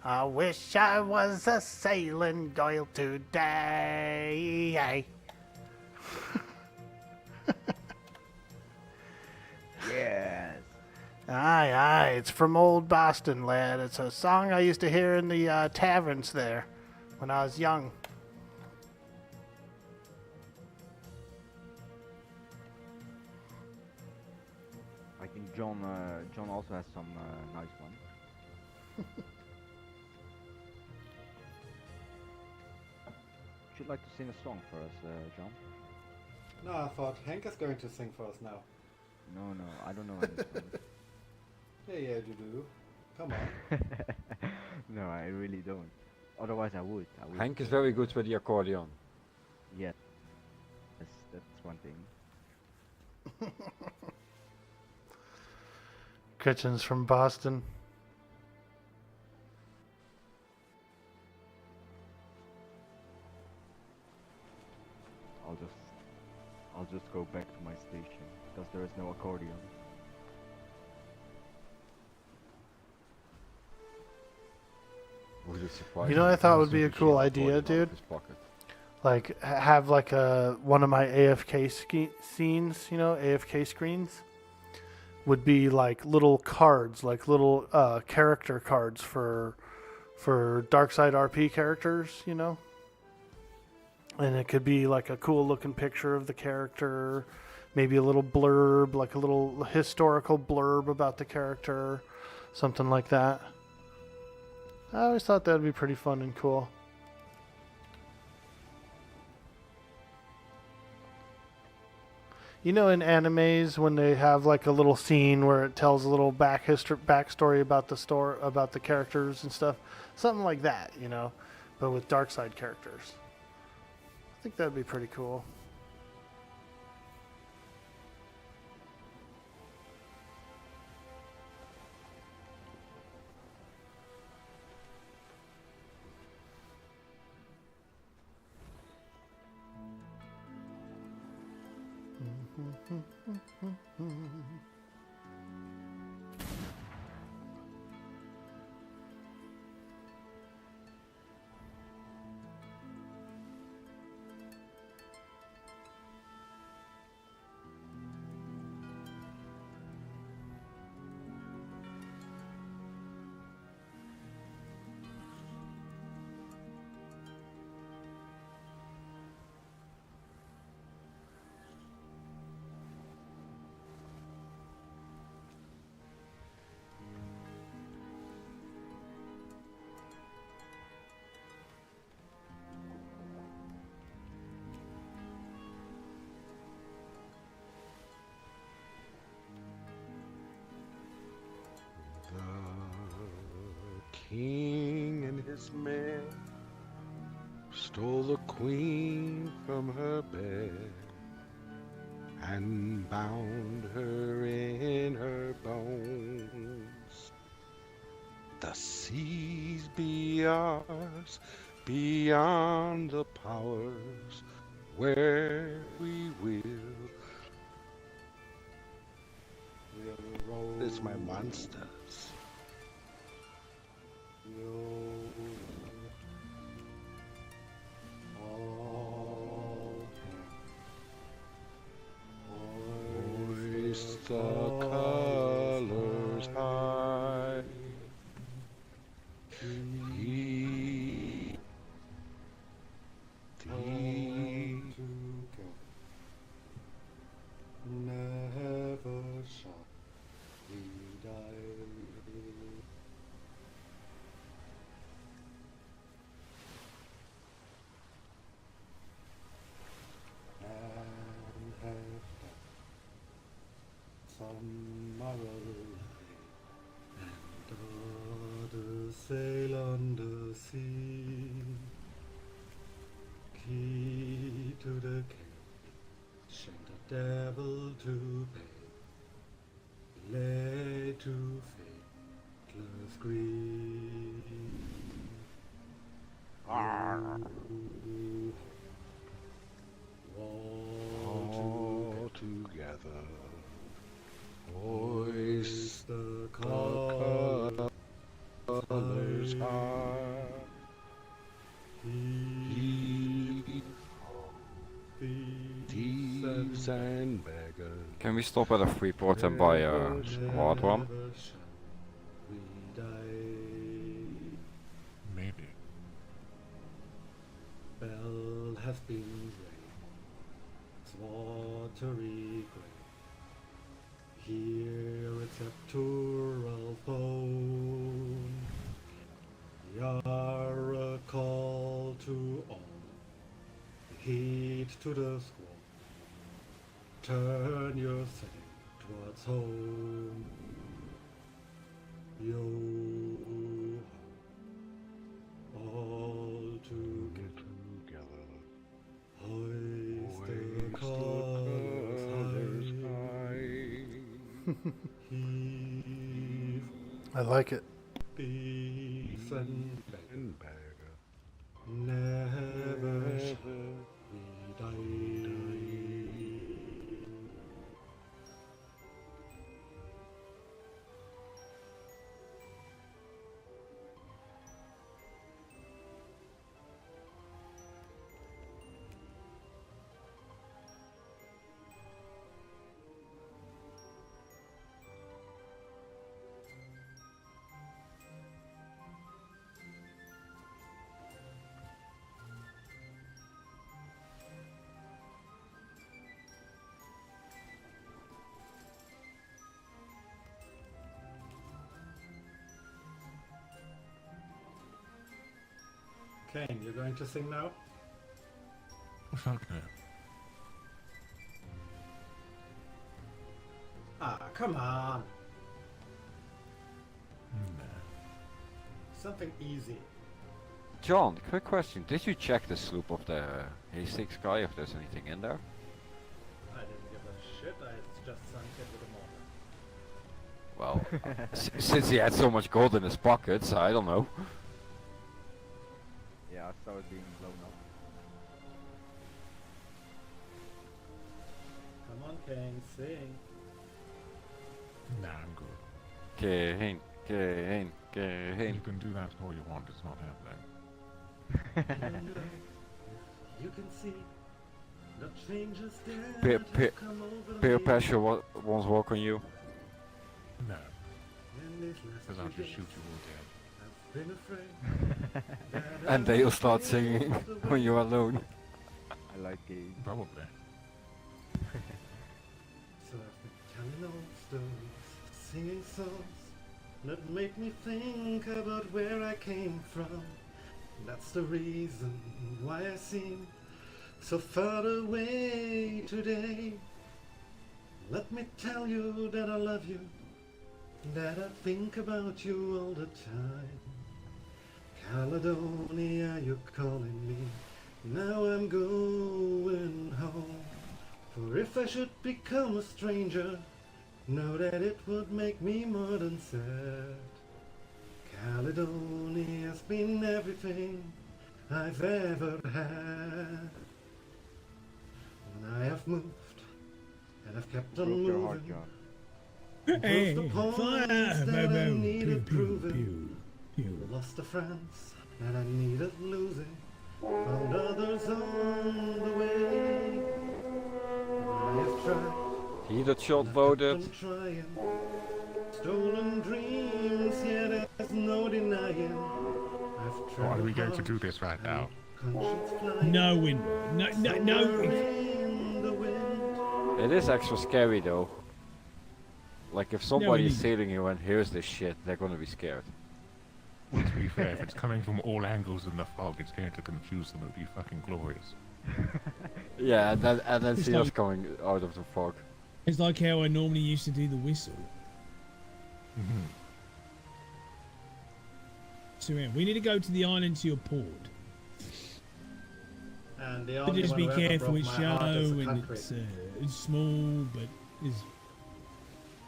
Speaker 1: I wish I was a sailing girl today.
Speaker 20: Yes.
Speaker 1: Aye, aye, it's from old Boston, lad. It's a song I used to hear in the taverns there when I was young.
Speaker 7: I think John also has some nice ones. Would you like to sing a song for us, John?
Speaker 19: No, I thought Hank is going to sing for us now.
Speaker 7: No, I don't know any songs.
Speaker 19: Yeah, you do. Come on.
Speaker 7: No, I really don't. Otherwise, I would.
Speaker 15: Hank is very good with the accordion.
Speaker 7: Yeah. That's one thing.
Speaker 1: Gretchen's from Boston.
Speaker 7: I'll just go back to my station because there is no accordion.
Speaker 1: You know what I thought would be a cool idea, dude? Like, have like one of my AFK scenes, you know, AFK screens, would be like little cards, like little character cards for Darkside RP characters, you know? And it could be like a cool looking picture of the character, maybe a little blurb, like a little historical blurb about the character, something like that. I always thought that would be pretty fun and cool. You know, in animes when they have like a little scene where it tells a little backstory about the characters and stuff, something like that, you know, but with Darkside characters. I think that'd be pretty cool.
Speaker 5: King and his men stole the queen from her bed and bound her in her bones. The seas be ours, beyond the powers, where we will. We'll roll as my monsters. Hoist the colors high. never shall we die. And have done some morrow and others sail on the sea. Key to the cave, shame the devil to pay, lay to faithless grief. All together, hoist the colors high. Thieves and beggars.
Speaker 15: Can we stop at a Freeport and buy a hard one?
Speaker 11: Maybe.
Speaker 5: Bell has been raised, its watery grave. Here its sepulchral phone. You're a call to all. Heed to the squall. Turn your sail towards home. Yo, all together. Hoist the colors high. Heave.
Speaker 1: I like it.
Speaker 5: Thieves and beggar. Never shall we die. Kane, you're going to sing now?
Speaker 11: Fuck no.
Speaker 19: Ah, come on. Something easy.
Speaker 15: John, quick question. Did you check the sloop of the Hastings Sky if there's anything in there?
Speaker 19: I didn't give a shit, I just sunk it with a mortar.
Speaker 15: Well, since he had so much gold in his pockets, I don't know.
Speaker 7: Yeah, I saw it being blown up.
Speaker 19: Come on, Kane, sing.
Speaker 11: Nah, I'm good.
Speaker 15: Kane.
Speaker 11: You can do that all you want, it's not happening.
Speaker 19: You can see the changes that
Speaker 15: Peer
Speaker 19: have come over
Speaker 15: peer
Speaker 19: me.
Speaker 15: pressure won't work on you.
Speaker 11: No.
Speaker 19: In these last
Speaker 11: Because I'll
Speaker 19: few
Speaker 11: just shoot
Speaker 19: days,
Speaker 11: you all dead.
Speaker 19: I've been afraid that
Speaker 15: And
Speaker 19: I
Speaker 15: they'll
Speaker 19: might
Speaker 15: start
Speaker 19: lose
Speaker 15: singing
Speaker 19: the
Speaker 15: when
Speaker 19: way.
Speaker 15: you're alone.
Speaker 7: I like it.
Speaker 11: Probably.
Speaker 19: So I've been telling old stories, singing songs that make me think about where I came from. That's the reason why I seem so far away today. Let me tell you that I love you, that I think about you all the time. Caledonia, you're calling me, now I'm going home. For if I should become a stranger, know that it would make me more than sad. Caledonia's been everything I've ever had. And I have moved, and I've kept on
Speaker 7: Broke your heart,
Speaker 19: moving.
Speaker 7: John.
Speaker 12: Hey,
Speaker 19: Proved the points
Speaker 12: fire!
Speaker 19: that I
Speaker 12: Boom,
Speaker 19: needed
Speaker 12: pew, pew,
Speaker 19: proving.
Speaker 12: pew.
Speaker 19: Lost the friends that I needed losing. Found others on the way. I have tried.
Speaker 15: He that shot
Speaker 19: and I've kept
Speaker 15: voted.
Speaker 19: on trying. Stolen dreams, yeah, there's no denying. I've
Speaker 11: What are we
Speaker 19: tried
Speaker 11: going to do this right now?
Speaker 19: conscience flying.
Speaker 12: No win. No.
Speaker 19: In the wind.
Speaker 15: It is extra scary though. Like if somebody's sailing you and hears this shit, they're gonna be scared.
Speaker 11: Well, to be fair, if it's coming from all angles in the fog, it's going to confuse them. It'll be fucking glorious.
Speaker 15: Yeah, and then
Speaker 12: It's
Speaker 15: see us
Speaker 12: like-
Speaker 15: coming out of the fog.
Speaker 12: It's like how I normally used to do the whistle. So yeah, we need to go to the island to your port.
Speaker 19: And the
Speaker 12: But
Speaker 19: only
Speaker 12: just
Speaker 19: one
Speaker 12: be
Speaker 19: who ever
Speaker 12: careful,
Speaker 19: broke
Speaker 12: it's
Speaker 19: my heart is
Speaker 12: shallow
Speaker 19: the
Speaker 12: and
Speaker 19: country.
Speaker 12: it's small, but it's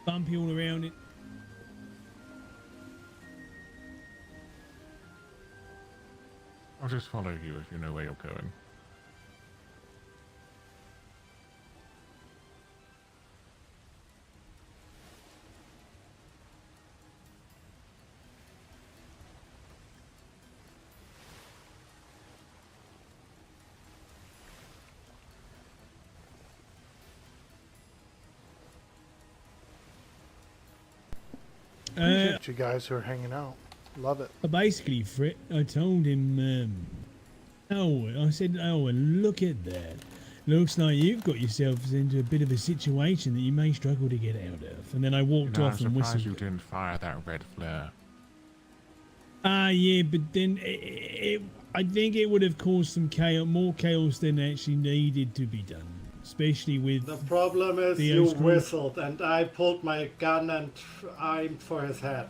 Speaker 12: bumpy all around it.
Speaker 11: I'll just follow you if you know where you're going.
Speaker 1: Appreciate you guys who are hanging out. Love it.
Speaker 12: Basically, Frit, I told him, I said, and look at that. Looks like you've got yourselves into a bit of a situation that you may struggle to get out of. And then I walked
Speaker 11: I'm
Speaker 12: off and
Speaker 11: surprised
Speaker 12: whistled.
Speaker 11: you didn't fire that red flare.
Speaker 12: Yeah, but then I think it would have caused some chaos, more chaos than actually needed to be done. Especially with
Speaker 19: The problem is
Speaker 12: the
Speaker 19: you
Speaker 12: Oscar-
Speaker 19: whistled and I pulled my gun and aimed for his head.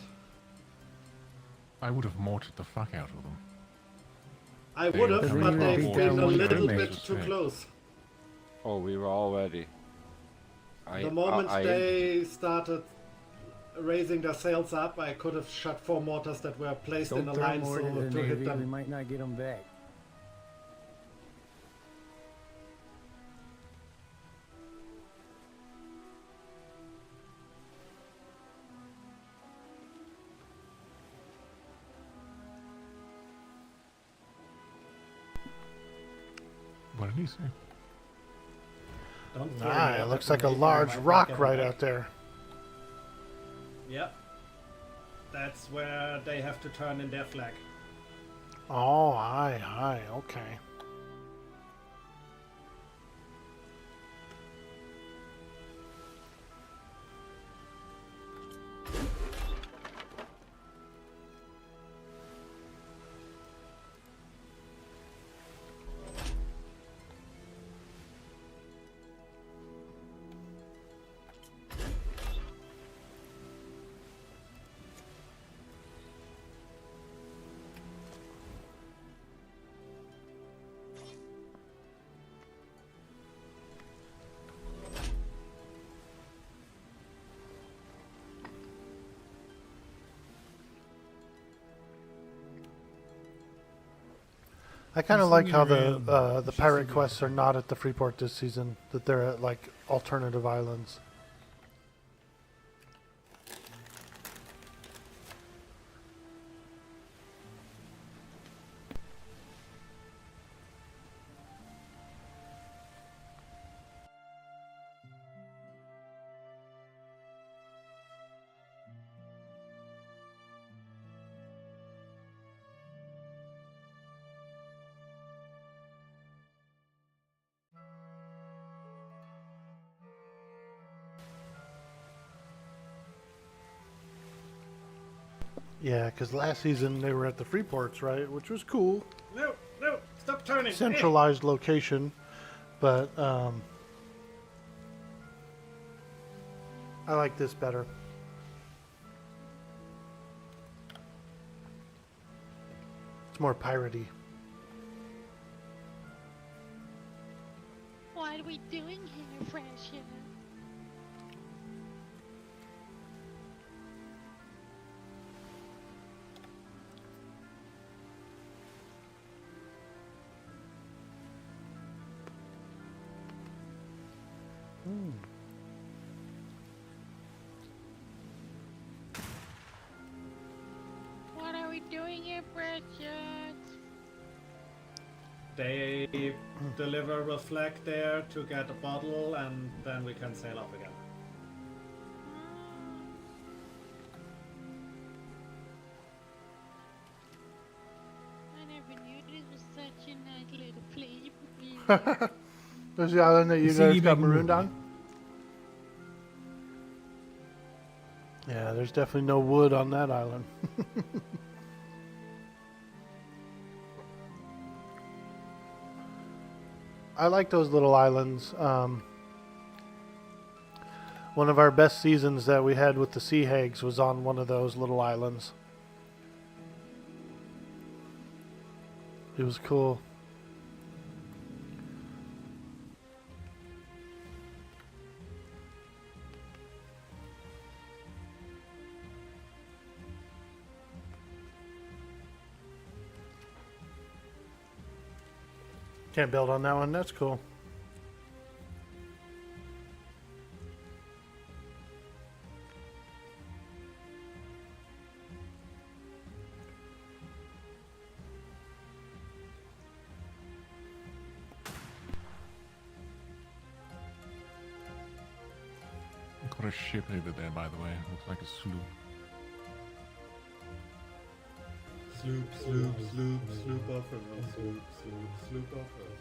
Speaker 11: I would have mortared the fuck out of them.
Speaker 19: I would have,
Speaker 11: They
Speaker 19: but
Speaker 11: were
Speaker 19: they've
Speaker 11: all
Speaker 19: been a
Speaker 11: one
Speaker 19: little
Speaker 11: damage.
Speaker 19: bit too close.
Speaker 15: Oh, we were all ready.
Speaker 19: The moment they started raising their sails up, I could have shot 4 mortars that were placed
Speaker 3: Don't
Speaker 19: in a
Speaker 3: throw
Speaker 19: line
Speaker 3: more
Speaker 19: so
Speaker 3: into the
Speaker 19: to hit
Speaker 3: Navy, we
Speaker 19: them.
Speaker 3: might not get them back.
Speaker 11: What did he say?
Speaker 19: Don't throw
Speaker 1: Ah,
Speaker 19: me
Speaker 1: it
Speaker 19: up
Speaker 1: looks
Speaker 19: at
Speaker 1: like
Speaker 19: the
Speaker 1: a
Speaker 19: Navy,
Speaker 1: large
Speaker 19: I might
Speaker 1: rock
Speaker 19: get
Speaker 1: right
Speaker 19: back.
Speaker 1: out there.
Speaker 19: Yep. That's where they have to turn in their flag.
Speaker 1: Oh, aye, okay. I kind of like how the pirate quests are not at the Freeport this season. That they're at like alternative islands. Yeah, because last season they were at the Freeports, right? Which was cool.
Speaker 19: No, stop turning.
Speaker 1: Centralized location, but I like this better. It's more piratey.
Speaker 21: What are we doing here, Fresher? What are we doing here, Precious?
Speaker 19: They deliver a flag there to get a bottle and then we can sail off again.
Speaker 21: I never knew this was such a nice little place.
Speaker 1: There's the island that you
Speaker 12: See,
Speaker 1: guys
Speaker 12: you
Speaker 1: got
Speaker 12: make
Speaker 1: marooned
Speaker 12: more.
Speaker 1: on. Yeah, there's definitely no wood on that island. I like those little islands. One of our best seasons that we had with the sea hags was on one of those little islands. It was cool. Can't build on that one. That's cool.
Speaker 11: Got a ship over there, by the way. Looks like a sloop.
Speaker 19: Sloop off road, sloop off road.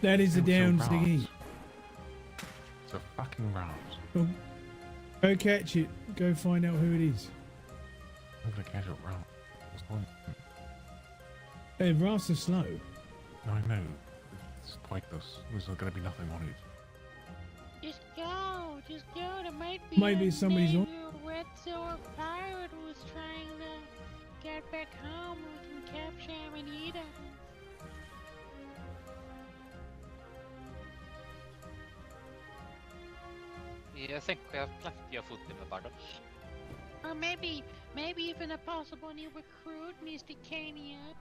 Speaker 12: That is the down Ziggy.
Speaker 11: It's a fucking rouse.
Speaker 12: Oh, go catch it. Go find out who it is.
Speaker 11: I'm gonna catch a rouse. What's going on?
Speaker 12: Hey, rafts are slow.
Speaker 11: No, I know. It's pointless. There's gonna be nothing on it.
Speaker 21: Just go. There might be
Speaker 12: Maybe
Speaker 21: a
Speaker 12: somebody's on.
Speaker 21: Navy or Red Silver pirate who's trying to get back home. We can capture him and eat him.
Speaker 16: I think we have plenty of food in the baggage.
Speaker 21: Or maybe even a possible new recruit, Mr. Cania.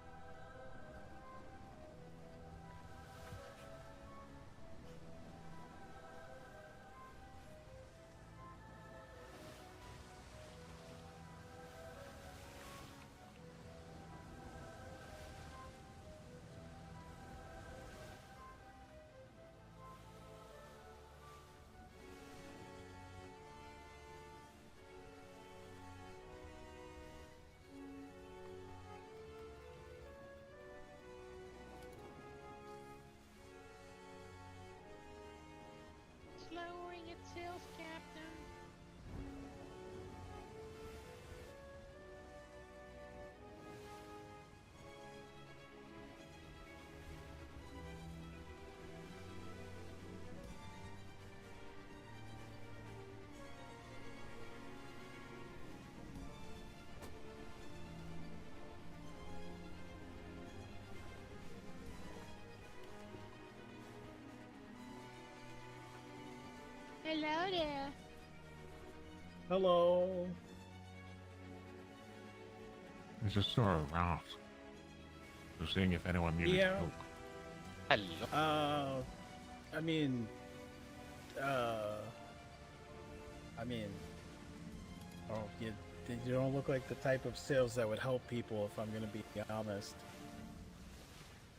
Speaker 21: Lowering its sails, Captain. Hello there.
Speaker 24: Hello.
Speaker 11: I just saw a raft. Just seeing if anyone needed
Speaker 24: Yeah.
Speaker 11: help.
Speaker 16: Hello.
Speaker 24: I mean, oh, you don't look like the type of sales that would help people, if I'm gonna be honest.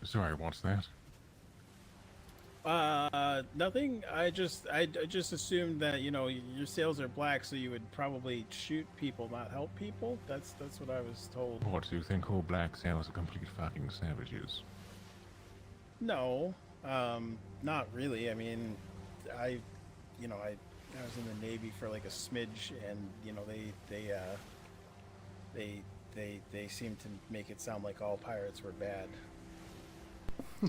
Speaker 11: Sorry, what's that?
Speaker 24: Nothing. I just assumed that, you know, your sales are black, so you would probably shoot people, not help people. That's what I was told.
Speaker 11: What, do you think all black sailors are complete fucking savages?
Speaker 24: No, not really. I mean, I was in the Navy for like a smidge, and you know, they seem to make it sound like all pirates were bad.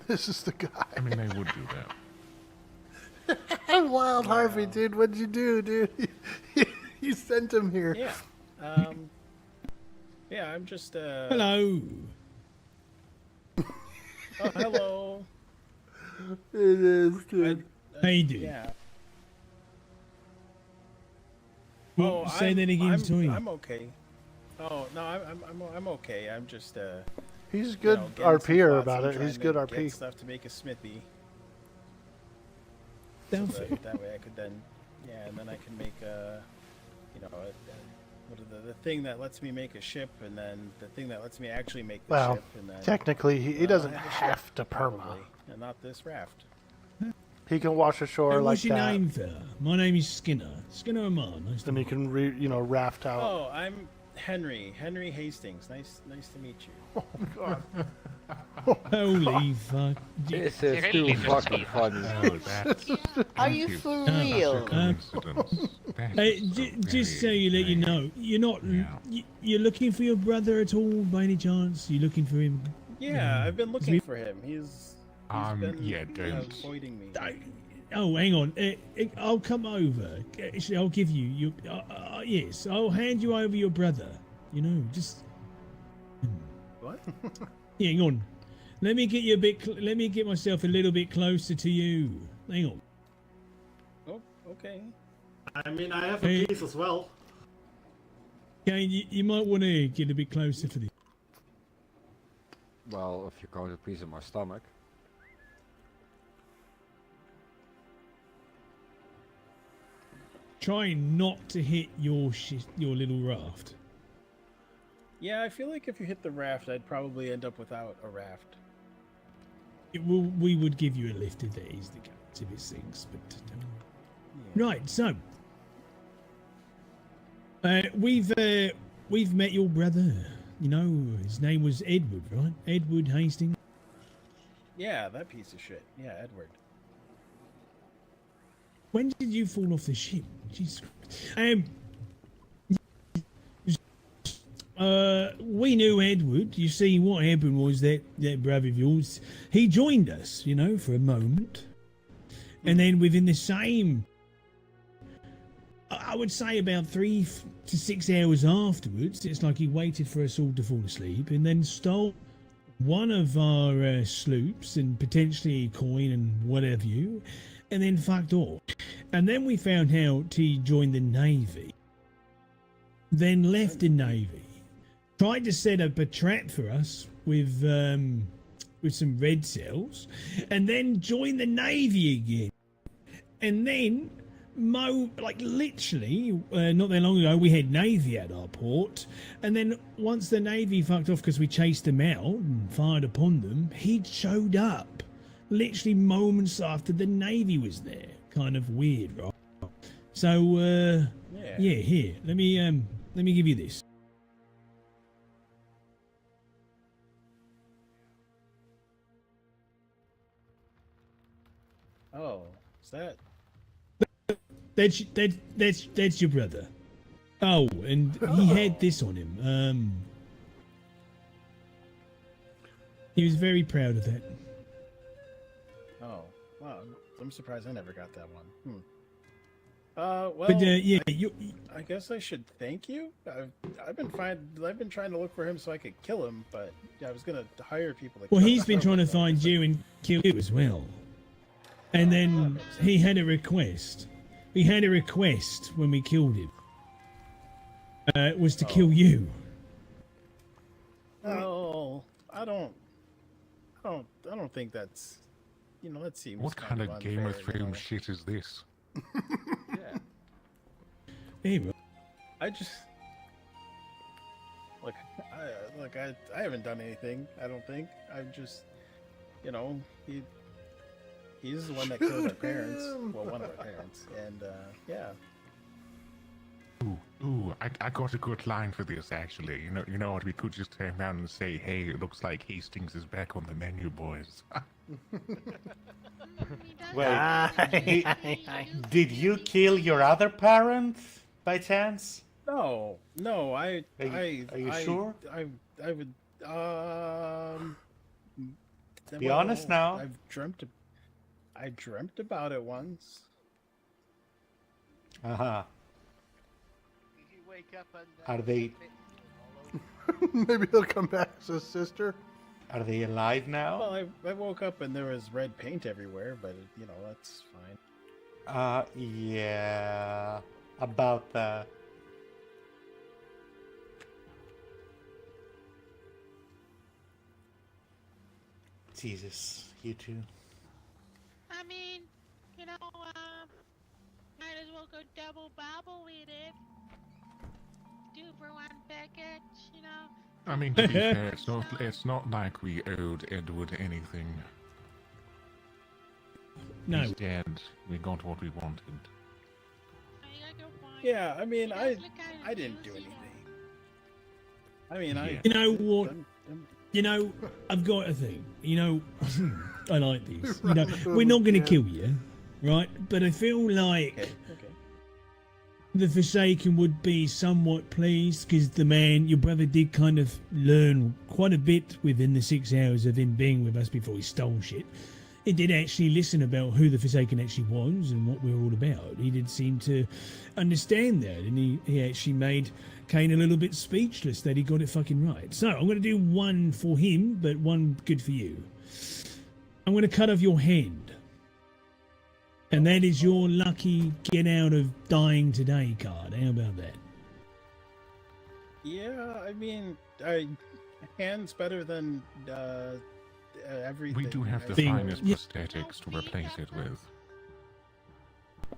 Speaker 1: This is the guy.
Speaker 11: I mean, they would do that.
Speaker 1: Wild Harvey, dude. What'd you do, dude? You sent him here.
Speaker 24: Yeah. Yeah, I'm just,
Speaker 12: Hello.
Speaker 24: Oh, hello.
Speaker 1: It is, dude.
Speaker 12: How you doing?
Speaker 24: Yeah.
Speaker 12: Well, say that again, Toy.
Speaker 24: I'm okay. Oh no, I'm okay. I'm just
Speaker 1: He's good
Speaker 24: getting some
Speaker 1: RPer
Speaker 24: thoughts
Speaker 1: about
Speaker 24: on
Speaker 1: it.
Speaker 24: trying
Speaker 1: He's
Speaker 24: to
Speaker 1: good
Speaker 24: get
Speaker 1: RP.
Speaker 24: stuff to make a smithy.
Speaker 12: Down
Speaker 24: So
Speaker 12: for
Speaker 24: that way I could then, yeah, and then I can make the thing that lets me make a ship, and then the thing that lets me actually make the
Speaker 1: Well,
Speaker 24: ship, and then
Speaker 1: technically, he doesn't
Speaker 24: have a
Speaker 1: have
Speaker 24: ship,
Speaker 1: to perma.
Speaker 24: probably, and not this raft.
Speaker 1: He can wash ashore like
Speaker 12: What's your
Speaker 1: that.
Speaker 12: name, fella? My name is Skinner. Skinner Amar. Nice to
Speaker 1: Then he can, raft out.
Speaker 24: Oh, Henry Hastings. Nice to meet you.
Speaker 1: Oh God.
Speaker 12: Holy fuck.
Speaker 15: This is too fucking funny.
Speaker 6: Are you for real?
Speaker 12: Just so you know, you're not. You're looking for your brother at all, by any chance? You looking for him?
Speaker 24: Yeah, I've been looking for him. He's been
Speaker 11: yeah, don't.
Speaker 24: avoiding me.
Speaker 12: Oh, hang on. I'll come over. I'll give you. Yes, I'll hand you over your brother. You know, just.
Speaker 24: What?
Speaker 12: Yeah, hang on. Let me get you a bit. Let me get myself a little bit closer to you. Hang on.
Speaker 24: Oh, okay.
Speaker 19: I mean, I have a piece as well.
Speaker 12: Okay, you might want to get a bit closer for this.
Speaker 15: Well, if you're going to piece in my stomach.
Speaker 12: Try not to hit your little raft.
Speaker 24: Yeah, I feel like if you hit the raft, I'd probably end up without a raft.
Speaker 12: We would give you a lift if that is the case, if it sinks. But right, so we've met your brother. You know, his name was Edward, right? Edward Hastings.
Speaker 24: Yeah, that piece of shit. Yeah, Edward.
Speaker 12: When did you fall off the ship? Jesus Christ. We knew Edward. You see, what happened was that brother of yours, he joined us, you know, for a moment. And then within the same, I would say about 3 to 6 hours afterwards, it's like he waited for us all to fall asleep and then stole one of our sloops and potentially a coin and whatever you, and then fucked off. And then we found out he joined the Navy, then left the Navy, tried to set up a trap for us with some red cells, and then joined the Navy again. And then, literally, not that long ago, we had Navy at our port, and then once the Navy fucked off because we chased them out and fired upon them, he showed up, literally moments after the Navy was there. Kind of weird, right? So, yeah, here, let me give you this.
Speaker 24: Oh, is that?
Speaker 12: That's your brother. Oh, and he had this on him. He was very proud of that.
Speaker 24: Oh, wow. I'm surprised I never got that one. Well,
Speaker 12: But yeah,
Speaker 24: I guess I should thank you. I've been trying to look for him so I could kill him, but I was gonna hire people.
Speaker 12: Well, he's been trying to find you and kill you as well. And then he had a request. We had a request when we killed him. Was to kill you.
Speaker 24: Oh, I don't think that's. That seems.
Speaker 11: What kind of
Speaker 24: unfair,
Speaker 11: Game of Thrones shit is this?
Speaker 24: Yeah.
Speaker 12: Hey, bro.
Speaker 24: I just. I haven't done anything. I don't think. I've just. He's the one that killed our parents. Well, one of our parents, and yeah.
Speaker 11: Ooh, I got a good line for this actually. You know what? We could just turn around and say, "Hey, it looks like Hastings is back on the menu, boys."
Speaker 13: Well, did you kill your other parent by chance?
Speaker 24: No. Are
Speaker 13: you sure?
Speaker 24: I would.
Speaker 13: Be honest now.
Speaker 24: I dreamt about it once.
Speaker 13: Uh-huh.
Speaker 8: Did you wake up and,
Speaker 13: Are they...
Speaker 1: Maybe he'll come back as his sister.
Speaker 13: Are they alive now?
Speaker 24: Well, I woke up and there was red paint everywhere, but that's fine.
Speaker 13: Yeah, about that. Jesus, you two.
Speaker 21: I mean, might as well go double bobble with it. 2 for 1 package,
Speaker 11: I mean, to be fair, it's not like we owed Edward anything.
Speaker 12: No.
Speaker 11: He's dead. We got what we wanted.
Speaker 24: Yeah, I mean, I didn't do anything. I mean,
Speaker 12: You know what? You know, I've got a thing. You know, I like this. You know, we're not going to kill you, right? But I feel like the Forsaken would be somewhat pleased because the man, your brother, did kind of learn quite a bit within the 6 hours of him being with us before he stole shit. He did actually listen about who the Forsaken actually was and what we were all about. He did seem to understand that, and he actually made Kane a little bit speechless that he got it fucking right. So I'm going to do one for him, but one good for you. I'm going to cut off your hand. And that is your lucky get out of dying today card. How about that?
Speaker 24: Yeah, I mean, hand's better than everything.
Speaker 11: We do have the
Speaker 24: I think.
Speaker 11: finest prosthetics to replace it with.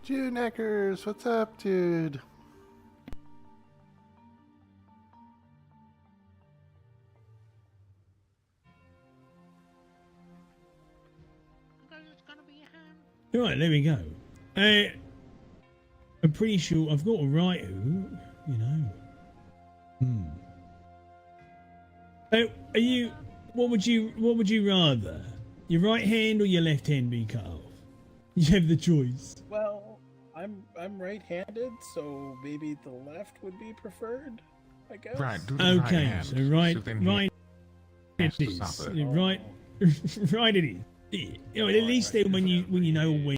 Speaker 19: June Eckers, what's up, dude?
Speaker 12: Right, there we go. I'm pretty sure I've got a writer, you know. Are you? What would you rather? Your right hand or your left hand be cut off? You have the choice.
Speaker 24: Well, I'm right-handed, so maybe the left would be preferred, I guess.
Speaker 11: Right, do the right
Speaker 12: Okay,
Speaker 11: hand,
Speaker 12: so right,
Speaker 11: so then he
Speaker 12: right.
Speaker 11: has
Speaker 12: It
Speaker 11: to
Speaker 12: is.
Speaker 11: suffer.
Speaker 12: Right, right. It is. You know, at least then when you know when.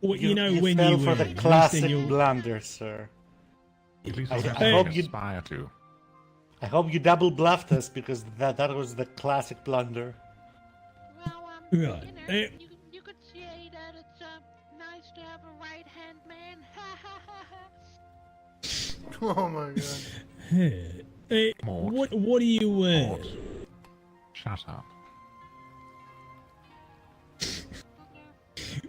Speaker 12: You know when
Speaker 13: fell
Speaker 12: you
Speaker 13: for
Speaker 12: win,
Speaker 13: the
Speaker 12: at least
Speaker 13: classic
Speaker 12: then you'll-
Speaker 13: blunder, sir.
Speaker 11: At least
Speaker 13: I
Speaker 11: that's
Speaker 13: hope
Speaker 11: what
Speaker 13: you
Speaker 11: aspire to.
Speaker 13: I hope you double bluffed us because that was the classic blunder.
Speaker 12: Right.
Speaker 21: You could say that it's nice to have a right-hand man. Ha ha ha ha.
Speaker 19: Oh my god.
Speaker 12: What do you
Speaker 11: Shut up.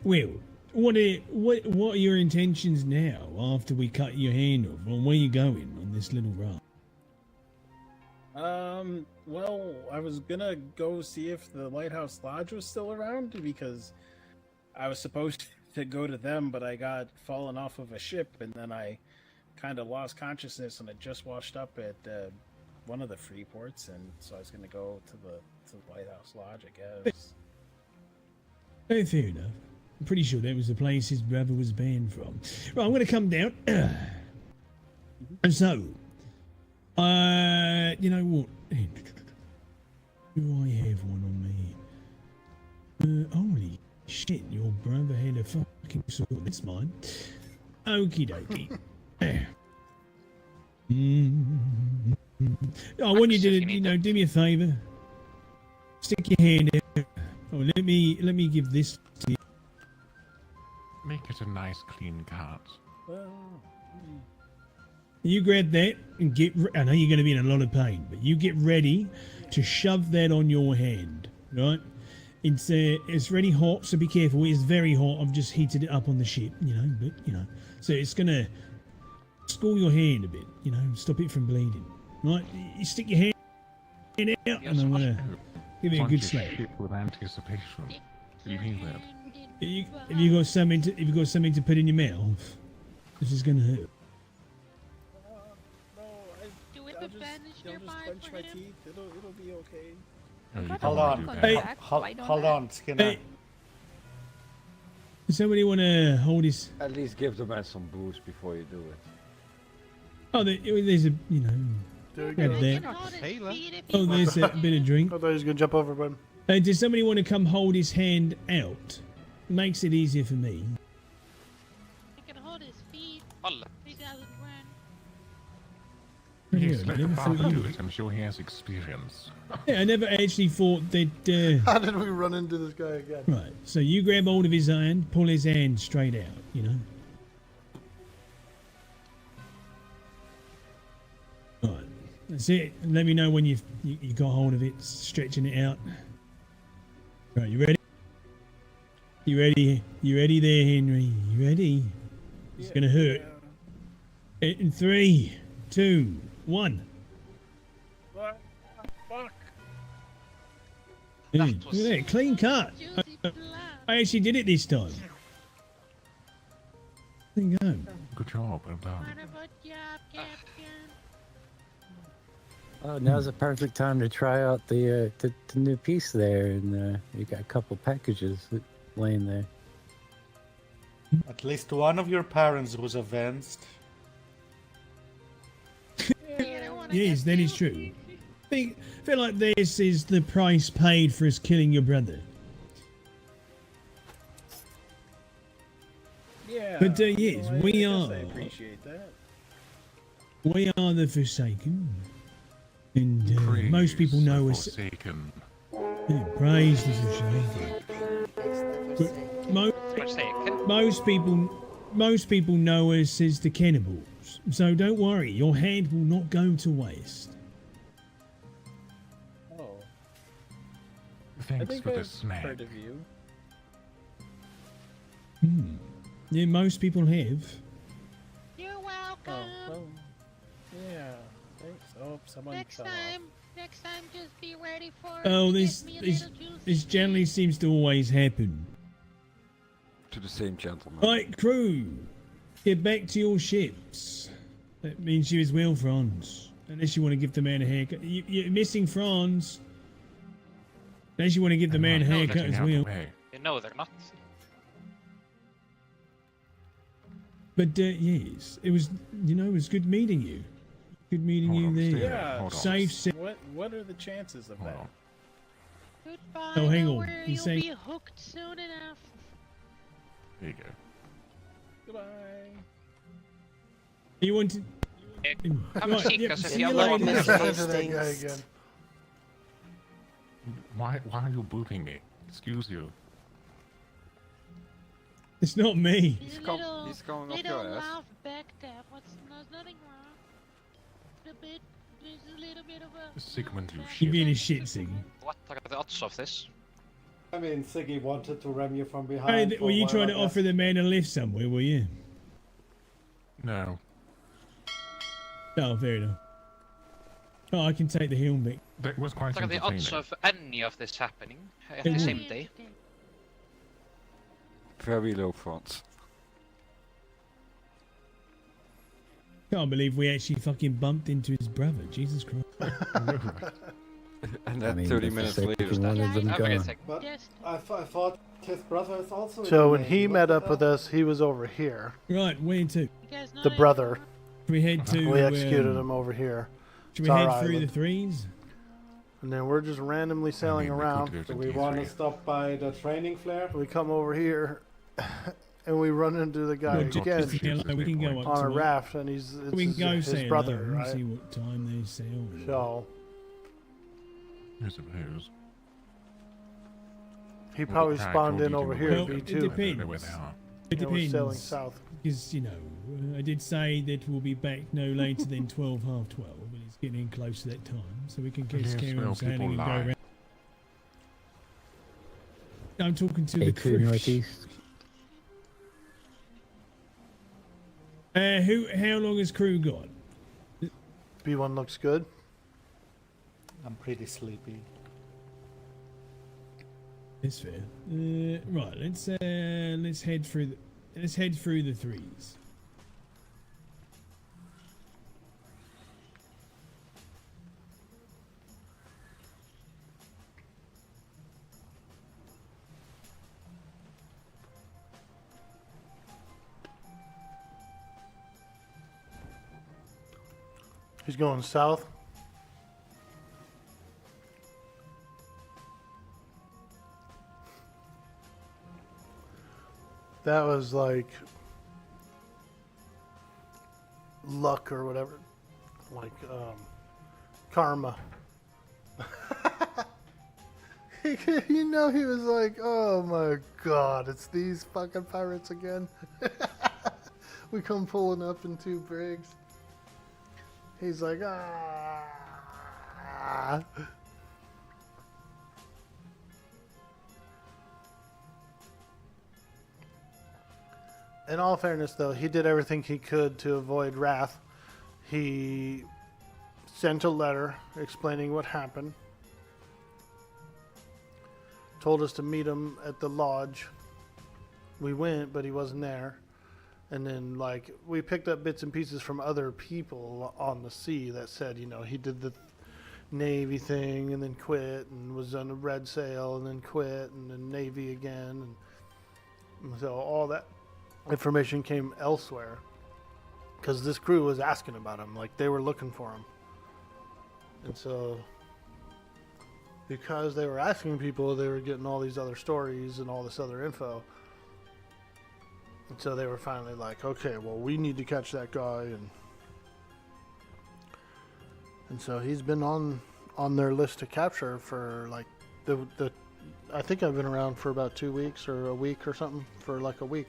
Speaker 12: Well, what are your intentions now after we cut your hand off? Well, where are you going on this little run?
Speaker 24: Well, I was gonna go see if the Lighthouse Lodge was still around because I was supposed to go to them, but I got fallen off of a ship and then I kind of lost consciousness and I just washed up at one of the free ports, and so I was gonna go to the Lighthouse Lodge, I guess.
Speaker 12: Oh, fair enough. I'm pretty sure that was the place his brother was banned from. Right, I'm going to come down. So, you know what? Do I have one on me? Holy shit, your brother had a fucking sword. That's mine. Okie dokie. I want you to, do me a favour. Stick your hand out. Oh, let me give this to you.
Speaker 11: Make it a nice clean cut.
Speaker 12: You grab that and get. I know you're going to be in a lot of pain, but you get ready to shove that on your hand, right? It's really hot, so be careful. It's very hot. I've just heated it up on the ship, so it's going to scald your hand a bit, stop it from bleeding, right? You stick your hand out, and I'm going to give it a good slap.
Speaker 11: With anticipation. You hear that?
Speaker 12: Have you got something to put in your mouth? This is gonna hurt.
Speaker 24: I'll just clench my teeth. It'll be okay.
Speaker 11: Hold on.
Speaker 13: Hold on, Skinner.
Speaker 12: Hey. Does somebody want to hold his?
Speaker 15: At least give the man some booze before you do it.
Speaker 12: Oh, there's a grab that. Oh, there's a bit of drink.
Speaker 19: I thought he was gonna jump over, bud.
Speaker 12: Does somebody want to come hold his hand out? Makes it easier for me.
Speaker 21: He can hold his feet. He doesn't run.
Speaker 11: Yes,
Speaker 12: I
Speaker 11: let the
Speaker 12: never thought
Speaker 11: father
Speaker 12: you-
Speaker 11: do it. I'm sure he has experience.
Speaker 12: Yeah, I never actually thought that.
Speaker 19: How did we run into this guy again?
Speaker 12: Right, so you grab hold of his hand, pull his hand straight out, Right, that's it. Let me know when you got hold of it, stretching it out. Right, you ready? You ready? You ready there, Henry? You ready? It's gonna hurt. In 3, 2, 1.
Speaker 24: Fuck.
Speaker 12: Look at that, clean cut. I actually did it this time. There you go.
Speaker 11: Good job, well done.
Speaker 3: Oh, now's the perfect time to try out the new piece there, and you got a couple packages laying there.
Speaker 13: At least one of your parents was avenged.
Speaker 12: Yes, that is true. I feel like this is the price paid for us killing your brother.
Speaker 24: Yeah.
Speaker 12: But yes,
Speaker 24: well, I
Speaker 12: we
Speaker 24: guess
Speaker 12: are.
Speaker 24: I appreciate that.
Speaker 12: We are the Forsaken, and most people know us.
Speaker 11: Forsaken.
Speaker 12: Yeah, praise the Forsaken. But most people know us as the cannibals. So don't worry, your hand will not go to waste.
Speaker 24: Oh. I
Speaker 11: Thanks
Speaker 24: think
Speaker 11: for the
Speaker 24: I've
Speaker 11: snack.
Speaker 24: heard of you.
Speaker 12: Yeah, most people have.
Speaker 21: You're welcome.
Speaker 24: Oh, well, yeah. Thanks. Oh, someone
Speaker 21: Next
Speaker 24: fell
Speaker 21: time, just be ready for.
Speaker 12: Oh,
Speaker 21: to
Speaker 12: this
Speaker 21: get me a
Speaker 12: this
Speaker 21: little juice.
Speaker 12: this generally seems to always happen.
Speaker 15: To the same gentleman.
Speaker 12: Right, crew, get back to your ships. That means you as well, Franz. Unless you want to give the man a haircut. You're missing Franz. Unless you want to give the man a haircut as well.
Speaker 16: You know they're not.
Speaker 12: But yes, it was. It was good meeting you. Good meeting you there.
Speaker 24: Yeah.
Speaker 12: Safe.
Speaker 24: What are the chances of that?
Speaker 21: Goodbye.
Speaker 12: Oh, hang
Speaker 21: don't
Speaker 12: on.
Speaker 21: worry,
Speaker 12: You
Speaker 21: you'll
Speaker 12: say-
Speaker 21: be hooked soon enough.
Speaker 11: There you go.
Speaker 24: Goodbye.
Speaker 12: You want to?
Speaker 16: Come
Speaker 12: Right,
Speaker 16: seek
Speaker 12: yep,
Speaker 16: us if
Speaker 12: see
Speaker 16: you
Speaker 12: you
Speaker 16: want.
Speaker 12: later.
Speaker 1: That guy again.
Speaker 11: Why are you booting me? Excuse you.
Speaker 12: It's not me.
Speaker 15: He's going off
Speaker 21: Little
Speaker 15: your ass.
Speaker 21: laugh back tap. There's nothing wrong. There's a little bit of a.
Speaker 11: Sigmund, you
Speaker 12: You
Speaker 11: shit.
Speaker 12: being a shit, Siggy.
Speaker 16: What are the odds of this?
Speaker 19: I mean, Siggy wanted to ram you from
Speaker 12: Hey,
Speaker 19: behind. for
Speaker 12: were
Speaker 19: a
Speaker 12: you
Speaker 19: while,
Speaker 12: trying
Speaker 19: I
Speaker 12: to
Speaker 19: guess.
Speaker 12: offer the man a lift somewhere? Were you?
Speaker 11: No.
Speaker 12: Oh, fair enough. Oh, I can take the helm back.
Speaker 11: That was quite
Speaker 16: What are the odds
Speaker 11: entertaining.
Speaker 16: of any of this happening at
Speaker 12: It
Speaker 16: the
Speaker 12: would.
Speaker 16: same day?
Speaker 15: Very low fronts.
Speaker 12: Can't believe we actually fucking bumped into his brother. Jesus Christ.
Speaker 15: And then
Speaker 3: I mean,
Speaker 15: 30
Speaker 3: the
Speaker 15: minutes
Speaker 3: Forsaken
Speaker 15: later.
Speaker 3: wanted them gone.
Speaker 19: But I thought his brother is also. in
Speaker 1: So
Speaker 19: the
Speaker 1: when
Speaker 19: Navy.
Speaker 1: he
Speaker 19: What
Speaker 1: met
Speaker 19: the
Speaker 1: up with
Speaker 19: hell?
Speaker 1: us, he was over here.
Speaker 12: Right, where to?
Speaker 1: The brother.
Speaker 12: We head to.
Speaker 1: We executed him over here.
Speaker 12: Should we
Speaker 1: It's
Speaker 12: head
Speaker 1: our
Speaker 12: through the
Speaker 1: island.
Speaker 12: threes?
Speaker 1: And then we're just randomly sailing around.
Speaker 19: Do we want to stop by the training flare?
Speaker 1: We come over here, and we run into the guy
Speaker 12: Well, just
Speaker 1: again
Speaker 12: we can go up
Speaker 1: on
Speaker 12: to
Speaker 1: a
Speaker 12: it.
Speaker 1: raft, and it's
Speaker 12: We can go
Speaker 1: his
Speaker 12: sail
Speaker 1: brother,
Speaker 12: over and
Speaker 1: right?
Speaker 12: see what time they sail.
Speaker 1: So
Speaker 11: I suppose.
Speaker 1: he probably spawned in over here,
Speaker 12: Well,
Speaker 1: B2.
Speaker 12: it depends. It
Speaker 1: And we're sailing
Speaker 12: depends.
Speaker 1: south.
Speaker 12: Because, I did say that we'll be back no later than 12, half 12, and it's getting close to that time, so we can
Speaker 11: Yes,
Speaker 12: carry
Speaker 11: well,
Speaker 12: on sailing
Speaker 11: people
Speaker 12: and go
Speaker 11: lie.
Speaker 12: around. I'm talking to the
Speaker 3: A2
Speaker 12: crew.
Speaker 3: northeast.
Speaker 12: How long has crew got?
Speaker 1: B1 looks good.
Speaker 13: I'm pretty sleepy.
Speaker 12: That's fair. Right, let's head through the threes.
Speaker 1: He's going south. That was like luck or whatever, like karma. He was like, oh my god, it's these fucking pirates again. We come pulling up in two brigs. He's like, ah. In all fairness, though, he did everything he could to avoid wrath. He sent a letter explaining what happened. Told us to meet him at the lodge. We went, but he wasn't there. And then, we picked up bits and pieces from other people on the sea that said, he did Navy thing and then quit and was on a red sail and then quit and then Navy again. And so all that information came elsewhere because this crew was asking about him. Like they were looking for him. And so because they were asking people, they were getting all these other stories and all this other info. And so they were finally like, okay, well, we need to catch that guy. And so he's been on their list to capture for like the I think I've been around for about 2 weeks or a week or something, for like a week.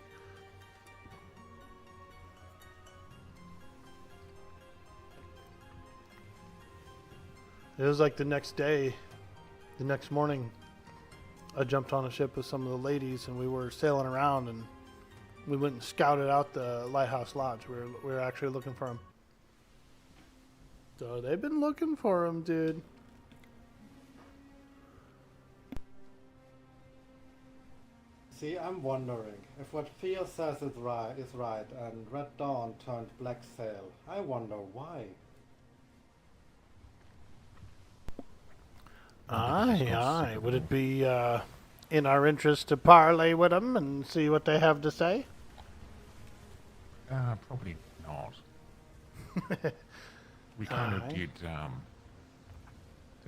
Speaker 1: It was like the next day, the next morning, I jumped on a ship with some of the ladies and we were sailing around and we went and scouted out the Lighthouse Lodge. We were actually looking for him. So they've been looking for him, dude.
Speaker 19: See, I'm wondering if what Theo says is right, and Red Dawn turned Black Sail. I wonder why.
Speaker 1: Aye. Would it be in our interest to parlay with them and see what they have to say?
Speaker 11: Probably not. We kind of did to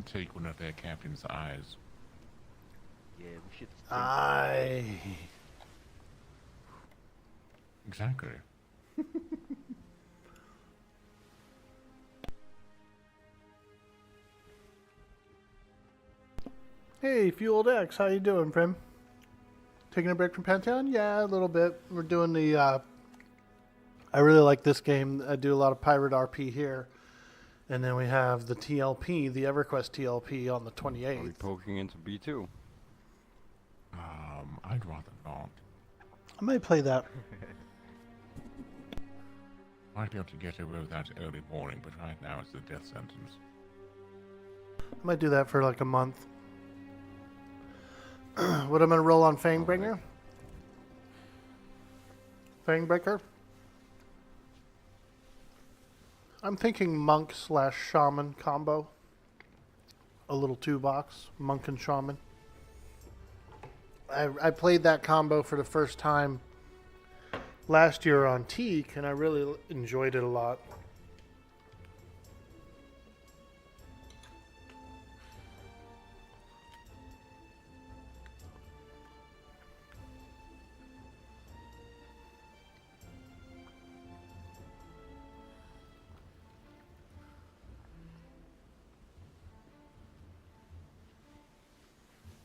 Speaker 11: take one of their captain's eyes.
Speaker 18: Yeah, we should.
Speaker 1: Aye.
Speaker 11: Exactly.
Speaker 1: Hey, Fueled X, how you doing, Prim? Taking a break from Pantheon? Yeah, a little bit. We're doing the, I really like this game. I do a lot of Pirate RP here. And then we have the TLP, the EverQuest TLP on the 28th.
Speaker 15: Are we poking into B2?
Speaker 11: I'd rather not.
Speaker 1: I might play that.
Speaker 11: Might be able to get away with that early morning, but right now it's the death sentence.
Speaker 1: I might do that for like a month. What I'm going to roll on Fangbringer? Fangbreaker? I'm thinking monk / shaman combo. A little 2-box, monk and shaman. I played that combo for the first time last year on Teak, and I really enjoyed it a lot.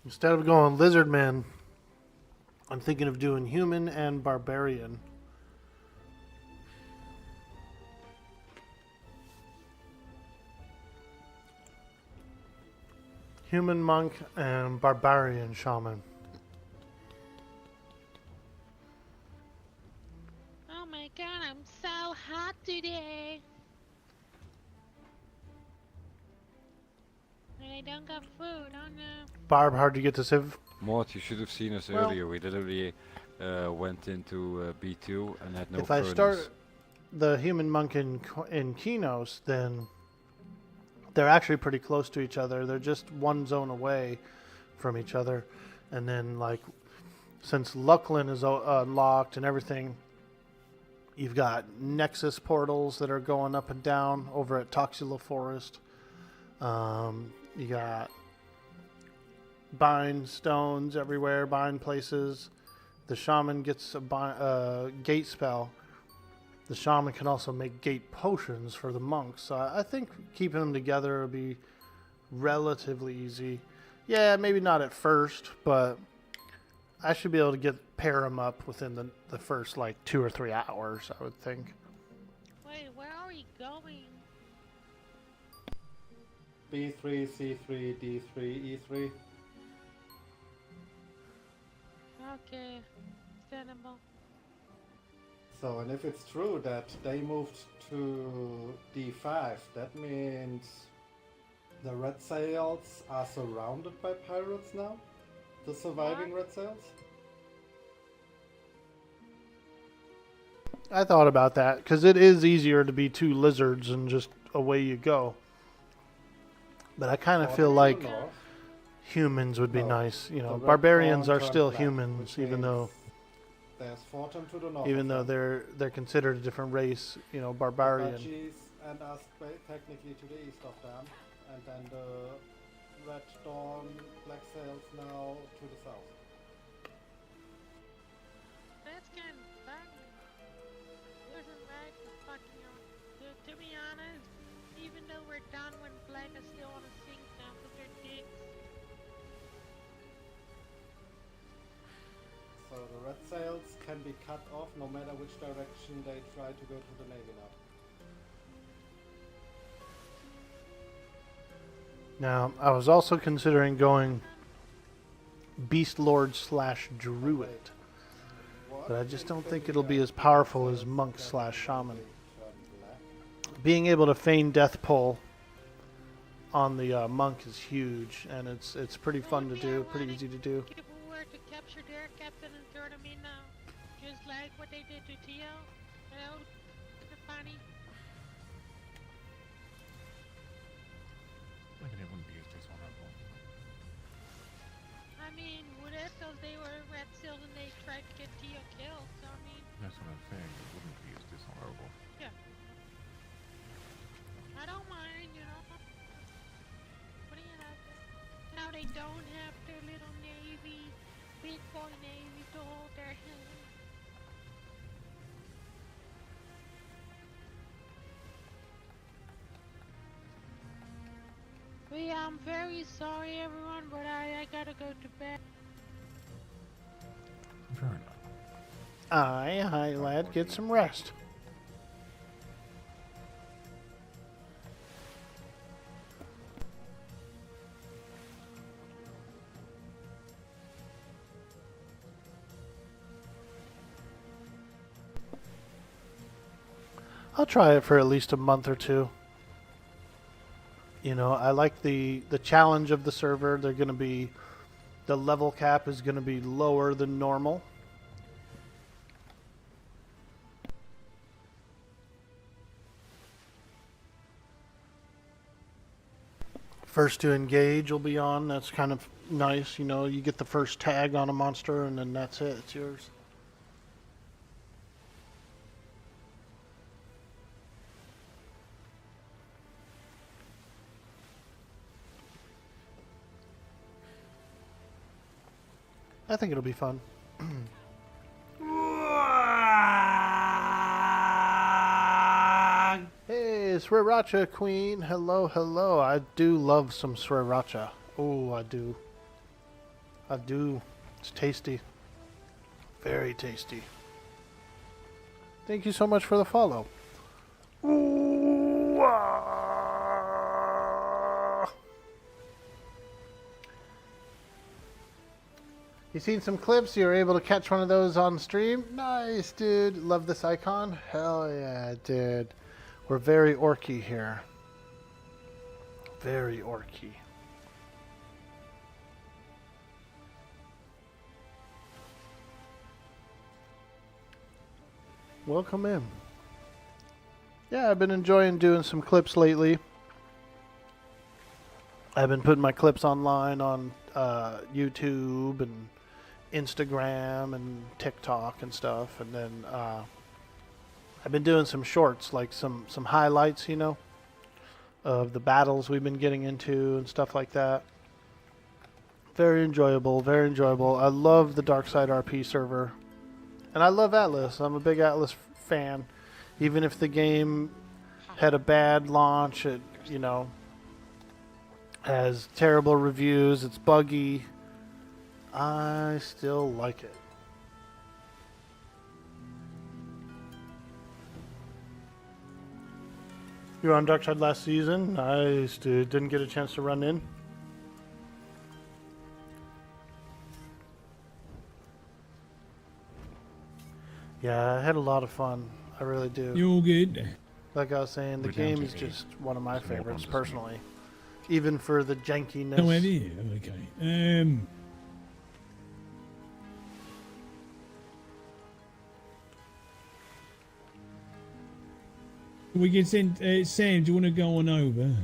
Speaker 1: Instead of going Lizard Man, I'm thinking of doing Human and Barbarian. Human Monk and Barbarian Shaman.
Speaker 21: Oh my god, I'm so hot today. And I don't got food, oh no.
Speaker 1: Barb, hard to get to Civ.
Speaker 15: Mort, you should have seen us
Speaker 1: Well-
Speaker 15: earlier. We literally went into B2 and had no
Speaker 1: If
Speaker 15: furnace.
Speaker 1: I start the Human Monk in Kinos, then they're actually pretty close to each other. They're just one zone away from each other. And then, like, since Lucklin is unlocked and everything, you've got Nexus portals that are going up and down over at Toxula Forest. You got bind stones everywhere, bind places. The shaman gets a gate spell. The shaman can also make gate potions for the monks. So I think keeping them together would be relatively easy. Yeah, maybe not at first, but I should be able to pair them up within the first like 2 or 3 hours, I would think.
Speaker 21: Wait, where are we going?
Speaker 19: B3, C3, D3, E3.
Speaker 21: Okay, understandable.
Speaker 19: So, and if it's true that they moved to D5, that means the red sails are surrounded by pirates now? The surviving red sails?
Speaker 1: I thought about that because it is easier to be 2 lizards and just away you go. But I kind of
Speaker 19: Fought
Speaker 1: feel
Speaker 19: into
Speaker 1: like
Speaker 19: the north.
Speaker 1: humans would be
Speaker 19: No,
Speaker 1: nice. You know,
Speaker 19: the Red
Speaker 1: barbarians
Speaker 19: Dawn
Speaker 1: are
Speaker 19: turned
Speaker 1: still
Speaker 19: black,
Speaker 1: humans,
Speaker 19: which
Speaker 1: even though
Speaker 19: means there's Fortum to the north of them.
Speaker 1: they're considered a different race. You know,
Speaker 19: The
Speaker 1: barbarian.
Speaker 19: Budgies and us technically to the east of them, and then the Red Dawn Black Sails now to the south.
Speaker 21: That's kind of funny. Wasn't right for fucking to be honest, even though we're done when Black is still on a sink down with their dicks.
Speaker 19: So the Red Sails can be cut off no matter which direction they try to go to the Navy now.
Speaker 1: Now, I was also considering going Beast Lord / Druid, but I just don't think it'll be as powerful as Monk / Shaman. Being able to feign Death Pull on the Monk is huge, and it's pretty fun to do, pretty easy to do.
Speaker 21: People were to capture their captain and turn him in now, just like what they did to Tio. You know, kind of funny.
Speaker 11: I mean, it wouldn't be as dishonorable.
Speaker 21: I mean, with Essos, they were red seals and they tried to get Tio killed, so I mean,
Speaker 11: That's what I'm saying. It wouldn't be as dishonorable.
Speaker 21: yeah. I don't mind, you know, putting it out there. Now they don't have their little navy, big boy navy to hold their hand. But yeah, I'm very sorry everyone, but I gotta go to bed.
Speaker 11: Fair enough.
Speaker 1: Aye, lad, get some rest. I'll try it for at least a month or two. You know, I like the challenge of the server. They're going to be, the level cap is going to be lower than normal. First to engage will be on. That's kind of nice. You know, you get the first tag on a monster and then that's it. It's yours. I think it'll be fun. Hey, Sriracha Queen. Hello, hello. I do love some Sriracha. Oh, I do. I do. It's tasty. Very tasty. Thank you so much for the follow. You seen some clips? You were able to catch one of those on stream? Nice, dude. Love this icon? Hell yeah, dude. We're very orky here. Very orky. Welcome in. Yeah, I've been enjoying doing some clips lately. I've been putting my clips online on YouTube and Instagram and TikTok and stuff, and then I've been doing some shorts, like some highlights, you know, of the battles we've been getting into and stuff like that. Very enjoyable, very enjoyable. I love the Darkside RP server, and I love Atlas. I'm a big Atlas fan, even if the game had a bad launch. It, you know, has terrible reviews. It's buggy. I still like it. You were on Darkside last season. Nice, dude. Didn't get a chance to run in. Yeah, I had a lot of fun. I really do.
Speaker 12: You all good?
Speaker 1: Like I was saying, the
Speaker 11: We're down
Speaker 1: game
Speaker 11: to
Speaker 1: is
Speaker 11: 8.
Speaker 1: just one of my
Speaker 11: There's more
Speaker 1: favorites
Speaker 11: bombs
Speaker 1: personally. Even for the jankiness.
Speaker 12: Oh, have you? Okay. We can send Sam. Do you want to go on over?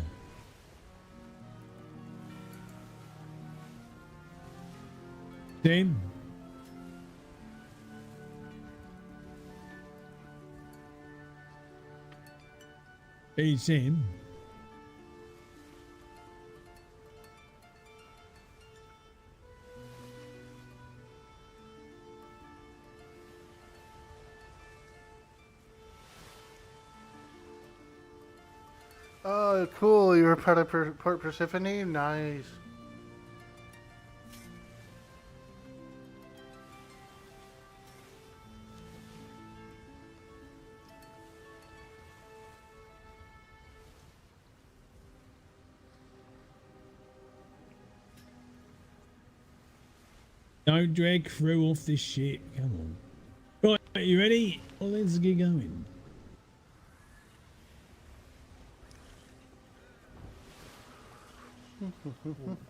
Speaker 12: Tim? Hey, Tim?
Speaker 1: Oh, cool. You were part of Port Persephone? Nice.
Speaker 12: Don't drag through off this shit. Come on. Right, you ready? Well, let's get going.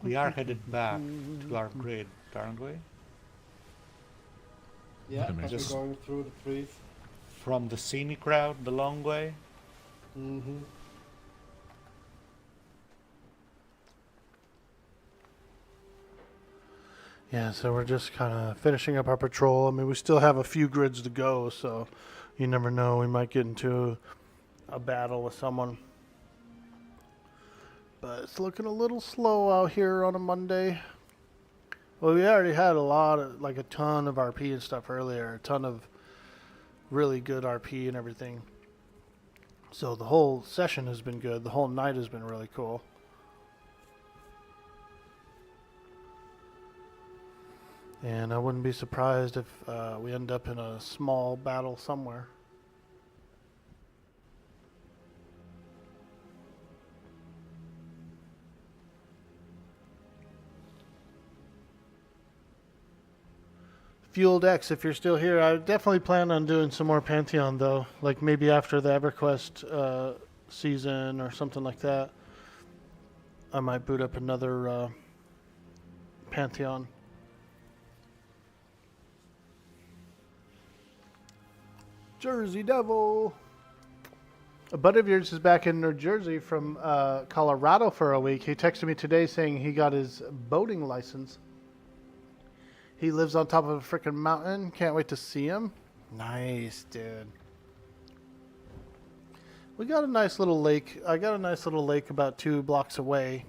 Speaker 13: We are headed back to our grid, aren't we?
Speaker 19: Yeah, but we're
Speaker 13: Just
Speaker 19: going through the trees.
Speaker 13: from the scenic route, the long way.
Speaker 19: Mm-hmm.
Speaker 1: Yeah, so we're just kind of finishing up our patrol. I mean, we still have a few grids to go, so you never know. We might get into a battle with someone. But it's looking a little slow out here on a Monday. Well, we already had a ton of RP and stuff earlier. A ton of really good RP and everything. So the whole session has been good. The whole night has been really cool. And I wouldn't be surprised if we end up in a small battle somewhere. Fueled X, if you're still here, I definitely plan on doing some more Pantheon though. Like maybe after the EverQuest season or something like that. I might boot up another Pantheon. Jersey Devil. A buddy of yours is back in New Jersey from Colorado for a week. He texted me today saying he got his boating license. He lives on top of a freaking mountain. Can't wait to see him. Nice, dude. We got a nice little lake. I got a nice little lake about 2 blocks away.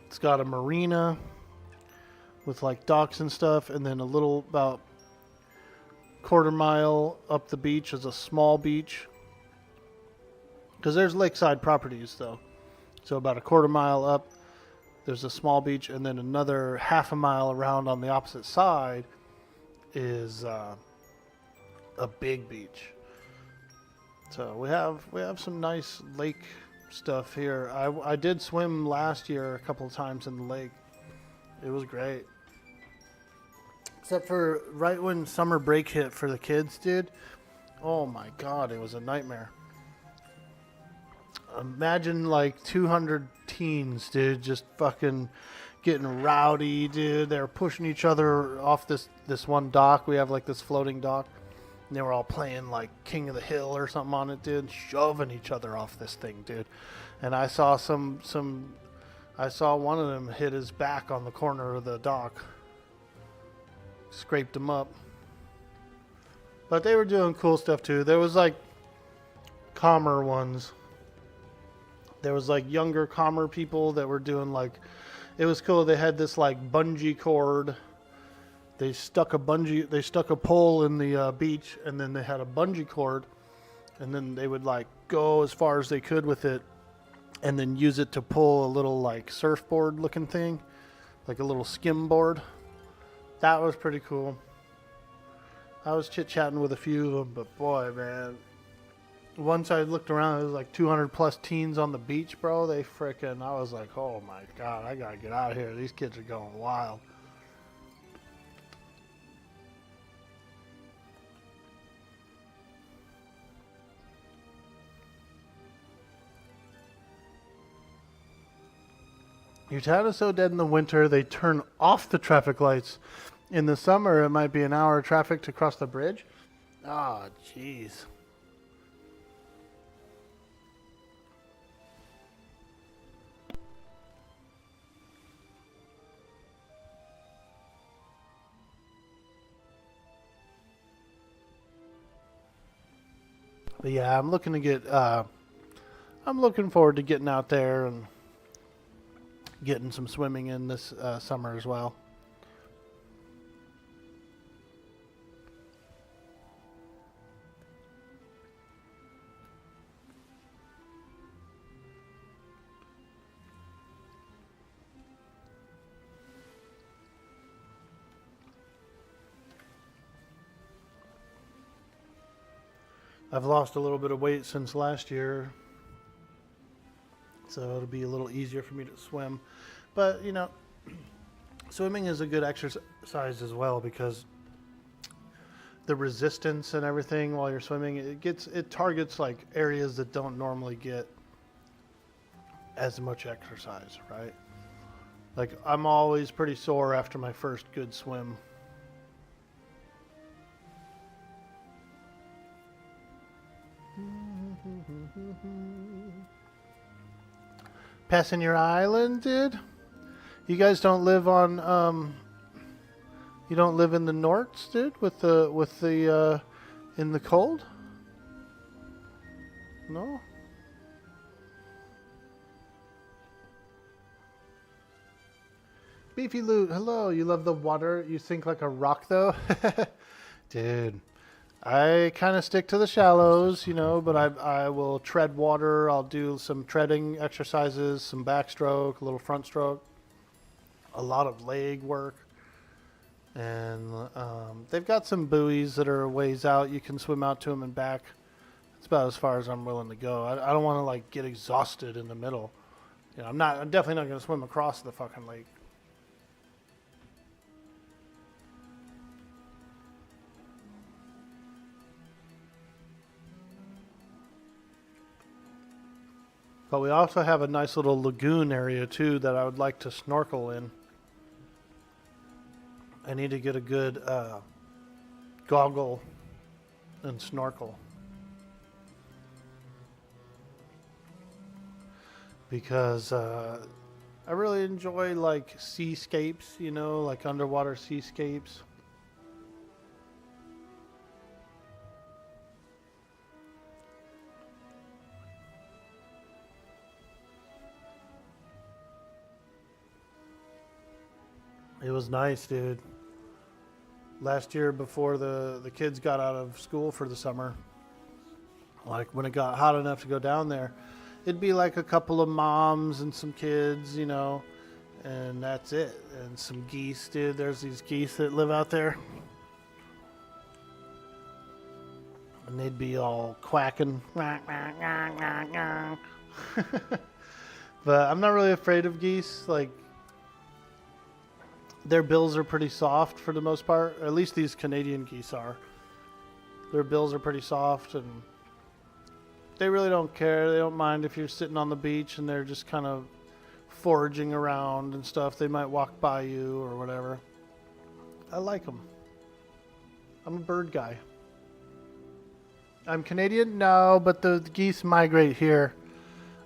Speaker 1: It's got a marina with like docks and stuff, and then a little about quarter-mile up the beach is a small beach. Because there's lakeside properties, though. So about a quarter-mile up, there's a small beach, and then another half a mile around on the opposite side is a big beach. So we have some nice lake stuff here. I did swim last year a couple of times in the lake. It was great. Except for right when summer break hit for the kids, dude. Oh my god, it was a nightmare. Imagine like 200 teens, dude, just fucking getting rowdy, dude. They were pushing each other off this one dock. We have like this floating dock. And they were all playing like King of the Hill or something on it, dude. Shoving each other off this thing, dude. And I saw I saw one of them hit his back on the corner of the dock. Scraped him up. But they were doing cool stuff too. There was like calmer ones. There was like younger, calmer people that were doing like, it was cool. They had this like bungee cord. They stuck a pole in the beach, and then they had a bungee cord, and then they would like go as far as they could with it, and then use it to pull a little like surfboard looking thing, like a little skim board. That was pretty cool. I was chit-chatting with a few of them, but boy, man. Once I looked around, there was like 200 plus teens on the beach, bro. I was like, oh my god, I gotta get out of here. These kids are going wild. Your town is so dead in the winter, they turn off the traffic lights. In the summer, it might be an hour of traffic to cross the bridge. Ah, jeez. But yeah, I'm looking to get. I'm looking forward to getting out there and getting some swimming in this summer as well. I've lost a little bit of weight since last year, so it'll be a little easier for me to swim. But, you know, swimming is a good exercise as well because the resistance and everything while you're swimming, it targets like areas that don't normally get as much exercise, right? Like I'm always pretty sore after my first good swim. Passing your island, dude? You guys don't live on you don't live in the Norts, dude, with the in the cold? No? Beefy Loot, hello. You love the water? You sink like a rock though? Dude. I kind of stick to the shallows, you know, but I will tread water. I'll do some treading exercises, some backstroke, a little front stroke, a lot of leg work. And they've got some buoys that are a ways out. You can swim out to them and back. That's about as far as I'm willing to go. I don't want to like get exhausted in the middle. You know, I'm definitely not going to swim across the fucking lake. But we also have a nice little lagoon area too that I would like to snorkel in. I need to get a good goggle and snorkel. Because I really enjoy like seascapes, you know, like underwater seascapes. It was nice, dude. Last year before the kids got out of school for the summer, like when it got hot enough to go down there, it'd be like a couple of moms and some kids, you know, and that's it. And some geese, dude. There's these geese that live out there. And they'd be all quacking. But I'm not really afraid of geese. Like, their bills are pretty soft for the most part. Or at least these Canadian geese are. Their bills are pretty soft and they really don't care. They don't mind if you're sitting on the beach and they're just kind of foraging around and stuff. They might walk by you or whatever. I like them. I'm a bird guy. I'm Canadian? No, but the geese migrate here.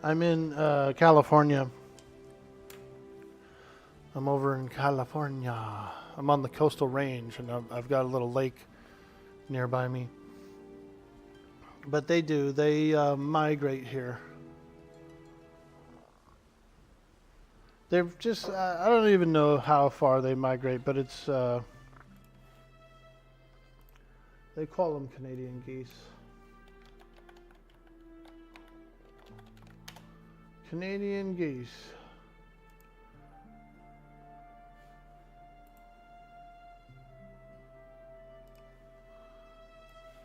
Speaker 1: I'm in California. I'm over in California. I'm on the coastal range, and I've got a little lake nearby me. But they do. They migrate here. They're just, I don't even know how far they migrate, but it's, they call them Canadian geese. Canadian geese.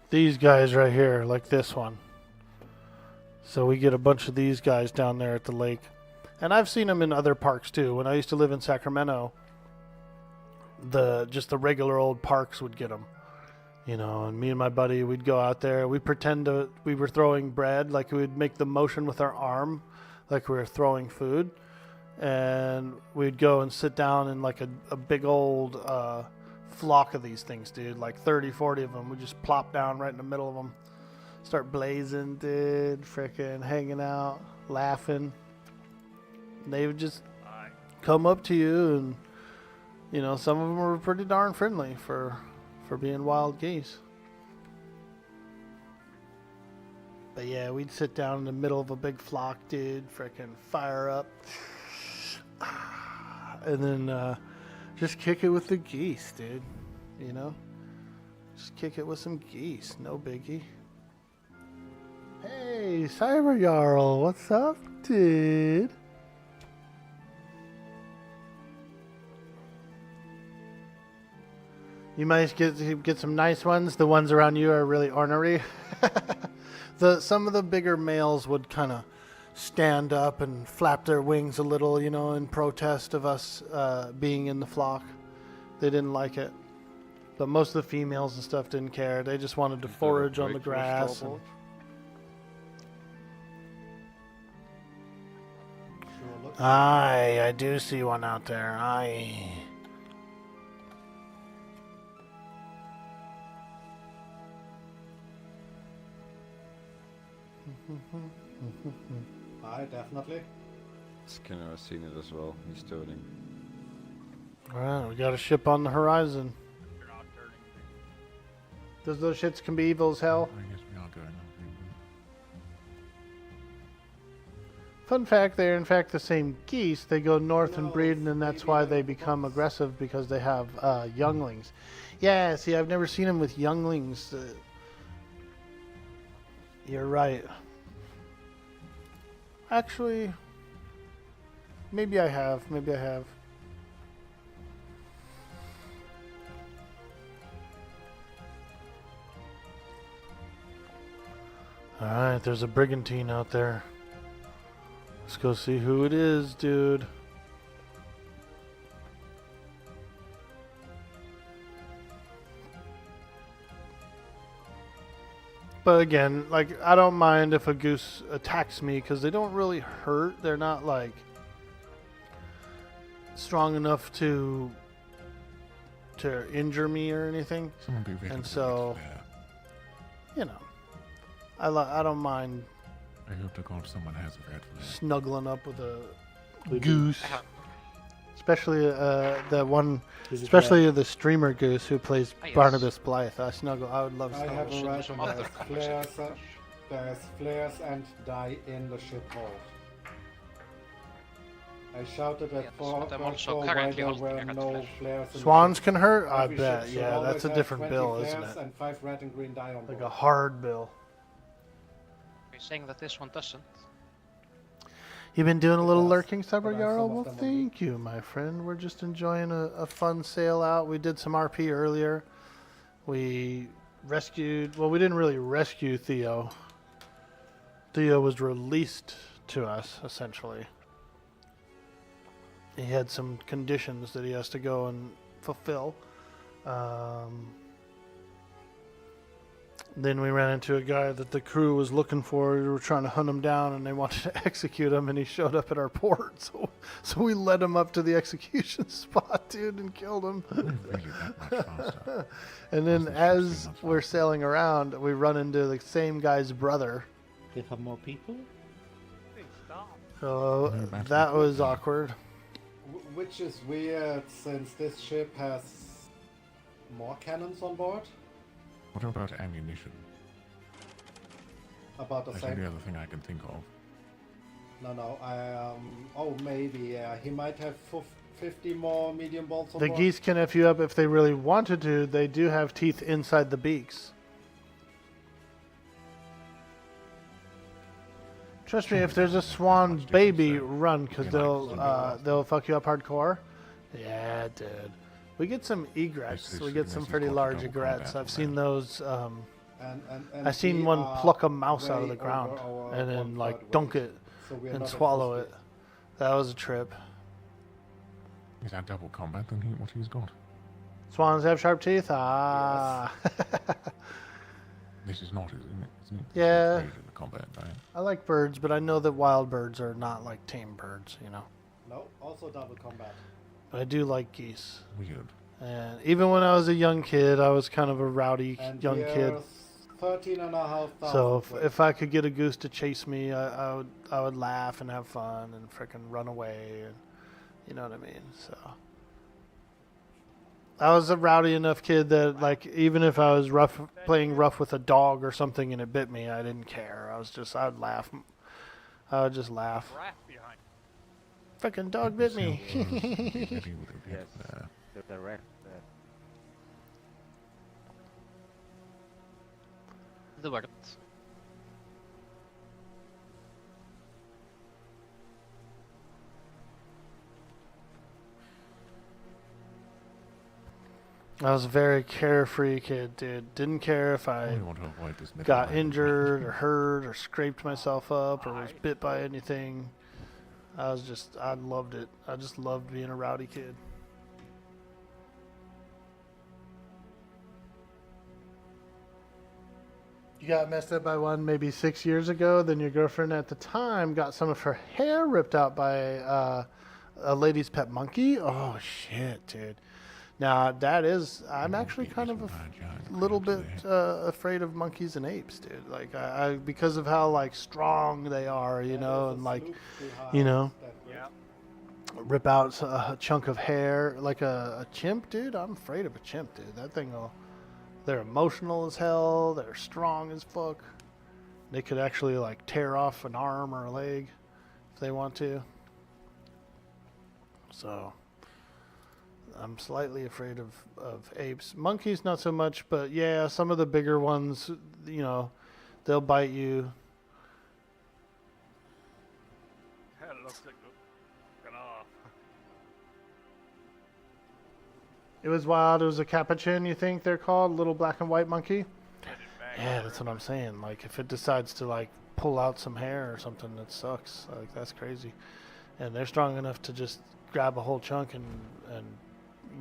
Speaker 1: These guys right here, like this one. So we get a bunch of these guys down there at the lake. And I've seen them in other parks too. When I used to live in Sacramento, just the regular old parks would get them. You know, and me and my buddy, we'd go out there. We'd pretend we were throwing bread, like we would make the motion with our arm, like we were throwing food. And we'd go and sit down in like a big old flock of these things, dude. Like 30, 40 of them. We just plop down right in the middle of them. Start blazing, dude. Frickin' hanging out, laughing. And they would just come up to you and, you know, some of them were pretty darn friendly for being wild geese. But yeah, we'd sit down in the middle of a big flock, dude, frickin' fire up. And then just kick it with the geese, dude. You know? Just kick it with some geese, no biggie. Hey, Cyber Jarl, what's up, dude? You might get some nice ones. The ones around you are really ornery. Some of the bigger males would kind of stand up and flap their wings a little, you know, in protest of us being in the flock. They didn't like it. But most of the females and stuff didn't care. They just wanted to forage on the grass. And... Aye, I do see one out there. Aye.
Speaker 19: Aye, definitely.
Speaker 15: Skinner has seen it as well. He's turning.
Speaker 1: Alright, we got a ship on the horizon. Those shits can be evil as hell.
Speaker 11: I guess we are going on.
Speaker 1: Fun fact, they're in fact the same geese. They go north and breed, and that's why they become aggressive, because they have younglings. Yeah, see, I've never seen them with younglings. You're right. Actually, maybe I have. Maybe I have. Alright, there's a brigantine out there. Let's go see who it is, dude. But again, like, I don't mind if a goose attacks me, because they don't really hurt. They're not, like, strong enough to injure me or anything.
Speaker 11: Someone be ready
Speaker 1: And
Speaker 11: to
Speaker 1: so, you know, I don't mind
Speaker 11: I hope to God someone has a red flag.
Speaker 1: snuggling up with a goose. Especially the one, especially the streamer goose who plays Barnabas Blythe. I would love to
Speaker 19: I have a
Speaker 1: snuggle.
Speaker 19: right on that. There's flares and die in the ship hold. I shouted at four why there were no flares in
Speaker 1: Swans
Speaker 19: the ship.
Speaker 1: can hurt? I
Speaker 19: Every
Speaker 1: bet.
Speaker 19: ship should
Speaker 1: Yeah,
Speaker 19: always
Speaker 1: that's a
Speaker 19: have
Speaker 1: different
Speaker 19: 20
Speaker 1: bill,
Speaker 19: flares
Speaker 1: isn't it?
Speaker 19: and 5 red and green die on
Speaker 1: Like
Speaker 19: board.
Speaker 1: a hard bill.
Speaker 16: You're saying that this one doesn't?
Speaker 1: You've been doing a little lurking, Cyber
Speaker 19: but I have
Speaker 1: Jarl?
Speaker 19: some of
Speaker 1: Well,
Speaker 19: them on
Speaker 1: thank you, my friend. We're just enjoying a fun sail out. We did some RP earlier. We rescued... Well, we didn't really rescue Theo. Theo was released to us, essentially. He had some conditions that he has to go and fulfill. Then we ran into a guy that the crew was looking for. We were trying to hunt him down, and they wanted to execute him, and he showed up at our port. So we led him up to the execution spot, dude, and killed him.
Speaker 11: Really that much faster.
Speaker 1: And then as we're sailing around, we run into the same guy's brother.
Speaker 13: They have more people?
Speaker 1: So that was awkward.
Speaker 19: Which is weird, since this ship has more cannons on board.
Speaker 11: What about ammunition?
Speaker 19: About the
Speaker 11: That's
Speaker 19: same.
Speaker 11: the other thing I can think of.
Speaker 19: No, oh, maybe, yeah. He might have 50 more medium bolts on
Speaker 1: The
Speaker 19: board.
Speaker 1: geese can F you up if they really wanted to. They do have teeth inside the beaks. Trust me, if there's a swan baby, run, because they'll fuck you up hardcore. Yeah, dude. We get some egrets. We get some pretty large egrets. I've seen those. I've seen one pluck a mouse out of the ground and then like dunk it and swallow it. That was a trip.
Speaker 11: Is that double combat then what he's got?
Speaker 1: Swans have sharp teeth? Ah.
Speaker 11: This is not, isn't it?
Speaker 1: Yeah.
Speaker 11: It's the combat, right?
Speaker 1: I like birds, but I know that wild birds are not like tame birds, you know.
Speaker 19: No, also double combat.
Speaker 1: But I do like geese.
Speaker 11: Weird.
Speaker 1: And even when I was a young kid, I was kind of a rowdy young kid.
Speaker 19: 13,500.
Speaker 1: So if I could get a goose to chase me, I would laugh and have fun and frickin' run away, and you know what I mean. So I was a rowdy enough kid that, like, even if I was playing rough with a dog or something and it bit me, I didn't care. I'd laugh. I would just laugh. Fucking dog bit me.
Speaker 7: Yes, the ref there.
Speaker 16: The word.
Speaker 1: I was a very carefree kid, dude. Didn't care if I got injured or hurt or scraped myself up or was bit by anything. I loved it. I just loved being a rowdy kid. You got messed up by one maybe 6 years ago, then your girlfriend at the time got some of her hair ripped out by a lady's pet monkey. Oh, shit, dude. Now, I'm actually kind of a little bit afraid of monkeys and apes, dude. Like, I because of how, like, strong they are, you know, and, like, you know, rip out a chunk of hair like a chimp, dude. I'm afraid of a chimp, dude. That thing they're emotional as hell. They're strong as fuck. They could actually, like, tear off an arm or a leg if they want to. So I'm slightly afraid of apes. Monkeys, not so much, but yeah, some of the bigger ones, you know, they'll bite you.
Speaker 8: That looks like looking off.
Speaker 1: It was wild. It was a capuchin, you think they're called? Little black and white monkey? Yeah, that's what I'm saying. Like, if it decides to, like, pull out some hair or something, that sucks. Like, that's crazy. And they're strong enough to just grab a whole chunk and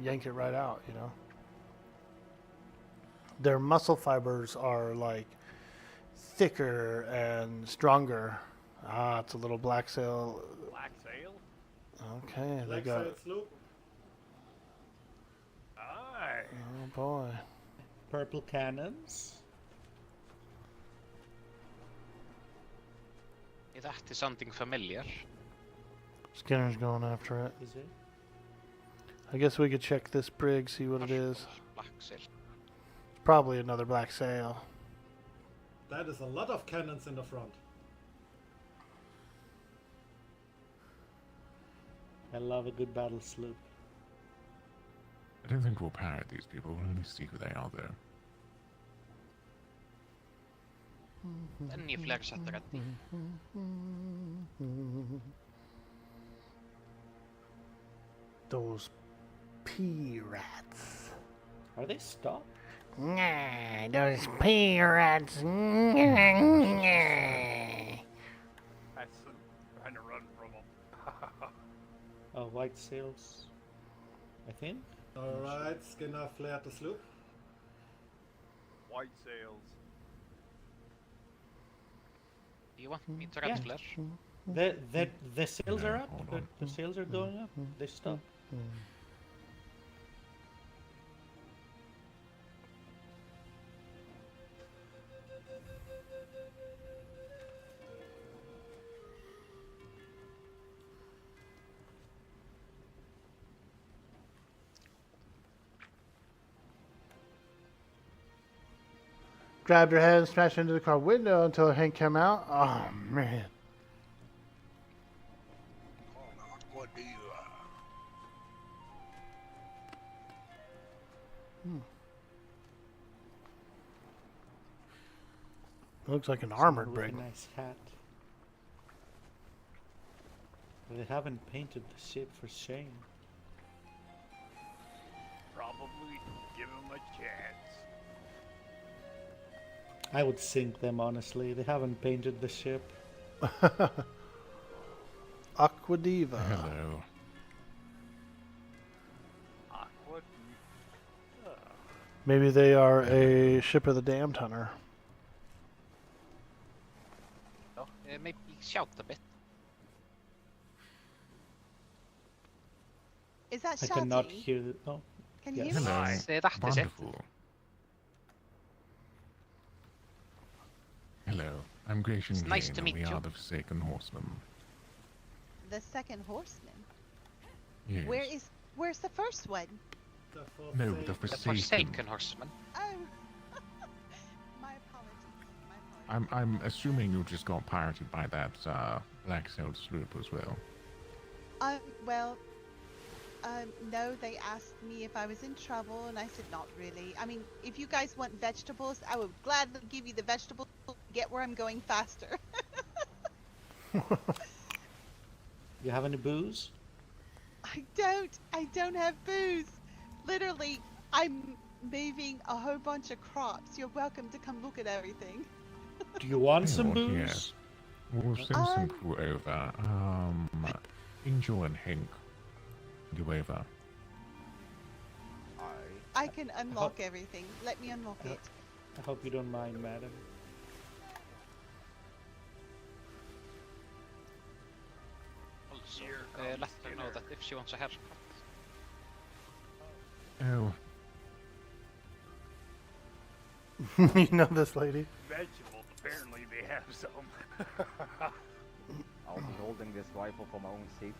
Speaker 1: yank it right out, you know. Their muscle fibers are like thicker and stronger. Ah, it's a little black sail.
Speaker 8: Black sail?
Speaker 1: Okay,
Speaker 19: Black
Speaker 1: they got
Speaker 19: sail sloop.
Speaker 8: Aye.
Speaker 1: Oh boy.
Speaker 13: Purple cannons.
Speaker 16: That is something familiar.
Speaker 1: Skinner's going after it.
Speaker 13: Is it?
Speaker 1: I guess we could check this brig, see what it is.
Speaker 16: Black sail.
Speaker 1: Probably another black sail.
Speaker 19: That is a lot of cannons in the front.
Speaker 13: I love a good battle sloop.
Speaker 11: I don't think we'll pirate these people. We'll only see who they are, though.
Speaker 16: Den är flaggsattar att
Speaker 1: Those pirates.
Speaker 13: Are they stopped?
Speaker 1: Nah, those pirates.
Speaker 8: That's trying to run from them.
Speaker 13: White sails, I think.
Speaker 19: Alright, Skinner flared the sloop.
Speaker 8: White sails.
Speaker 16: Do you want me to red flare?
Speaker 13: The sails are up. The sails are going up. They stop.
Speaker 1: Grabbed her head and smashed into the car window until Hank came out. Oh, man. Looks like an armored
Speaker 13: Someone with
Speaker 1: brig.
Speaker 13: a nice hat. They haven't painted the ship for shame.
Speaker 8: Probably give them a chance.
Speaker 13: I would sink them, honestly. They haven't painted the ship.
Speaker 1: Aquadiva.
Speaker 11: Hello.
Speaker 8: Aqua.
Speaker 1: Maybe they are a ship of the damned hunter.
Speaker 16: Oh, maybe shout a bit.
Speaker 4: Is that
Speaker 13: I
Speaker 4: shouting?
Speaker 13: cannot hear the... Oh.
Speaker 4: Can you
Speaker 13: yes.
Speaker 4: hear me?
Speaker 16: Nice. That is it.
Speaker 11: Wonderful. Hello, I'm Gretchen.
Speaker 16: It's nice to meet
Speaker 11: we
Speaker 16: you.
Speaker 11: are the Forsaken Horsemen.
Speaker 4: The second horseman.
Speaker 11: Yes.
Speaker 4: Where's the first one?
Speaker 11: No, the
Speaker 16: The
Speaker 11: Forsaken.
Speaker 16: Forsaken Horseman.
Speaker 4: Oh, my apologies.
Speaker 11: I'm assuming you just got pirated by that black sailed sloop as well.
Speaker 4: Well, no, they asked me if I was in trouble, and I said not really. I mean, if you guys want vegetables, I would gladly give you the vegetables to get where I'm going faster.
Speaker 13: You have any booze?
Speaker 4: I don't have booze. Literally, I'm moving a whole bunch of crops. You're welcome to come look at everything.
Speaker 13: Do you want some
Speaker 11: Oh,
Speaker 13: booze?
Speaker 11: yes. We'll send some crew over. Angel and Hank. You over.
Speaker 4: I can unlock everything. Let me unlock it.
Speaker 13: I hope you don't mind, madam.
Speaker 16: Also, let her know that if she wants a haircut.
Speaker 11: Oh.
Speaker 1: You know this lady?
Speaker 8: Vegetables, apparently they have some.
Speaker 7: I'll be holding this rifle for my own safety.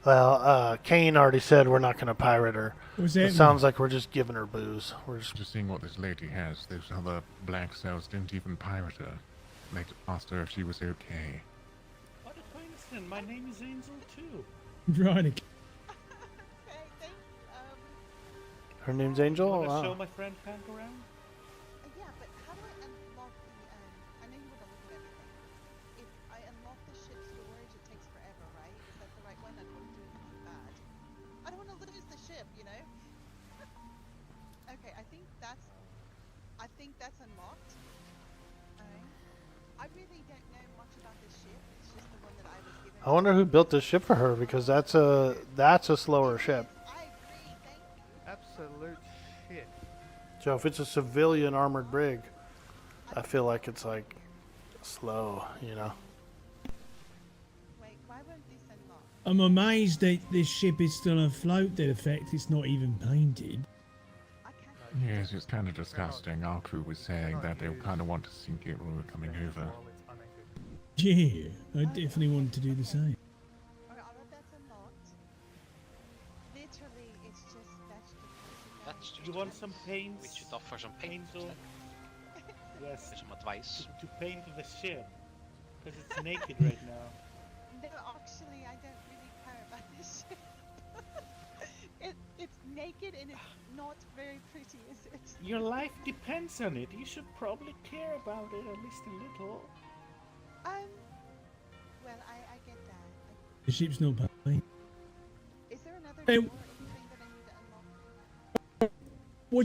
Speaker 1: Well, Kane already said we're not going to pirate her.
Speaker 12: What's
Speaker 1: It
Speaker 12: that?
Speaker 1: sounds like we're just giving her booze. We're
Speaker 11: Just seeing what this lady has. Those other black sails didn't even pirate her. They asked her if she was okay.
Speaker 13: What a coincidence! My name is Angel too.
Speaker 12: Right.
Speaker 1: Her name's Angel.
Speaker 13: You wanna
Speaker 1: Wow.
Speaker 13: show my friend Hank around?
Speaker 4: Yeah, but how do I unlock the, I know you want to look at everything. If I unlock the ship storage, it takes forever, right? Is that the right one? I don't want to do anything bad. I don't want to lose the ship, you know? Okay, I think that's unlocked. Alright. I really don't know much about this ship. It's just the one that I was given.
Speaker 1: I wonder who built this ship for her, because that's a slower ship.
Speaker 2: Absolute shit.
Speaker 1: So if it's a civilian armored brig, I feel like it's like slow, you know.
Speaker 4: Wait, why won't this unlock?
Speaker 12: I'm amazed that this ship is still afloat. The fact it's not even painted.
Speaker 11: Yes, it's kind of disgusting. Our crew was saying that they kind of want to sink it when we were coming over.
Speaker 12: Yeah, I definitely wanted to do the same.
Speaker 4: Alright, all of that's unlocked. Literally, it's just vegetables.
Speaker 16: That's just
Speaker 13: You want some paints?
Speaker 16: We should offer some paint
Speaker 13: Angel?
Speaker 16: instead.
Speaker 13: Yes.
Speaker 16: Some advice.
Speaker 13: To paint the ship, because it's naked right now.
Speaker 4: No, actually, I don't really care about this ship. It's naked and it's not very pretty, is it?
Speaker 13: Your life depends on it. You should probably care about it at least a little.
Speaker 4: Well, I get that.
Speaker 12: The ship's not painted.
Speaker 4: Is there another
Speaker 12: Hey,
Speaker 4: door or anything that I need to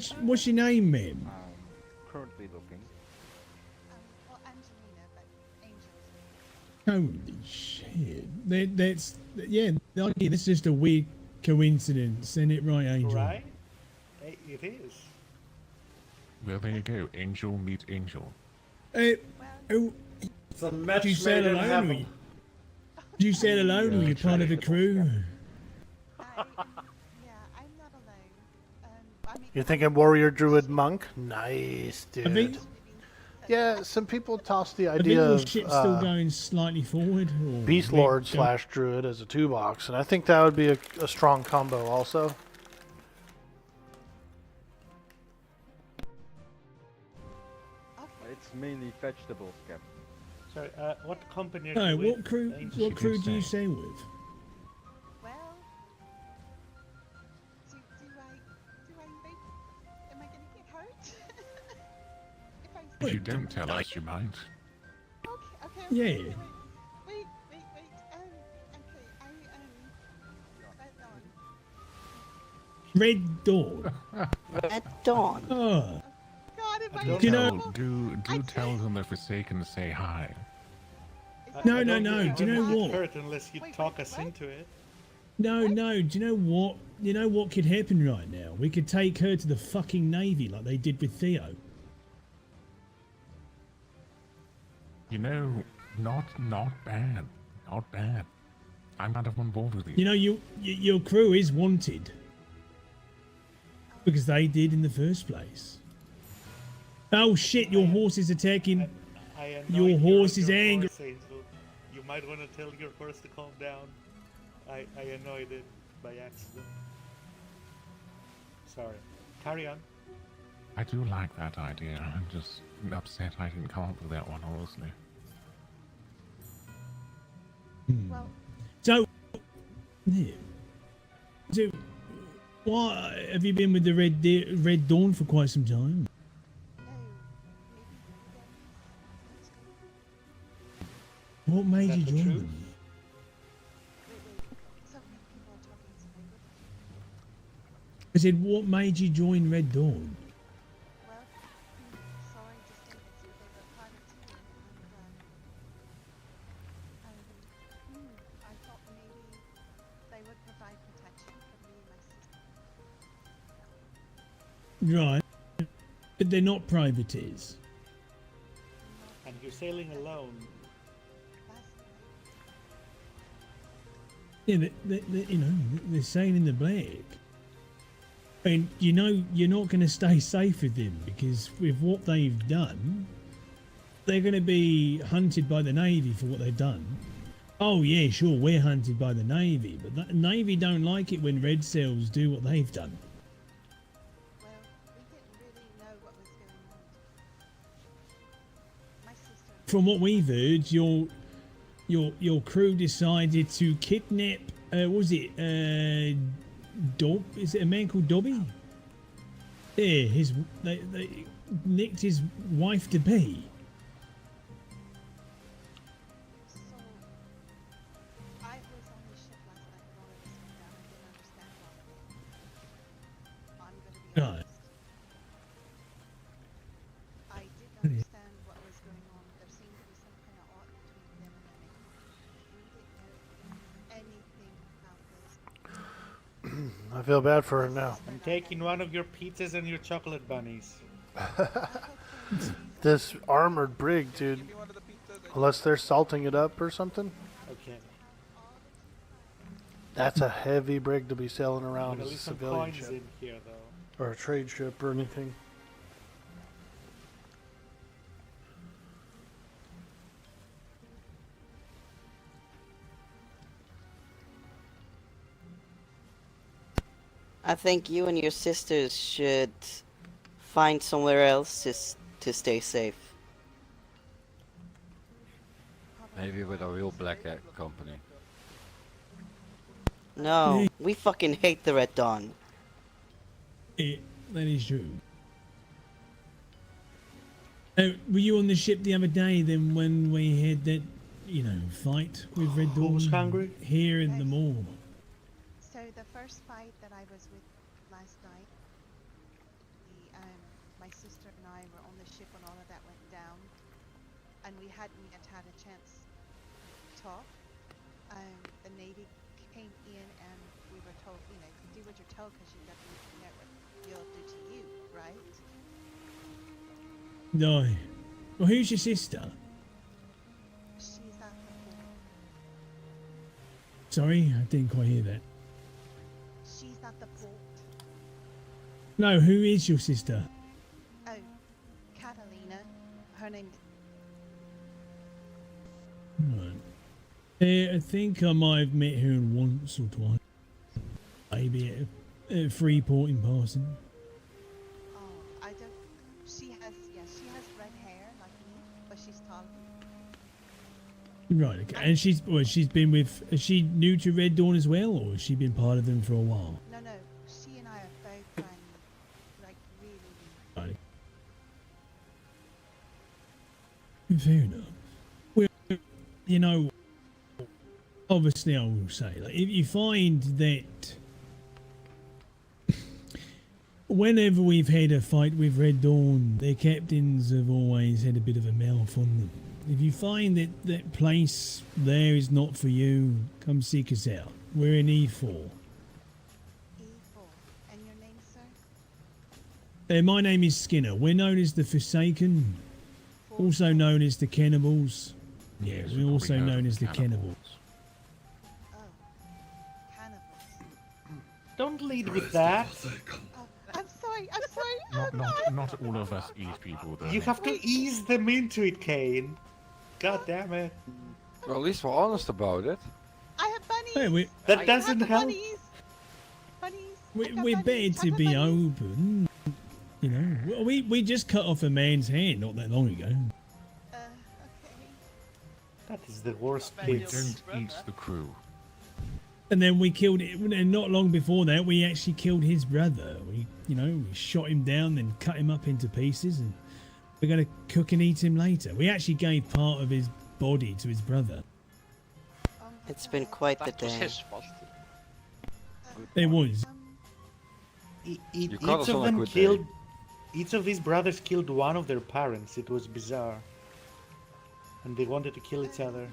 Speaker 4: unlock?
Speaker 12: what's your name, ma'am?
Speaker 7: Currently looking.
Speaker 4: Well, Angelina, but Angel.
Speaker 12: Holy shit! That's yeah. Okay, that's just a weird coincidence, isn't it, right, Angel?
Speaker 13: Right? It is.
Speaker 11: Well, there you go. Angel meets Angel.
Speaker 12: Oh,
Speaker 19: It's a
Speaker 12: did
Speaker 19: match
Speaker 12: you sail
Speaker 19: made in
Speaker 12: alone?
Speaker 19: heaven.
Speaker 12: Did you sail alone? Were you part of a crew?
Speaker 4: I'm not alone.
Speaker 1: You're thinking warrior druid monk? Nice,
Speaker 12: I
Speaker 1: dude.
Speaker 12: think
Speaker 1: Yeah, some people toss the
Speaker 12: I think
Speaker 1: idea
Speaker 12: your
Speaker 1: of
Speaker 12: ship's still going slightly forward. Or
Speaker 1: Beast
Speaker 12: wait,
Speaker 1: Lord
Speaker 12: go-
Speaker 1: / druid as a 2-box, and I think that would be a strong combo also.
Speaker 7: It's mainly vegetables, Captain.
Speaker 13: Sorry, what company are
Speaker 12: No,
Speaker 13: you
Speaker 12: what
Speaker 13: with,
Speaker 12: crew?
Speaker 13: Angel?
Speaker 12: What crew do you sail with?
Speaker 4: Well, do I think? Am I gonna get hurt?
Speaker 11: If you don't tell us, you might.
Speaker 4: Okay.
Speaker 12: Yeah.
Speaker 4: Wait.
Speaker 12: Red Dawn.
Speaker 6: Red Dawn.
Speaker 12: Oh.
Speaker 4: God, if I
Speaker 11: Do
Speaker 12: You know-
Speaker 11: tell, do tell them the Forsaken to say hi.
Speaker 12: No,
Speaker 13: I
Speaker 12: no,
Speaker 13: don't
Speaker 12: no,
Speaker 13: think
Speaker 12: do you
Speaker 13: we're
Speaker 12: know
Speaker 13: gonna
Speaker 12: what?
Speaker 13: get hurt unless you talk us into it.
Speaker 12: No, no. Do you know what? You know what could happen right now? We could take her to the fucking Navy like they did with Theo.
Speaker 11: You know, not bad. Not bad. I'm kind of on board with you.
Speaker 12: You know, your crew is wanted because they did in the first place. Oh shit! Your horse is attacking.
Speaker 13: I
Speaker 12: Your
Speaker 13: annoyed
Speaker 12: horse is
Speaker 13: your
Speaker 12: angry.
Speaker 13: horse, Angel. You might want to tell your horse to calm down. I annoyed it by accident. sorry. Carry on.
Speaker 11: I do like that idea. I'm just upset I didn't come up with that one, honestly.
Speaker 4: Well,
Speaker 12: So, yeah. So, why have you been with the Red Dawn for quite some time? What made you join them? I said, what made you join Red Dawn?
Speaker 4: I thought maybe they would provide protection for me and my sister.
Speaker 12: Right. But they're not privateers.
Speaker 13: And you're sailing alone.
Speaker 12: Yeah, you know, they're sailing the black. And you know, you're not going to stay safe with them because with what they've done, they're going to be hunted by the Navy for what they've done. Oh yeah, sure, we're hunted by the Navy, but the Navy don't like it when red sails do what they've done.
Speaker 4: Well, we didn't really know what was going on. My sister.
Speaker 12: From what we've heard, your crew decided to kidnap. What was it? Dob? Is it a man called Dobby? Yeah, they nicked his wife to be.
Speaker 4: So, I was on the ship last night when all of this went down. I didn't understand all of it. I'm gonna be
Speaker 12: Right.
Speaker 4: honest. I didn't understand what was going on. There seemed to be some kind of odd between them and the Navy. We didn't know anything about this.
Speaker 1: I feel bad for her now.
Speaker 13: I'm taking one of your pizzas and your chocolate bunnies.
Speaker 1: This armored brig, dude. Unless they're salting it up or something.
Speaker 13: Okay.
Speaker 1: That's a heavy brig to be sailing
Speaker 13: I'm
Speaker 1: around
Speaker 13: gonna
Speaker 1: as a
Speaker 13: leave some
Speaker 1: civilian
Speaker 13: coins
Speaker 1: ship.
Speaker 13: in here, though.
Speaker 1: Or a trade ship or anything.
Speaker 6: I think you and your sisters should find somewhere else to stay safe.
Speaker 15: Maybe with a real black hat company.
Speaker 6: No, we fucking hate the Red Dawn.
Speaker 12: That is true. Were you on the ship the other day then when we had that, you know, fight with Red Dawn?
Speaker 13: Who was hungry?
Speaker 12: Here in the mall.
Speaker 4: So the first fight that I was with last night, my sister and I were on the ship when all of that went down, and we hadn't yet had a chance to talk. The Navy came in and we were told, you know, do what you're told because you definitely know what you'll do to you, right?
Speaker 12: No. Well, who's your sister?
Speaker 4: She's at the pool.
Speaker 12: Sorry, I didn't quite hear that.
Speaker 4: She's at the port.
Speaker 12: No, who is your sister?
Speaker 4: Oh, Catalina. Her name.
Speaker 12: Right. I think I might have met her once or twice. Maybe at a Freeport in passing.
Speaker 4: Oh, I don't. She has red hair like me, but she's tall.
Speaker 12: Right, okay. And she's been with. Is she new to Red Dawn as well, or has she been part of them for a while?
Speaker 4: No, she and I are both friends, like really.
Speaker 12: Right. Fair enough. Well, you know, obviously I will say, like, if you find that whenever we've had a fight with Red Dawn, their captains have always had a bit of a mouth on them. If you find that that place there is not for you, come seek us out. We're in E4.
Speaker 4: E4. And your name, sir?
Speaker 12: My name is Skinner. We're known as the Forsaken, also known as the Cannibals. Yeah,
Speaker 11: Yes,
Speaker 12: we're also
Speaker 11: probably
Speaker 12: known as the Cannibals.
Speaker 13: Don't lead with that.
Speaker 4: I'm sorry.
Speaker 11: Not all of us eat people, though.
Speaker 13: You have to ease them into it, Kane. God damn it.
Speaker 15: Well, at least we're honest about it.
Speaker 4: I have bunnies.
Speaker 12: Hey,
Speaker 13: That doesn't help.
Speaker 4: Bunnies.
Speaker 12: We're better to be open. You know, we just cut off a man's hand not that long ago.
Speaker 13: That is the worst
Speaker 11: We
Speaker 13: bits.
Speaker 11: don't eat the crew.
Speaker 12: And then we killed it. And not long before that, we actually killed his brother. We shot him down, then cut him up into pieces, and we're gonna cook and eat him later. We actually gave part of his body to his brother.
Speaker 6: It's been quite the
Speaker 16: That was
Speaker 6: day.
Speaker 16: his fault.
Speaker 12: It was.
Speaker 15: You caught us
Speaker 13: Each of
Speaker 15: on a
Speaker 13: them
Speaker 15: good day.
Speaker 13: killed. Each of these brothers killed one of their parents. It was bizarre. And they wanted to kill each other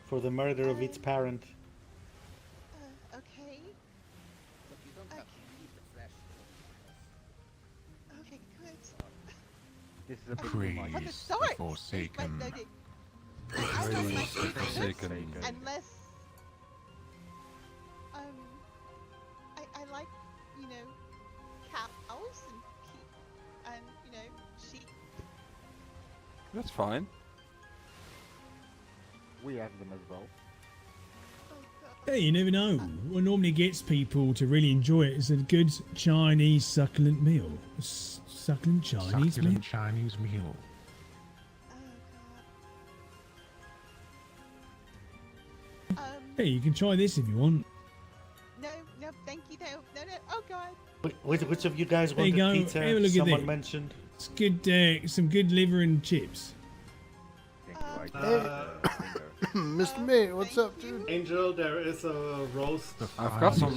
Speaker 13: for the murder of each parent.
Speaker 4: Okay. Okay, good.
Speaker 7: This is a bit
Speaker 11: Praise
Speaker 7: too much.
Speaker 4: What the sword?
Speaker 11: the Forsaken.
Speaker 4: Right, no,
Speaker 15: Praise
Speaker 4: don't like
Speaker 15: the
Speaker 4: this
Speaker 15: Forsaken.
Speaker 4: unless I like, cows and sheep.
Speaker 15: That's fine.
Speaker 7: We have them as well.
Speaker 12: Hey, you never know. What normally gets people to really enjoy it is a good Chinese succulent meal. Succulent Chinese meal.
Speaker 11: Succulent Chinese meal.
Speaker 12: Hey, you can try this if you want.
Speaker 4: No, thank you, no, oh god.
Speaker 13: Which of you guys
Speaker 12: There you
Speaker 13: wanted
Speaker 12: go.
Speaker 13: pizza?
Speaker 12: Have a look at
Speaker 13: Someone
Speaker 12: this.
Speaker 13: mentioned.
Speaker 12: It's good, some good liver and chips.
Speaker 1: Mr. May, what's up, dude?
Speaker 19: Angel, there is a roast.
Speaker 15: I've got some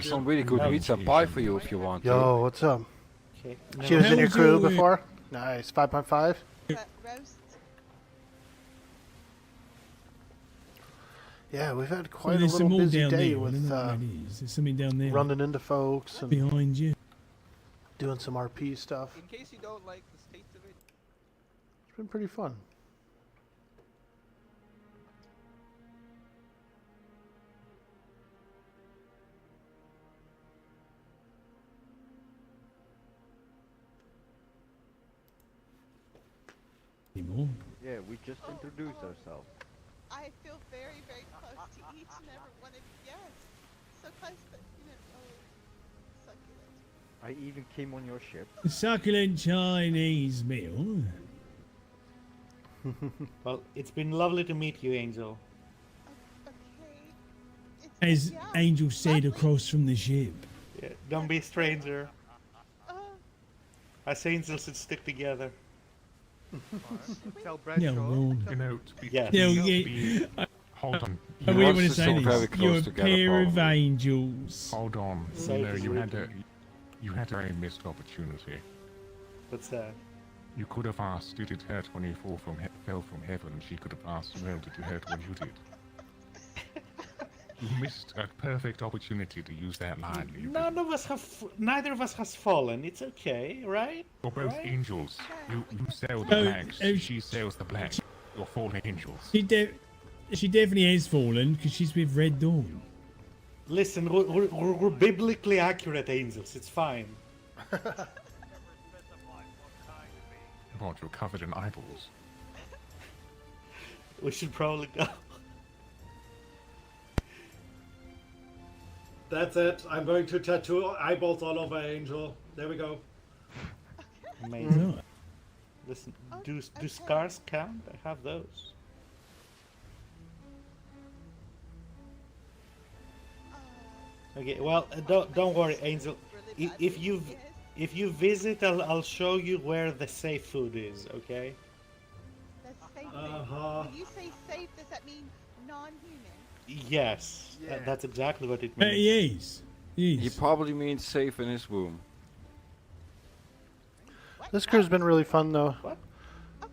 Speaker 15: some really good pizza pie for you if you want.
Speaker 1: Yo, what's up?
Speaker 13: Okay.
Speaker 1: She was in your
Speaker 12: How's
Speaker 1: crew
Speaker 12: your-
Speaker 1: before? Nice. 5.5?
Speaker 4: Roast.
Speaker 1: Yeah, we've had
Speaker 12: Well,
Speaker 1: quite a
Speaker 12: there's
Speaker 1: little
Speaker 12: some more
Speaker 1: busy
Speaker 12: down
Speaker 1: day
Speaker 12: there. I don't
Speaker 1: with
Speaker 12: know what it is. There's something down there.
Speaker 1: running into folks and
Speaker 12: behind you.
Speaker 1: doing some RP stuff.
Speaker 9: In case you don't like the taste of it.
Speaker 1: It's been pretty fun.
Speaker 12: Anymore.
Speaker 7: Yeah, we just introduced ourselves.
Speaker 4: I feel very, very close to each and every one of you. Yes. So close, but succulent.
Speaker 7: I even came on your ship.
Speaker 12: A succulent Chinese meal.
Speaker 13: Well, it's been lovely to meet you, Angel.
Speaker 12: As Angel said across from the ship.
Speaker 13: Yeah, don't be a stranger. Us angels should stick together.
Speaker 9: Tell
Speaker 12: Yeah,
Speaker 9: Bradshaw.
Speaker 12: well,
Speaker 11: You know, to be,
Speaker 13: Yes.
Speaker 12: Yeah,
Speaker 11: to
Speaker 12: yeah.
Speaker 11: be- hold on.
Speaker 12: I
Speaker 11: You
Speaker 12: really
Speaker 11: know-
Speaker 12: want to
Speaker 15: us
Speaker 12: say
Speaker 15: still very
Speaker 12: this.
Speaker 15: close
Speaker 12: You're a
Speaker 15: together,
Speaker 12: pair of
Speaker 15: probably.
Speaker 12: angels.
Speaker 11: Hold on.
Speaker 13: Safe
Speaker 11: You know,
Speaker 13: as
Speaker 11: you had a
Speaker 13: written.
Speaker 11: very missed opportunity.
Speaker 13: What's that?
Speaker 11: You could have asked, did it hurt when you fell from heaven? She could have asked, well, did it hurt when you did? You missed a perfect opportunity to use that line.
Speaker 13: Neither of us has fallen. It's okay, right?
Speaker 11: You're both
Speaker 13: Right?
Speaker 11: angels. You sail the
Speaker 12: Oh,
Speaker 11: blacks.
Speaker 12: oh,
Speaker 11: She sails the blacks. You're fallen angels.
Speaker 12: She definitely has fallen because she's with Red Dawn.
Speaker 13: Listen, we're biblically accurate angels. It's fine.
Speaker 11: What, you're covered in eyeballs.
Speaker 13: We should probably go.
Speaker 19: That's it. I'm going to tattoo eyeballs all over Angel. There we go.
Speaker 13: Amazing. Listen, do scars count? I have those. Okay, well, don't worry, Angel. If you visit, I'll show you where the safe food is. Okay.
Speaker 4: When you say safe, does that mean non-human?
Speaker 13: Yes,
Speaker 15: Yeah.
Speaker 13: that's exactly what it means.
Speaker 12: Yes.
Speaker 15: He probably means safe in his womb.
Speaker 1: This crew's been really fun, though.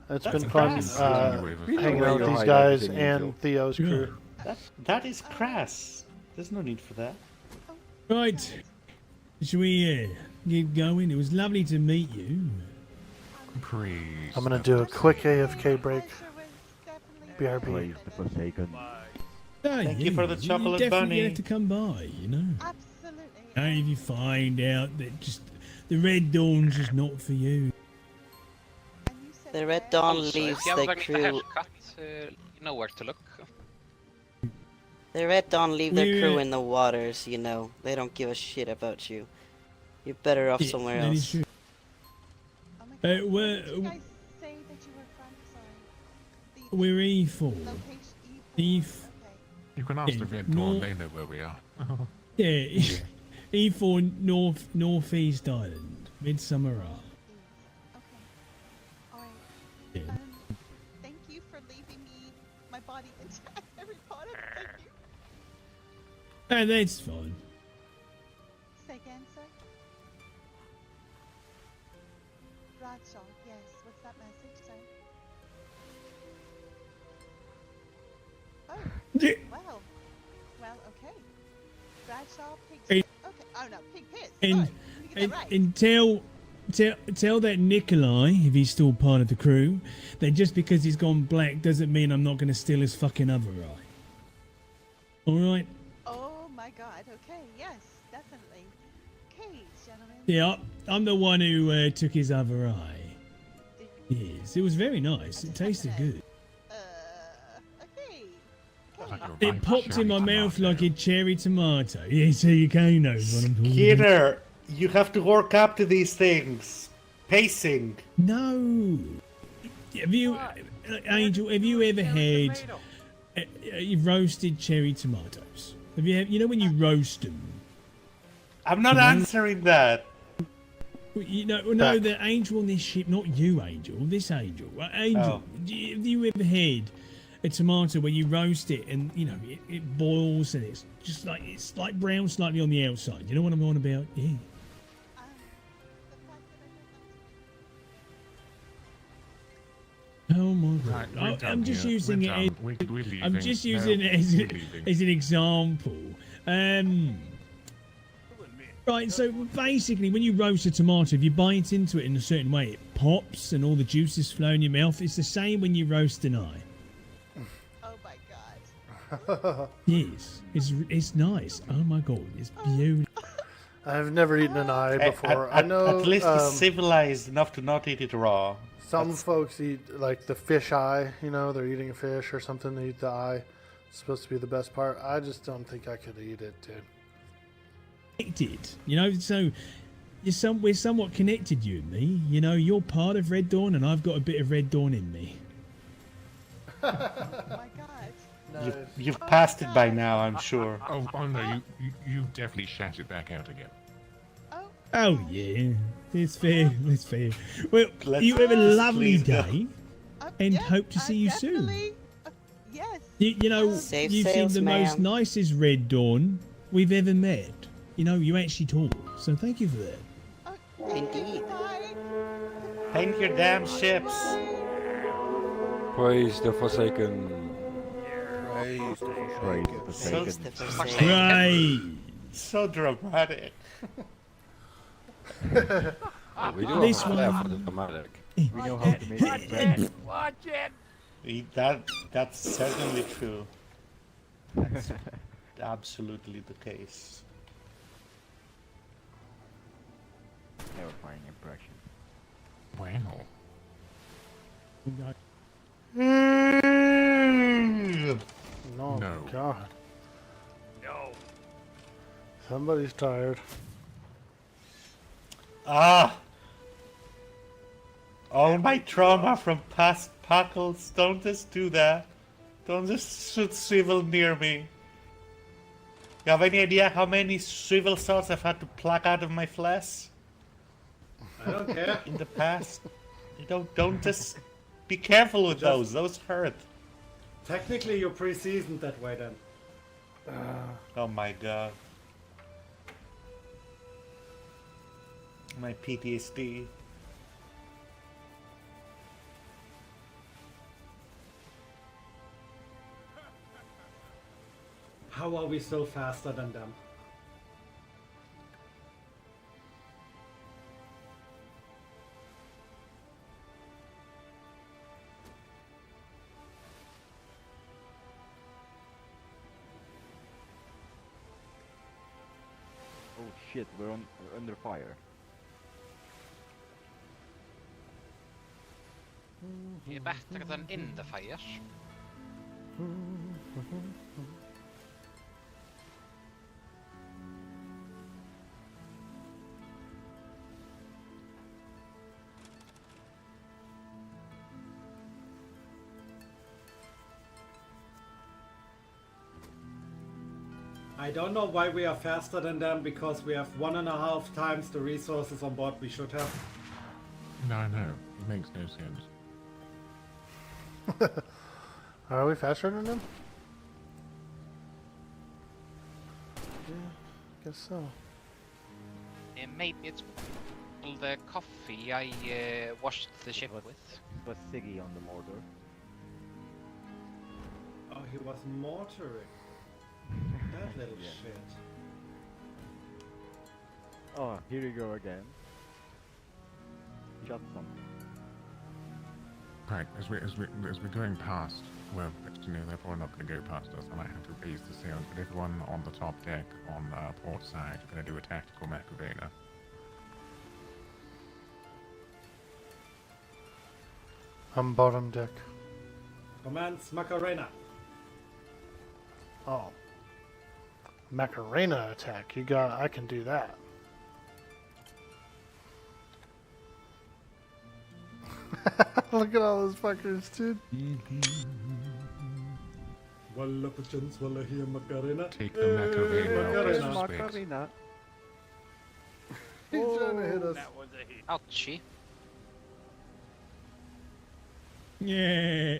Speaker 1: It's
Speaker 13: That's
Speaker 1: been fun
Speaker 13: crass.
Speaker 1: hanging out with these guys and Theo's crew.
Speaker 13: That is crass. There's no need for that.
Speaker 12: Right. Shall we get going? It was lovely to meet you.
Speaker 11: Praise.
Speaker 1: I'm gonna do a quick AFK break. BRB.
Speaker 7: Praise the Forsaken.
Speaker 13: Thank you for the chocolate
Speaker 12: you definitely
Speaker 13: bunny.
Speaker 12: have to come by, you know.
Speaker 4: Absolutely.
Speaker 12: And if you find out that just the Red Dawn's just not for you.
Speaker 6: The Red Dawn
Speaker 16: Also,
Speaker 6: leaves
Speaker 16: if you
Speaker 6: the
Speaker 16: ever get a
Speaker 6: crew.
Speaker 16: haircut, you know where to look.
Speaker 6: The Red Dawn leave their crew
Speaker 12: We're-
Speaker 6: in the waters, you know. They don't give a shit about you. You're better off
Speaker 12: Yeah,
Speaker 6: somewhere
Speaker 12: that is
Speaker 6: else.
Speaker 12: true.
Speaker 4: Oh my god. Where
Speaker 12: We're,
Speaker 4: did you guys say that you were from? Sorry.
Speaker 12: we're E4.
Speaker 4: Location
Speaker 12: E4.
Speaker 4: Okay.
Speaker 11: You can ask
Speaker 12: Yeah,
Speaker 11: the Red Dawn,
Speaker 12: no-
Speaker 11: they know where we are.
Speaker 12: Yeah, E4 Northeast Island, Midsummer Isle.
Speaker 4: Alright.
Speaker 12: Yeah.
Speaker 4: Thank you for leaving me my body intact, Harry Potter. Thank you.
Speaker 12: That's fine.
Speaker 4: Say again, sir? Bradshaw, yes. What's that message, sir? Oh,
Speaker 12: Yeah.
Speaker 4: well. Well, okay. Bradshaw, pig
Speaker 12: Hey.
Speaker 4: shit. Okay. Oh no, pig piss.
Speaker 12: And,
Speaker 4: Sorry. Let me get
Speaker 12: and,
Speaker 4: that right.
Speaker 12: and tell that Nikolai, if he's still part of the crew, that just because he's gone black doesn't mean I'm not going to steal his fucking other eye. Alright?
Speaker 4: Oh my god, okay, yes, definitely. Okay, gentlemen.
Speaker 12: Yeah, I'm the one who took his other eye. Yes, it was very nice. It tasted good.
Speaker 4: Okay.
Speaker 12: It popped in my mouth like a cherry tomato. Yeah, so you can know what I'm talking about.
Speaker 13: Skinner, you have to work up to these things. Pacing.
Speaker 12: No. Have you, Angel? Have you ever had roasted cherry tomatoes? Have you? You know when you roast them.
Speaker 13: I'm not
Speaker 12: You know?
Speaker 13: answering that.
Speaker 12: You know, no, the Angel on this ship, not you, Angel. This Angel, Angel.
Speaker 13: Oh.
Speaker 12: Have you ever had a tomato where you roast it and you know it boils and it's just like it's like brown slightly on the outside? You know what I'm on about? Yeah. Oh my god!
Speaker 11: Right, we're done
Speaker 12: I'm just
Speaker 11: here.
Speaker 12: using
Speaker 11: We're
Speaker 12: it.
Speaker 11: done. We're leaving.
Speaker 12: I'm just
Speaker 11: No,
Speaker 12: using it
Speaker 11: we're leaving.
Speaker 12: as an example. Right, so basically, when you roast a tomato, if you bite into it in a certain way, it pops and all the juices flow in your mouth. It's the same when you roast an eye.
Speaker 4: Oh my god.
Speaker 12: Yes, it's nice. Oh my god, it's beautiful.
Speaker 1: I've never eaten an eye before.
Speaker 13: At,
Speaker 1: I know.
Speaker 13: At least he's civilized enough to not eat it raw.
Speaker 1: Some folks eat like the fish eye. You know, they're eating a fish or something. They eat the eye. It's supposed to be the best part. I just don't think I could eat it, dude.
Speaker 12: Connected, you know, so we're somewhat connected, you and me. You know, you're part of Red Dawn, and I've got a bit of Red Dawn in me.
Speaker 4: Oh my god.
Speaker 13: You've passed it by now, I'm sure.
Speaker 11: Oh no, you definitely shat it back out again.
Speaker 12: Oh yeah, it's fair. It's fair. Well,
Speaker 13: Let's
Speaker 12: you have a
Speaker 13: just
Speaker 12: lovely
Speaker 13: please go.
Speaker 12: day, and hope to see you soon.
Speaker 4: Yes.
Speaker 12: You know,
Speaker 6: Safe
Speaker 12: you seem
Speaker 6: sails,
Speaker 12: the most
Speaker 6: ma'am.
Speaker 12: nicest Red Dawn we've ever met. You know, you actually talk, so thank you for that.
Speaker 6: Indeed.
Speaker 13: Paint your damn ships.
Speaker 15: Praise the Forsaken.
Speaker 7: Praise the
Speaker 15: Forsaken.
Speaker 7: Forsaken.
Speaker 12: Right.
Speaker 13: So dramatic.
Speaker 15: Oh, we do have
Speaker 12: This
Speaker 15: a flair
Speaker 12: one-
Speaker 15: for the dramatic.
Speaker 7: We know how to make it better.
Speaker 8: Watch it!
Speaker 13: That's certainly true. That's absolutely the case.
Speaker 7: Terrifying impression.
Speaker 11: Wow.
Speaker 1: No,
Speaker 11: No.
Speaker 1: God.
Speaker 8: No.
Speaker 1: Somebody's tired.
Speaker 13: Ah! All my trauma from past puckles. Don't just do that. Don't just shoot swivel near me. You have any idea how many swivel swords I've had to pluck out of my flesh?
Speaker 19: I don't care.
Speaker 13: In the past. You don't just be careful with those. Those hurt.
Speaker 19: Technically, you're pre-seasoned that way then.
Speaker 13: Oh my god. My PTSD.
Speaker 19: How are we still faster than them?
Speaker 7: Oh shit, we're under fire.
Speaker 16: Better than in the fire.
Speaker 19: I don't know why we are faster than them, because we have 1.5 times the resources on board we should have.
Speaker 11: No, I know. It makes no sense.
Speaker 1: Are we faster than them? Yeah, guess so.
Speaker 16: Maybe it's all the coffee I washed the ship with.
Speaker 7: It was Siggy on the Mordor.
Speaker 19: Oh, he was mortaring. That little
Speaker 7: Yeah.
Speaker 19: shit.
Speaker 7: Oh, here you go again. Shot something.
Speaker 11: Right, as we're going past, well, you know, they're probably not going to go past us. I might have to raise the sails, but everyone on the top deck on port side is going to do a tactical Macarena.
Speaker 1: I'm bottom deck.
Speaker 19: Commands Macarena.
Speaker 1: Oh. Macarena attack. You got. I can do that. Look at all those fuckers, dude.
Speaker 19: Walla pachans, walla here Macarena.
Speaker 11: Take the Macarena.
Speaker 7: Macarena.
Speaker 19: He's trying to hit us.
Speaker 8: That was a hit.
Speaker 16: Ouchie.
Speaker 12: Yeah.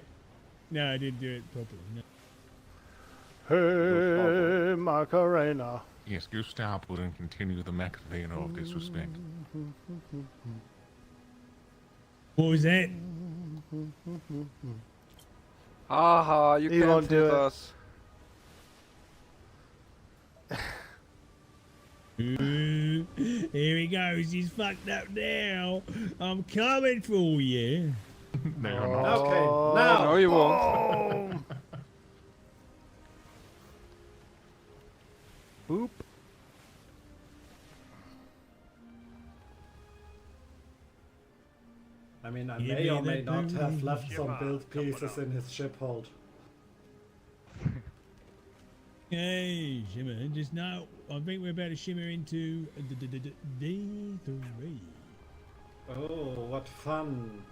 Speaker 12: No, I didn't do it properly. No.
Speaker 1: Hey, Macarena.
Speaker 11: Yes, go starboard and continue the Macarena of disrespect.
Speaker 12: What was that?
Speaker 15: Haha, you
Speaker 1: He
Speaker 15: can't
Speaker 1: won't do
Speaker 15: hit
Speaker 1: it.
Speaker 15: us.
Speaker 12: Ooh, here he goes. He's fucked up now. I'm coming for you.
Speaker 11: No, you're not.
Speaker 19: Okay, now.
Speaker 15: No, you won't.
Speaker 7: Boop.
Speaker 19: I mean, I
Speaker 12: Give
Speaker 19: may
Speaker 12: me
Speaker 19: or may
Speaker 12: that
Speaker 19: not
Speaker 12: boom.
Speaker 19: have left
Speaker 8: Shimmer,
Speaker 19: some build
Speaker 8: coming
Speaker 19: pieces
Speaker 8: up.
Speaker 19: in his ship hold.
Speaker 12: Hey, Shimmer, just now, I think we're about to shimmer into D3.
Speaker 19: Oh, what fun.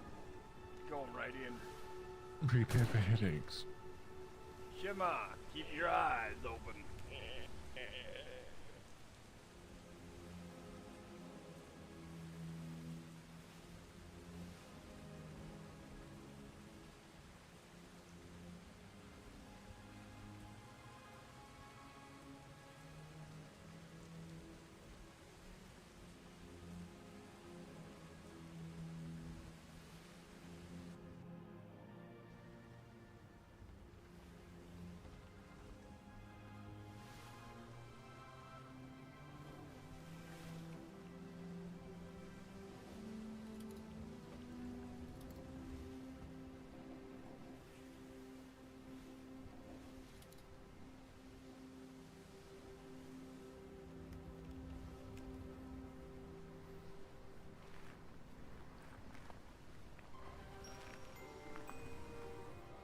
Speaker 8: Going right in.
Speaker 11: Prepare for headaches.
Speaker 8: Shimmer, keep your eyes open.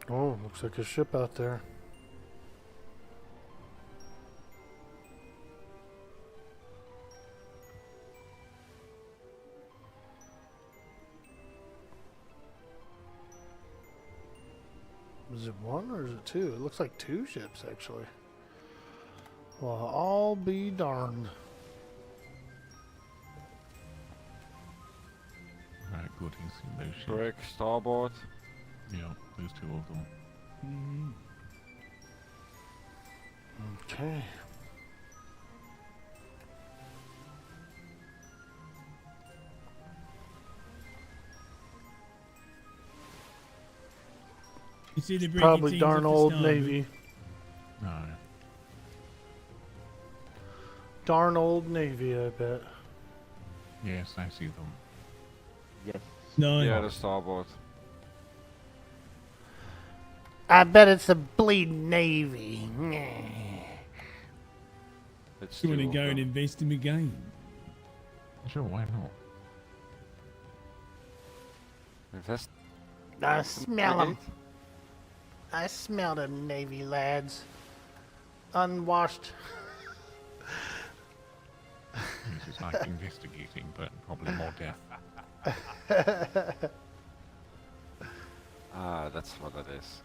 Speaker 1: Oh, looks like a ship out there. Is it one or is it two? It looks like two ships, actually. Well, I'll be darned.
Speaker 11: Right, good. He's seen those ships.
Speaker 15: Brick, starboard.
Speaker 11: Yeah, there's two of them.
Speaker 1: Okay.
Speaker 12: You see the
Speaker 1: Probably
Speaker 12: brigantines
Speaker 1: darn
Speaker 12: off the
Speaker 1: old
Speaker 12: starboard?
Speaker 1: Navy.
Speaker 11: No.
Speaker 1: Darn old Navy, I bet.
Speaker 11: Yes, I see them.
Speaker 7: Yes.
Speaker 12: No.
Speaker 15: Yeah, the starboard.
Speaker 1: I bet it's the bleeding Navy.
Speaker 15: It's
Speaker 12: You want to
Speaker 15: two
Speaker 12: go
Speaker 15: of
Speaker 12: and
Speaker 15: them.
Speaker 12: invest in the game?
Speaker 11: Sure, why not?
Speaker 15: Invest.
Speaker 1: I smell them.
Speaker 15: Frigate?
Speaker 1: I smell them Navy lads. Unwashed.
Speaker 11: This is like investigating, but probably more death.
Speaker 15: Ah, that's what it is.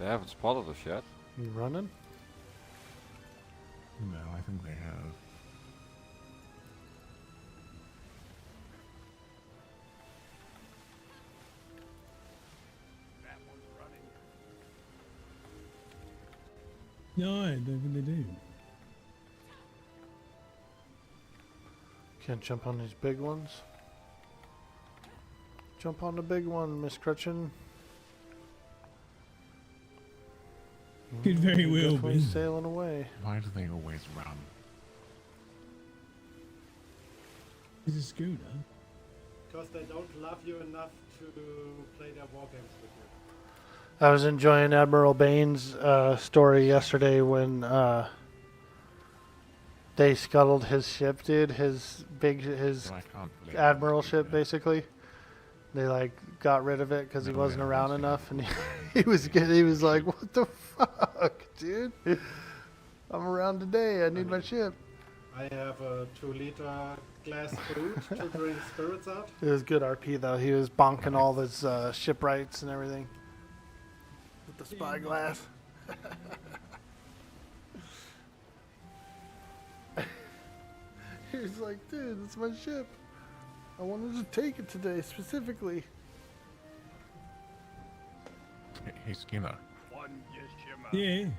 Speaker 15: They haven't spotted us yet.
Speaker 1: You running?
Speaker 11: No, I think they have.
Speaker 8: That one's running.
Speaker 12: No, I don't think they do.
Speaker 1: Can't jump on these big ones. Jump on the big one, Miss Gretchen.
Speaker 12: Could very well
Speaker 1: Definitely
Speaker 12: be.
Speaker 1: sailing away.
Speaker 11: Why do they always run?
Speaker 12: It's a schooner.
Speaker 19: Because they don't love you enough to play their war games with you.
Speaker 1: I was enjoying Admiral Bain's story yesterday when they scuttled his ship, dude. His
Speaker 11: I can't believe
Speaker 1: admiral ship, basically. They like got rid of it because he
Speaker 11: No,
Speaker 1: wasn't
Speaker 11: yeah,
Speaker 1: around
Speaker 11: that's
Speaker 1: enough, and he was like, "What the fuck, dude? I'm around today. I need my ship."
Speaker 19: I have a 2-liter glass boot to drink spirits out.
Speaker 1: It was good RP though. He was bonking all his shipwrights and everything with the spyglass. He was like, "Dude, it's my ship. I wanted to take it today specifically."
Speaker 11: Hey Skinner.
Speaker 8: One just shimmer.
Speaker 12: Yeah.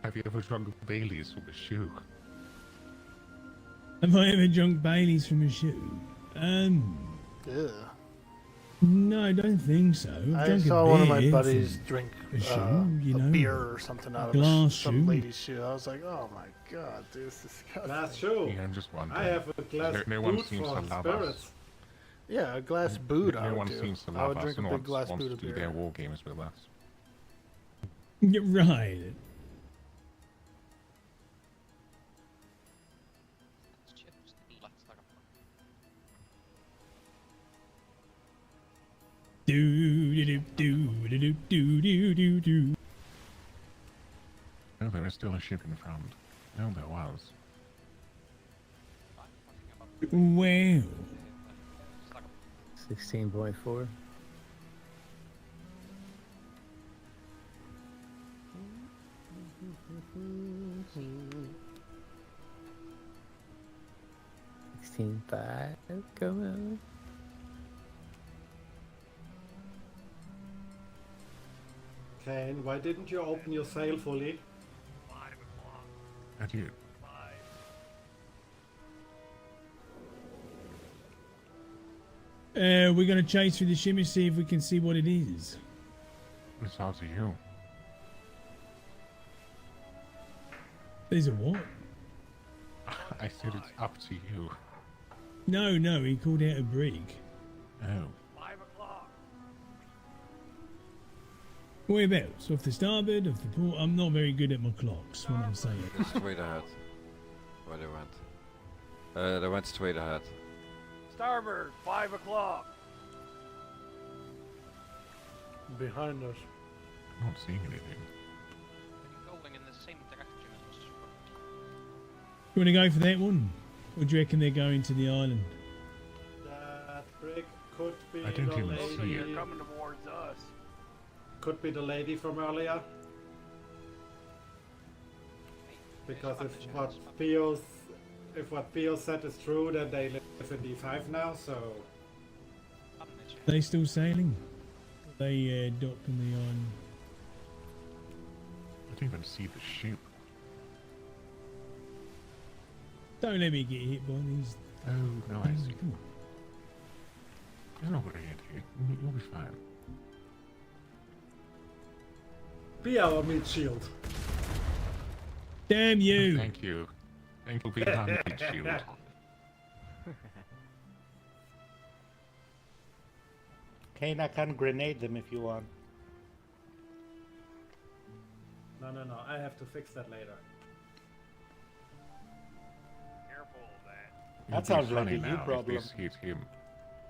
Speaker 11: Have you ever drunk Bailey's from a shoe?
Speaker 12: Have I ever drunk Bailey's from a shoe?
Speaker 1: Yeah.
Speaker 12: No, I don't think so. I've
Speaker 1: I
Speaker 12: drunk a
Speaker 1: saw one of my
Speaker 12: beer
Speaker 1: buddies
Speaker 12: from
Speaker 1: drink
Speaker 12: a shoe, you
Speaker 1: a
Speaker 12: know,
Speaker 1: beer or something out of
Speaker 12: glass
Speaker 1: some
Speaker 12: shoe.
Speaker 1: lady's shoe. I was like, "Oh my god, dude, this is disgusting."
Speaker 19: Glass shoe.
Speaker 11: Yeah, I'm just wondering.
Speaker 19: I have a glass
Speaker 11: No one
Speaker 19: boot
Speaker 11: seems
Speaker 19: for
Speaker 11: to love
Speaker 19: spirits.
Speaker 11: us.
Speaker 1: Yeah, a glass boot. I
Speaker 11: No
Speaker 1: would
Speaker 11: one
Speaker 1: do.
Speaker 11: seems to
Speaker 1: I
Speaker 11: love
Speaker 1: would
Speaker 11: us.
Speaker 1: drink a
Speaker 11: No
Speaker 1: big
Speaker 11: one
Speaker 1: glass
Speaker 11: wants
Speaker 1: boot
Speaker 11: to
Speaker 1: of
Speaker 11: do
Speaker 1: beer.
Speaker 11: their war games with us.
Speaker 12: You're right. Do do do do do do do do do.
Speaker 11: No, there is still a ship in front. No, there was.
Speaker 12: Wow.
Speaker 3: 16.4. $16.5. Come on.
Speaker 19: Kane, why didn't you open your sail fully?
Speaker 11: I did.
Speaker 12: We're gonna chase through the shimmy, see if we can see what it is.
Speaker 11: It's up to you.
Speaker 12: There's a what?
Speaker 11: I said it's up to you.
Speaker 12: No, no, he called out a brig.
Speaker 11: Oh.
Speaker 8: 5 o'clock.
Speaker 12: Whereabouts? Off the starboard, off the port? I'm not very good at my clocks, what I'm saying.
Speaker 15: It's straight ahead. Where they went. They went straight ahead.
Speaker 8: Starboard, 5 o'clock.
Speaker 1: Behind us.
Speaker 11: I'm not seeing anything.
Speaker 16: Going in the same direction as us.
Speaker 12: You wanna go for that one? Or do you reckon they're going to the island?
Speaker 19: That brig could be
Speaker 11: I don't
Speaker 19: the
Speaker 11: even see
Speaker 19: lady.
Speaker 11: it.
Speaker 8: They're coming towards us.
Speaker 19: Could be the lady from earlier. Because if what Theo said is true, then they live in D5 now, so...
Speaker 12: They still sailing? They docked on the island.
Speaker 11: I don't even see the ship.
Speaker 12: Don't let me get hit by these.
Speaker 11: Oh, no, I see. There's nobody in here. You'll be fine.
Speaker 19: Be our meat shield.
Speaker 12: Damn you!
Speaker 11: Thank you. Thank you for being on the shield.
Speaker 13: Kane, I can grenade them if you want.
Speaker 19: No, I have to fix that later.
Speaker 8: Careful of that.
Speaker 13: That
Speaker 11: It'd be
Speaker 13: sounds like
Speaker 11: funny
Speaker 13: a you
Speaker 11: now
Speaker 13: problem.
Speaker 11: If this hit him.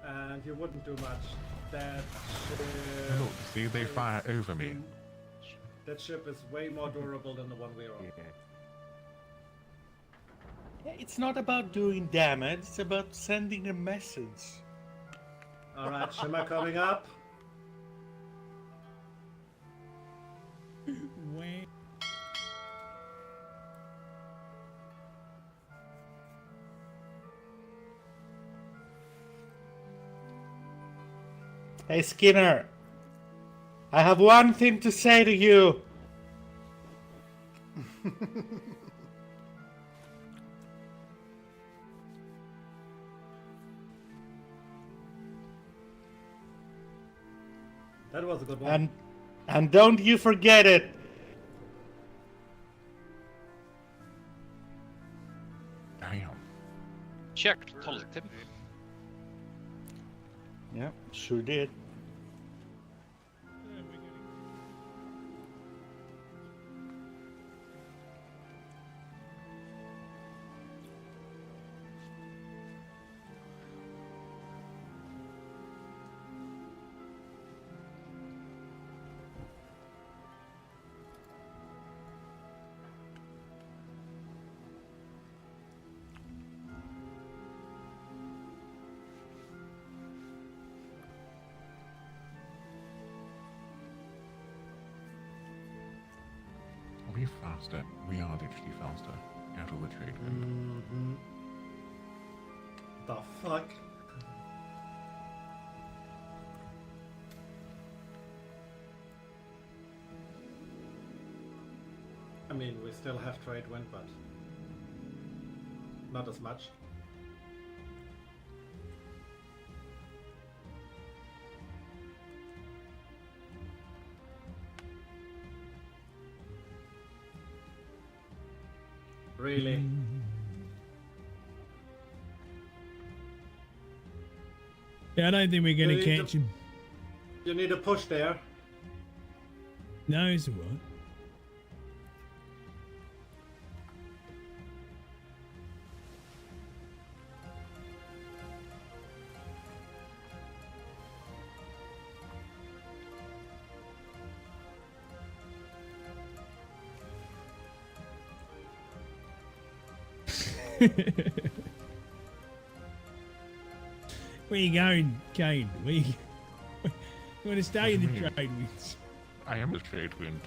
Speaker 19: And you wouldn't do much. That ship...
Speaker 11: Look, see, they fire over me.
Speaker 19: That ship is way more durable than the one we're on.
Speaker 13: Yeah, it's not about doing damage, it's about sending a message.
Speaker 19: Alright, Shimmer coming up.
Speaker 13: Hey, Skinner. I have one thing to say to you.
Speaker 19: That was a good one.
Speaker 13: And don't you forget it.
Speaker 11: Damn.
Speaker 16: Check, told Tim.
Speaker 13: Yeah, sure did.
Speaker 11: Are we faster? We are literally faster. Out of the trade wind.
Speaker 19: Mm-hmm. The fuck? I mean, we still have trade wind, but not as much. Really?
Speaker 12: Yeah, I don't think we're going
Speaker 19: You
Speaker 12: to
Speaker 19: need
Speaker 12: catch
Speaker 19: to-
Speaker 12: him.
Speaker 19: You need a push there.
Speaker 12: No, it's alright. Where you going, Kane? Where you want to stay in the
Speaker 11: Hmm.
Speaker 12: trade winds?
Speaker 11: I am the trade wind.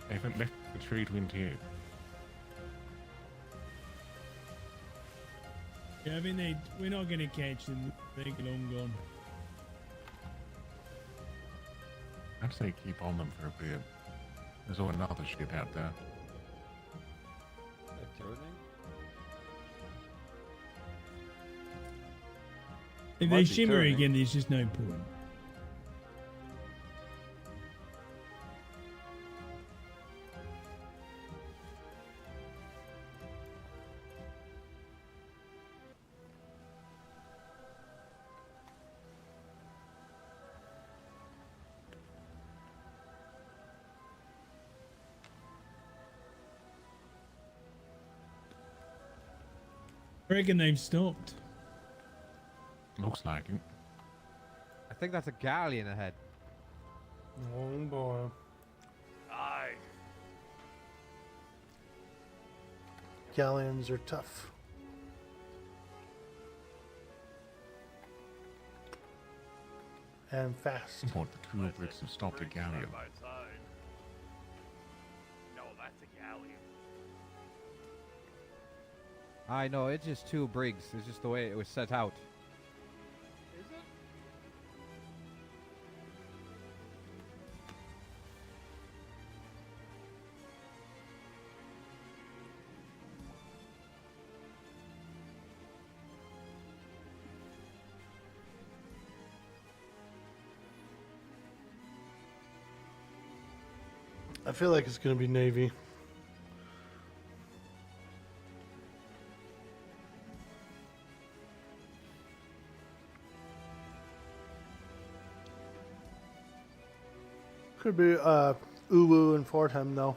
Speaker 11: I haven't left the trade wind here.
Speaker 12: Yeah, I mean, we're not going to catch them. They're long gone.
Speaker 11: I'd say keep on them for a bit. There's all another shit out there.
Speaker 12: If
Speaker 15: Might
Speaker 12: they
Speaker 15: be
Speaker 12: shimmer
Speaker 15: turning.
Speaker 12: again, there's just no point. I reckon they've stopped.
Speaker 11: Looks like it.
Speaker 14: I think that's a galleon ahead.
Speaker 19: Oh boy.
Speaker 8: Aye.
Speaker 1: Galleons are tough. And fast.
Speaker 11: What, the crew of Brits have stopped a galleon?
Speaker 8: Side by side. No, that's a galleon.
Speaker 14: I know, it's just two brigs. It's just the way it was set out.
Speaker 8: Is it?
Speaker 19: I feel like it's gonna be Navy.
Speaker 1: Could be Uwu and Fordham though.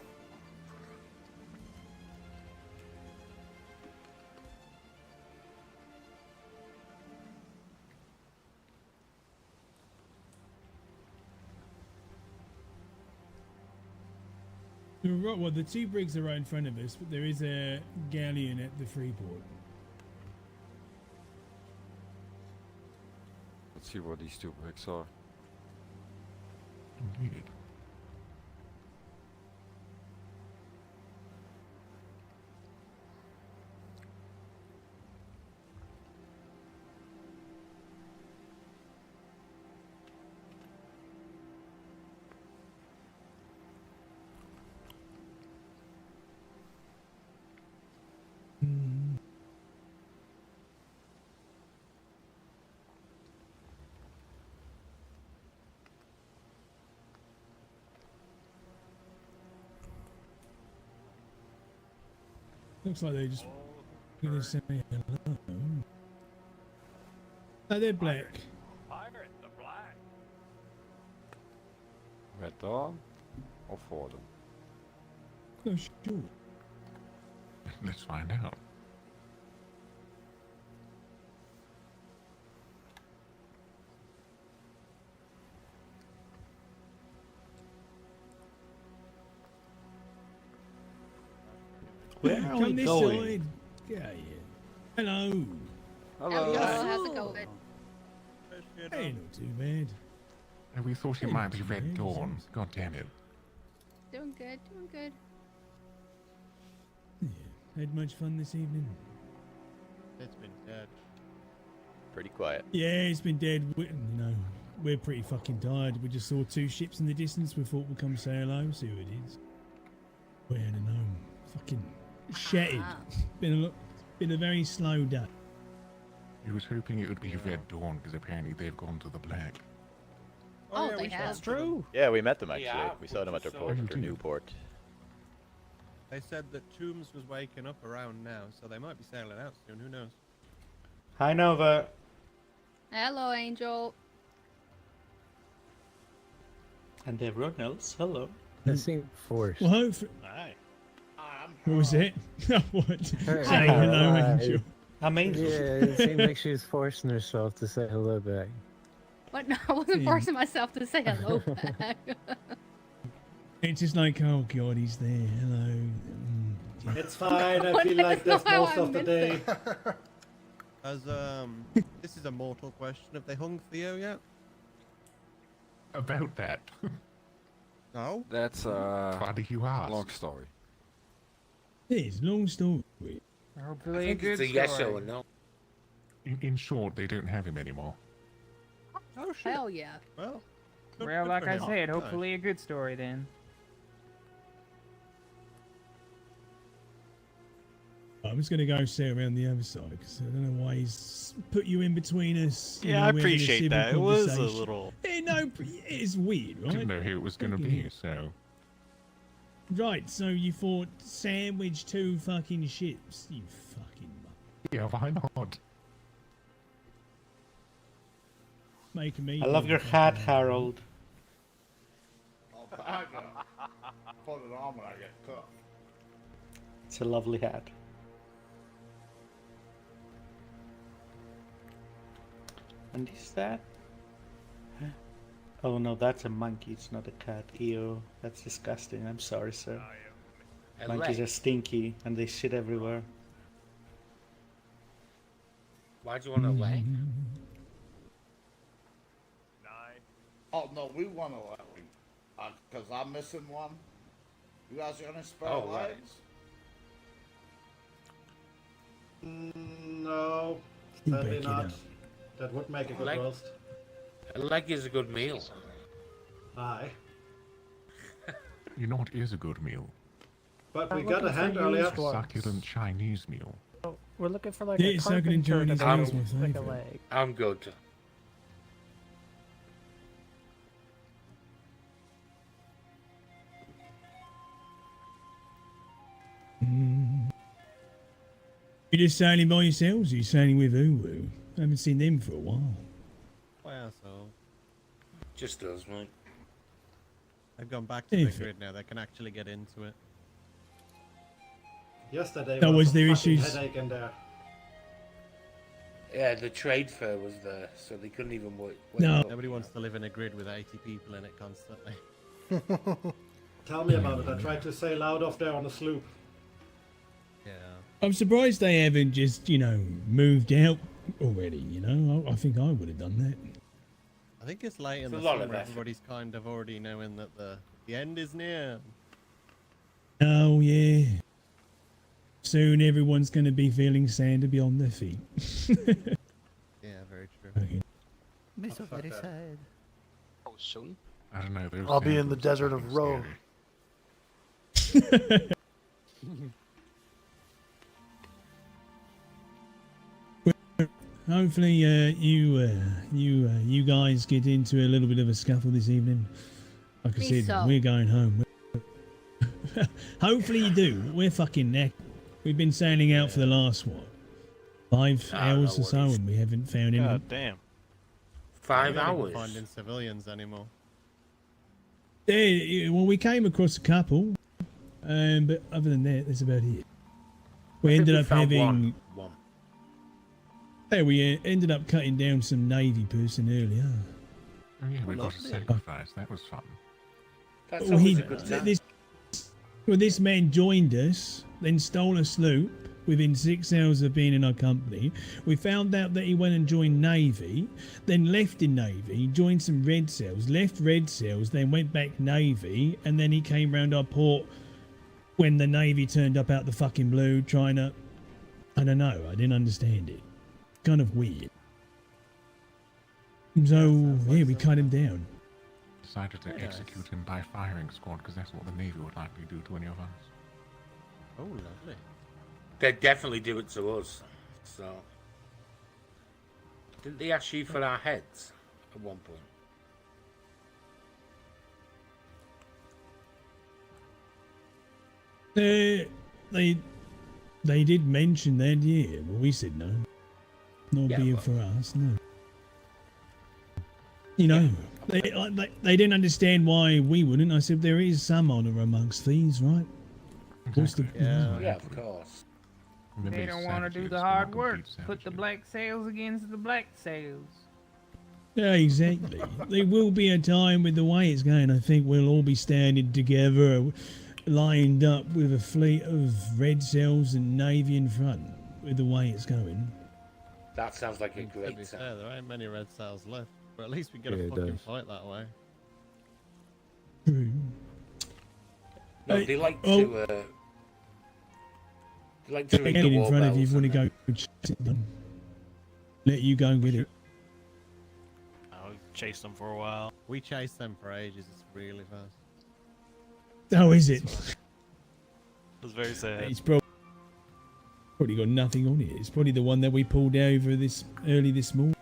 Speaker 12: Well, the two brigs are right in front of us, but there is a galleon at the freeport.
Speaker 15: Let's see what these two brigs are.
Speaker 11: Indeed.
Speaker 12: Looks like they just gonna say hello. Oh, they're black.
Speaker 8: Pirate, the black.
Speaker 15: Red Dawn or Fordham?
Speaker 12: Oh, sure.
Speaker 11: Let's find out.
Speaker 13: Where are
Speaker 12: Come
Speaker 13: we
Speaker 12: this
Speaker 13: going?
Speaker 12: side. Yeah, yeah. Hello.
Speaker 15: Hello.
Speaker 21: How's it going?
Speaker 12: Hey, not too bad.
Speaker 11: We thought it might be Red Dawn. God damn it.
Speaker 21: Doing good, doing good.
Speaker 12: Had much fun this evening?
Speaker 10: It's been dead.
Speaker 17: Pretty quiet.
Speaker 12: Yeah, it's been dead. We're pretty fucking tired. We just saw 2 ships in the distance. We thought we'd come say hello, see who it is. We had a gnome. Fucking shattered. Been a very slow day.
Speaker 11: He was hoping it would be Red Dawn because apparently they've gone to the black.
Speaker 21: Oh, they have.
Speaker 10: That's true.
Speaker 17: Yeah, we met them actually.
Speaker 10: Yeah,
Speaker 17: we saw them at their
Speaker 10: so-
Speaker 17: port for Newport.
Speaker 10: They said that Tombs was waking up around now, so they might be sailing out soon. Who knows?
Speaker 13: Hi, Nova.
Speaker 21: Hello, Angel.
Speaker 13: And everyone else, hello.
Speaker 3: That seemed forced.
Speaker 12: Well, hopefully.
Speaker 19: Hi.
Speaker 12: What was it? What?
Speaker 3: Her-
Speaker 12: Say hello,
Speaker 3: Hi.
Speaker 12: Angel.
Speaker 13: I'm Angel.
Speaker 3: Yeah, it seemed like she was forcing herself to say hello back.
Speaker 21: What? No, I wasn't
Speaker 12: Hmm.
Speaker 21: forcing myself to say hello back.
Speaker 12: It's just like, oh god, he's there. Hello. Yeah.
Speaker 19: It's fine. I
Speaker 21: What?
Speaker 19: feel like
Speaker 21: That's
Speaker 19: this
Speaker 21: not how
Speaker 19: most
Speaker 21: I
Speaker 19: of the
Speaker 21: meant
Speaker 19: day.
Speaker 10: As this is a mortal question. Have they hung Theo yet?
Speaker 11: About that.
Speaker 10: No.
Speaker 15: That's
Speaker 11: Why do you ask?
Speaker 15: long story.
Speaker 12: It's a long story.
Speaker 22: Hopefully a good story.
Speaker 11: In short, they don't have him anymore.
Speaker 10: Oh shit.
Speaker 21: Hell yeah.
Speaker 10: Well.
Speaker 22: Well, like I said, hopefully a good story then.
Speaker 12: I was going to go sit around the other side because I don't know why he's put you in between us. you
Speaker 22: Yeah,
Speaker 12: know,
Speaker 22: I
Speaker 12: we're having a
Speaker 22: appreciate
Speaker 12: civil
Speaker 22: that. It was a
Speaker 12: conversation.
Speaker 22: little-
Speaker 12: No, it's weird, right?
Speaker 11: Didn't know who it was going to be, so.
Speaker 12: Right, so you thought sandwich 2 fucking ships. You fucking
Speaker 11: Yeah, why not?
Speaker 12: making me.
Speaker 13: I love your hat, Harold.
Speaker 2: I put it on when I get cooked.
Speaker 13: It's a lovely hat. And is that? Oh no, that's a monkey. It's not a cat. Ew, that's disgusting. I'm sorry, sir. Monkeys are stinky and they shit everywhere.
Speaker 22: Why'd you want to leg?
Speaker 2: Oh no, we want to let me, cause I'm missing one. You guys are gonna spare
Speaker 22: Oh, right.
Speaker 2: legs?
Speaker 19: No, sadly not. That would make a good
Speaker 22: Leg-
Speaker 19: roast.
Speaker 22: A leg is a good meal.
Speaker 19: Aye.
Speaker 11: You know what is a good meal?
Speaker 19: But we got a hand earlier.
Speaker 11: A succulent Chinese meal.
Speaker 23: We're looking for like
Speaker 12: Yeah,
Speaker 23: a
Speaker 12: succulent
Speaker 23: carpenter to
Speaker 12: Chinese
Speaker 23: do
Speaker 12: meal's my
Speaker 23: like a
Speaker 12: favourite.
Speaker 23: leg.
Speaker 22: I'm good.
Speaker 12: You just sailing by yourselves? Or you sailing with Uwu? I haven't seen them for a while.
Speaker 10: Wow, so
Speaker 22: Just us, mate.
Speaker 10: they've gone back to
Speaker 12: Yeah,
Speaker 10: the
Speaker 12: if-
Speaker 10: grid now. They can actually get into it.
Speaker 19: Yesterday
Speaker 12: That was
Speaker 19: a
Speaker 12: their
Speaker 19: fucking
Speaker 12: issues.
Speaker 19: headache in there.
Speaker 22: Yeah, the trade fair was there, so they couldn't even wait.
Speaker 12: No.
Speaker 10: Nobody wants to live in a grid with 80 people in it constantly.
Speaker 19: Tell me about it. I tried to sail out of there on a sloop.
Speaker 10: Yeah.
Speaker 12: I'm surprised they haven't just, moved out already, I think I would have done that.
Speaker 10: I think it's late in
Speaker 22: It's
Speaker 10: the
Speaker 22: a lot
Speaker 10: summer.
Speaker 22: of effort.
Speaker 10: Everybody's kind of already knowing that the end is near.
Speaker 12: Oh, yeah. Soon everyone's going to be feeling sand to be on their feet.
Speaker 10: Yeah, very true.
Speaker 12: Okay.
Speaker 6: Me so very sad.
Speaker 16: Oh, soon.
Speaker 11: I don't know. Those
Speaker 1: I'll be in the
Speaker 11: samples
Speaker 1: desert
Speaker 11: are
Speaker 1: of
Speaker 11: fucking
Speaker 1: Roe.
Speaker 11: scary.
Speaker 12: Hopefully, you guys get into a little bit of a scuffle this evening. Like I
Speaker 21: Me
Speaker 12: said,
Speaker 21: so.
Speaker 12: we're going home. Hopefully you do. We're fucking neck. We've been sailing out for the last, what, 5 hours or so, and we haven't found anything.
Speaker 18: God damn.
Speaker 22: 5
Speaker 10: We're not even
Speaker 22: hours.
Speaker 10: finding civilians anymore.
Speaker 12: Yeah, well, we came across a couple, but other than that, that's about it. We ended up having...
Speaker 22: one.
Speaker 12: Hey, we ended up cutting down some Navy personnel, yeah.
Speaker 11: Oh, yeah, we got a sacrifice. That was fun.
Speaker 22: That's
Speaker 12: Well,
Speaker 22: always a good time.
Speaker 12: this man joined us, then stole a sloop within 6 hours of being in our company. We found out that he went and joined Navy, then left in Navy, joined some Red Cells, left Red Cells, then went back Navy, and then he came round our port when the Navy turned up out the fucking blue, trying to... I don't know, I didn't understand it. Kind of weird. So, yeah, we cut him down.
Speaker 11: Decided to execute him by firing squad because that's what the Navy would likely do to any of us.
Speaker 10: Oh, lovely.
Speaker 22: They'd definitely do it to us. So, didn't they ask you for our heads at one point?
Speaker 12: They did mention that, yeah, but we said no. Not
Speaker 22: Yeah,
Speaker 12: being
Speaker 22: but-
Speaker 12: for us, no. You know, they didn't understand why we wouldn't. I said there is some honour amongst thieves, right? What's the
Speaker 22: Yeah, of course.
Speaker 5: They don't want to do the hard work. Put the black sails against the black sails.
Speaker 12: Yeah, exactly. There will be a time with the way it's going. I think we'll all be standing together, lined up with a fleet of red cells and navy in front. With the way it's going.
Speaker 22: That sounds like a
Speaker 10: To
Speaker 22: great
Speaker 10: be
Speaker 22: time.
Speaker 10: fair, there ain't many red cells left, but at least we get
Speaker 3: Yeah,
Speaker 10: a
Speaker 3: it
Speaker 10: fucking
Speaker 3: does.
Speaker 10: fight that way.
Speaker 12: True.
Speaker 22: No, they like to. They like to ring
Speaker 12: Get
Speaker 22: the
Speaker 12: in
Speaker 22: war
Speaker 12: front of you if
Speaker 22: bells.
Speaker 12: you want to go. Chase it down. Let you go and get it.
Speaker 18: Oh, we chased them for a while.
Speaker 10: We chased them for ages. It's really fast.
Speaker 12: Oh, is it?
Speaker 18: It was very sad.
Speaker 12: It's probably got nothing on it. It's probably the one that we pulled over early this morning.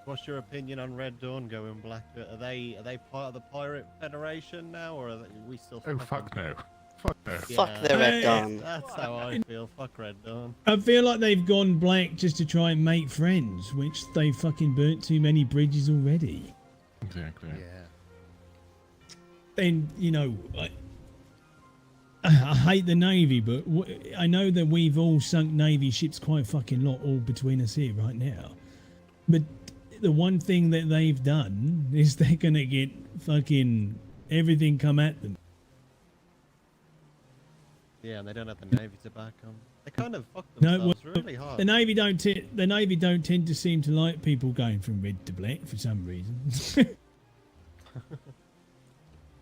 Speaker 10: What's your opinion on Red Dawn going black? Are they part of the Pirate Federation now, or are we still?
Speaker 11: Oh, fuck no. Fuck no.
Speaker 6: Fuck the Red Dawn.
Speaker 10: That's how I feel. Fuck Red Dawn.
Speaker 12: I feel like they've gone black just to try and make friends, which they fucking burnt too many bridges already.
Speaker 11: Exactly.
Speaker 10: Yeah.
Speaker 12: And, you know, I hate the Navy, but I know that we've all sunk Navy ships quite a fucking lot all between us here right now. But the one thing that they've done is they're going to get fucking everything come at them.
Speaker 10: Yeah, and they don't have the Navy to back them. They kind of fuck
Speaker 12: No,
Speaker 10: themselves
Speaker 12: well,
Speaker 10: really hard.
Speaker 12: the Navy don't tend to seem to like people going from red to black for some reason.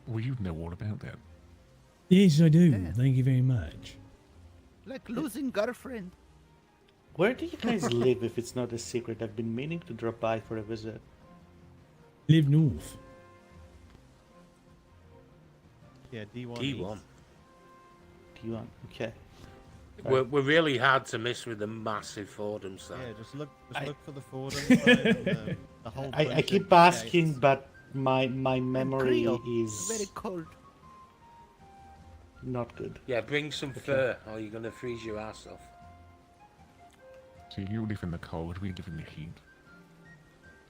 Speaker 11: Well, you know all about that.
Speaker 12: Yes, I do. Thank you very much.
Speaker 5: Like losing girlfriend.
Speaker 13: Where do you guys live if it's not a secret? I've been meaning to drop by for a visit.
Speaker 12: Live north.
Speaker 10: Yeah, D1.
Speaker 22: D1.
Speaker 13: D1, okay.
Speaker 22: We're really hard to miss with the massive Fordham side.
Speaker 10: Yeah, just look for the Fordham side and the whole.
Speaker 13: I keep asking, but my memory is
Speaker 5: Very cold.
Speaker 13: not good.
Speaker 22: Yeah, bring some fur, or you're gonna freeze your ass off.
Speaker 11: So you live in the cold, we live in the heat.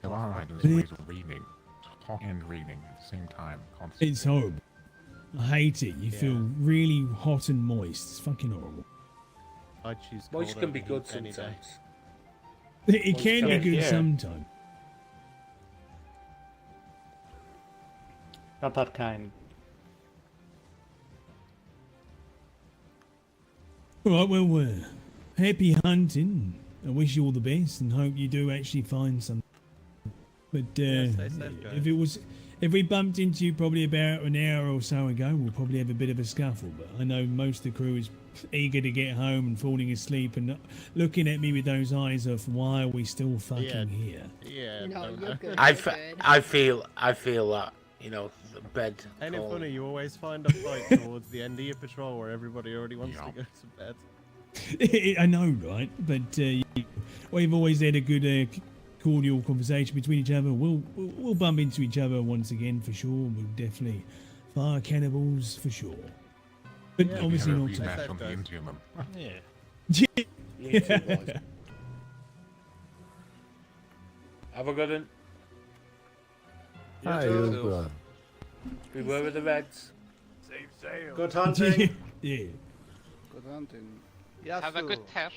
Speaker 11: So our island's always raining. It's hot and raining at the same time, constantly.
Speaker 12: It's horrible. I hate it. You feel really hot and moist. It's fucking horrible.
Speaker 10: I choose.
Speaker 22: Moist
Speaker 10: cold
Speaker 22: can be
Speaker 10: over
Speaker 22: good
Speaker 10: heat any day.
Speaker 22: sometimes.
Speaker 12: It
Speaker 22: Moist
Speaker 12: can be
Speaker 22: can be
Speaker 12: good
Speaker 13: here.
Speaker 12: sometimes.
Speaker 13: Not that kind.
Speaker 12: Right, well, happy hunting. I wish you all the best and hope you do actually find something. But
Speaker 10: stay safe, guys.
Speaker 12: if we bumped into you probably about an hour or so ago, we'll probably have a bit of a scuffle. But I know most of the crew is eager to get home and falling asleep and looking at me with those eyes of why are we still fucking here?
Speaker 10: Yeah.
Speaker 5: No,
Speaker 10: don't
Speaker 5: you're
Speaker 10: know.
Speaker 5: good.
Speaker 22: I
Speaker 5: You're good.
Speaker 22: feel that, you know, the bed.
Speaker 10: Ain't it
Speaker 22: calling.
Speaker 10: funny? You always find a fight towards the end of your patrol where everybody already wants to go to bed.
Speaker 12: I know, right? But we've always had a good, cordial conversation between each other. We'll bump into each other once again for sure. We'll definitely fire cannibals for sure. But
Speaker 22: Yeah,
Speaker 12: obviously
Speaker 11: have a
Speaker 12: not to.
Speaker 11: rematch on the Intium.
Speaker 18: Yeah.
Speaker 12: Yeah.
Speaker 22: Have a good one.
Speaker 3: Hi, Uber.
Speaker 22: Beware of the Reds.
Speaker 8: Safe sail.
Speaker 19: Good hunting.
Speaker 12: Yeah.
Speaker 9: Good hunting.
Speaker 16: Have a good hair.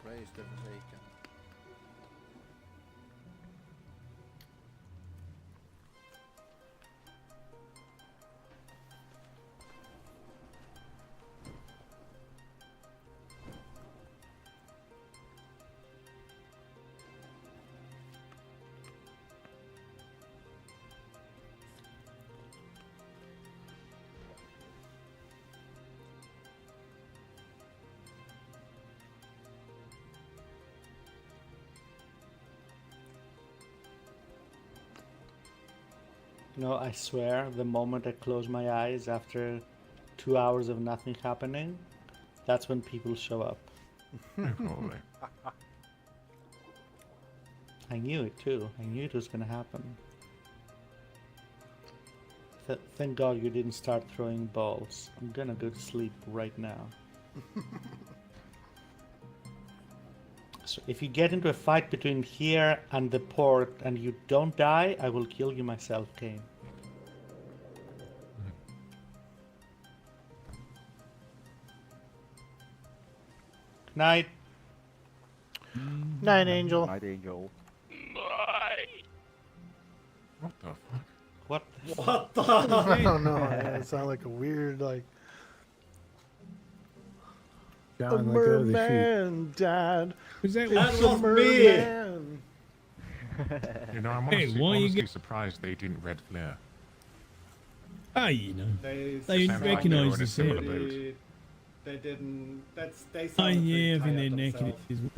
Speaker 9: Praise the Forsaken.
Speaker 13: No, I swear, the moment I close my eyes after 2 hours of nothing happening, that's when people show up.
Speaker 11: Probably.
Speaker 13: I knew it too. I knew it was gonna happen. Thank God you didn't start throwing balls. I'm gonna go to sleep right now. So if you get into a fight between here and the port and you don't die, I will kill you myself, Kane. Night.
Speaker 1: Night, Angel.
Speaker 7: Night, Angel.
Speaker 11: What the fuck?
Speaker 13: What?
Speaker 19: What the?
Speaker 1: I don't know. It sounded like a weird, like.
Speaker 3: John,
Speaker 1: a
Speaker 3: let go of the sheep.
Speaker 1: merman died.
Speaker 12: Was that
Speaker 1: It's
Speaker 19: was
Speaker 1: a
Speaker 19: me.
Speaker 1: merman.
Speaker 11: You know, I'm
Speaker 12: Hey,
Speaker 11: honestly,
Speaker 12: why you
Speaker 11: honestly
Speaker 12: get-
Speaker 11: surprised they didn't red flare.
Speaker 12: Ah, you know.
Speaker 19: They
Speaker 12: They
Speaker 11: sound like
Speaker 12: recognise
Speaker 11: they were in
Speaker 12: the
Speaker 11: a similar
Speaker 12: set.
Speaker 11: boat.
Speaker 19: They didn't. They
Speaker 12: Oh
Speaker 19: sounded pretty
Speaker 12: yeah, I think
Speaker 19: tired
Speaker 12: they're naked
Speaker 19: themselves.
Speaker 12: as well.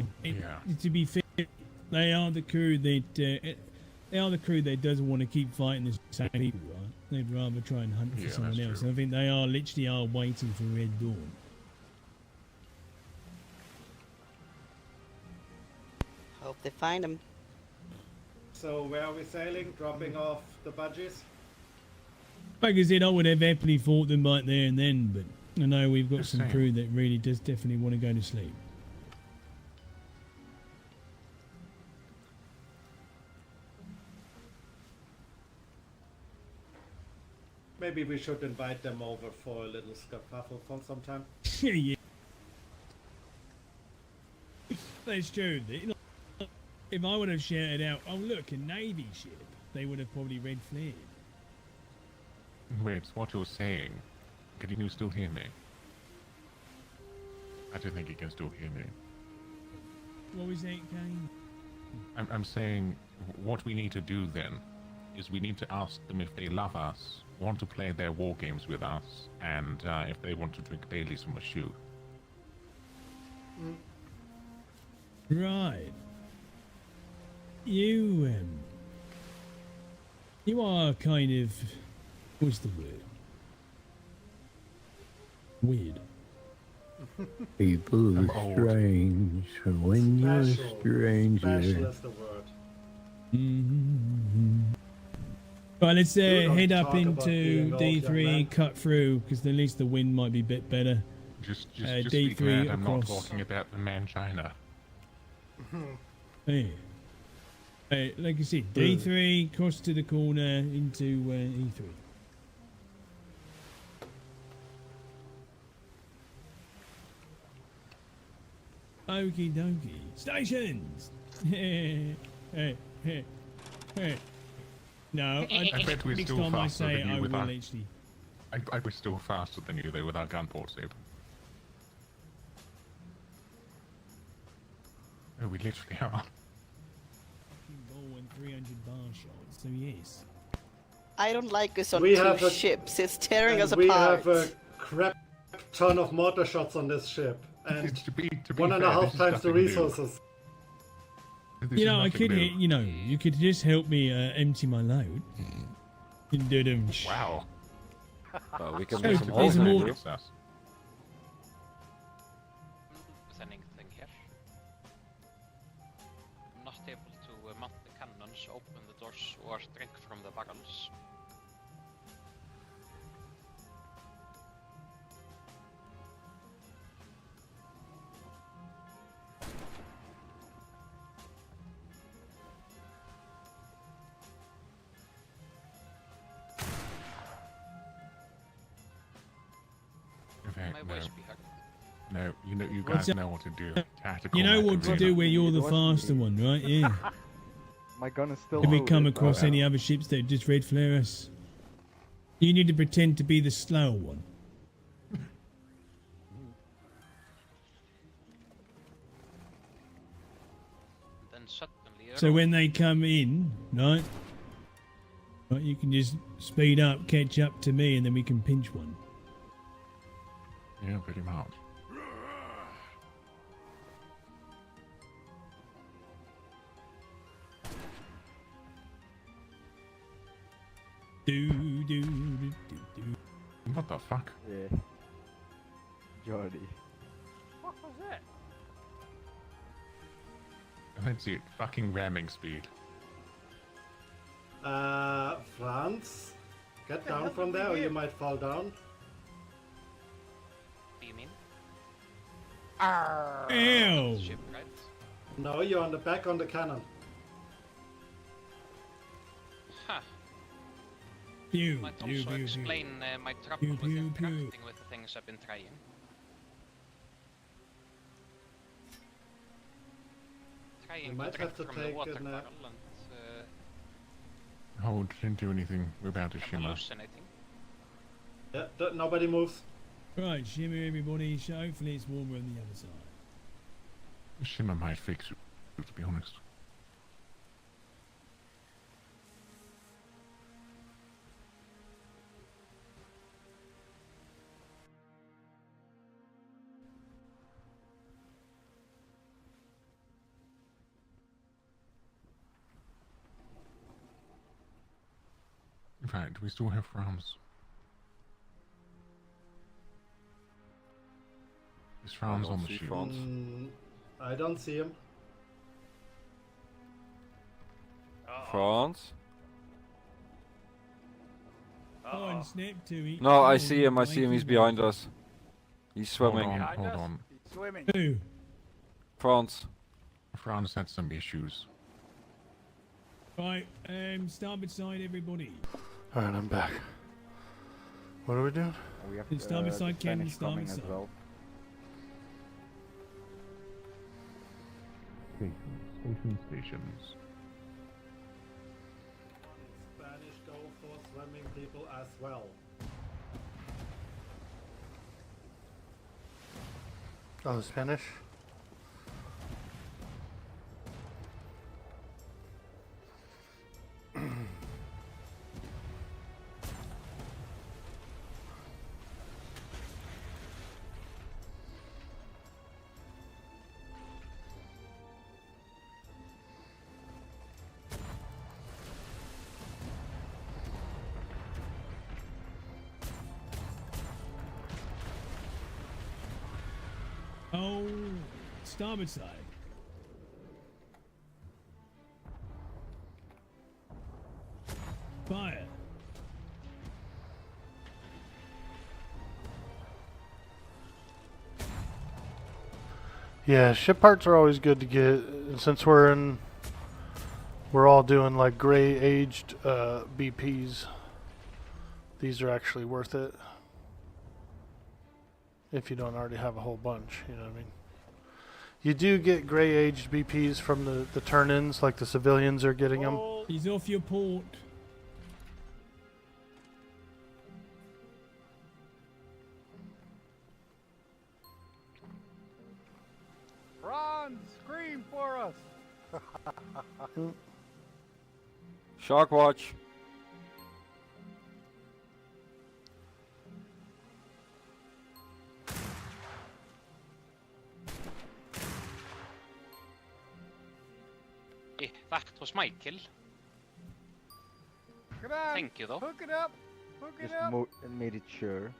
Speaker 11: Yeah.
Speaker 12: To be fair, they are the crew that doesn't want to keep fighting the same people, right? They'd rather try and hunt for
Speaker 11: Yeah,
Speaker 12: someone
Speaker 11: that's
Speaker 12: else.
Speaker 11: true.
Speaker 12: I think they are literally waiting for Red Dawn.
Speaker 6: Hope they find him.
Speaker 19: So where are we sailing? Dropping off the budgies?
Speaker 12: Like I said, I would have happily fought them right there and then, but I know we've got
Speaker 11: Just
Speaker 12: some
Speaker 11: saying.
Speaker 12: crew that really does definitely want to go to sleep.
Speaker 19: Maybe we should invite them over for a little scuffle for some time.
Speaker 12: Yeah. That's true. If I would have shouted out, "Oh look, a navy ship," they would have probably red flared.
Speaker 11: Wait, what you're saying? Can you still hear me? I don't think you can still hear me.
Speaker 12: What was that, Kane?
Speaker 11: I'm saying what we need to do then is we need to ask them if they love us, want to play their war games with us, and if they want to drink Baileys from a shoe.
Speaker 12: Right. You are kind of, what's the word? Weird.
Speaker 3: People
Speaker 11: I'm
Speaker 3: are
Speaker 11: old.
Speaker 3: strange when you're a
Speaker 19: Special
Speaker 3: stranger.
Speaker 19: is the word.
Speaker 12: Mm-hmm. Right, let's
Speaker 19: don't
Speaker 12: head
Speaker 19: talk
Speaker 12: up
Speaker 19: about
Speaker 12: into
Speaker 19: being old, young
Speaker 12: D3,
Speaker 19: man.
Speaker 12: cut through, because at least the wind might be a bit better.
Speaker 11: Just
Speaker 12: D3
Speaker 11: be glad I'm not
Speaker 12: across.
Speaker 11: talking about the man China.
Speaker 12: Yeah. Like I said, D3, cross to the corner into E3. Okie dokie. Stations! No,
Speaker 11: I bet we're
Speaker 12: next
Speaker 11: still
Speaker 12: time I
Speaker 11: faster
Speaker 12: say
Speaker 11: than
Speaker 12: it,
Speaker 11: you
Speaker 12: I
Speaker 11: with
Speaker 12: will
Speaker 11: our...
Speaker 12: actually.
Speaker 11: I was still faster than you though with our gun ports open. Oh, we literally are.
Speaker 12: Ball and 300 bar shots, so yes.
Speaker 6: I don't like us on
Speaker 19: We
Speaker 6: two
Speaker 19: have a-
Speaker 6: ships. It's tearing
Speaker 19: And
Speaker 6: us
Speaker 19: we
Speaker 6: apart.
Speaker 19: have a crap ton of mortar shots on this ship, and
Speaker 11: To be
Speaker 19: 1.5
Speaker 11: fair, this is
Speaker 19: times the
Speaker 11: nothing new.
Speaker 19: resources.
Speaker 11: This
Speaker 12: You
Speaker 11: is
Speaker 12: know, I
Speaker 11: nothing
Speaker 12: could,
Speaker 11: new.
Speaker 12: you could just help me empty my load.
Speaker 11: Wow.
Speaker 15: Well, we can
Speaker 12: Oh,
Speaker 15: make some
Speaker 12: there's
Speaker 15: holes in
Speaker 12: more-
Speaker 15: it.
Speaker 16: Is anything here? I'm not able to mount the cannons, open the doors, or drink from the barrels. my voice be heard?
Speaker 11: No, you
Speaker 12: What's
Speaker 11: guys
Speaker 12: up?
Speaker 11: know what to do. Tactical
Speaker 12: You know what to do
Speaker 11: Macarena.
Speaker 12: when you're the faster one, right? Yeah.
Speaker 7: My gun is still
Speaker 12: If we
Speaker 7: loaded,
Speaker 12: come
Speaker 7: but-
Speaker 12: across any other ships that just red flare us, you need to pretend to be the slow one.
Speaker 16: Then suddenly.
Speaker 12: So when they come in, right, you can just speed up, catch up to me, and then we can pinch one.
Speaker 11: Yeah, pretty much. What the fuck?
Speaker 7: Yeah. Jordy.
Speaker 8: What was that?
Speaker 11: Let's see it. Fucking ramming speed.
Speaker 19: Franz, get down from there or you might fall down.
Speaker 16: What do you mean?
Speaker 12: Ew.
Speaker 16: Ship, right?
Speaker 19: No, you're on the back on the cannon.
Speaker 16: Huh.
Speaker 12: Pew,
Speaker 16: Might
Speaker 12: pew,
Speaker 16: also
Speaker 12: pew,
Speaker 16: explain my trouble
Speaker 12: Pew,
Speaker 16: with
Speaker 12: pew, pew.
Speaker 16: interacting with the things I've been trying. Trying
Speaker 19: You
Speaker 16: to
Speaker 19: might
Speaker 16: drink
Speaker 19: have to
Speaker 16: from the
Speaker 19: take
Speaker 16: water
Speaker 19: an,
Speaker 16: barrel and
Speaker 11: Oh, didn't do anything. We're about to
Speaker 16: I'm
Speaker 11: shimmer.
Speaker 16: hallucinating.
Speaker 19: Yeah, nobody moves.
Speaker 12: Right, shimmer everybody. Hopefully it's warmer on the other side.
Speaker 11: Shimmer might fix it, to be honest. Right, do we still have Franz? Is Franz
Speaker 15: don't
Speaker 11: on the
Speaker 15: see
Speaker 11: ship?
Speaker 15: Franz.
Speaker 19: I don't see him.
Speaker 15: France?
Speaker 12: Oh, and snap to it.
Speaker 15: No, I
Speaker 12: Oh,
Speaker 15: see him. I see him. He's behind us. He's swimming.
Speaker 11: Hold on.
Speaker 8: Swimming.
Speaker 12: Who?
Speaker 15: France.
Speaker 11: Franz had some issues.
Speaker 12: Right, starboard side, everybody.
Speaker 1: Alright, I'm back. What are we doing?
Speaker 7: We have
Speaker 12: Starboard side,
Speaker 7: the Spanish
Speaker 12: cannon,
Speaker 7: coming
Speaker 12: starboard
Speaker 7: as
Speaker 12: side.
Speaker 7: well.
Speaker 11: Stations.
Speaker 19: Spanish go for swimming people as well.
Speaker 1: Oh, Spanish?
Speaker 12: Oh, starboard side. Fire.
Speaker 1: Yeah, ship parts are always good to get. And since we're all doing like gray aged BPs. These are actually worth it. If you don't already have a whole bunch, you know what I mean. You do get gray aged BPs from the turn-ins, like the civilians are getting them.
Speaker 12: He's off your port.
Speaker 8: Ron, scream for us.
Speaker 15: Shark watch.
Speaker 16: Yeah, that was my kill.
Speaker 8: Come on.
Speaker 16: Thank you, though.
Speaker 8: Hook it up. Hook it
Speaker 7: Just
Speaker 8: up.
Speaker 7: made it sure.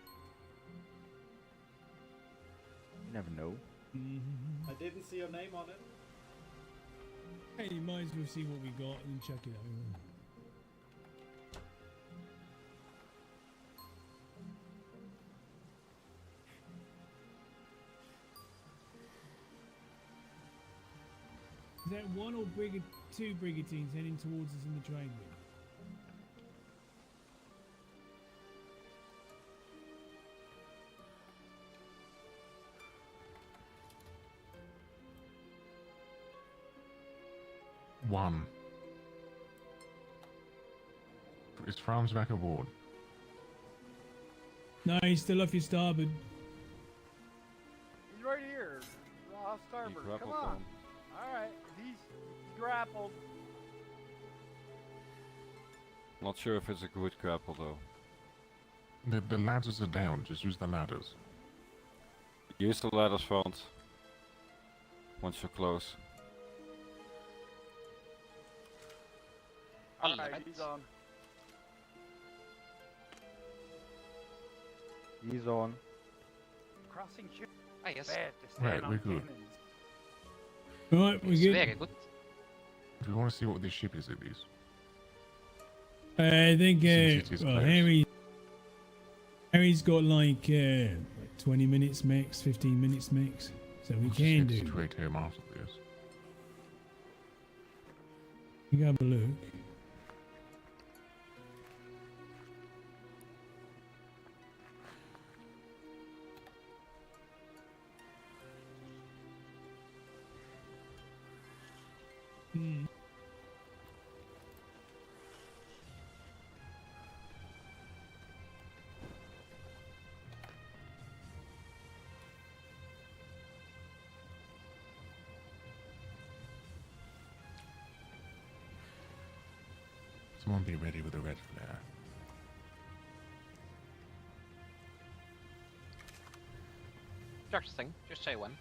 Speaker 7: You never know.
Speaker 19: I didn't see your name on it.
Speaker 12: Hey, you might as well see what we got and check it over. Is that one or two brigantines heading towards us in the trade wind?
Speaker 11: 1. Is Franz back aboard?
Speaker 12: No, he's still off your starboard.
Speaker 8: He's right here. Off starboard. Come on. Alright. He's grappled.
Speaker 15: Not sure if it's a good grapple though.
Speaker 11: The ladders are down. Just use the ladders.
Speaker 15: Use the ladders, Franz. Once you're close.
Speaker 8: Alright, he's on.
Speaker 7: He's on.
Speaker 8: Crossing ship.
Speaker 16: Ah, yes.
Speaker 8: Bad to stand
Speaker 11: Right,
Speaker 8: on
Speaker 11: we're good.
Speaker 8: cannons.
Speaker 12: Right, we're good.
Speaker 16: Very good.
Speaker 11: If you want to see what this ship is, at least.
Speaker 12: I think
Speaker 11: Since it is
Speaker 12: well,
Speaker 11: close.
Speaker 12: Harry's got like 20 minutes max, 15 minutes max, so we can do.
Speaker 11: Straight home after this.
Speaker 12: You go have a look. Hmm.
Speaker 11: Someone be ready with a red flare.
Speaker 16: Just thing. Just say when.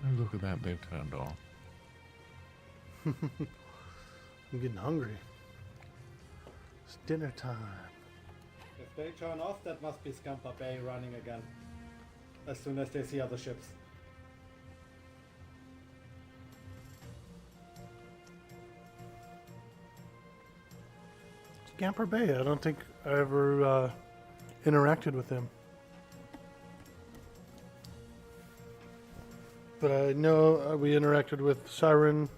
Speaker 11: And look at that, they've turned off.
Speaker 1: I'm getting hungry. It's dinner time.
Speaker 19: If they turn off, that must be Scamper Bay running again. As soon as they see other ships.
Speaker 1: Scamper Bay. I don't think I ever interacted with him. But I know we interacted with Siren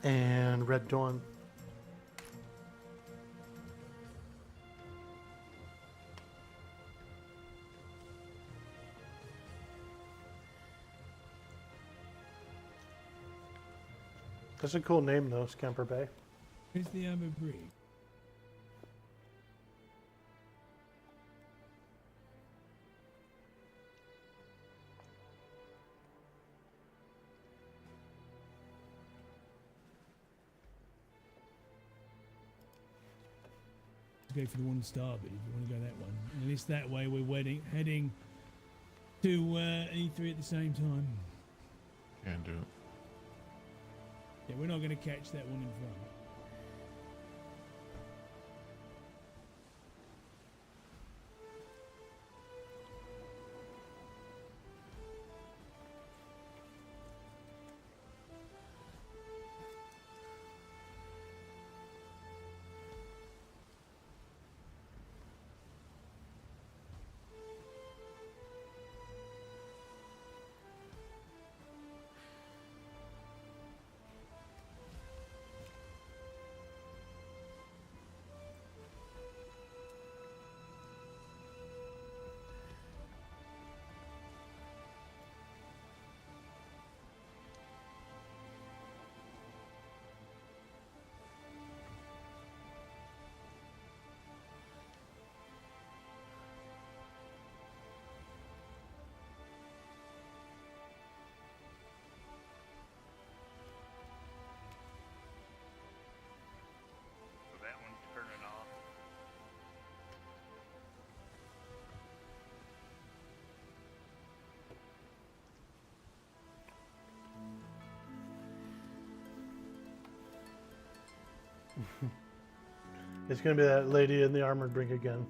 Speaker 1: and Red Dawn. That's a cool name, though, Scamper Bay.
Speaker 12: Where's the other brig? Go for the one starboard if you want to go that one. At least that way we're heading to E3 at the same time.
Speaker 11: Can do it.
Speaker 12: Yeah, we're not going to catch that one in front.
Speaker 8: So that one's turning off.
Speaker 1: It's gonna be that lady in the armored brig again.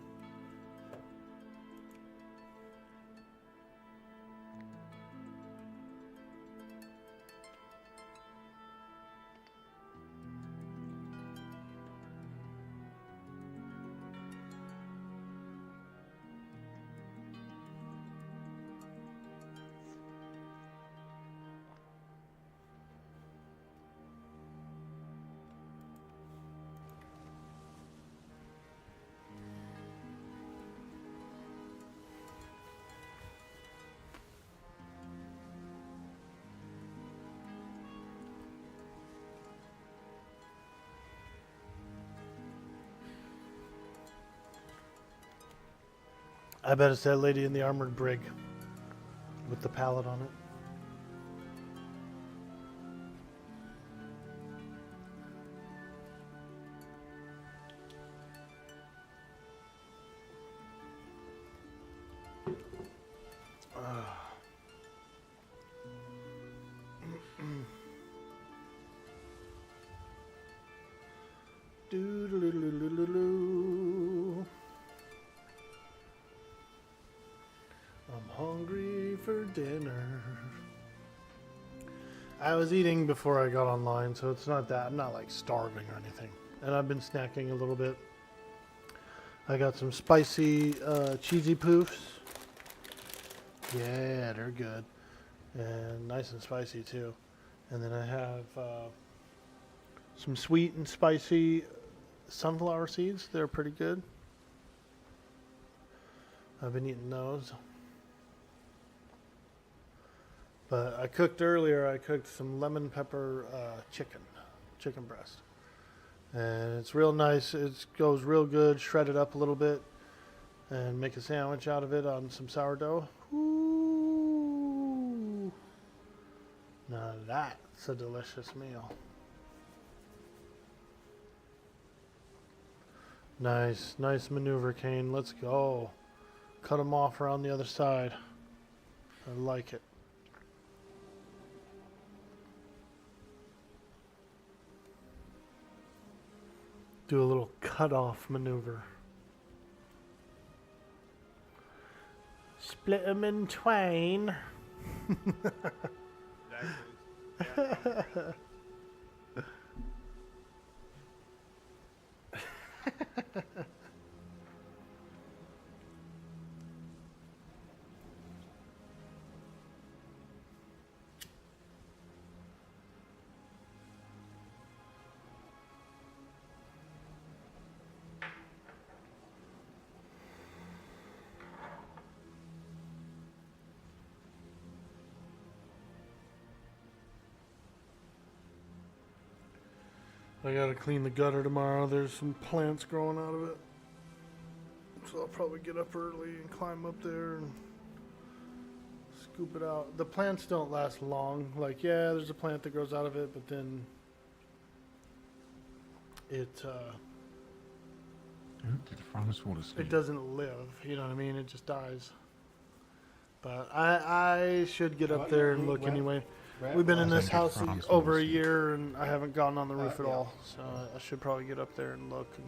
Speaker 1: I bet it's that lady in the armored brig with the pallet on it. Doo-doo-doo-doo-doo-doo. I'm hungry for dinner. I was eating before I got online, so it's not that. I'm not like starving or anything. And I've been snacking a little bit. I got some spicy cheesy poofs. Yeah, they're good. And nice and spicy too. And then I have some sweet and spicy sunflower seeds. They're pretty good. I've been eating those. But I cooked earlier, I cooked some lemon pepper chicken breast. And it's real nice. It goes real good. Shred it up a little bit and make a sandwich out of it on some sourdough. Ooh. Now that's a delicious meal. Nice maneuver, Kane. Let's go. Cut them off around the other side. I like it. Do a little cut-off maneuver. Split them in twain. I gotta clean the gutter tomorrow. There's some plants growing out of it. So I'll probably get up early and climb up there and scoop it out. The plants don't last long. Like, yeah, there's a plant that grows out of it, but then it doesn't live. You know what I mean? It just dies. But I should get up there and look anyway. We've been in this house over a year, and I haven't gone on the roof at all. So I should probably get up there and look and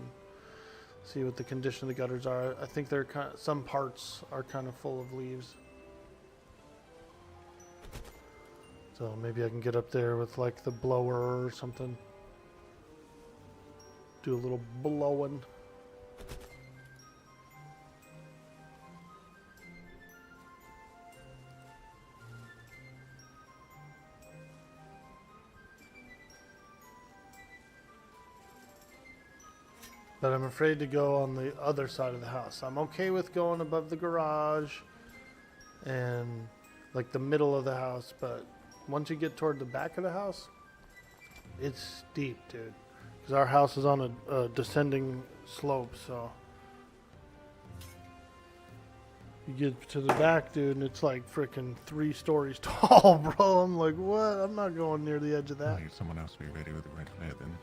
Speaker 1: see what the condition of the gutters are. I think they're some parts are kind of full of leaves. So maybe I can get up there with like the blower or something. Do a little blowing. But I'm afraid to go on the other side of the house. I'm okay with going above the garage and like the middle of the house, but once you get toward the back of the house, it's steep, dude. Because our house is on a descending slope, so you get to the back, dude, and it's like freaking 3 stories tall, bro. I'm like, what? I'm not going near the edge of that.
Speaker 11: I need someone else to be ready with the red flare then.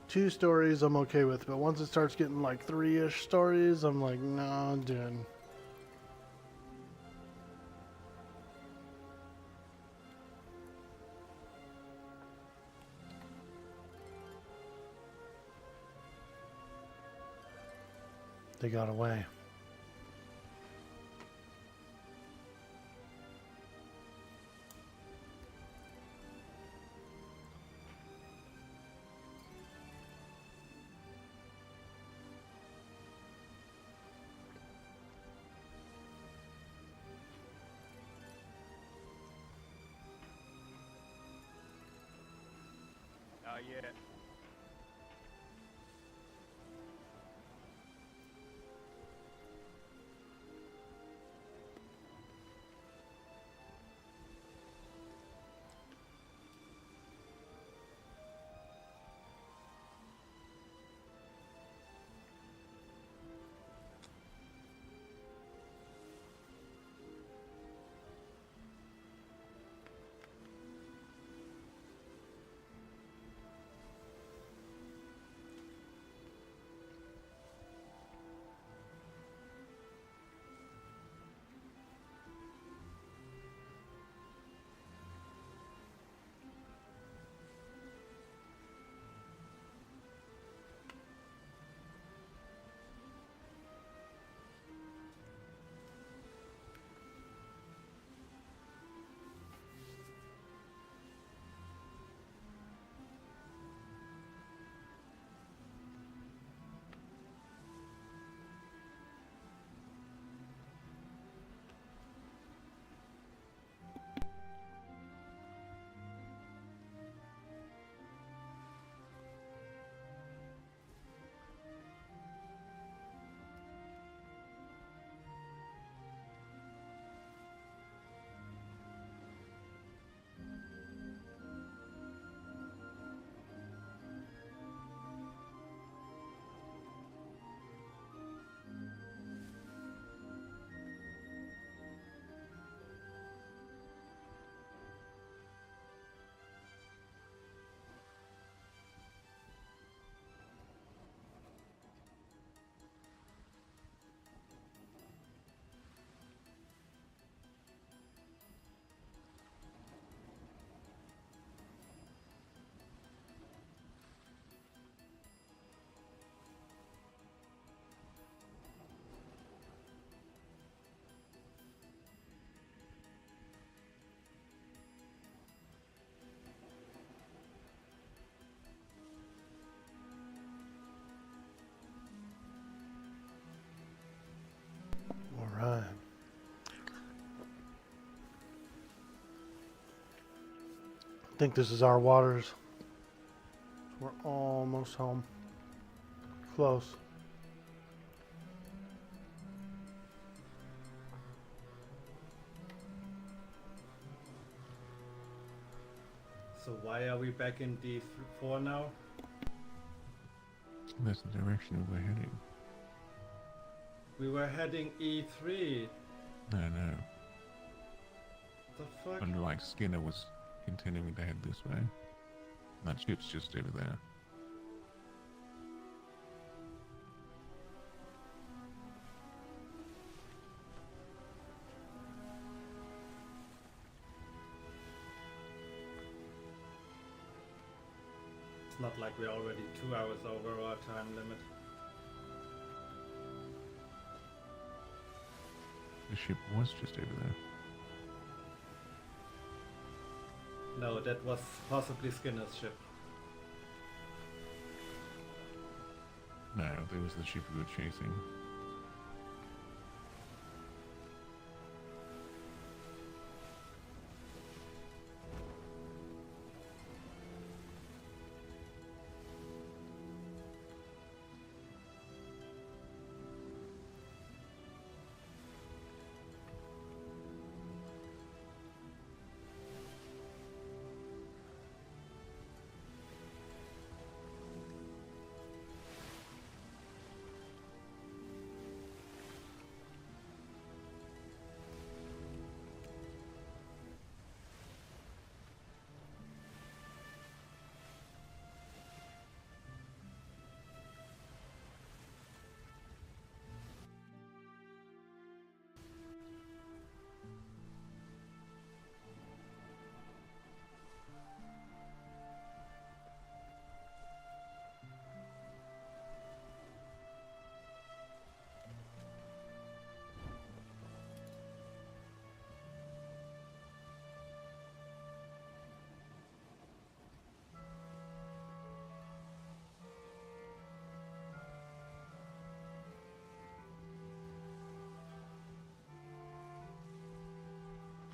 Speaker 1: Two stories I'm okay with, but once it starts getting like 3-ish stories, I'm like, no, dude. They got away.
Speaker 8: Not yet.
Speaker 1: think this is our waters. We're almost home. Close.
Speaker 19: So why are we back in D4 now?
Speaker 11: That's the direction we're heading.
Speaker 19: We were heading E3.
Speaker 11: No, no.
Speaker 19: The fuck?
Speaker 11: Unlike Skinner was continuing to head this way. That ship's just over there.
Speaker 19: It's not like we're already 2 hours over our time limit.
Speaker 11: The ship was just over there.
Speaker 19: No, that was possibly Skinner's ship.
Speaker 11: No, there was the ship we were chasing.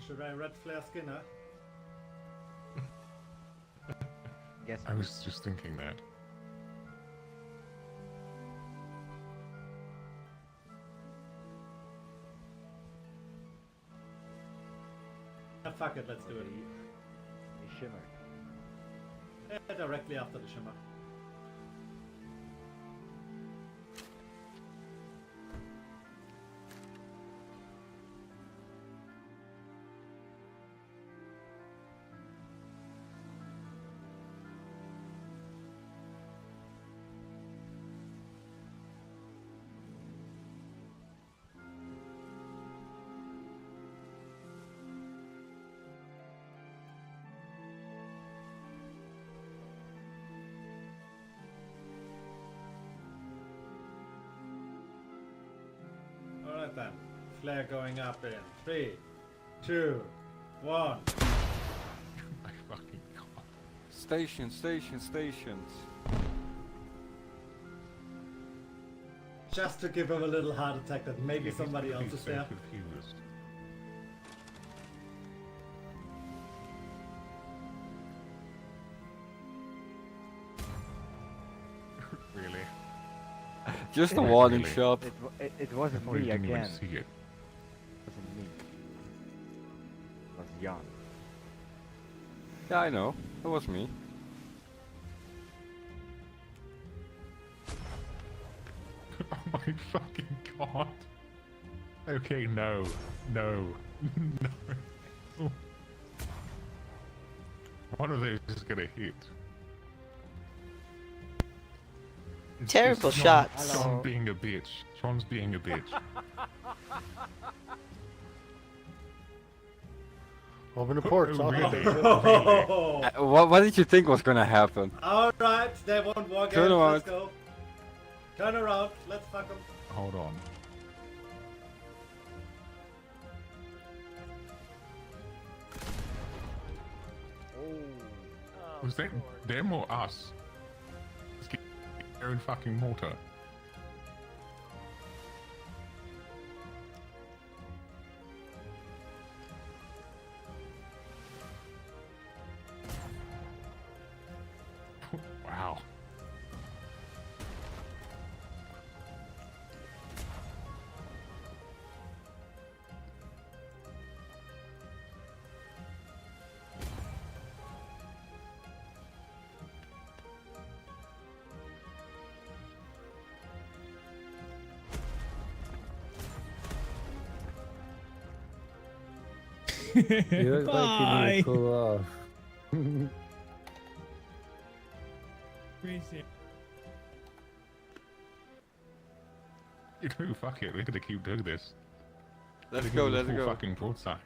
Speaker 19: Should I red flare Skinner?
Speaker 14: Guess
Speaker 11: I was just thinking that.
Speaker 19: Fuck it, let's do it.
Speaker 7: The shimmer.
Speaker 19: Yeah, directly after the shimmer. Alright then. Flare going up in 3, 2, 1.
Speaker 11: My fucking god.
Speaker 15: Stations.
Speaker 19: Just to give him a little heart attack that maybe
Speaker 11: Yeah, he's
Speaker 19: somebody
Speaker 11: gonna
Speaker 19: else
Speaker 11: be
Speaker 19: is
Speaker 11: so
Speaker 19: there.
Speaker 11: confused. Really?
Speaker 15: Just a warning
Speaker 11: Really?
Speaker 15: shot.
Speaker 7: It wasn't
Speaker 11: Oh, you
Speaker 7: me
Speaker 11: didn't even
Speaker 7: again.
Speaker 11: see it.
Speaker 7: It wasn't me. It was Jan.
Speaker 15: Yeah, I know. It was me.
Speaker 11: Oh my fucking god. Okay, no. No. No. One of those is gonna hit. It's
Speaker 6: Terrible
Speaker 11: John,
Speaker 6: shots.
Speaker 11: John being a bitch. John's being a bitch.
Speaker 1: Open the ports.
Speaker 11: Oh, really?
Speaker 1: Really?
Speaker 15: What did you think was gonna happen?
Speaker 19: Alright, they won't walk
Speaker 15: Turn
Speaker 19: in.
Speaker 15: around.
Speaker 19: Let's go. Turn around. Let's fuck them.
Speaker 11: Hold on. Was that them or us? Let's get their own fucking mortar.
Speaker 3: You look like you need
Speaker 12: Bye.
Speaker 3: to cool off.
Speaker 12: Appreciate
Speaker 11: You know, fuck it, we're gonna keep doing this.
Speaker 15: Let's go, let's
Speaker 11: full
Speaker 15: go.
Speaker 11: fucking broadside.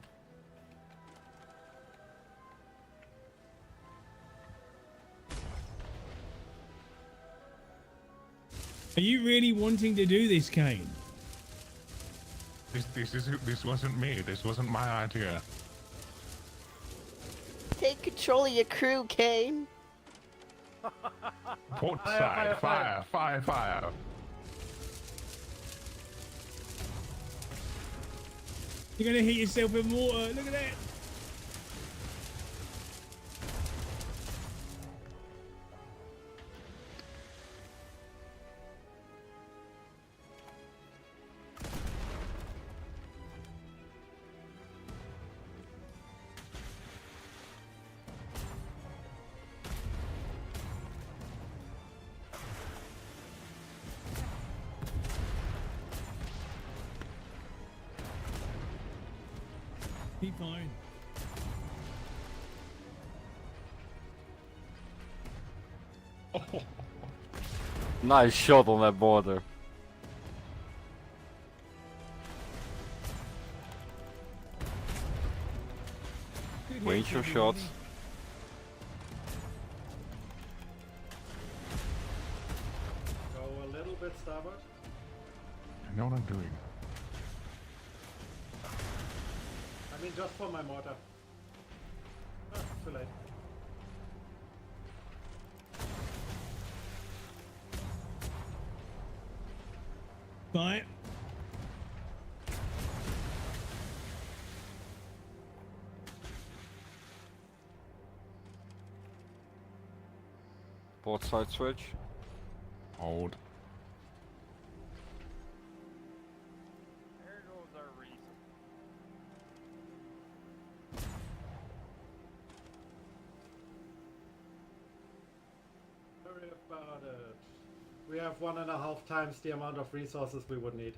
Speaker 12: Are you really wanting to do this, Kane?
Speaker 11: This wasn't me. This wasn't my idea.
Speaker 6: Take control of your crew, Kane.
Speaker 11: Port side, fire, fire, fire.
Speaker 12: You're gonna hit yourself in water. Look at that. Keep fine.
Speaker 15: Nice shot on that border. Range your shot.
Speaker 19: Go a little bit starboard.
Speaker 11: I know what I'm doing.
Speaker 19: I mean, just for my mortar. Ah, too late.
Speaker 12: Bye.
Speaker 15: Port side switch.
Speaker 11: Hold.
Speaker 8: There goes our reason.
Speaker 19: Sorry about it. We have 1.5 times the amount of resources we would need.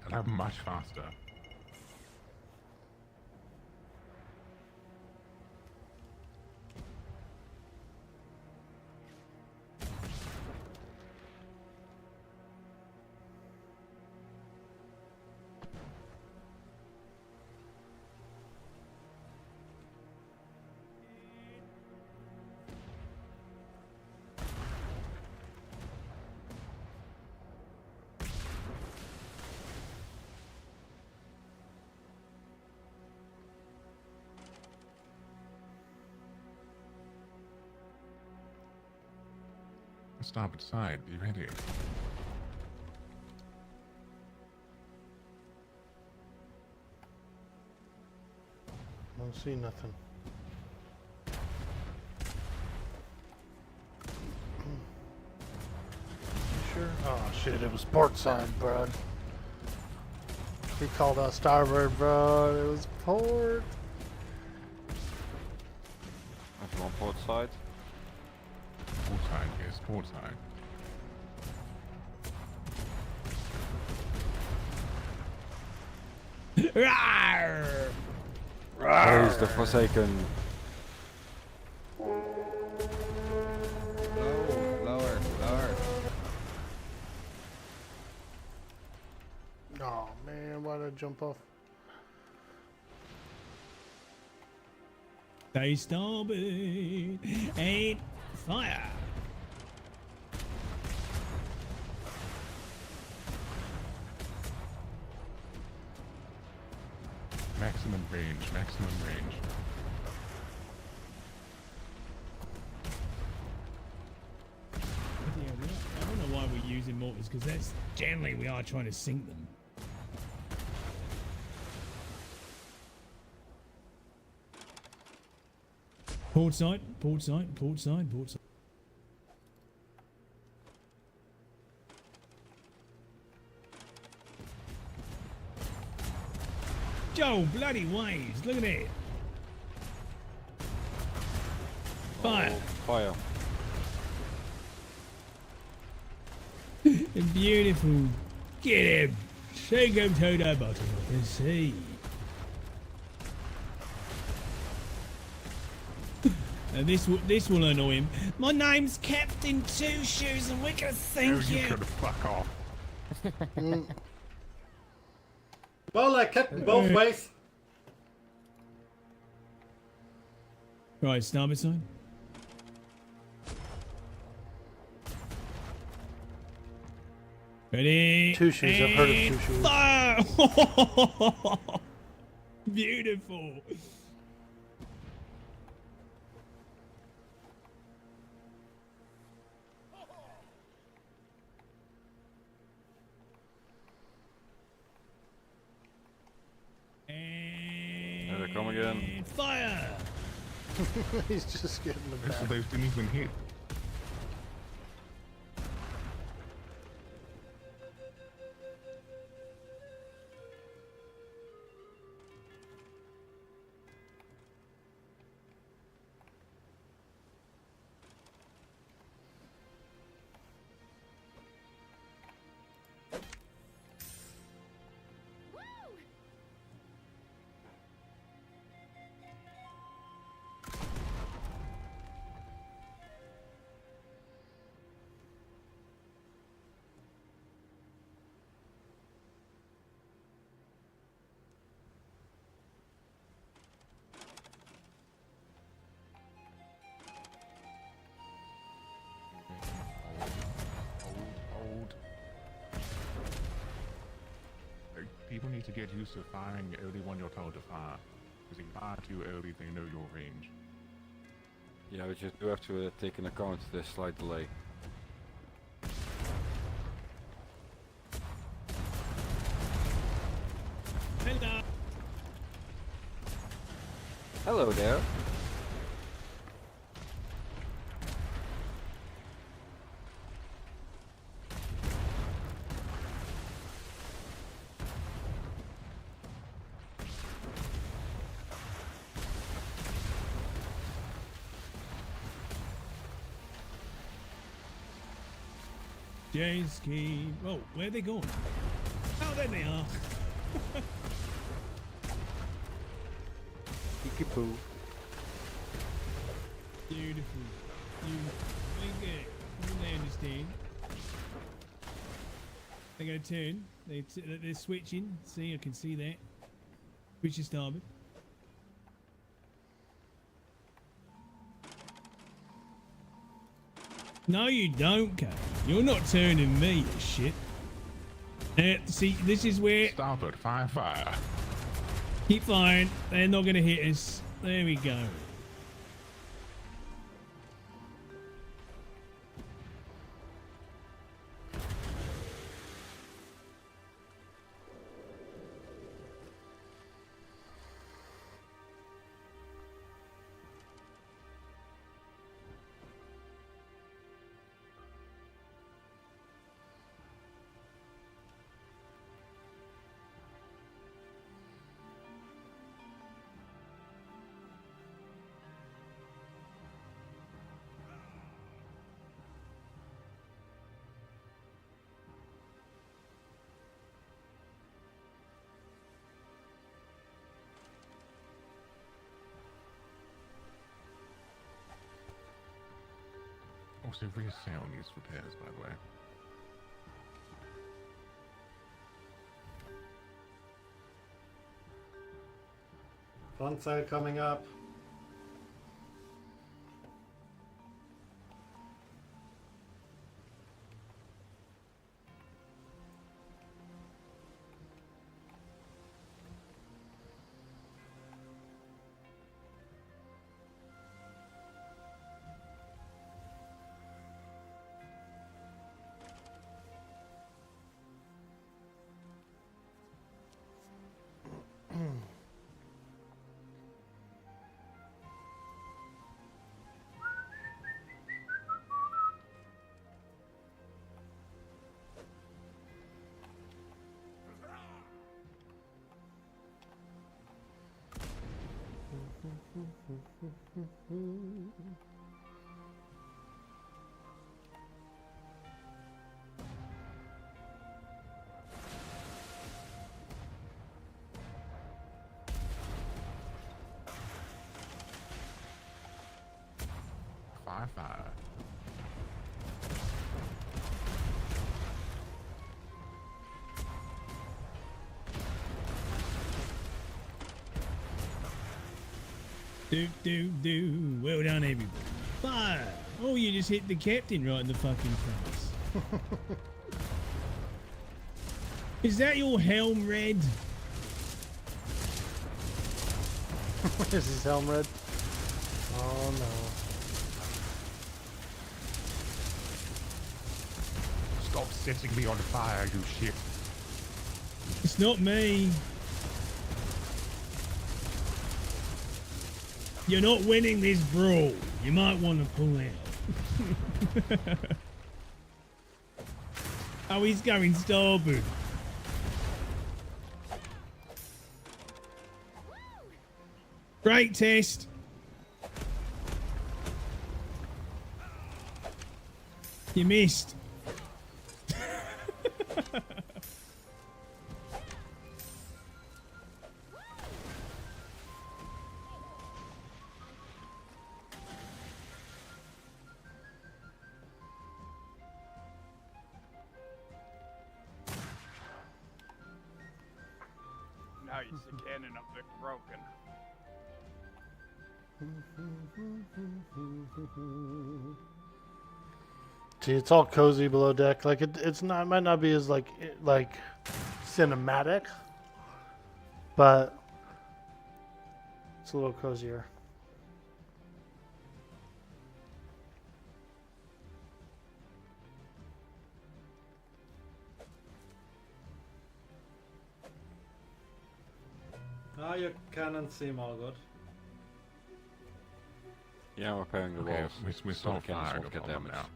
Speaker 11: And I'm much faster. Starboard side, be ready.
Speaker 1: Don't see nothing. You sure? Oh shit, it was port side, bro. He called out starboard, bro. It was port.
Speaker 15: That's one port side.
Speaker 11: Port side, yes, port side.
Speaker 12: Rawr!
Speaker 15: Where is the Forsaken?
Speaker 14: Lower, lower.
Speaker 1: Oh man, why did I jump off?
Speaker 12: Stay starboard and fire.
Speaker 11: Maximum range, maximum range.
Speaker 12: Yeah, I don't know why we're using mortars, because that's generally we are trying to sink them. Port side, port side, port side, port side. Joe, bloody waves, look at that. Fire.
Speaker 15: Oh, fire.
Speaker 12: Beautiful. Get him. Shake him to the bottom of the sea. And this will annoy him. My name's Captain Two Shoes, and we're gonna thank you.
Speaker 11: You could fuck off.
Speaker 19: Well, I kept them both ways.
Speaker 12: Right, starboard side. Ready?
Speaker 1: Two Shoes, I've heard of Two Shoes.
Speaker 12: Fire! Beautiful.
Speaker 15: There they come again.
Speaker 12: Fire!
Speaker 1: He's just getting the
Speaker 11: Most of
Speaker 1: back.
Speaker 11: those didn't even hit. Hold. People need to get used to firing early when you're told to fire. Because if you fire too early, they know your range.
Speaker 15: Yeah, but you do have to take into account the slight delay.
Speaker 12: Hello.
Speaker 15: Hello there.
Speaker 12: Jet ski. Oh, where are they going? Oh, there they are.
Speaker 7: Peekaboo.
Speaker 12: Beautiful. Okay. They understand. They're going to turn. They're switching. See, I can see that. Switch to starboard. No, you don't, Kate. You're not turning me, you shit. See, this is where...
Speaker 11: Starboard, fire.
Speaker 12: Keep firing. They're not going to hit us. There we go.
Speaker 11: Also, rear sail needs repairs, by the way.
Speaker 19: Front side coming up.
Speaker 11: my fire.
Speaker 12: Do. Well done, everybody. Fire! Oh, you just hit the captain right in the fucking face. Is that your helm red?
Speaker 1: Is his helm red? Oh no.
Speaker 11: Stop setting me on fire, you shit.
Speaker 12: It's not me. You're not winning this brawl. You might want to pull out. Oh, he's going starboard. Great test. You missed.
Speaker 8: Now you see cannon up there broken.
Speaker 1: See, it's all cozy below deck. Like it's not, it might not be as like cinematic, but it's a little cozier.
Speaker 19: Ah, your cannons seem all good.
Speaker 15: Yeah, we're repairing the walls.
Speaker 11: We
Speaker 15: so the
Speaker 11: start
Speaker 15: cannons
Speaker 11: firing
Speaker 15: won't get
Speaker 11: upon them
Speaker 15: damaged.
Speaker 11: now.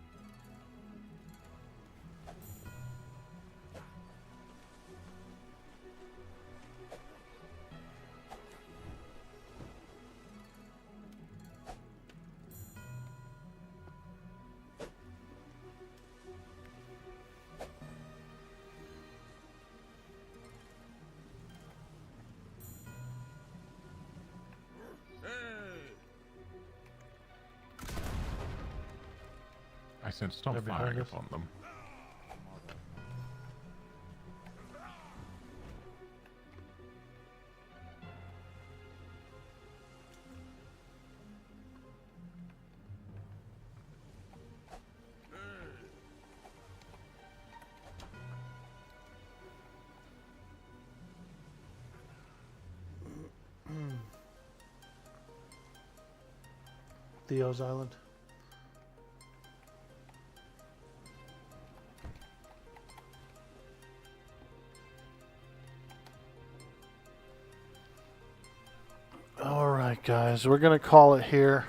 Speaker 11: I said stop
Speaker 1: They're behind
Speaker 11: firing
Speaker 1: us.
Speaker 11: upon them.
Speaker 1: Theo's Island. Alright guys, we're gonna call it here.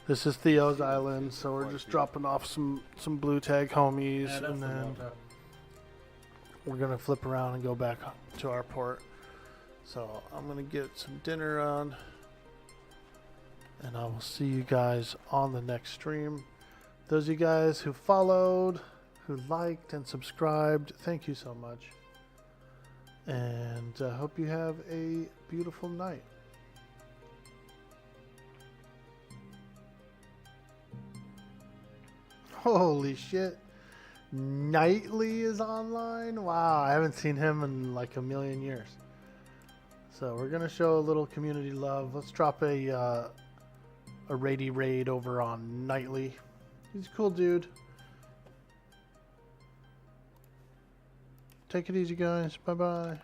Speaker 1: This is Theo's Island, so we're just dropping off some blue tag homies,
Speaker 19: Yeah, that's
Speaker 1: and
Speaker 19: the
Speaker 1: then
Speaker 19: water.
Speaker 1: we're gonna flip around and go back to our port. So I'm gonna get some dinner on, and I will see you guys on the next stream. Those of you guys who followed, who liked and subscribed, thank you so much. And I hope you have a beautiful night. Holy shit. Nightly is online? Wow, I haven't seen him in like a million years. So we're gonna show a little community love. Let's drop a raidy raid over on Nightly. He's a cool dude. Take it easy, guys. Bye bye.